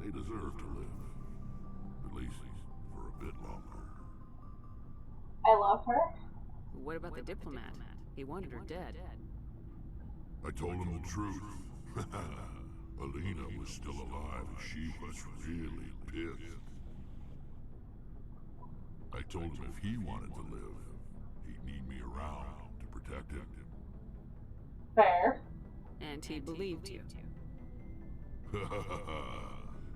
S13: they deserve to live. At least for a bit longer.
S1: I love her.
S2: What about the diplomat? He wanted her dead.
S13: I told him the truth. Alina was still alive and she was really pissed. I told him if he wanted to live, he'd need me around to protect him.
S1: Fair.
S2: And he believed you.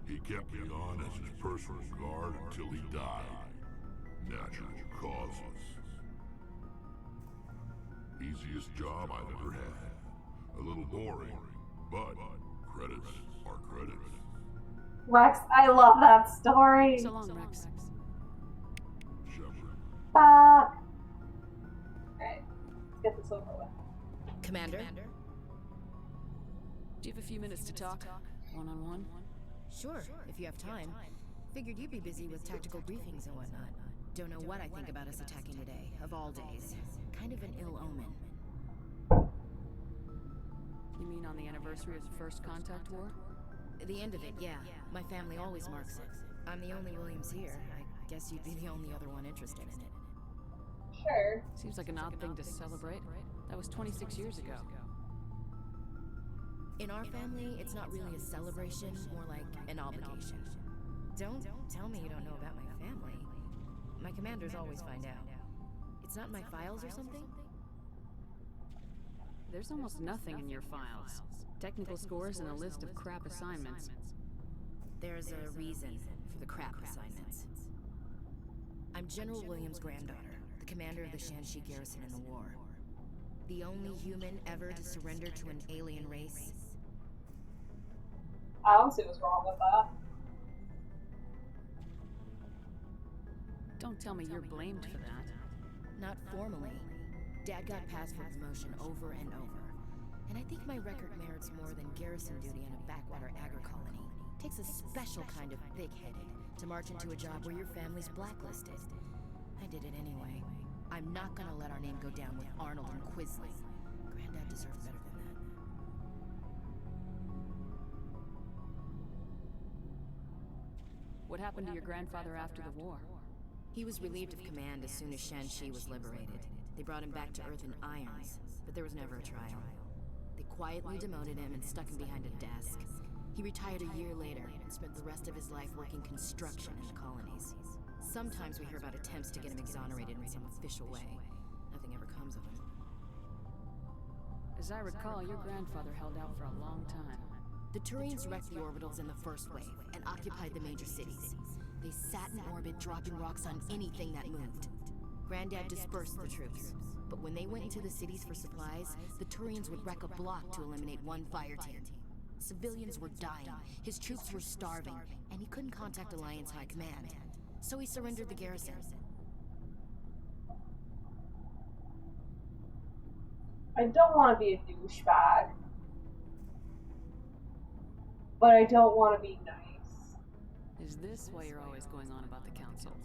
S13: He kept me on as his personal guard until he died. Natural causes. Easiest job I've ever had. A little boring, but credits are credits.
S1: Rex, I love that story.
S2: So long, Rex.
S1: Fuck. Alright, let's get this over with.
S19: Commander?
S2: Do you have a few minutes to talk? One-on-one?
S19: Sure, if you have time. Figured you'd be busy with tactical briefings and whatnot. Don't know what I think about us attacking today, of all days. Kind of an ill omen.
S2: You mean on the anniversary of the First Contact War?
S19: The end of it, yeah. My family always marks it. I'm the only Williams here. I guess you'd be the only other one interested in it.
S1: Sure.
S2: Seems like an odd thing to celebrate. That was 26 years ago.
S19: In our family, it's not really a celebration, more like an obligation. Don't tell me you don't know about my family. My commanders always find out. It's not in my files or something?
S2: There's almost nothing in your files. Technical scores and a list of crap assignments.
S19: There's a reason for the crap assignments. I'm General Williams' granddaughter, the commander of the Shanxi garrison in the war. The only human ever to surrender to an alien race.
S1: I don't see what's wrong with that.
S2: Don't tell me you're blamed for that.
S19: Not formally. Dad got passed for promotion over and over. And I think my record merits more than garrison duty in a backwater agri-colony. Takes a special kind of thick-headed to march into a job where your family's blacklisted. I did it anyway. I'm not gonna let our name go down with Arnold and Quisling. Granddad deserved better than that.
S2: What happened to your grandfather after the war?
S19: He was relieved of command as soon as Shanxi was liberated. They brought him back to Earth in irons, but there was never a trial. They quietly demoted him and stuck him behind a desk. He retired a year later and spent the rest of his life working construction in the colonies. Sometimes we hear about attempts to get him exonerated in some official way. Nothing ever comes of him.
S2: As I recall, your grandfather held out for a long time.
S19: The Turians wrecked the orbitals in the first wave and occupied the major cities. They sat in orbit, dropping rocks on anything that moved. Granddad dispersed the troops, but when they went into the cities for supplies, the Turians would wreck a block to eliminate one fire team. Civilians were dying, his troops were starving, and he couldn't contact Alliance High Command. So he surrendered the garrison.
S1: I don't want to be a douchebag. But I don't want to be nice.
S2: Is this why you're always going on about the council?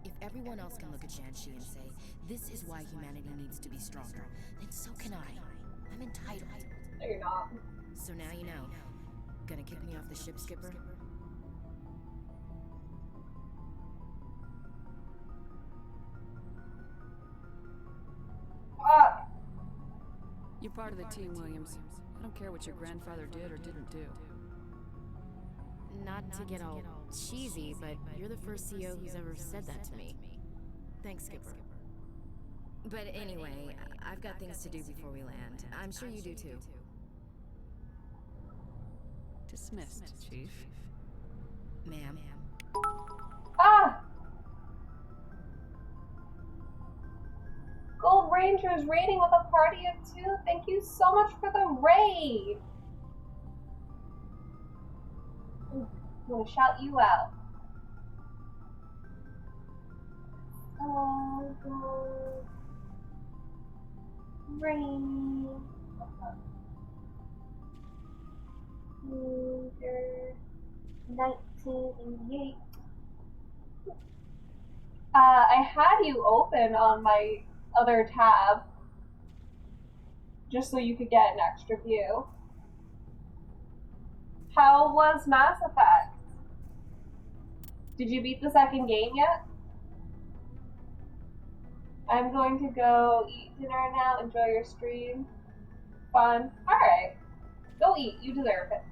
S19: If everyone else can look at Shanxi and say, this is why humanity needs to be stronger, then so can I. I'm entitled.
S1: No, you're not.
S19: So now you know. Gonna kick me off the ship, Skipper?
S2: You're part of the team, Williams. I don't care what your grandfather did or didn't do.
S19: Not to get all cheesy, but you're the first CEO who's ever said that to me. Thanks, Skipper. But anyway, I've got things to do before we land. I'm sure you do too.
S2: Dismissed, Chief.
S19: Ma'am.
S1: Ah! Gold Ranger's raiding with a party of 2. Thank you so much for the raid. I'm gonna shout you out. Gold Ranger 1988. I had you open on my other tab, just so you could get an extra view. How was Mass Effect? Did you beat the second game yet? I'm going to go eat dinner now. Enjoy your stream. Fun. Alright. Go eat. You deserve it.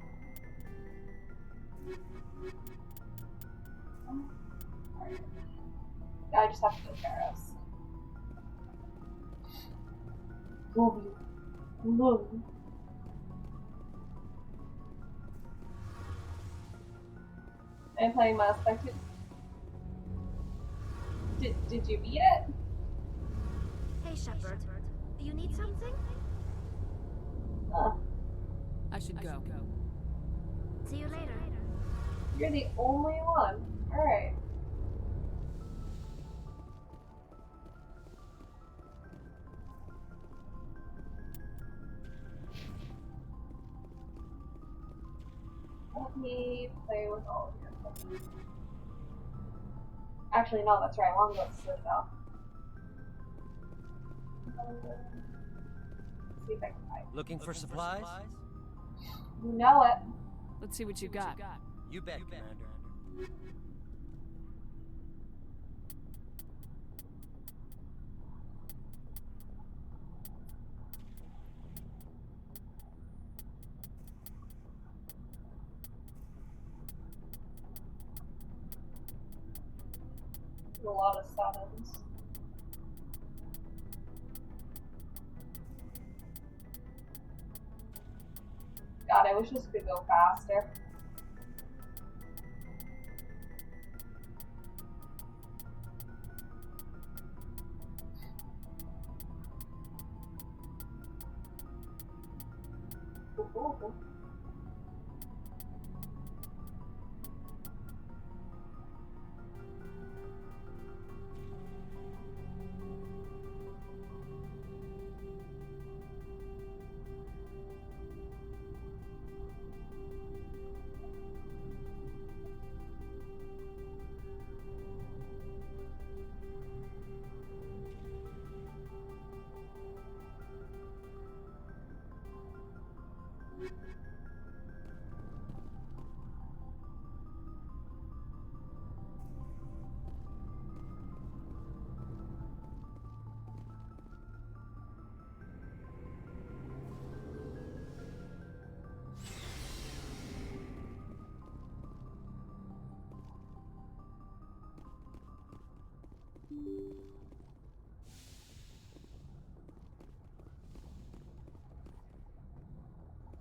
S1: I just have to go Paris. Love you. Love you. I'm playing Mass Effect 2. Did you beat it?
S8: Hey, Shepard. Do you need something?
S2: I should go.
S8: See you later.
S1: You're the only one. Alright. Let me play with all of your stuff. Actually, no, that's right. I want to go to Citadel. See if I can find.
S5: Looking for supplies?
S1: You know it.
S2: Let's see what you got.
S5: You bet, Commander.
S1: A lot of sevens. God, I wish this could go faster. Ooh.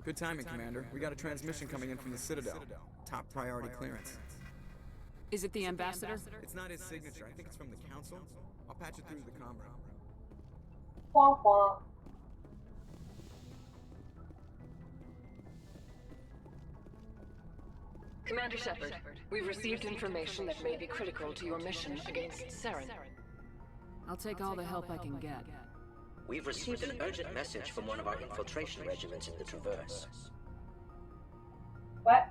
S24: Good timing, Commander. We got a transmission coming in from the Citadel. Top priority clearance.
S2: Is it the ambassador?
S24: It's not his signature. I think it's from the Council. I'll patch it through to the comm room.
S1: Wah wah.
S21: Commander Shepard, we've received information that may be critical to your mission against Saren.
S2: I'll take all the help I can get.
S14: We've received an urgent message from one of our infiltration regiments in the Traverse.
S1: What?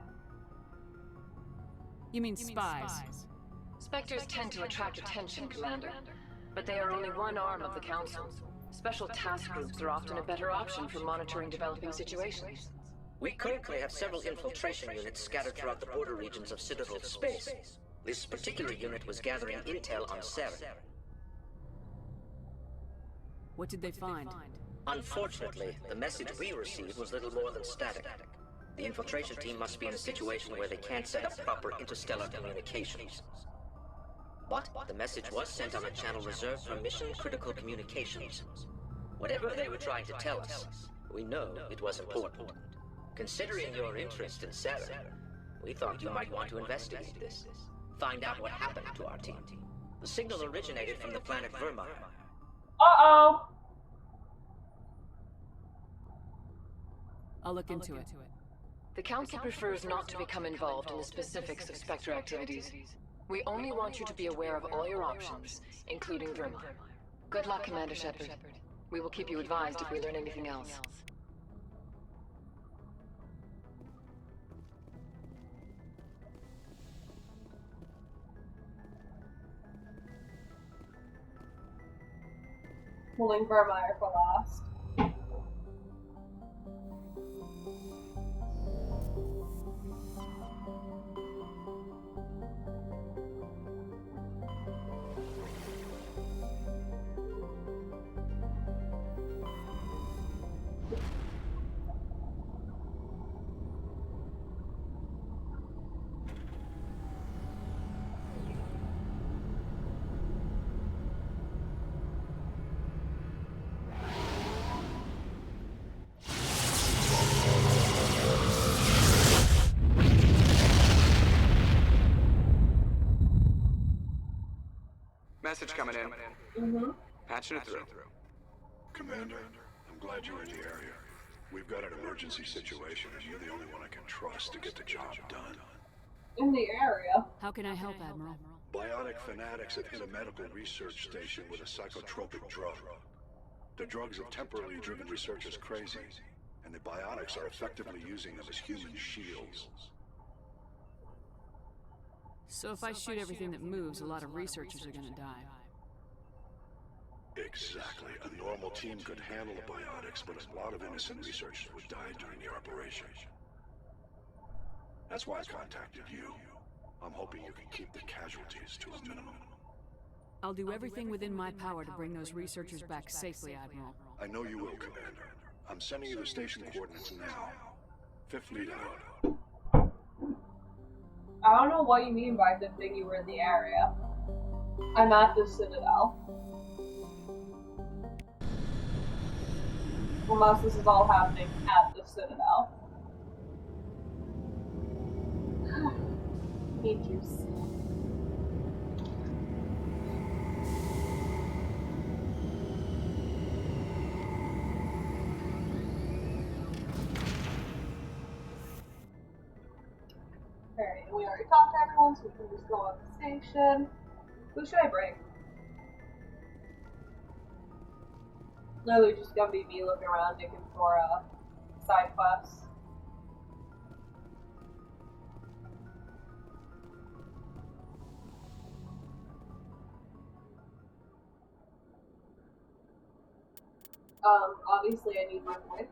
S2: You mean spies?
S21: Spectres tend to attract attention, Commander, but they are only one arm of the Council. Special task groups are often a better option for monitoring developing situations.
S14: We currently have several infiltration units scattered throughout the border regions of Citadel space. This particular unit was gathering intel on Saren.
S2: What did they find?
S14: Unfortunately, the message we received was little more than static. The infiltration team must be in a situation where they can't set up proper interstellar communications. But the message was sent on a channel reserved for mission-critical communications. Whatever they were trying to tell us, we know it was important. Considering your interest in Saren, we thought you might want to investigate this. Find out what happened to our team. The signal originated from the planet Vermire.
S1: Uh-oh.
S2: I'll look into it.
S21: The Council prefers not to become involved in the specifics of Spectre activities. We only want you to be aware of all your options, including Vermire. Good luck, Commander Shepard. We will keep you advised if we learn anything else.
S1: Pulling Vermeer for last.
S6: Message coming in.
S1: Mm-hmm.
S6: Patching it through.
S23: Commander, I'm glad you're in the area. We've got an emergency situation, and you're the only one I can trust to get the job done.
S1: In the area.
S2: How can I help, Admiral?
S23: Biotic fanatics have hit a medical research station with a psychotropic drug. The drugs have temporarily driven researchers crazy, and the biotics are effectively using them as human shields.
S2: So if I shoot everything that moves, a lot of researchers are gonna die.
S23: Exactly. A normal team could handle the biotics, but a lot of innocent researchers would die during the operation. That's why I contacted you. I'm hoping you can keep the casualties to a minimum.
S2: I'll do everything within my power to bring those researchers back safely, Admiral.
S23: I know you will, Commander. I'm sending you the station coordinates now. Fifth Fleet out.
S1: I don't know what you mean by the thing you were in the area. I'm at the Citadel. Unless this is all happening at the Citadel. Need juice. Alright, we already talked to everyone, so we can just go on the station. Who should I bring? Literally just gonna be me looking around looking for side quests. Obviously I need my wife.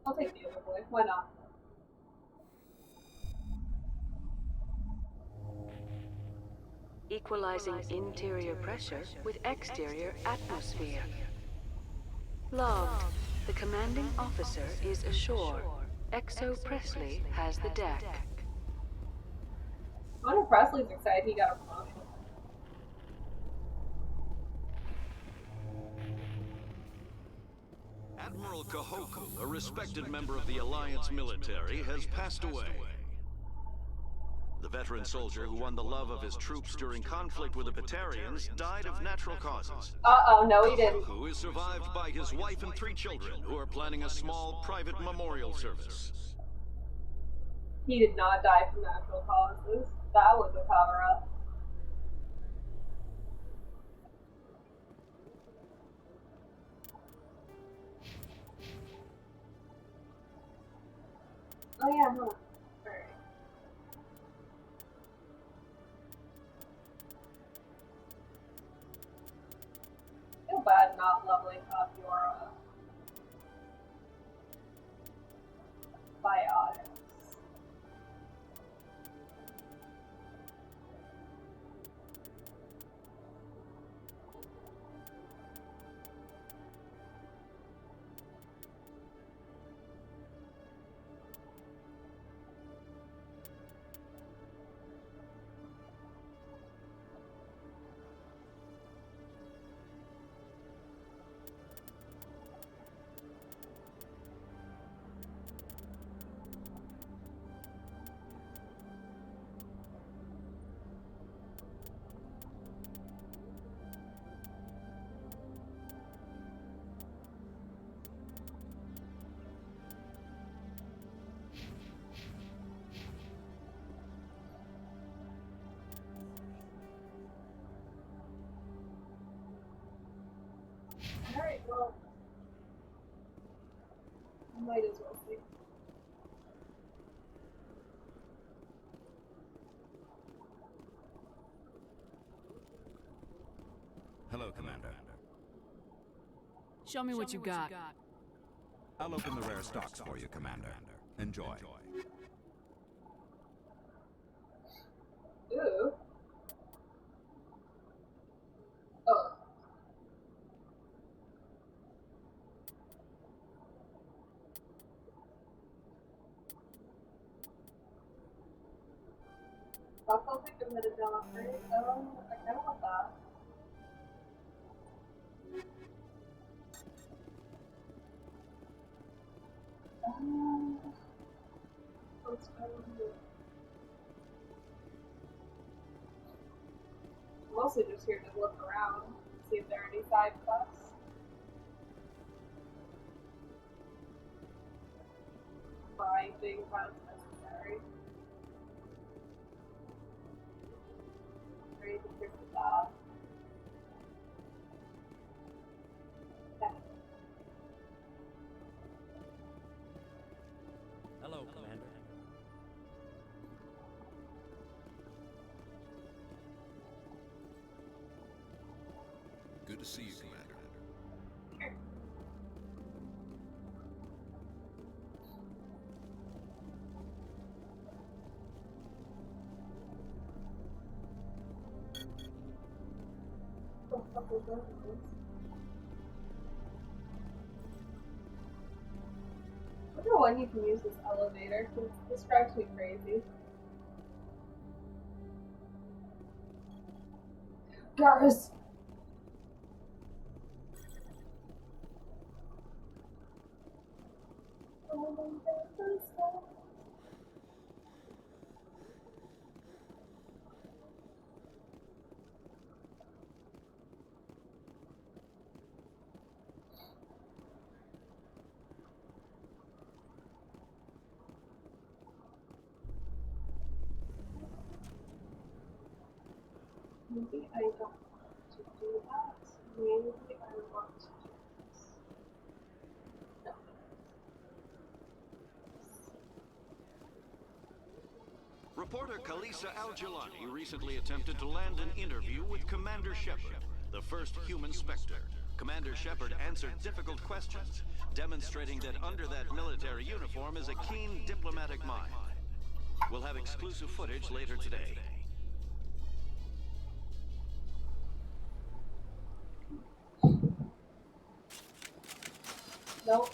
S1: I'll take the other boy, why not?
S4: Equalizing interior pressure with exterior atmosphere. Logged. The commanding officer is ashore. Exo Presley has the deck.
S1: I wonder if Presley's excited he got a promotion.
S15: Admiral Kahoku, a respected member of the Alliance military, has passed away. The veteran soldier who won the love of his troops during conflict with the Batarians died of natural causes.
S1: Uh-oh, no he didn't.
S15: Kahoku is survived by his wife and 3 children, who are planning a small private memorial service.
S1: He did not die from natural causes. That was a cover-up. Oh yeah, no. Alright. I feel bad not leveling up your biotics. Alright, well, might as well see.
S2: Show me what you got.
S3: I'll open the rare stocks for you, Commander. Enjoy.
S1: Ooh. Oh. Buckle pick a minute down upgrade. Oh, I kind of want that. Let's go here. I'm mostly just here to look around, see if there are any side quests. Buy things as necessary. Raise the trip to that. Okay.
S5: Hello, Commander.
S3: Good to see you, Commander.
S1: What the fuck is that? I wonder when you can use this elevator, because this drives me crazy. Garrus! Maybe I don't want to do that. Maybe I want to do this. No.
S15: Reporter Kalisa Al-Jelani recently attempted to land an interview with Commander Shepard, the first human Spectre. Commander Shepard answered difficult questions, demonstrating that under that military uniform is a keen diplomatic mind. We'll have exclusive footage later today.
S1: Nope.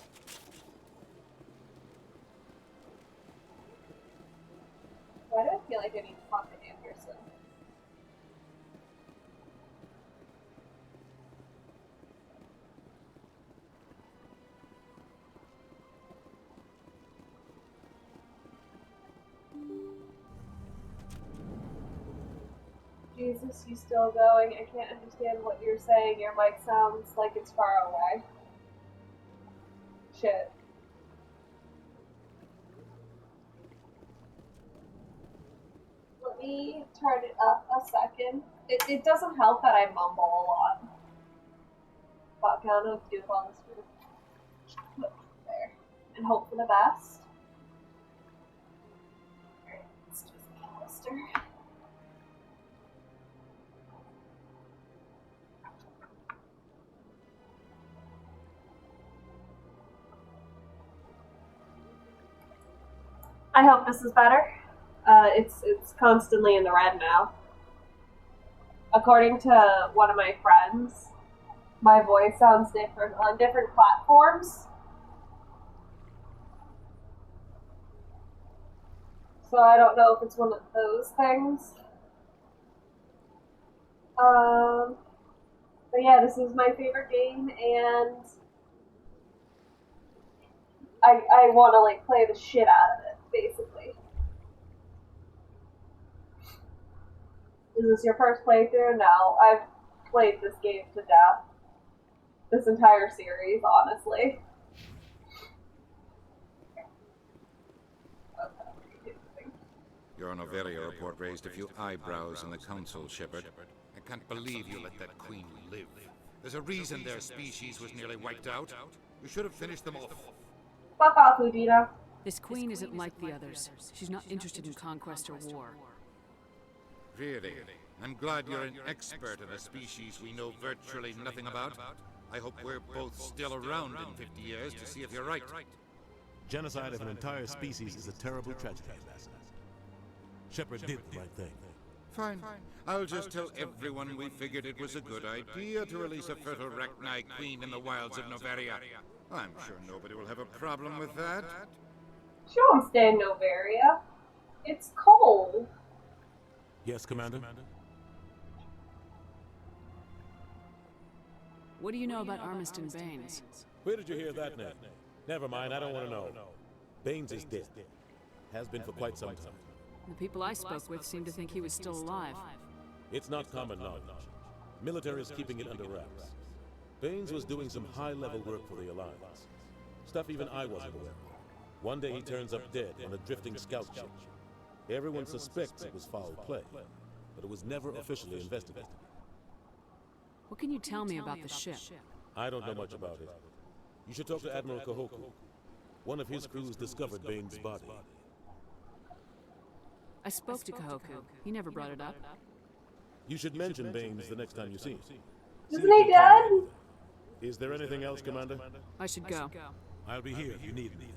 S1: Why do I feel like I need to talk to Anderson? Jesus, you still going? I can't understand what you're saying. Your mic sounds like it's far away. Shit. Let me turn it up a second. It doesn't help that I mumble a lot. Fuck, I don't know what to do with all this food. There. And hope for the best. Alright, let's do the Alistair. I hope this is better. It's constantly in the red now. According to one of my friends, my voice sounds different on different platforms. So I don't know if it's one of those things. But yeah, this is my favorite game, and I want to like play the shit out of it, basically. Is this your first playthrough? No, I've played this game to death. This entire series, honestly.
S3: Your Noveria report raised a few eyebrows in the Council, Shepard. I can't believe you let that queen live. There's a reason their species was nearly wiped out. You should have finished them off.
S1: Fuck off, Udina.
S2: This queen isn't like the others. She's not interested in conquest or war.
S3: Really? I'm glad you're an expert in a species we know virtually nothing about. I hope we're both still around in 50 years to see if you're right.
S16: Genocide of an entire species is a terrible tragedy, Ambassador. Shepard did the right thing.
S3: Fine. I'll just tell everyone we figured it was a good idea to release a fertile Rachni queen in the wilds of Noveria. I'm sure nobody will have a problem with that.
S1: She won't stay in Noveria. It's cold.
S16: Yes, Commander?
S2: What do you know about Armiston Baines?
S16: Where did you hear that name? Never mind, I don't want to know. Baines is dead. Has been for quite some time.
S2: The people I spoke with seemed to think he was still alive.
S16: It's not common knowledge. Military is keeping it under wraps. Baines was doing some high-level work for the Alliance. Stuff even I wasn't aware of. One day he turns up dead on a drifting scout ship. Everyone suspects it was foul play, but it was never officially investigated.
S2: What can you tell me about the ship?
S16: I don't know much about it. You should talk to Admiral Kahoku. One of his crews discovered Baines' body.
S2: I spoke to Kahoku. He never brought it up.
S16: You should mention Baines the next time you see him.
S1: Isn't he dead?
S16: Is there anything else, Commander?
S2: I should go.
S16: I'll be here if you need anything.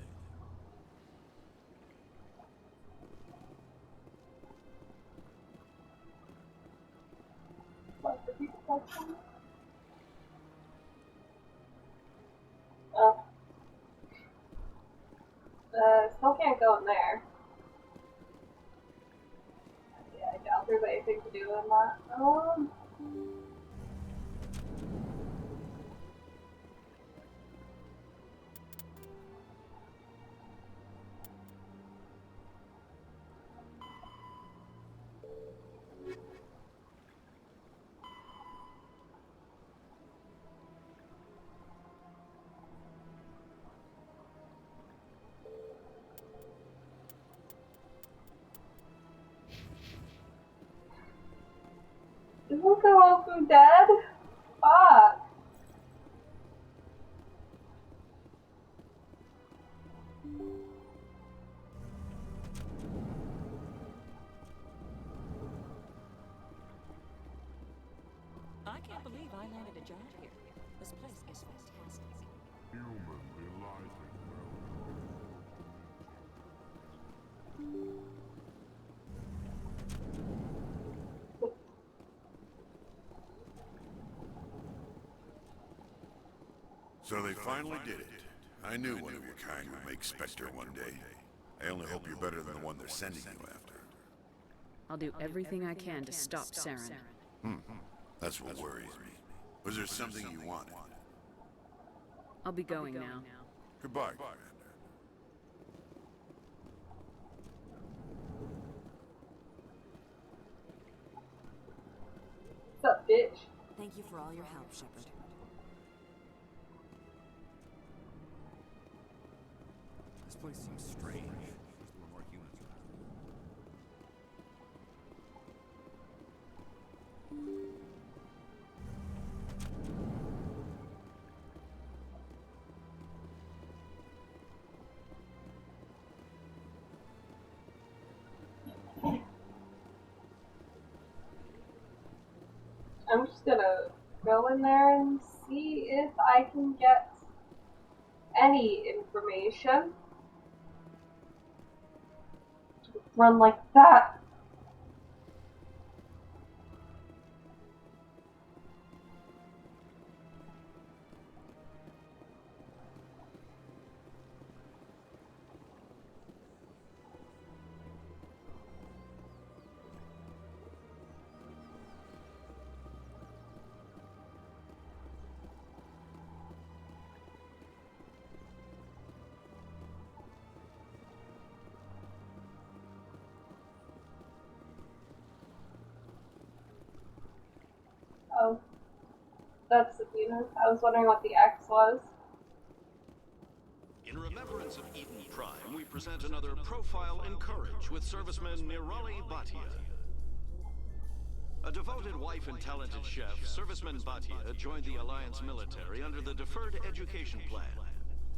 S1: Oh. Still can't go in there. Yeah, I doubt there's anything to do in that. Isn't Kahoku dead? Fuck.
S17: I can't believe I landed a job here. This place is fantastic.
S13: Human delighted.
S18: So they finally did it. I knew one of your kind would make Spectre one day. I only hope you're better than the one they're sending you after.
S2: I'll do everything I can to stop Saren.
S18: That's what worries me. Was there something you wanted?
S2: I'll be going now.
S18: Goodbye, Commander.
S1: What's up, bitch?
S17: Thank you for all your help, Shepard.
S7: This place seems strange. Wish there were more humans around.
S1: I'm just gonna go in there and see if I can get any information. Run like that. Oh, that's the Venus. I was wondering what the X was.
S15: In remembrance of Eden Prime, we present another Profile in Courage with serviceman Nirali Bhatia. A devoted wife and talented chef, serviceman Bhatia joined the Alliance military under the Deferred Education Plan.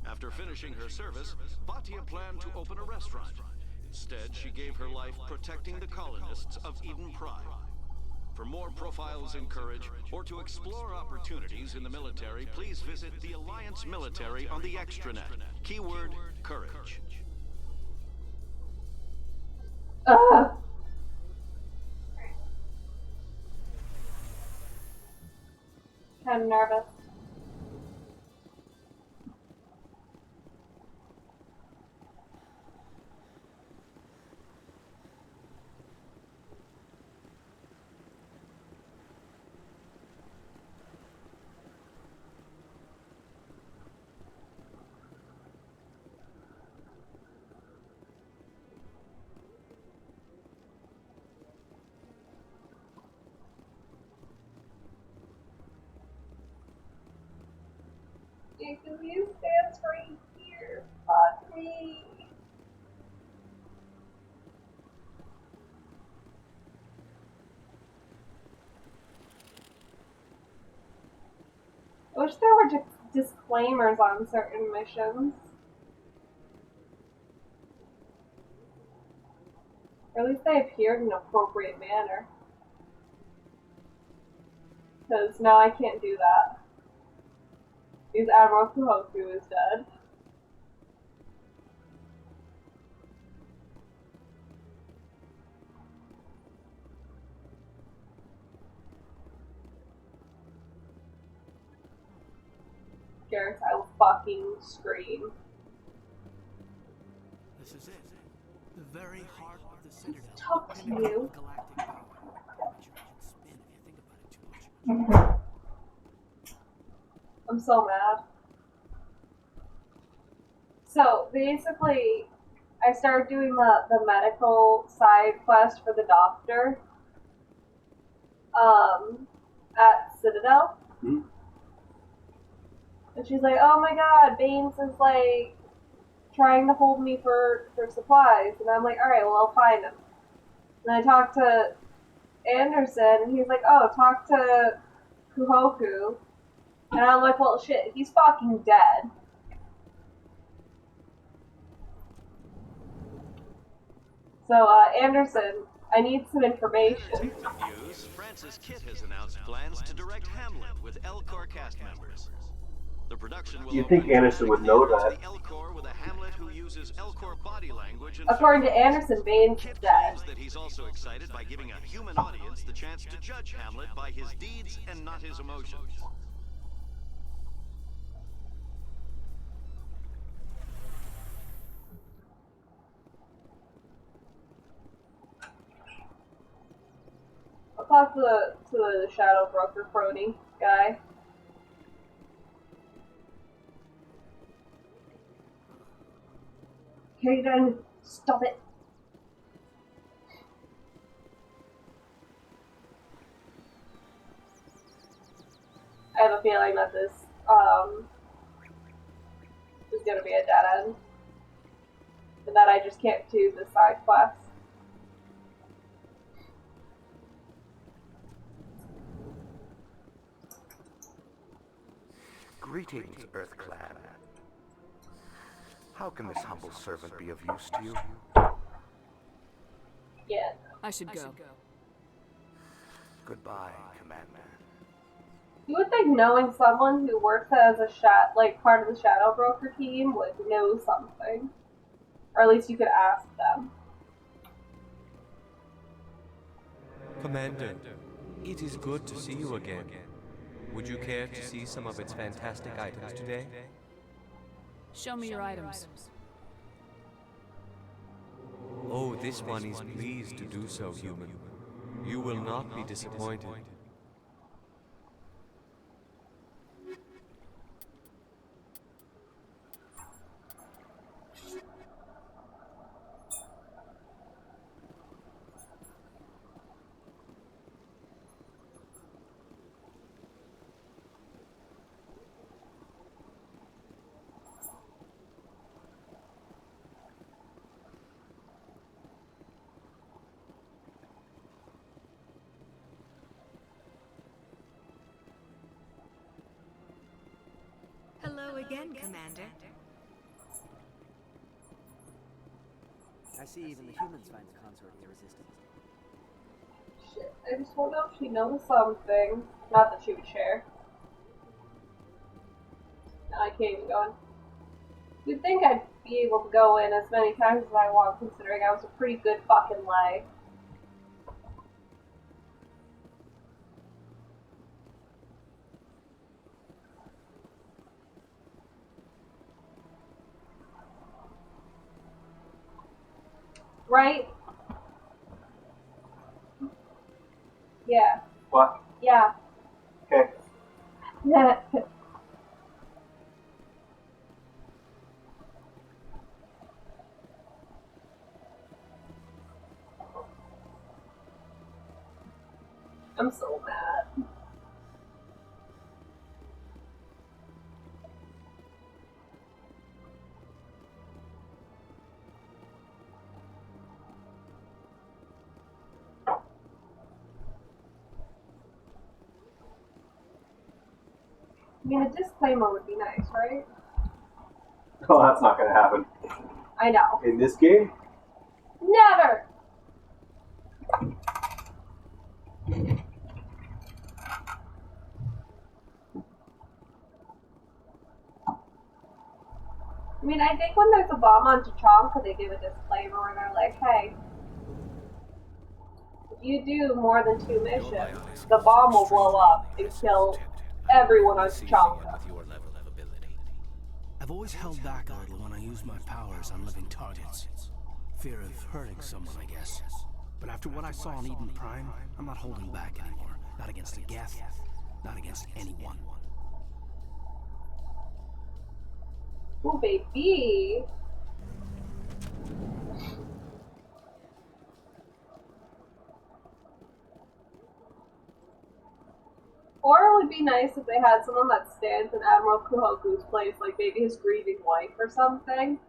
S15: After finishing her service, Bhatia planned to open a restaurant. Instead, she gave her life protecting the colonists of Eden Prime. For more profiles in courage, or to explore opportunities in the military, please visit the Alliance Military on the extranet. Keyword, courage.
S1: Kind of nervous. Because you stands right here. Fuck me. I wish there were disclaimers on certain missions. Or at least they appeared in an appropriate manner. Because now I can't do that. Because Admiral Kuhoku is dead. Garrus, I will fucking scream.
S10: This is it. The very heart of the Citadel.
S1: Talk to you.
S10: Galactic power. Spin if you think about it too much.
S1: I'm so mad. So basically, I started doing the medical side quest for the doctor at Citadel.
S11: Mm-hmm.
S1: And she's like, oh my god, Baines is like trying to hold me for supplies. And I'm like, alright, well I'll find him. And I talked to Anderson and he's like, oh, talk to Kuhoku. And I'm like, well, shit, he's fucking dead. So, Anderson, I need some information.
S15: News, Francis Kitt has announced plans to direct Hamlet with Elcor cast members. The production will
S11: You think Anderson would know that?
S15: Elcor with a Hamlet who uses Elcor body language and
S1: according to Anderson, Baines is dead.
S15: that he's also excited by giving a human audience the chance to judge Hamlet by his deeds and not his emotions.
S1: I'll talk to the Shadow Broker Crony guy. Hayden, stop it. I have a feeling that this is gonna be a dead end. And that I just can't do the side quest.
S12: Greetings, Earthclan. How can this humble servant be of use to you?
S1: Yeah.
S2: I should go.
S12: Goodbye, Commander.
S1: You would think knowing someone who works as a part of the Shadow Broker team would know something. Or at least you could ask them.
S22: Commander, it is good to see you again. Would you care to see some of its fantastic items today?
S2: Show me your items.
S22: Oh, this one is pleased to do so, human. You will not be disappointed.
S25: Hello again, Commander.
S26: I see even the humans find the consort irresistible.
S1: Shit, I just don't know if she knows something. Not that she would share. No, I can't even go in. You'd think I'd be able to go in as many times as I want, considering I was a pretty good fucking lay. Right? Yeah.
S11: What?
S1: Yeah.
S11: Okay.
S1: Yeah. I'm so mad. I mean, a disclaimer would be nice, right?
S11: Oh, that's not gonna happen.
S1: I know.
S11: In this game?
S1: Never! I mean, I think when there's a bomb on Tachanka, they give a disclaimer where they're like, hey, if you do more than 2 missions, the bomb will blow up and kill everyone on Tachanka.
S10: I've always held back a little when I use my powers on living targets. Fear of hurting someone, I guess. But after what I saw on Eden Prime, I'm not holding back anymore. Not against a Geth, not against anyone.
S1: Ooh, baby. Or it would be nice if they had someone that stands in Admiral Kuhoku's place, like maybe his grieving wife or something.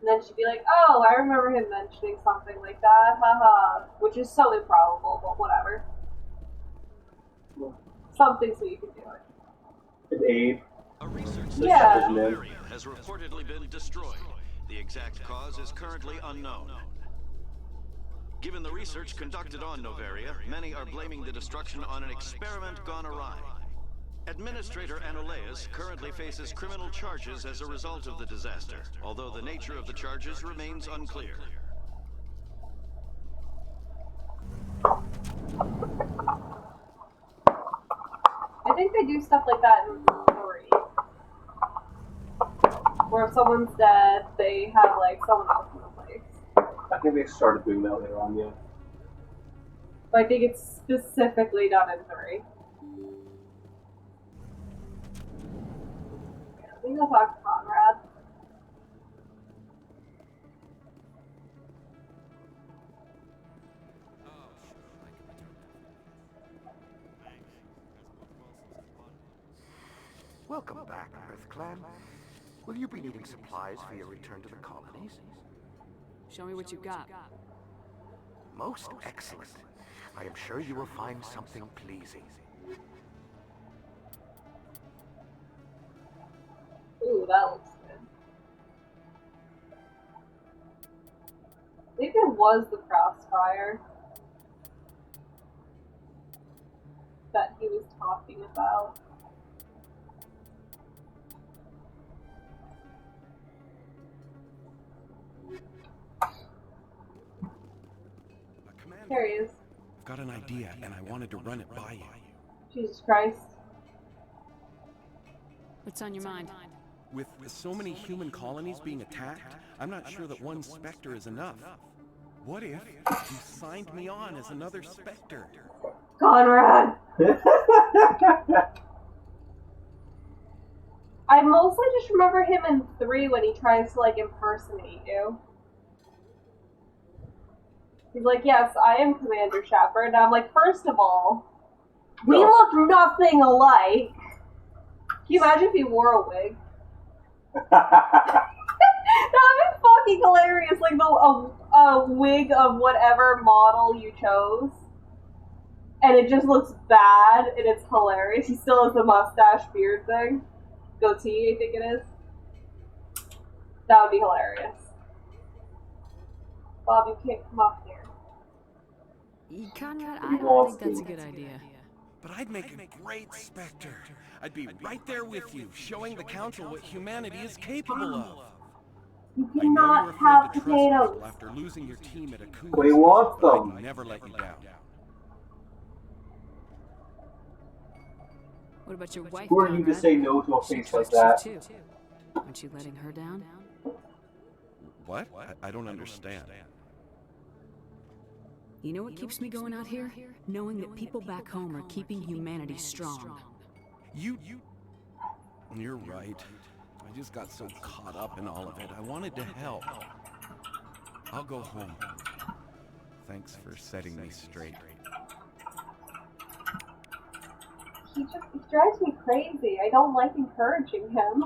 S1: And then she'd be like, oh, I remember him mentioning something like that, haha. Which is so improbable, but whatever. Something so you can do it.
S11: An aid.
S15: A research
S1: Yeah.
S15: station in Noveria has reportedly been destroyed. The exact cause is currently unknown. Given the research conducted on Noveria, many are blaming the destruction on an experiment gone awry. Administrator Anoleus currently faces criminal charges as a result of the disaster, although the nature of the charges remains unclear.
S1: I think they do stuff like that in 3. Where if someone's dead, they have like someone else in the place.
S11: I think they started doing that later on, yeah.
S1: But I think it's specifically done in 3. I think I'll talk to Conrad.
S12: Welcome back, EarthClan. Will you be needing supplies for your return to the colonies?
S2: Show me what you got.
S12: Most excellent. I am sure you will find something pleasing.
S1: Ooh, that looks good. I think it was the Crossfire that he was talking about. There he is.
S10: I've got an idea, and I wanted to run it by you.
S1: Jesus Christ.
S2: What's on your mind?
S10: With so many human colonies being attacked, I'm not sure that one Spectre is enough. What if you signed me on as another Spectre?
S1: Conrad! I mostly just remember him in 3 when he tries to, like, impersonate you. He's like, yes, I am Commander Shepard. And I'm like, first of all, we look nothing alike. Can you imagine if he wore a wig? That would be fucking hilarious. Like, a wig of whatever model you chose. And it just looks bad, and it's hilarious. He still has the mustache beard thing. Goatee, I think it is. That would be hilarious. Bob, you can't come up here.
S2: Conrad, I
S11: He
S2: don't
S11: wants
S2: think that's a
S11: to.
S2: good idea.
S10: But I'd make a great Spectre. I'd be right there with you, showing the Council what humanity is capable of.
S1: You
S10: I know you're
S1: cannot
S10: afraid
S1: have
S10: to trust
S1: potatoes.
S10: people after losing your team at Aku's,
S11: But he wants
S10: but
S11: them.
S10: I'd never let you down.
S2: What about your wife,
S11: Who are you to
S2: Conrad?
S11: say no to a
S2: She
S11: face like
S2: trusts
S11: that?
S2: you too. Aren't you letting her down?
S10: What? I don't understand.
S2: You know what keeps me going out here? Knowing that people back home are keeping humanity strong.
S10: You're right. I just got so caught up in all of it. I wanted to help. I'll go home. Thanks for setting me straight.
S1: He drives me crazy. I don't like encouraging him.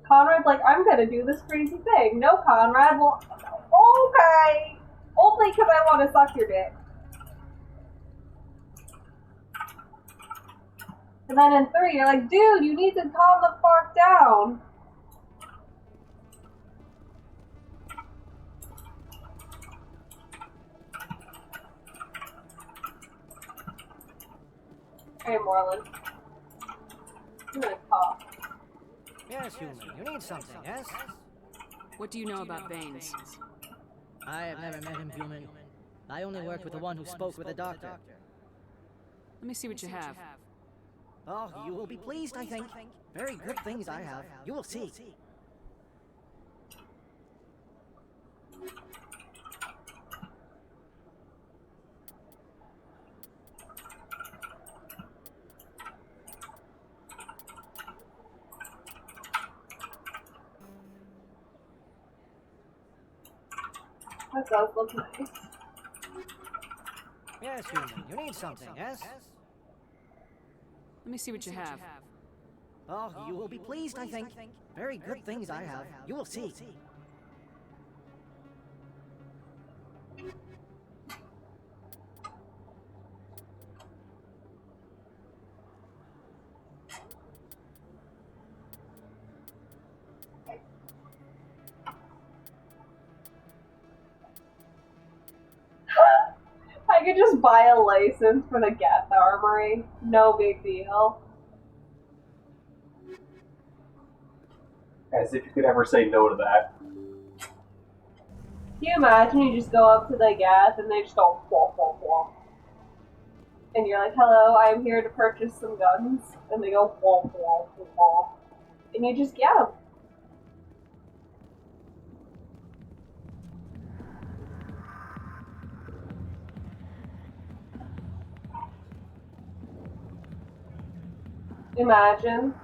S1: Conrad's like, I'm gonna do this crazy thing. No, Conrad, well, okay. Only because I want to suck your dick. And then in 3, you're like, dude, you need to calm the fuck down. Hey, Moreland. I'm gonna cough.
S8: Yes, human. You need something, yes?
S2: What do you know about Baines?
S8: I have never met him, human. I only worked with the one who spoke with the doctor.
S2: Let me see what you have.
S8: Oh, you will be pleased, I think. Very good things I have. You will see.
S1: That does look nice.
S8: Yes, human. You need something, yes?
S2: Let me see what you have.
S8: Oh, you will be pleased, I think. Very good things I have. You will see.
S1: I could just buy a license for the Geth Armory. No big deal.
S11: As if you could ever say no to that.
S1: Can you imagine you just go up to the Geth and they just go womp womp womp. And you're like, hello, I'm here to purchase some guns. And they go womp womp womp. And you just get them. Imagine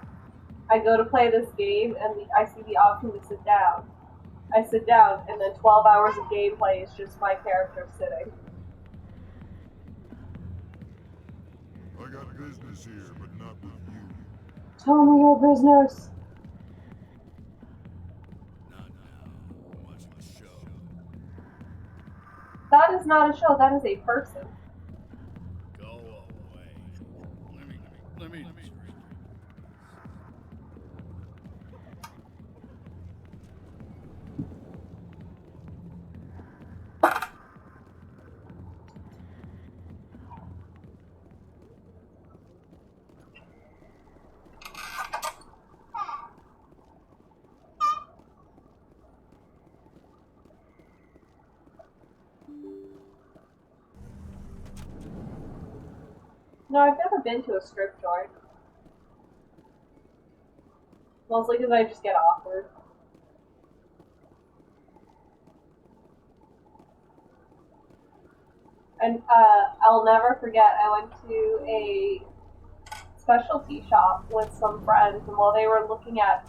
S1: I go to play this game and I see the option to sit down. I sit down and then 12 hours of gameplay is just my character sitting.
S13: I got business here, but not with you.
S1: Tell me your business. That is not a show, that is a person.
S13: Go away. Let me
S1: No, I've never been to a strip joint. Mostly because I just get awkward. And I'll never forget, I went to a specialty shop with some friends, and while they were looking at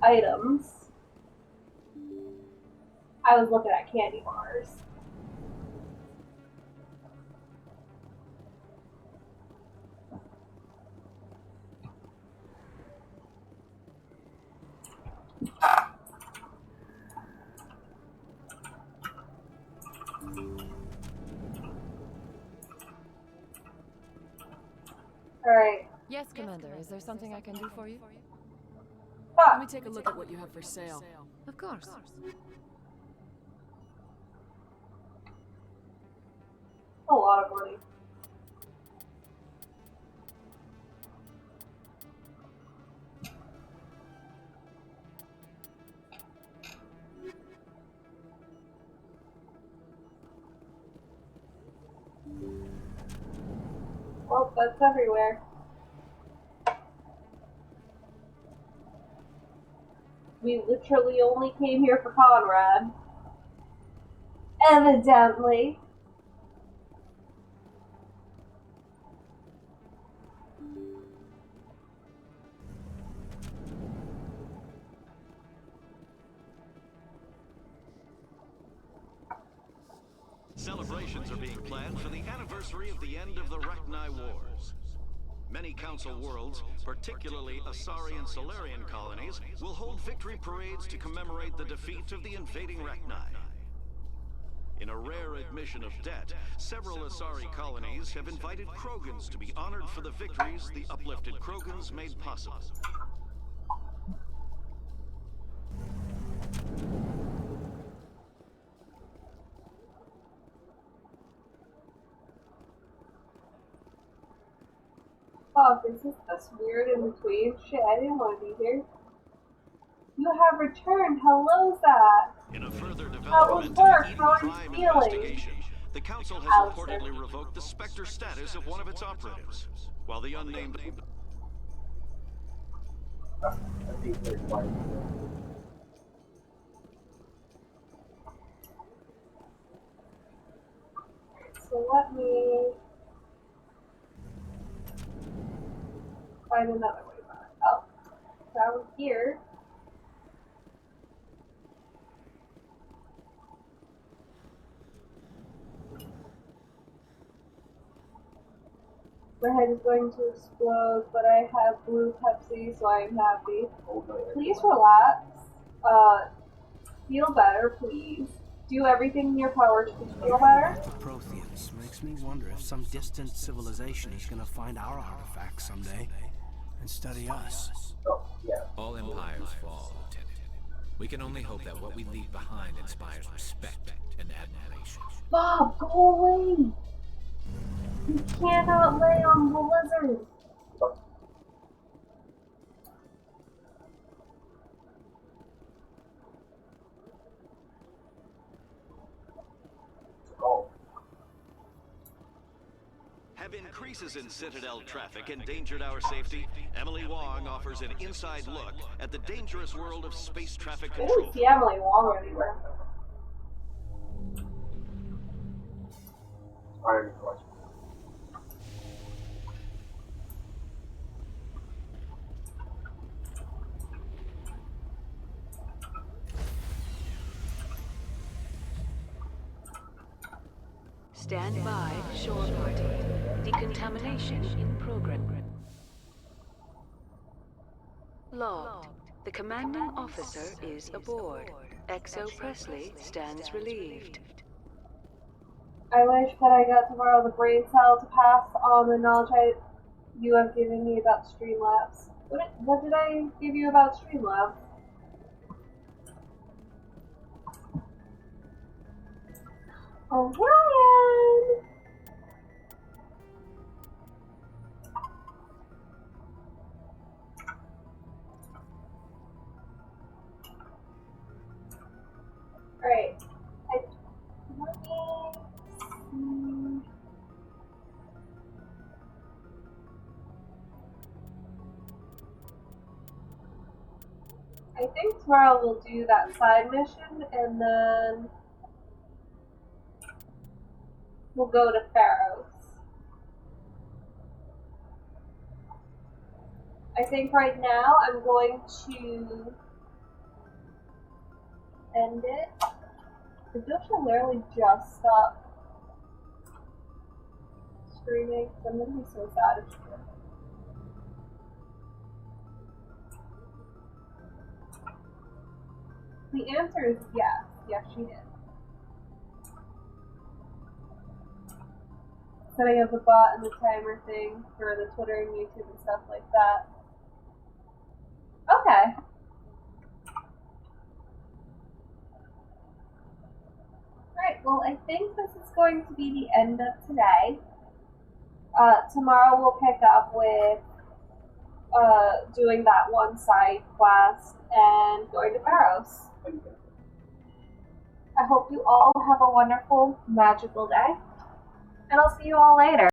S1: items, I was looking at candy bars. Alright.
S9: Yes, Commander. Is there something I can do for you?
S2: Let me take a look at what you have for sale.
S9: Of course.
S1: lot of money. Well, that's everywhere. We literally only came here for Conrad. Evidently.
S15: Celebrations are being planned for the anniversary of the end of the Rachni Wars. Many Council worlds, particularly Asari and Solarian colonies, will hold victory parades to commemorate the defeat of the invading Rachni. In a rare admission of debt, several Asari colonies have invited Krogans to be honored for the victories the uplifted Krogans made possible.
S1: Fuck, is this weird in between? Shit, I didn't want to be here. You have returned. Hello, Zach.
S15: In a further
S1: How was
S15: development
S1: work?
S15: in the
S1: How are
S15: Eden
S1: you
S15: Prime
S1: feeling?
S15: investigation, the Council has
S1: Alistair.
S15: reportedly revoked the Spectre status of one of its operatives, while the unnamed...
S1: So let me find another way back. Oh, down here. My head is going to explode, but I have blue Pepsi, so I'm happy. Please relax. Feel better, please. Do everything in your power to feel better.
S10: The Protheans makes me wonder if some distant civilization is gonna find our artifacts someday and study us.
S7: All empires fall, Lieutenant. We can only hope that what we leave behind inspires respect and admiration.
S1: Bob, go away! You cannot lay on the lizard.
S15: Have increases in Citadel traffic endangered our safety? Emily Wong offers an inside look at the dangerous world of space traffic
S1: I
S15: control.
S1: didn't see Emily Wong anywhere.
S4: Stand by, shore party. Decontamination in progress. Logged. The commanding officer is aboard. XO Presley stands relieved.
S1: I wish that I got to borrow the brain cell to pass on the knowledge you have given me about Streamlabs. What did I give you about Streamlabs? Orion! Alright. I think tomorrow we'll do that side mission and then we'll go to Pharaoh's. I think right now I'm going to end it. The Dutch will literally just stop streaming. I'm gonna be so sad if she did. The answer is yes. Yes, she did. Setting up the bot and the timer thing for the Twitter and YouTube and stuff like that. Okay. Alright. Alright, well, I think this is going to be the end of today. Tomorrow we'll pick up with doing that one side quest and going to Barrows. I hope you all have a wonderful, magical day, and I'll see you all later.